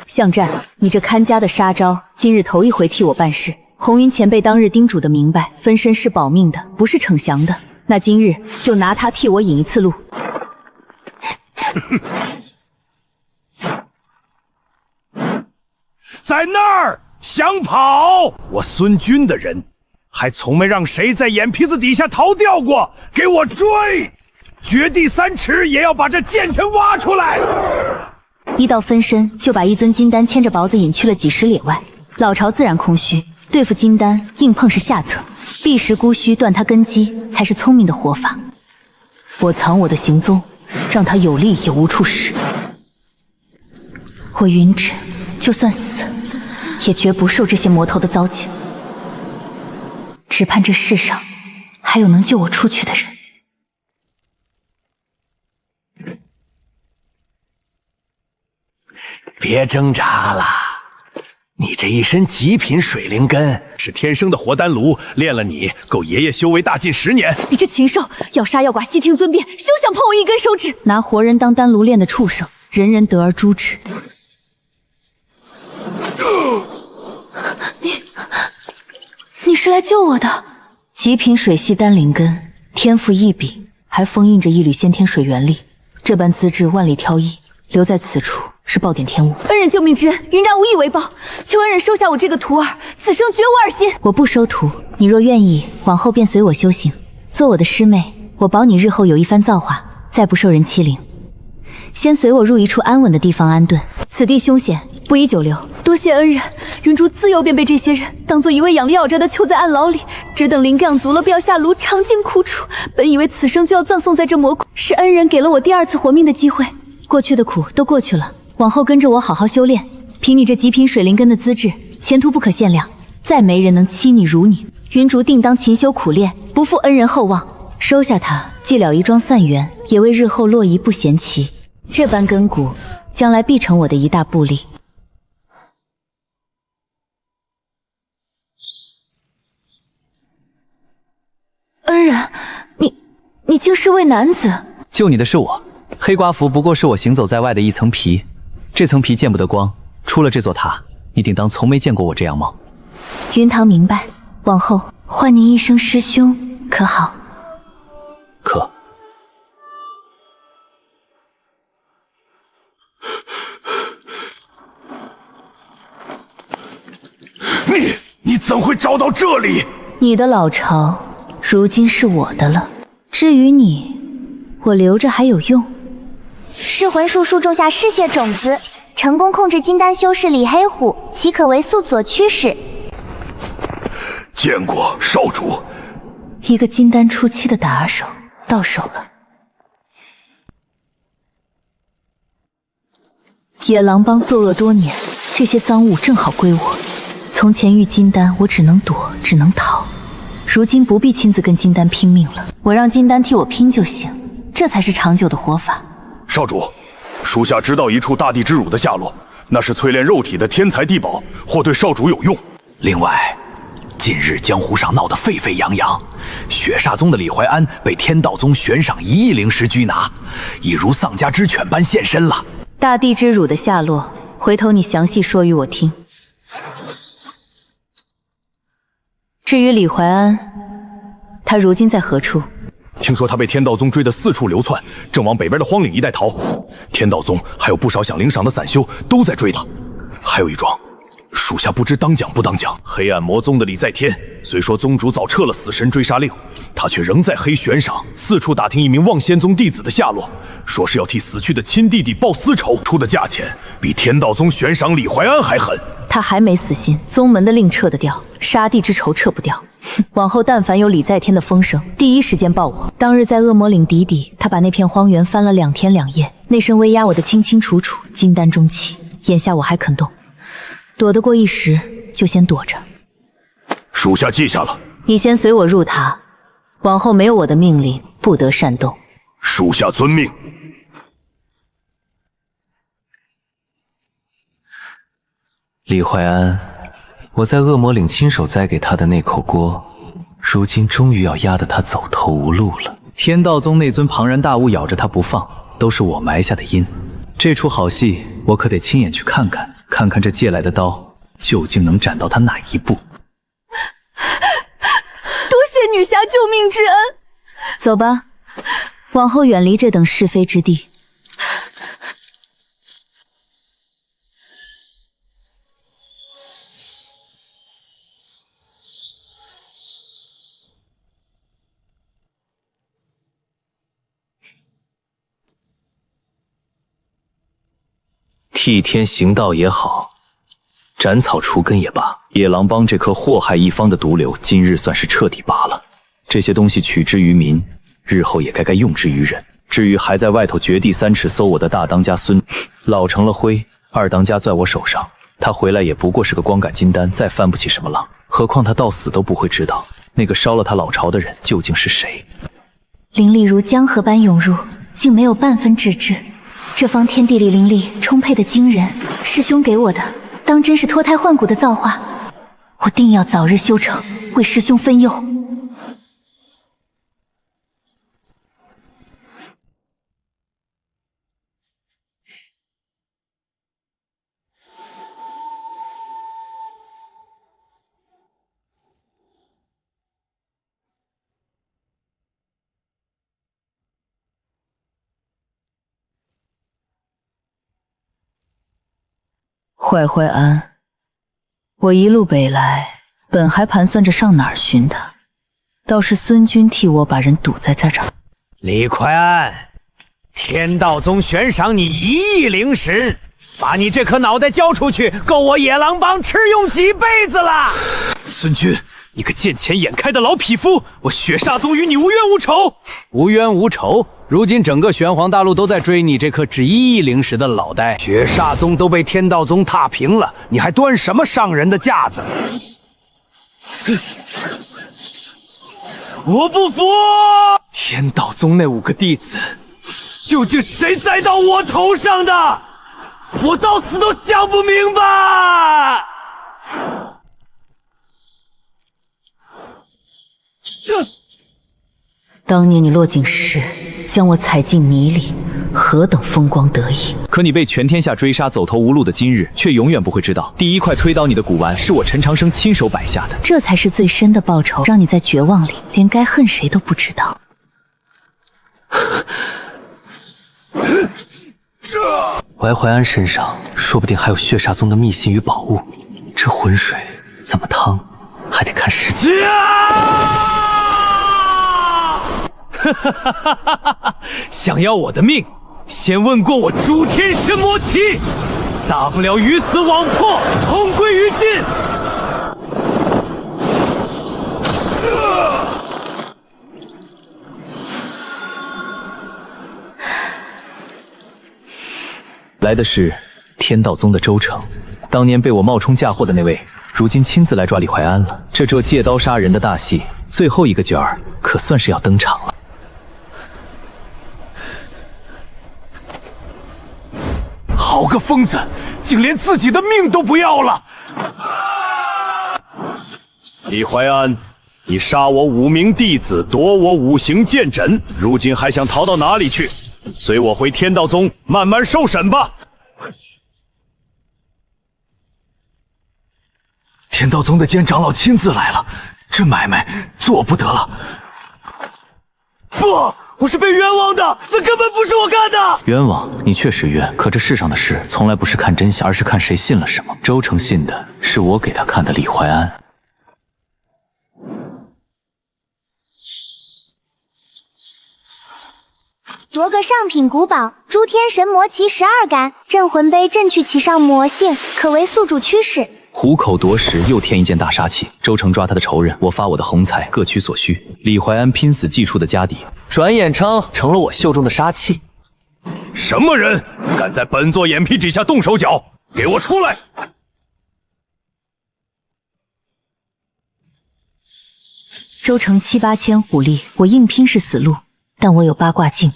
向战，你这看家的杀招，今日头一回替我办事。红云前辈当日叮嘱的明白，分身是保命的，不是逞降的。那今日就拿他替我引一次路。在那儿想跑？我孙军的人，还从没让谁在眼皮子底下逃掉过。给我追！掘地3尺也要把这剑泉挖出来！一道分身就把一尊金丹牵着脖子引去了几十里外，老巢自然空虚。对付金丹，硬碰是下策，避实孤虚，断他根基，才是聪明的活法。我藏我的行踪，让他有力也无处使。我云芷就算死，也绝不受这些魔头的糟践。只盼这世上还有能救我出去的人。别挣扎了，你这一身极品水灵根是天生的活丹炉，练了你够爷爷修为大进10年。你这禽兽，要杀要剐，悉听尊便，休想碰我一根手指！拿活人当丹炉炼的畜生，人人得而诛之。你是来救我的？极品水系丹灵根，天赋异禀，还封印着一缕先天水元力，这般资质万里挑一，留在此处是暴殄天物。恩人救命之恩，云然无以为报，求恩人收下我这个徒儿，此生绝无二心。我不收徒，你若愿意，往后便随我修行，做我的师妹，我保你日后有一番造化，再不受人欺凌。先随我入一处安稳的地方安顿，此地凶险，不宜久留。多谢恩人，云竹自幼便被这些人当做一味养了咬着的囚在暗牢里，只等灵感足了，便要下炉尝尽苦楚。本以为此生就要葬送在这魔窟，是恩人给了我第2次活命的机会。过去的苦都过去了，往后跟着我好好修炼。凭你这极品水灵根的资质，前途不可限量，再没人能欺你辱你。云竹定当勤修苦练，不负恩人厚望。收下他，既了一桩散缘，也为日后洛夷不嫌弃。这般根骨，将来必成我的一大部力。恩人，你竟是位男子？救你的是我，黑寡妇不过是我行走在外的一层皮，这层皮见不得光。出了这座塔，你定当从没见过我这样貌。云堂明白，往后唤您一声师兄，可好？可。你怎会找到这里？你的老巢如今是我的了，至于你，我留着还有用。噬魂术树种下嗜血种子，成功控制金丹修士李黑虎，岂可为素佐驱使？见过少主。一个金丹初期的打手到手了。野狼帮作恶多年，这些赃物正好归我。从前遇金丹，我只能躲，只能逃。如今不必亲自跟金丹拼命了，我让金丹替我拼就行，这才是长久的活法。少主，属下知道一处大地之乳的下落，那是淬炼肉体的天材地宝，或对少主有用。另外，近日江湖上闹得沸沸扬扬，雪煞宗的李怀安被天道宗悬赏1亿灵石拘拿，已如丧家之犬般现身了。大地之乳的下落，回头你详细说与我听。至于李怀安，他如今在何处？听说他被天道宗追得四处流窜，正往北边的荒岭一带逃。天道宗还有不少想领赏的散修都在追他。还有一桩，属下不知当讲不当讲。黑暗魔宗的李在天，虽说宗主早撤了死神追杀令，他却仍在黑悬赏四处打听一名望仙宗弟子的下落，说是要替死去的亲弟弟报私仇，出的价钱比天道宗悬赏李怀安还狠。他还没死心，宗门的令撤得掉，杀弟之仇撤不掉。往后但凡有李在天的风声，第一时间报我。当日在恶魔岭底底，他把那片荒原翻了2天2夜，那身威压我的清清楚楚，金丹中期。眼下我还肯动，躲得过一时就先躲着。属下记下了。你先随我入塔，往后没有我的命令，不得擅动。属下遵命。李怀安，我在恶魔岭亲手栽给他的那口锅，如今终于要压得他走投无路了。天道宗那尊庞然大物咬着他不放，都是我埋下的因。这出好戏，我可得亲眼去看看，看看这借来的刀究竟能斩到他哪一步。多谢女侠救命之恩。走吧，往后远离这等是非之地。替天行道也好，斩草除根也罢，野狼帮这颗祸害一方的毒瘤，今日算是彻底拔了。这些东西取之于民，日后也该用之于人。至于还在外头掘地3尺搜我的大当家孙，老成了灰，二当家在我手上，他回来也不过是个光杆金丹，再翻不起什么浪。何况他到死都不会知道，那个烧了他老巢的人究竟是谁。灵力如江河般涌入，竟没有半分制止。这方天地里灵力充沛的惊人，师兄给我的，当真是脱胎换骨的造化，我定要早日修成，为师兄分忧。坏坏安，我一路北来，本还盘算着上哪儿寻他，倒是孙军替我把人堵在这儿。李怀安，天道宗悬赏你1亿灵石，把你这颗脑袋交出去，够我野狼帮吃用几辈子了。孙军，你个见钱眼开的老匹夫，我雪煞宗与你无冤无仇。无冤无仇？如今整个玄黄大陆都在追你这颗值1亿灵石的脑袋，雪煞宗都被天道宗踏平了，你还端什么上人的架子？我不服！天道宗那5个弟子，究竟谁栽到我头上的？我到死都想不明白！当年你落井时将我踩进泥里，何等风光得意！可你被全天下追杀，走投无路的今日，却永远不会知道，第一块推倒你的古玩是我陈长生亲手摆下的。这才是最深的报仇，让你在绝望里连该恨谁都不知道。怀怀安身上说不定还有血煞宗的秘辛与宝物，这浑水怎么趟，还得看时机。想要我的命，先问过我诸天神魔旗，大不了鱼死网破，同归于尽。来的是天道宗的周成，当年被我冒充嫁祸的那位，如今亲自来抓李怀安了。这桌借刀杀人的大戏，最后一个角儿可算是要登场了。好个疯子，竟连自己的命都不要了！李怀安，你杀我5名弟子，夺我5行剑枕，如今还想逃到哪里去？随我回天道宗慢慢受审吧。天道宗的监长老亲自来了，这买卖做不得了。不，我是被冤枉的，这根本不是我干的。冤枉你确实冤，可这世上的事从来不是看真相，而是看谁信了什么。周成信的是我给他看的李怀安。夺个上品古宝，诸天神魔旗12杆，镇魂杯镇去其上魔性，可为宿主驱使。虎口夺食，又添一件大杀器。周成抓他的仇人，我发我的横财，各取所需。李怀安拼死计出的家底，转眼成了我袖中的杀器。什么人敢在本座眼皮底下动手脚？给我出来！周成7、8千虎力，我硬拼是死路，但我有八卦镜，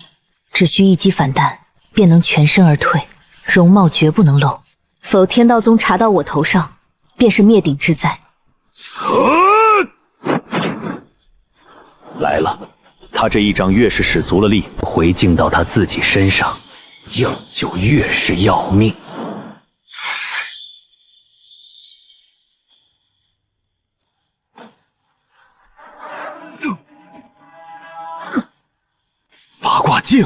只需一击反弹，便能全身而退，容貌绝不能露，否天道宗查到我头上，便是灭顶之灾。来了，他这一掌越是使足了力，回敬到他自己身上，药就越是要命。八卦镜，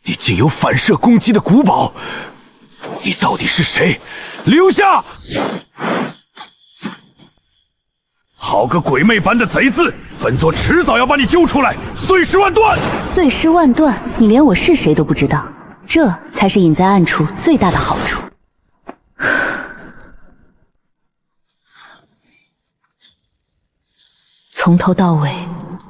你竟有反射攻击的古宝，你到底是谁？留下！好个鬼魅般的贼字！本座迟早要把你揪出来，碎尸万段！碎尸万段？你连我是谁都不知道，这才是隐在暗处最大的好处。从头到尾，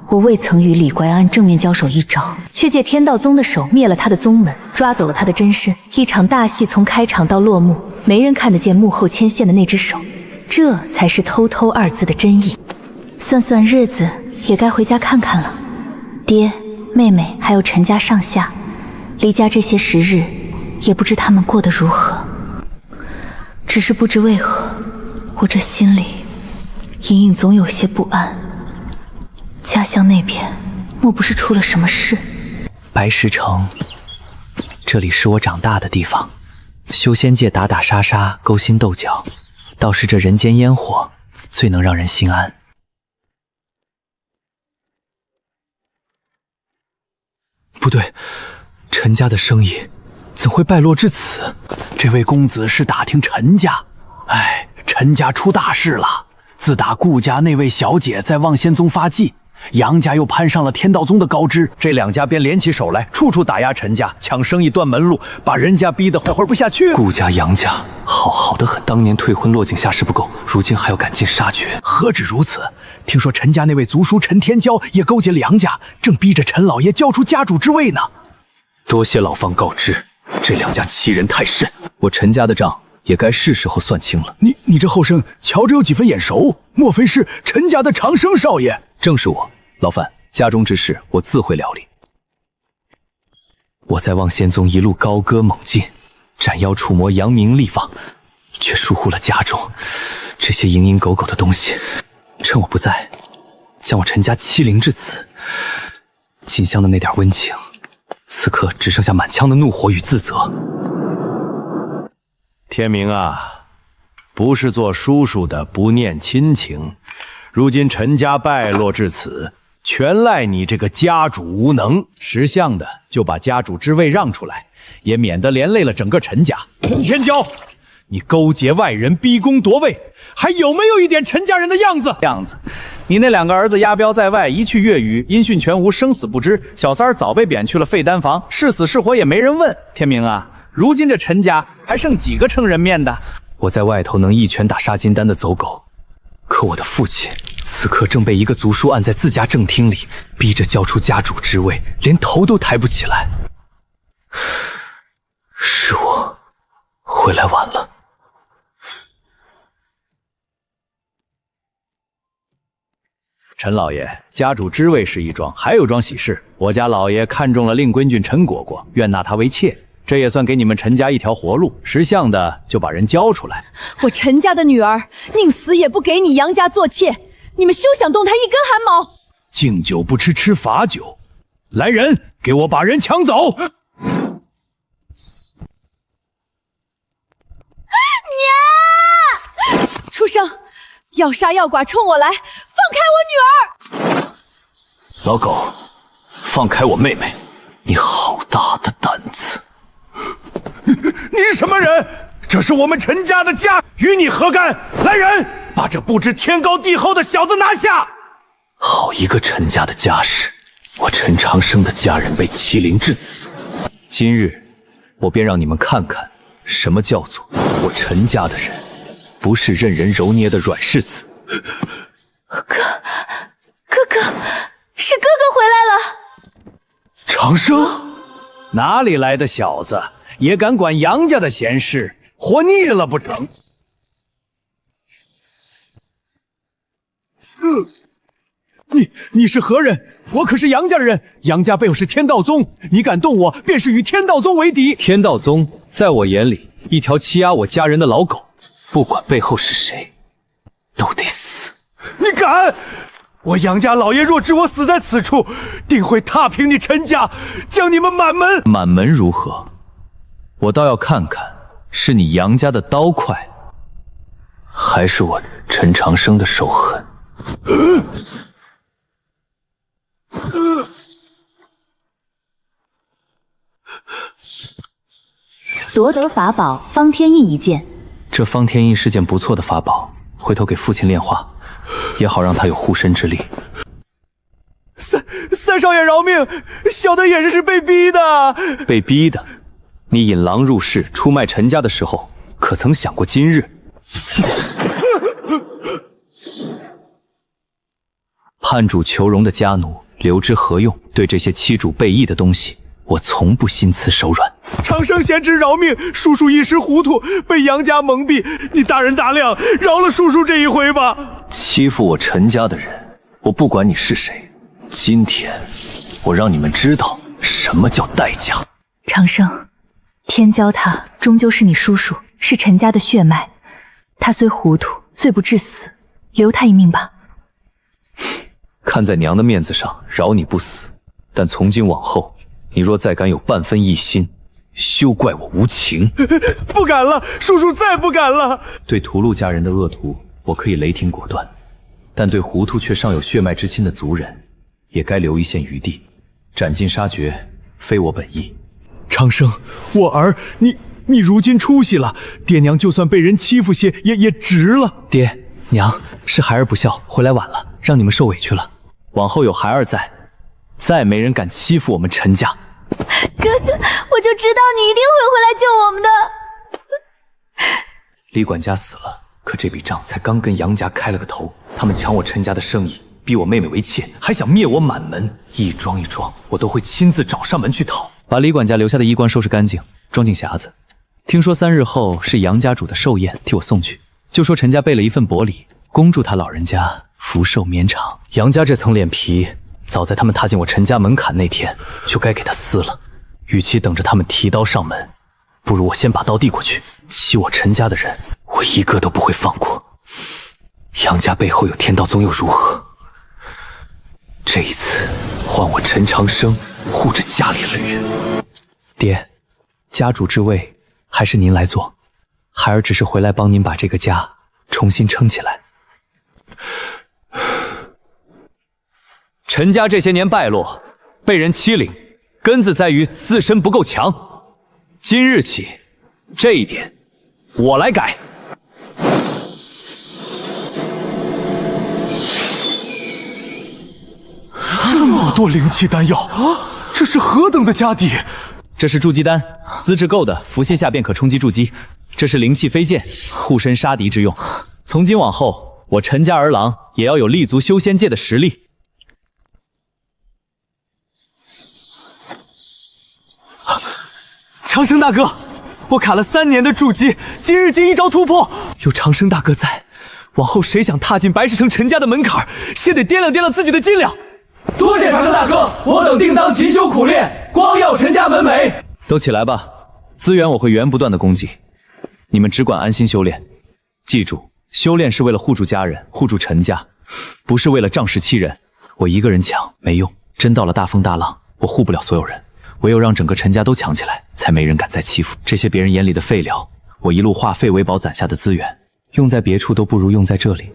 我未曾与李怀安正面交手一招，却借天道宗的手灭了他的宗门，抓走了他的真身。一场大戏从开场到落幕，没人看得见幕后牵线的那只手，这才是偷偷2字的真意。算算日子，也该回家看看了。爹、妹妹还有陈家上下，离家这些时日，也不知他们过得如何。只是不知为何，我这心里隐隐总有些不安。家乡那边莫不是出了什么事？白石城，这里是我长大的地方。修仙界打打杀杀，勾心斗角，倒是这人间烟火最能让人心安。不对，陈家的生意怎会败落至此？这位公子是打听陈家，哎，陈家出大事了。自打顾家那位小姐在望仙宗发迹，杨家又攀上了天道宗的高枝，这两家便联起手来，处处打压陈家，抢生意断门路，把人家逼得活不下去。顾家杨家好的很，当年退婚落井下石不够，如今还要赶尽杀绝。何止如此，听说陈家那位族叔陈天骄也勾结了杨家，正逼着陈老爷交出家主之位呢。多谢老方告知，这两家欺人太甚，我陈家的账也该是时候算清了。你这后生瞧着有几分眼熟，莫非是陈家的长生少爷？正是我，老范，家中之事我自会料理。我在望仙宗一路高歌猛进，斩妖除魔，扬名立万，却疏忽了家中这些蝇营狗苟的东西。趁我不在，将我陈家欺凌至此，锦香的那点温情，此刻只剩下满腔的怒火与自责。天明啊，不是做叔叔的不念亲情，如今陈家败落至此，全赖你这个家主无能。识相的就把家主之位让出来，也免得连累了整个陈家。陈天骄，你勾结外人逼宫夺位，还有没有一点陈家人的样子？你那两个儿子押镖在外，一去越狱，音讯全无，生死不知。小三儿早被贬去了废丹房，是死是活也没人问。天明啊，如今这陈家还剩几个撑人面的？我在外头能一拳打杀金丹的走狗，可我的父亲此刻正被一个族叔按在自家正厅里，逼着交出家主之位，连头都抬不起来。是我回来晚了。陈老爷，家主之位是一桩，还有桩喜事。我家老爷看中了令闺俊陈果果，愿纳她为妾，这也算给你们陈家一条活路。识相的就把人交出来。我陈家的女儿宁死也不给你杨家做妾，你们休想动她一根汗毛！敬酒不吃吃罚酒，来人，给我把人抢走！娘！畜生！要杀要剐冲我来，放开我女儿！老狗，放开我妹妹！你好大的胆子！你什么人？这是我们陈家的家，与你何干？来人，把这不知天高地厚的小子拿下！好一个陈家的家世，我陈长生的家人被欺凌至此，今日我便让你们看看，什么叫做我陈家的人不是任人揉捏的软柿子。哥哥，是哥哥回来了。长生，哪里来的小子，也敢管杨家的闲事，活腻了不成？你是何人？我可是杨家人，杨家背后是天道宗，你敢动我，便是与天道宗为敌。天道宗在我眼里，一条欺压我家人的老狗，不管背后是谁，都得死。你敢！我杨家老爷若知我死在此处，定会踏平你陈家，将你们满门。满门如何？我倒要看看，是你杨家的刀快，还是我陈长生的手狠。夺得法宝方天印一件。这方天印是件不错的法宝，回头给父亲炼化，也好让他有护身之力。三少爷饶命，小的也是被逼的。被逼的？你引狼入室出卖陈家的时候，可曾想过今日？叛主求荣的家奴，留之何用？对这些欺主背义的东西，我从不心慈手软。长生贤侄饶命，叔叔一时糊涂，被杨家蒙蔽，你大人大量，饶了叔叔这一回吧。欺负我陈家的人，我不管你是谁，今天我让你们知道什么叫代价。长生，天骄他终究是你叔叔，是陈家的血脉，他虽糊涂，罪不至死，留他一命吧。看在娘的面子上，饶你不死。但从今往后，你若再敢有半分异心，休怪我无情。不敢了，叔叔再不敢了。对屠戮家人的恶徒，我可以雷霆果断，但对糊涂却尚有血脉之亲的族人，也该留一线余地。斩尽杀绝，非我本意。长生，我儿，你如今出息了，爹娘就算被人欺负些，也值了。爹娘，是孩儿不孝，回来晚了，让你们受委屈了。往后有孩儿在，再没人敢欺负我们陈家。哥哥，我就知道你一定会回来救我们的。李管家死了，可这笔账才刚跟杨家开了个头，他们抢我陈家的生意，逼我妹妹为妾，还想灭我满门，一桩一桩，我都会亲自找上门去讨。把李管家留下的衣冠收拾干净，装进匣子。听说3日后是杨家主的寿宴，替我送去。就说陈家备了一份薄礼，恭祝他老人家福寿绵长。杨家这层脸皮，早在他们踏进我陈家门槛那天就该给他撕了。与其等着他们提刀上门，不如我先把刀递过去。欺我陈家的人，我一个都不会放过。杨家背后有天道宗又如何？这一次换我陈长生护着家里的人。爹，家主之位还是您来做，孩儿只是回来帮您把这个家重新撑起来。陈家这些年败落，被人欺凌，根子在于自身不够强。今日起，这一点我来改。这么多灵气丹药啊！这是何等的家底！这是筑基丹，资质够的，服泻下便可冲击筑基。这是灵气飞剑，护身杀敌之用。从今往后，我陈家儿郎也要有立足修仙界的实力。长生大哥，我卡了3年的筑基，今日竟一招突破。有长生大哥在，往后谁想踏进白石城陈家的门槛，先得掂量掂量自己的斤两。多谢长生大哥，我等定当勤修苦练，光耀陈家门楣。都起来吧，资源我会源不断的供给，你们只管安心修炼。记住，修炼是为了护住家人，护住陈家，不是为了仗势欺人。我一个人抢没用，真到了大风大浪，我护不了所有人。唯有让整个陈家都强起来，才没人敢再欺负这些别人眼里的废料。我一路化废为宝攒下的资源，用在别处都不如用在这里。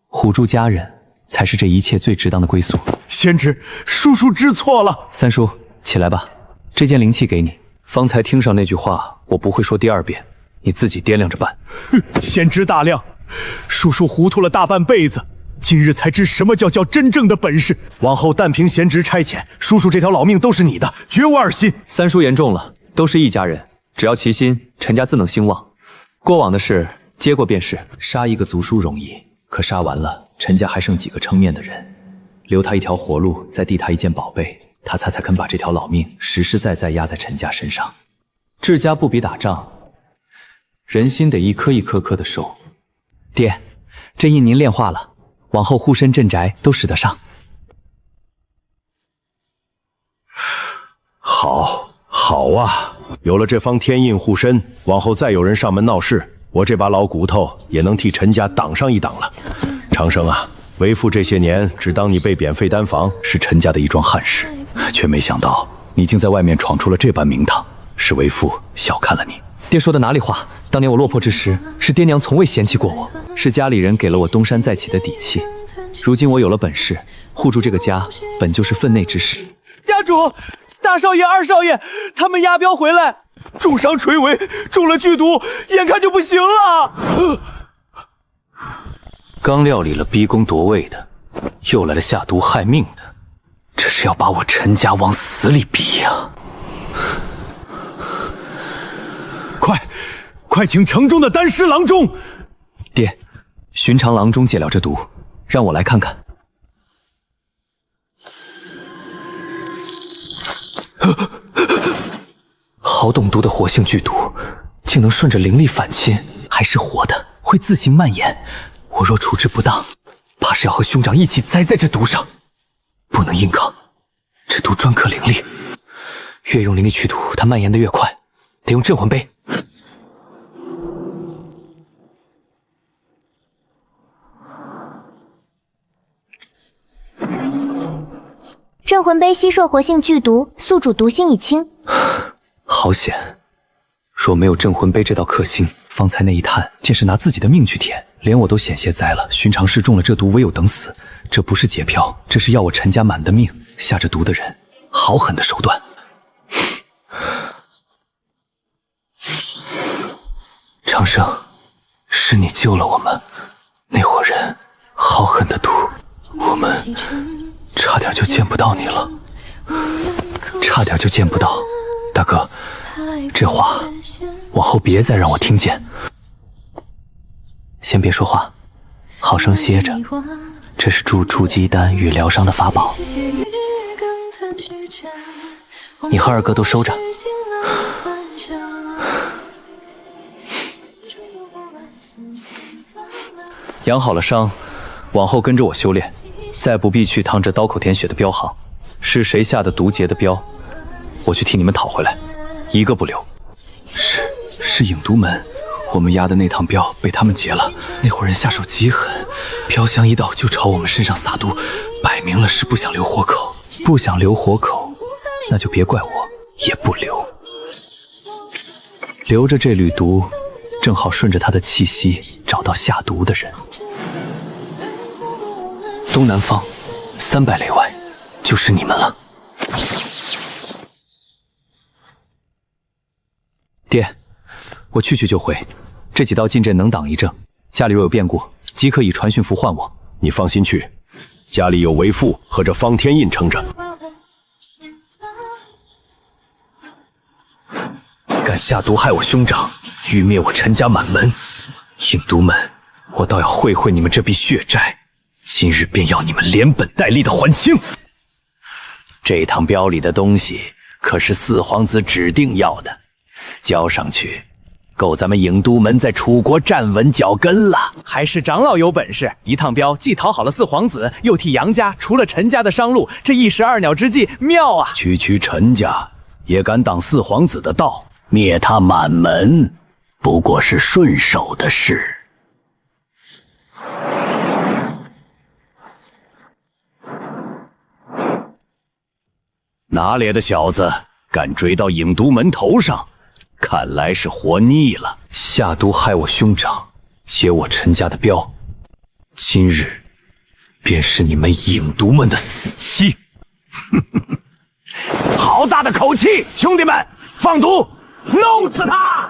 护住家人，才是这一切最值当的归宿。贤侄，叔叔知错了。三叔，起来吧，这件灵气给你。方才听上那句话，我不会说第2遍，你自己掂量着办。贤侄大量，叔叔糊涂了大半辈子，今日才知什么叫真正的本事。往后但凭贤侄差遣，叔叔这条老命都是你的，绝无二心。三叔言重了，都是一家人，只要齐心，陈家自能兴旺。过往的事接过便是。杀一个族叔容易，可杀完了，陈家还剩几个撑面的人，留他一条活路，再递他一件宝贝，他才肯把这条老命实实在在压在陈家身上。治家不比打仗，人心得一颗一颗颗的收。爹，这印您炼化了，往后护身镇宅都使得上。好啊，有了这方天印护身，往后再有人上门闹事，我这把老骨头也能替陈家挡上一挡了。长生啊，为父这些年只当你被贬废丹房是陈家的一桩憾事，却没想到你竟在外面闯出了这般名堂，是为父小看了你。爹说的哪里话？当年我落魄之时，是爹娘从未嫌弃过我，是家里人给了我东山再起的底气。如今我有了本事，护住这个家，本就是分内之事。家主，大少爷、二少爷他们押镖回来，重伤垂危，中了剧毒，眼看就不行了。刚料理了逼宫夺位的，又来了下毒害命的，这是要把我陈家往死里逼呀！快请城中的丹师郎中。爹，寻常郎中解了这毒，让我来看看。好懂毒的活性剧毒，竟能顺着灵力反侵，还是活的，会自行蔓延。我若处置不当，怕是要和兄长一起栽在这毒上。不能硬抗，这毒专克灵力，越用灵力驱毒，它蔓延的越快，得用镇魂杯。镇魂杯吸摄活性剧毒，宿主毒性已清。好险！若没有镇魂杯这道克星，方才那一探竟是拿自己的命去舔，连我都险些栽了。寻常是中了这毒，唯有等死。这不是解飘，这是要我陈家满的命。下这毒的人，好狠的手段！长生，是你救了我们。那伙人好狠的毒，我们差点就见不到你了，差点就见不到。大哥，这话往后别再让我听见。先别说话，好生歇着。这是筑基丹与疗伤的法宝，你和二哥都收着。养好了伤，往后跟着我修炼，再不必去趟这刀口舔血的镖行。是谁下的毒劫的镖，我去替你们讨回来，一个不留。是影都门，我们压的那趟镖被他们劫了，那伙人下手极狠，镖香一到就朝我们身上撒毒，摆明了是不想留活口。不想留活口，那就别怪我，也不留。留着这缕毒，正好顺着他的气息找到下毒的人。东南方300里外，就是你们了。爹，我去就回，这几道禁阵能挡一阵，家里若有变故，即可以传讯符唤我。你放心去，家里有为父和这方天印撑着。敢下毒害我兄长，欲灭我陈家满门，影都门，我倒要会会你们这笔血债，今日便要你们连本带利的还清。这趟镖里的东西可是四皇子指定要的，交上去，够咱们影都门在楚国站稳脚跟了。还是长老有本事，一趟镖既讨好了四皇子，又替杨家除了陈家的商路，这一石二鸟之计，妙啊！区陈家也敢挡四皇子的道，灭他满门，不过是顺手的事。哪里的小子敢追到影都门头上？看来是活腻了。下毒害我兄长，劫我陈家的镖，今日便是你们影都门的死期。好大的口气！兄弟们，放毒，弄死他！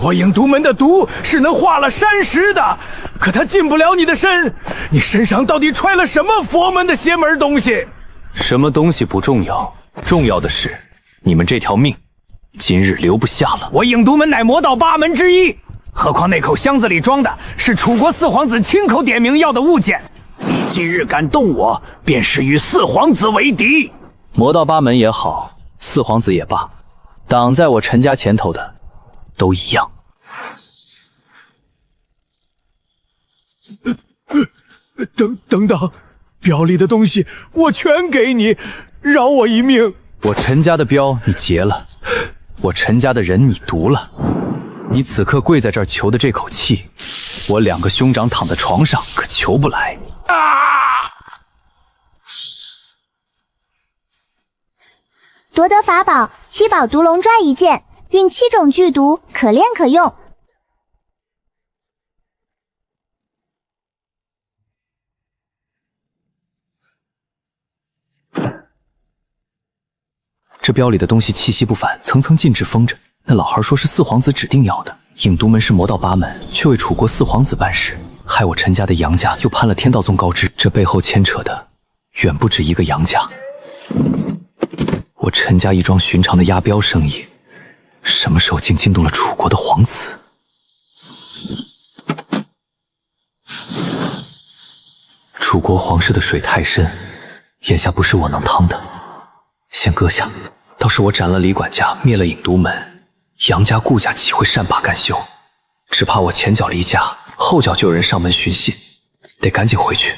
我影都门的毒是能化了山石的，可它进不了你的身。你身上到底揣了什么佛门的邪门东西？什么东西不重要，重要的是你们这条命，今日留不下了。我影都门乃魔道8门之一，何况那口箱子里装的是楚国四皇子亲口点名要的物件。你今日敢动我，便是与四皇子为敌。魔道8门也好，四皇子也罢，挡在我陈家前头的都一样。等等，镖里的东西我全给你，饶我一命。我陈家的镖你劫了，我陈家的人你毒了，你此刻跪在这儿求的这口气，我2个兄长躺在床上可求不来。夺得法宝7宝毒龙抓一件，运7种剧毒，可炼可用。这镖里的东西气息不凡，层层禁制封着。那老孩说是四皇子指定要的。影都门是魔道8门，却为楚国四皇子办事，害我陈家的杨家又攀了天道宗高枝，这背后牵扯的远不止一个杨家。我陈家一桩寻常的押镖生意，什么时候竟惊动了楚国的皇子？楚国皇室的水太深，眼下不是我能趟的。先搁下。倒是我斩了李管家，灭了影毒门，杨家顾家岂会善罢甘休？只怕我前脚离家，后脚就有人上门寻信，得赶紧回去。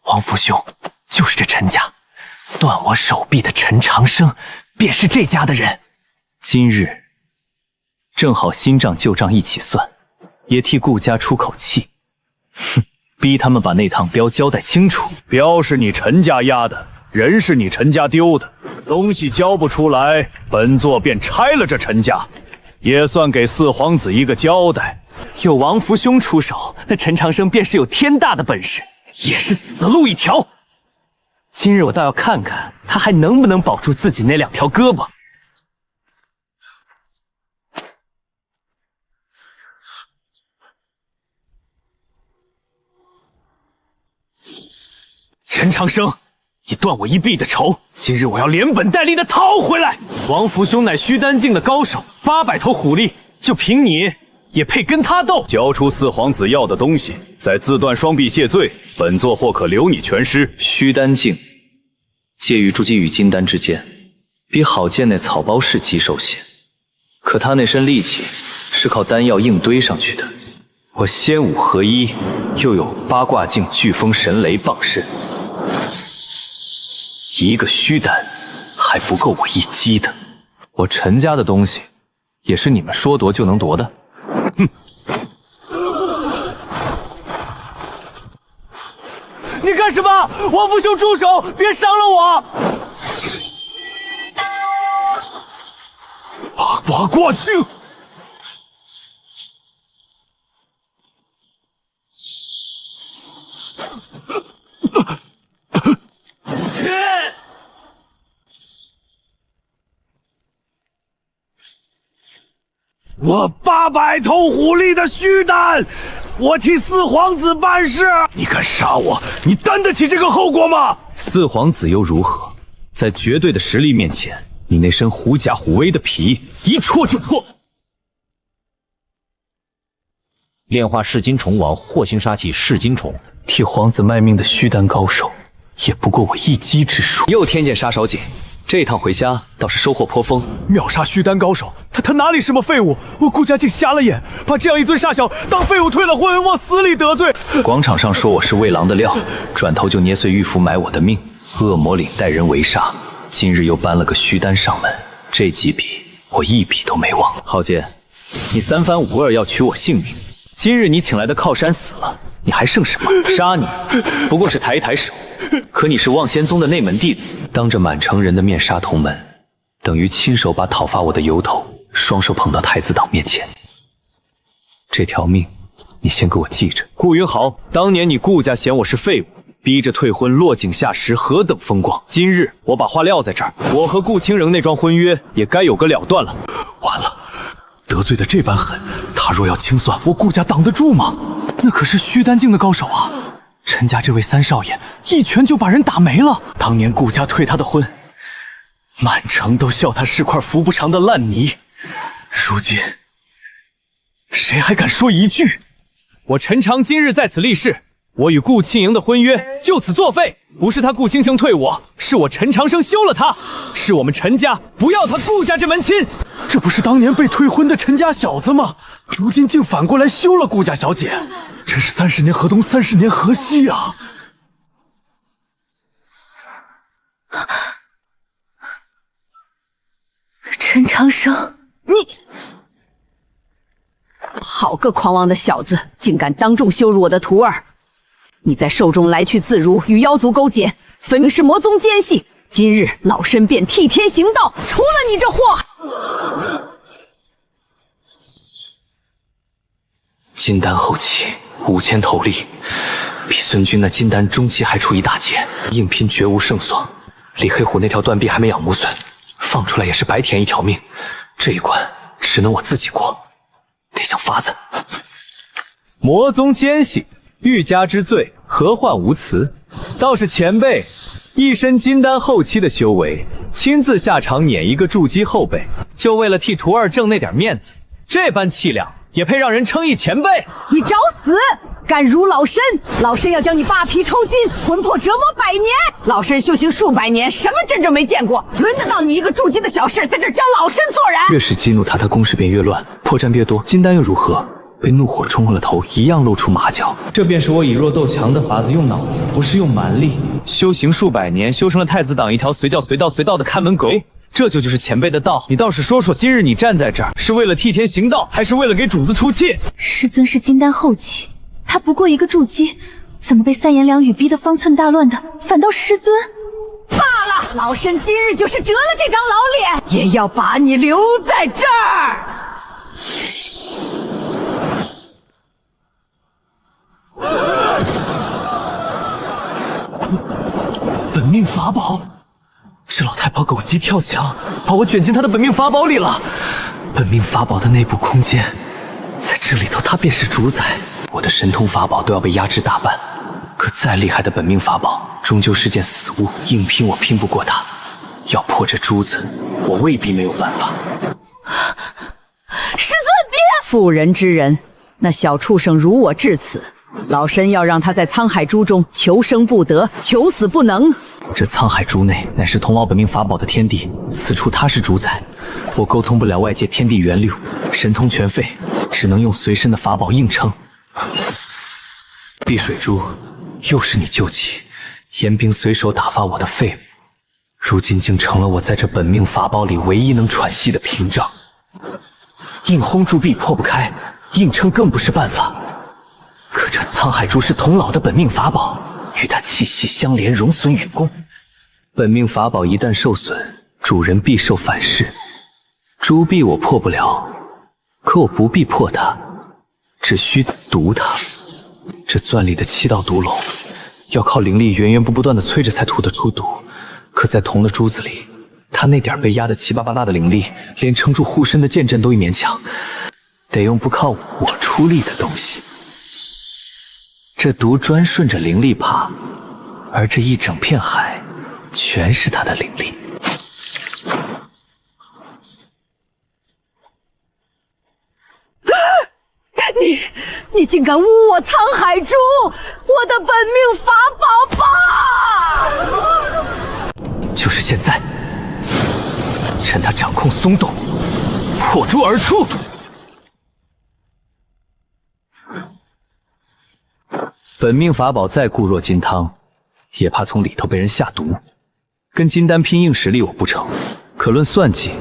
王福兄，就是这陈家，断我手臂的陈长生，便是这家的人。今日正好新账旧账一起算，也替顾家出口气。哼，逼他们把那趟镖交代清楚。镖是你陈家押的，人是你陈家丢的，东西交不出来，本座便拆了这陈家，也算给四皇子一个交代。有王福兄出手，那陈长生便是有天大的本事，也是死路一条。今日我倒要看看他还能不能保住自己那2条胳膊。陈长生，你断我一臂的仇，今日我要连本带利的讨回来。王福兄乃虚丹境的高手，800头虎力，就凭你也配跟他斗？交出四皇子要的东西，再自断双臂谢罪，本座或可留你全尸。虚丹境介于筑基与金丹之间，比郝建那草包式棘手些。可他那身力气是靠丹药硬堆上去的，我仙武合一，又有八卦镜、飓风神雷傍身，一个虚丹还不够我一击的。我陈家的东西，也是你们说夺就能夺的？哼！你干什么？王福兄，住手！别伤了我！八卦镜！我800头虎力的虚丹，我替四皇子办事。你敢杀我？你担得起这个后果吗？四皇子又如何？在绝对的实力面前，你那身狐假虎威的皮一戳就破。炼化噬金虫王祸星杀气噬金虫，替皇子卖命的虚丹高手，也不过我一击之数。又添见杀手锏，这趟回家倒是收获颇丰。秒杀虚丹高手，他哪里是么废物？我顾家竟瞎了眼，把这样一尊煞小当废物退了婚，往死里得罪。广场上说我是魏郎的料，转头就捏碎玉符买我的命。恶魔岭带人围杀，今日又搬了个虚丹上门，这几笔我一笔都没忘。郝建，你3番5二要取我性命，今日你请来的靠山死了，你还剩什么？杀你不过是抬一抬手，可你是望仙宗的内门弟子，当着满城人的面杀同门，等于亲手把讨伐我的由头双手捧到太子党面前。这条命你先给我记着。顾云豪，当年你顾家嫌我是废物，逼着退婚，落井下石，何等风光！今日我把话撂在这儿，我和顾清人那桩婚约也该有个了断了。完了，得罪的这般狠，他若要清算，我顾家挡得住吗？那可是虚丹境的高手啊！陈家这位三少爷一拳就把人打没了。当年顾家退他的婚，满城都笑他是块扶不长的烂泥。如今，谁还敢说一句？我陈长今日在此立誓，我与顾庆营的婚约就此作废。不是他顾青星退我，是我陈长生休了他，是我们陈家不要他顾家这门亲。这不是当年被退婚的陈家小子吗？如今竟反过来休了顾家小姐，真是30年河东30年河西啊！陈长生，你好个狂妄的小子，竟敢当众羞辱我的徒儿！你在兽中来去自如，与妖族勾结，分明是魔宗奸细。今日老身便替天行道，除了你这货！金丹后期5000头力，比孙军那金丹中期还出一大截，硬拼绝无胜算。李黑虎那条断臂还没养木笋，放出来也是白填一条命。这一关只能我自己过，得想法子。魔宗奸细，欲加之罪，何患无辞？倒是前辈一身金丹后期的修为，亲自下场撵一个筑基后辈，就为了替徒儿挣那点面子，这般气量也配让人称一前辈？你找死！敢辱老身，老身要将你扒皮抽筋，魂魄折磨100年。老身修行数百年，什么真正没见过，轮得到你一个筑基的小事在这教老身做人？越是激怒他，攻势便越乱，破绽越多。金丹又如何？被怒火冲昏了头，一样露出马脚。这便是我以弱斗强的法子，用脑子，不是用蛮力。修行数百年，修成了太子党一条随叫随到随到的看门狗。这就是前辈的道。你倒是说说，今日你站在这儿，是为了替天行道，还是为了给主子出气？师尊是金丹后期，他不过一个筑基，怎么被三言两语逼得方寸大乱的，反倒师尊？罢了，老身今日就是折了这张老脸，也要把你留在这儿。本命法宝，这老太婆狗急跳墙，把我卷进她的本命法宝里了。本命法宝的内部空间，在这里头，它便是主宰。我的神通法宝都要被压制大半，可再厉害的本命法宝，终究是件死物，硬拼我拼不过它。要破这珠子，我未必没有办法。师尊别！妇人之仁，那小畜生辱我至此，老身要让他在沧海珠中求生不得，求死不能。这沧海珠内乃是童老本命法宝的天地，此处他是主宰，我沟通不了外界天地源流，神通全废，只能用随身的法宝硬撑。碧水珠，又是你救急，严兵随手打发我的废物，如今竟成了我在这本命法宝里唯一能喘息的屏障。硬轰铸壁破不开，硬撑更不是办法。可这沧海珠是童老的本命法宝，与他气息相连，容损与共。本命法宝一旦受损，主人必受反噬。珠壁我破不了，可我不必破它，只需毒它。这钻里的7道毒龙，要靠灵力源源不断的催着才吐得出毒。可在铜的珠子里，它那点被压得七八八拉的灵力，连撑住护身的剑阵都已勉强，得用不靠我出力的东西。这毒砖顺着灵力爬，而这一整片海全是他的灵力。你竟敢污我沧海珠，我的本命法宝吧！就是现在，趁他掌控松动，破珠而出。本命法宝再固若金汤，也怕从里头被人下毒。跟金丹拼硬实力我不成，可论算计，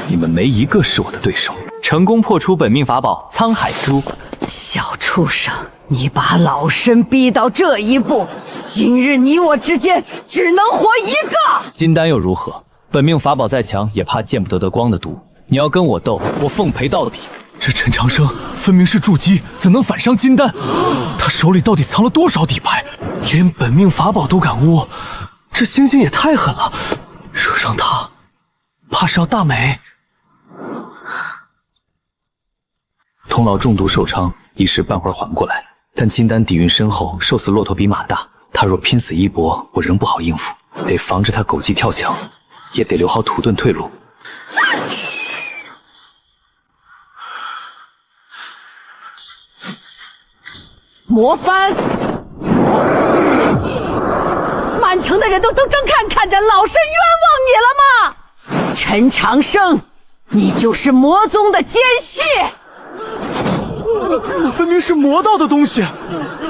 你们没一个是我的对手。成功破出本命法宝沧海珠。小畜生，你把老身逼到这一步，今日你我之间只能活一个。金丹又如何？本命法宝再强，也怕见不得光的毒。你要跟我斗，我奉陪到底。这陈长生分明是筑基，怎能反伤金丹？他手里到底藏了多少底牌？连本命法宝都敢污，这星星也太狠了！惹上他，怕是要大美。童老中毒受伤，一时半会儿缓过来，但金丹底蕴深厚，瘦死骆驼比马大。他若拼死一搏，我仍不好应付，得防着他狗急跳墙，也得留好土遁退路。魔幡，满城的人都睁看着，老身冤枉你了吗？陈长生，你就是魔宗的奸细！分明是魔道的东西，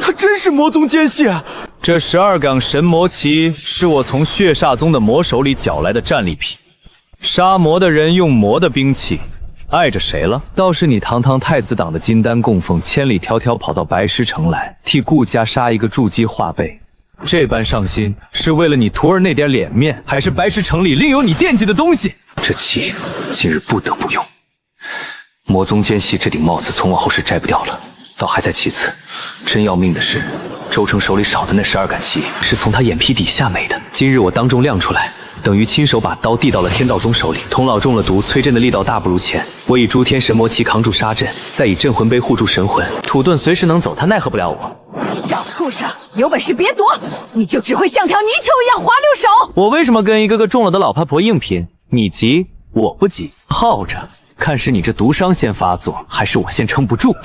他真是魔宗奸细。这12杆神魔旗是我从血煞宗的魔手里缴来的战利品，杀魔的人用魔的兵器，碍着谁了？倒是你堂堂太子党的金丹供奉，千里迢迢跑到白石城来，替顾家杀一个筑基化备，这般上心，是为了你徒儿那点脸面，还是白石城里另有你惦记的东西？这气今日不得不用。魔宗奸细这顶帽子从我后是摘不掉了，倒还在其次。真要命的是，周成手里少的那12杆旗是从他眼皮底下没的。今日我当众亮出来，等于亲手把刀递到了天道宗手里。童老中了毒，催阵的力道大不如前。我以诸天神魔旗扛住杀阵，再以镇魂杯护住神魂，土遁随时能走，他奈何不了我。小畜生，有本事别躲，你就只会像条泥鳅一样滑溜手。我为什么跟一个个中了的老太婆硬拼？你急，我不急，耗着，看是你这毒伤先发作，还是我先撑不住。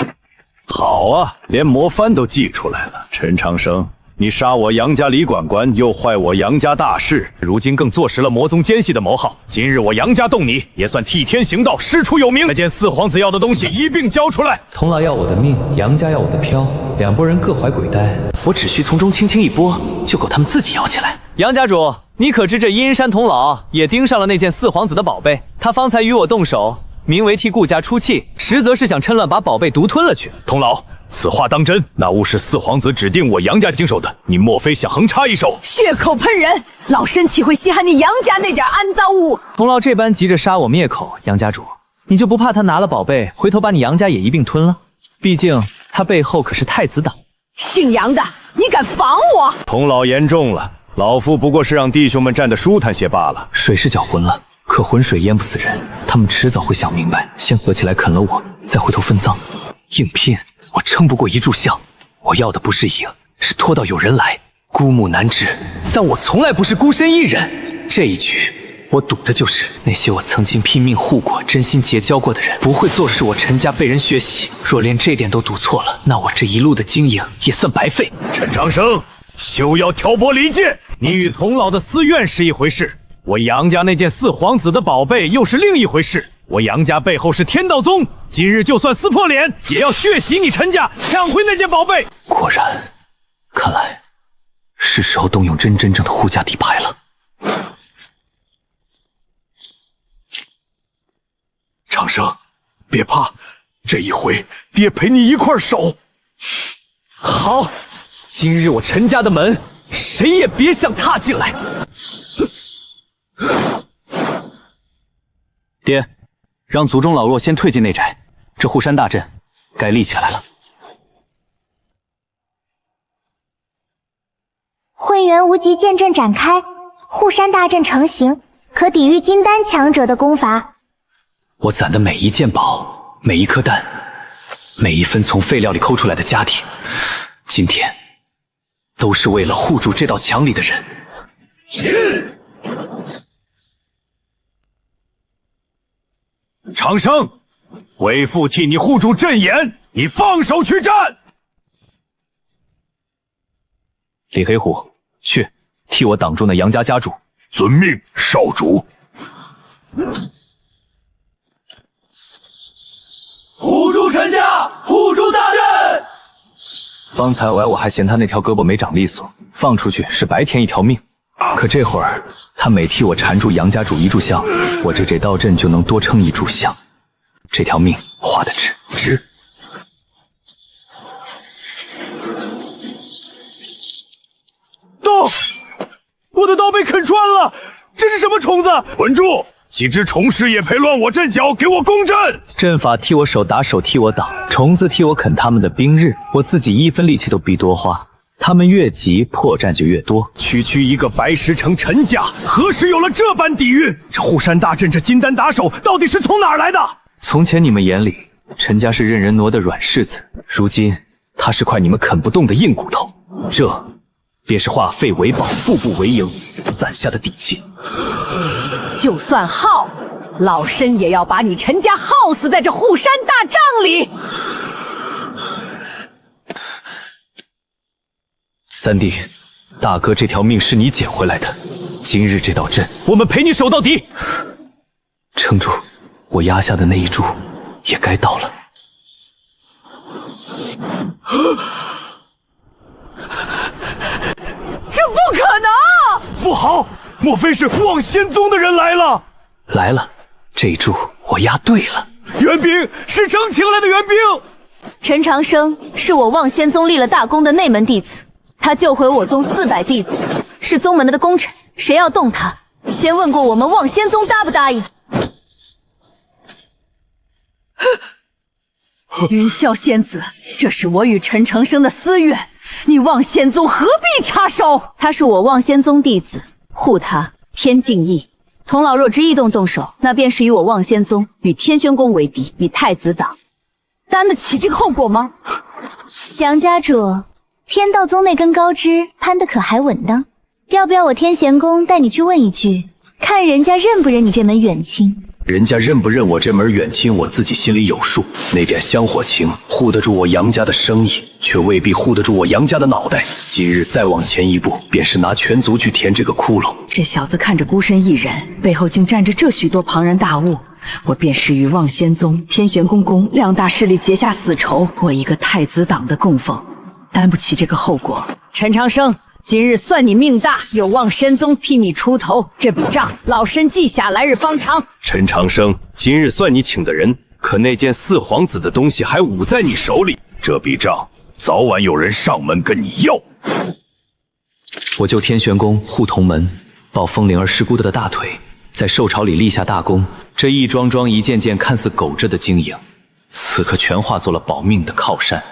好啊，连魔幡都祭出来了。陈长生，你杀我杨家李管管，又坏我杨家大事，如今更坐实了魔宗奸细的谋号。今日我杨家动你，也算替天行道，师出有名。那件四皇子要的东西一并交出来。童老要我的命，杨家要我的票，两拨人各怀鬼胎，我只需从中轻轻一拨，就够他们自己要起来。杨家主，你可知这阴山童老也盯上了那件四皇子的宝贝？他方才与我动手，名为替顾家出气，实则是想趁乱把宝贝独吞了去。童老，此话当真？那物是四皇子指定我杨家经手的，你莫非想横插一手？血口喷人，老身岂会稀罕你杨家那点肮脏物？童老这般急着杀我灭口，杨家主，你就不怕他拿了宝贝，回头把你杨家也一并吞了？毕竟他背后可是太子党。姓杨的，你敢防我？童老言重了，老夫不过是让弟兄们站得舒坦些罢了。水是搅浑了，可浑水淹不死人，他们迟早会想明白，先合起来啃了我，再回头分赃。硬拼，我撑不过一炷香。我要的不是赢，是拖到有人来。孤木难支，但我从来不是孤身一人。这一局，我赌的就是那些我曾经拼命护过、真心结交过的人，不会坐视我陈家被人血洗。若连这点都赌错了，那我这一路的经营也算白费。陈长生，休要挑拨离间。你与童老的私怨是一回事，我杨家那件四皇子的宝贝又是另一回事。我杨家背后是天道宗，今日就算撕破脸，也要血洗你陈家，抢回那件宝贝。果然，看来是时候动用真正的护家底牌了。长生，别怕，这一回爹陪你一块守。好，今日我陈家的门，谁也别想踏进来。爹，让族中老弱先退进内宅，这护山大阵该立起来了。混元无极剑阵展开，护山大阵成型，可抵御金丹强者的攻伐。我攒的每一件宝，每一颗丹，每一分从废料里抠出来的家底，今天都是为了护住这道墙里的人。长生，为父替你护住阵眼，你放手去战。李黑虎，去替我挡住那杨家家主。遵命，少主。护住陈家，护住大阵。方才我还嫌他那条胳膊没长利索，放出去是白添一条命。可这会儿他每替我缠住杨家主一炷香，我这道阵就能多撑一炷香。这条命花的值。刀，我的刀被啃穿了，这是什么虫子？稳住！几只虫尸也配乱我阵脚，给我攻阵！阵法替我手打，手替我挡，虫子替我啃他们的兵日，我自己一分力气都必多花。他们越急，破绽就越多。区区一个白石城陈家，何时有了这般底蕴？这护山大阵，这金丹打手，到底是从哪儿来的？从前你们眼里，陈家是任人挪的软柿子，如今他是块你们啃不动的硬骨头。这便是化废为宝，步步为营攒下的底气。就算耗，老身也要把你陈家耗死在这护山大帐里。三弟，大哥这条命是你捡回来的，今日这道阵，我们陪你守到底。撑住，我压下的那一注也该到了。这不可能！不好，莫非是望仙宗的人来了？来了，这一注我压对了。援兵，是正请来的援兵。陈长生是我望仙宗立了大功的内门弟子，他救回我宗400弟子，是宗门的功臣。谁要动他，先问过我们望仙宗答不答应？云霄仙子，这是我与陈长生的私怨，你望仙宗何必插手？他是我望仙宗弟子，护他天敬意。童老若执意动手，那便是与我望仙宗与天宣宫为敌，以太子党，担得起这个后果吗？杨家主，天道宗那根高枝攀得可还稳当？要不要我天贤宫带你去问一句，看人家认不认你这门远亲？人家认不认我这门远亲，我自己心里有数。那点香火情护得住我杨家的生意，却未必护得住我杨家的脑袋。今日再往前一步，便是拿全族去填这个窟窿。这小子看着孤身一人，背后竟站着这许多庞然大物，我便是与望仙宗、天玄公公两大势力结下死仇。我一个太子党的供奉，担不起这个后果。陈长生，今日算你命大，有望仙宗替你出头，这笔账老身记下，来日方长。陈长生，今日算你请的人，可那件四皇子的东西还捂在你手里，这笔账早晚有人上门跟你要。我救天玄宫护同门，抱风灵儿师姑的大腿，在寿朝里立下大功，这一桩桩一件件看似苟着的经营，此刻全化作了保命的靠山。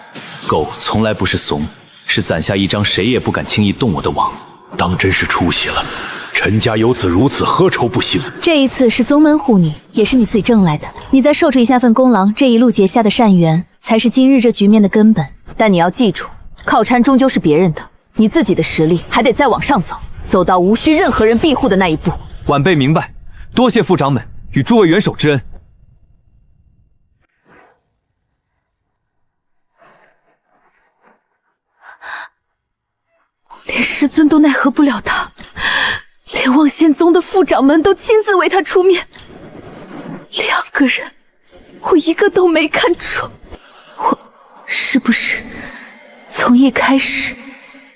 狗从来不是怂，是攒下一张谁也不敢轻易动我的网。当真是出息了，陈家有子如此，何愁不行？这一次是宗门护你，也是你自己挣来的。你在受这一下份功劳，这一路结下的善缘，才是今日这局面的根本。但你要记住，靠山终究是别人的，你自己的实力还得再往上走，走到无需任何人庇护的那一步。晚辈明白，多谢副掌门与诸位元首之恩。连师尊都奈何不了他，连望仙宗的副掌门都亲自为他出面，两个人，我一个都没看中。我是不是从一开始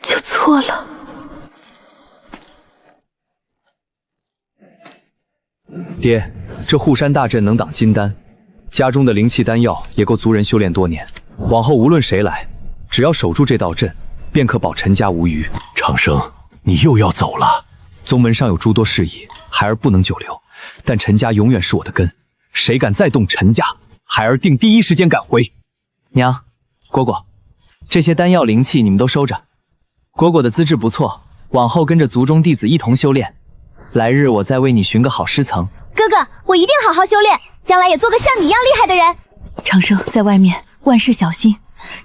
就错了？爹，这护山大阵能挡金丹，家中的灵气丹药也够族人修炼多年。往后无论谁来，只要守住这道阵，便可保陈家无虞。长生，你又要走了？宗门上有诸多事宜，孩儿不能久留，但陈家永远是我的根，谁敢再动陈家，孩儿定第一时间赶回。娘，果果，这些丹药灵气你们都收着。果果的资质不错，往后跟着族中弟子一同修炼，来日我再为你寻个好师层。哥哥，我一定好好修炼，将来也做个像你一样厉害的人。长生，在外面万事小心，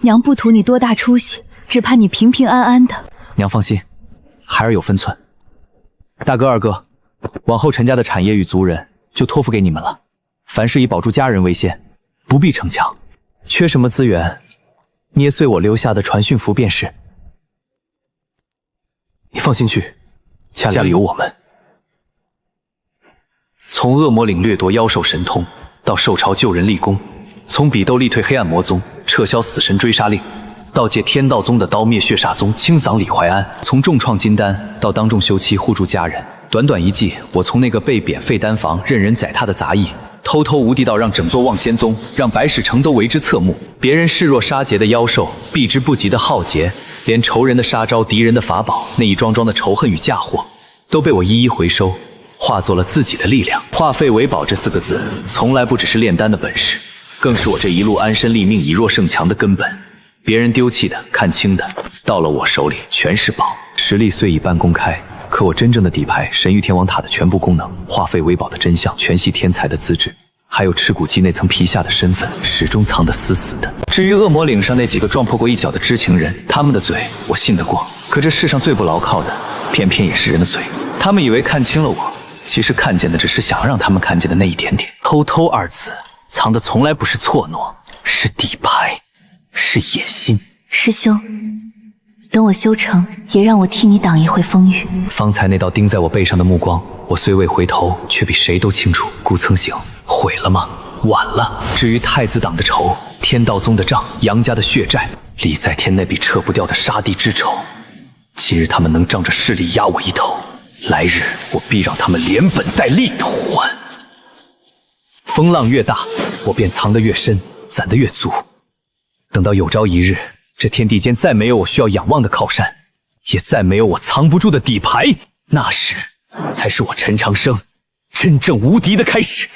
娘不图你多大出息，只怕你平平安安的。娘放心，孩儿有分寸。大哥二哥，往后陈家的产业与族人就托付给你们了，凡事以保住家人为先，不必逞强。缺什么资源，捏碎我留下的传讯符便是。你放心去，家里有我们。从恶魔岭掠夺妖兽神通，到寿朝救人立功，从比斗力退黑暗魔宗，撤销死神追杀令，到借天道宗的刀灭血煞宗，清扫李怀安，从重创金丹到当众休妻护住家人，短短一季，我从那个被贬废丹房任人宰他的杂役，偷偷无地到让整座望仙宗，让百史城都为之侧目。别人视若杀劫的妖兽，避之不及的浩劫，连仇人的杀招、敌人的法宝，那一桩桩的仇恨与嫁祸，都被我一一回收，化作了自己的力量。化废为宝这4个字，从来不只是炼丹的本事，更是我这一路安身立命、以弱胜强的根本。别人丢弃的、看轻的，到了我手里全是宝。实力虽已半公开，可我真正的底牌神域天王塔的全部功能，化废为宝的真相，全系天才的资质，还有赤骨姬那层皮下的身份，始终藏得死死的。至于恶魔岭上那几个撞破过一脚的知情人，他们的嘴我信得过，可这世上最不牢靠的，偏偏也是人的嘴。他们以为看清了我，其实看见的只是想让他们看见的那一点点。偷偷二字藏的从来不是错懦，是底牌，是野心。师兄，等我修成，也让我替你挡一回风雨。方才那道钉在我背上的目光，我虽未回头，却比谁都清楚。顾曾醒，毁了吗？晚了。至于太子党的仇，天道宗的账，杨家的血债，李在天那笔撤不掉的杀弟之仇，今日他们能仗着势力压我一头，来日我必让他们连本带利的还。风浪越大，我便藏得越深，攒得越足。等到有朝一日，这天地间再没有我需要仰望的靠山，也再没有我藏不住的底牌，那时才是我陈长生真正无敌的开始。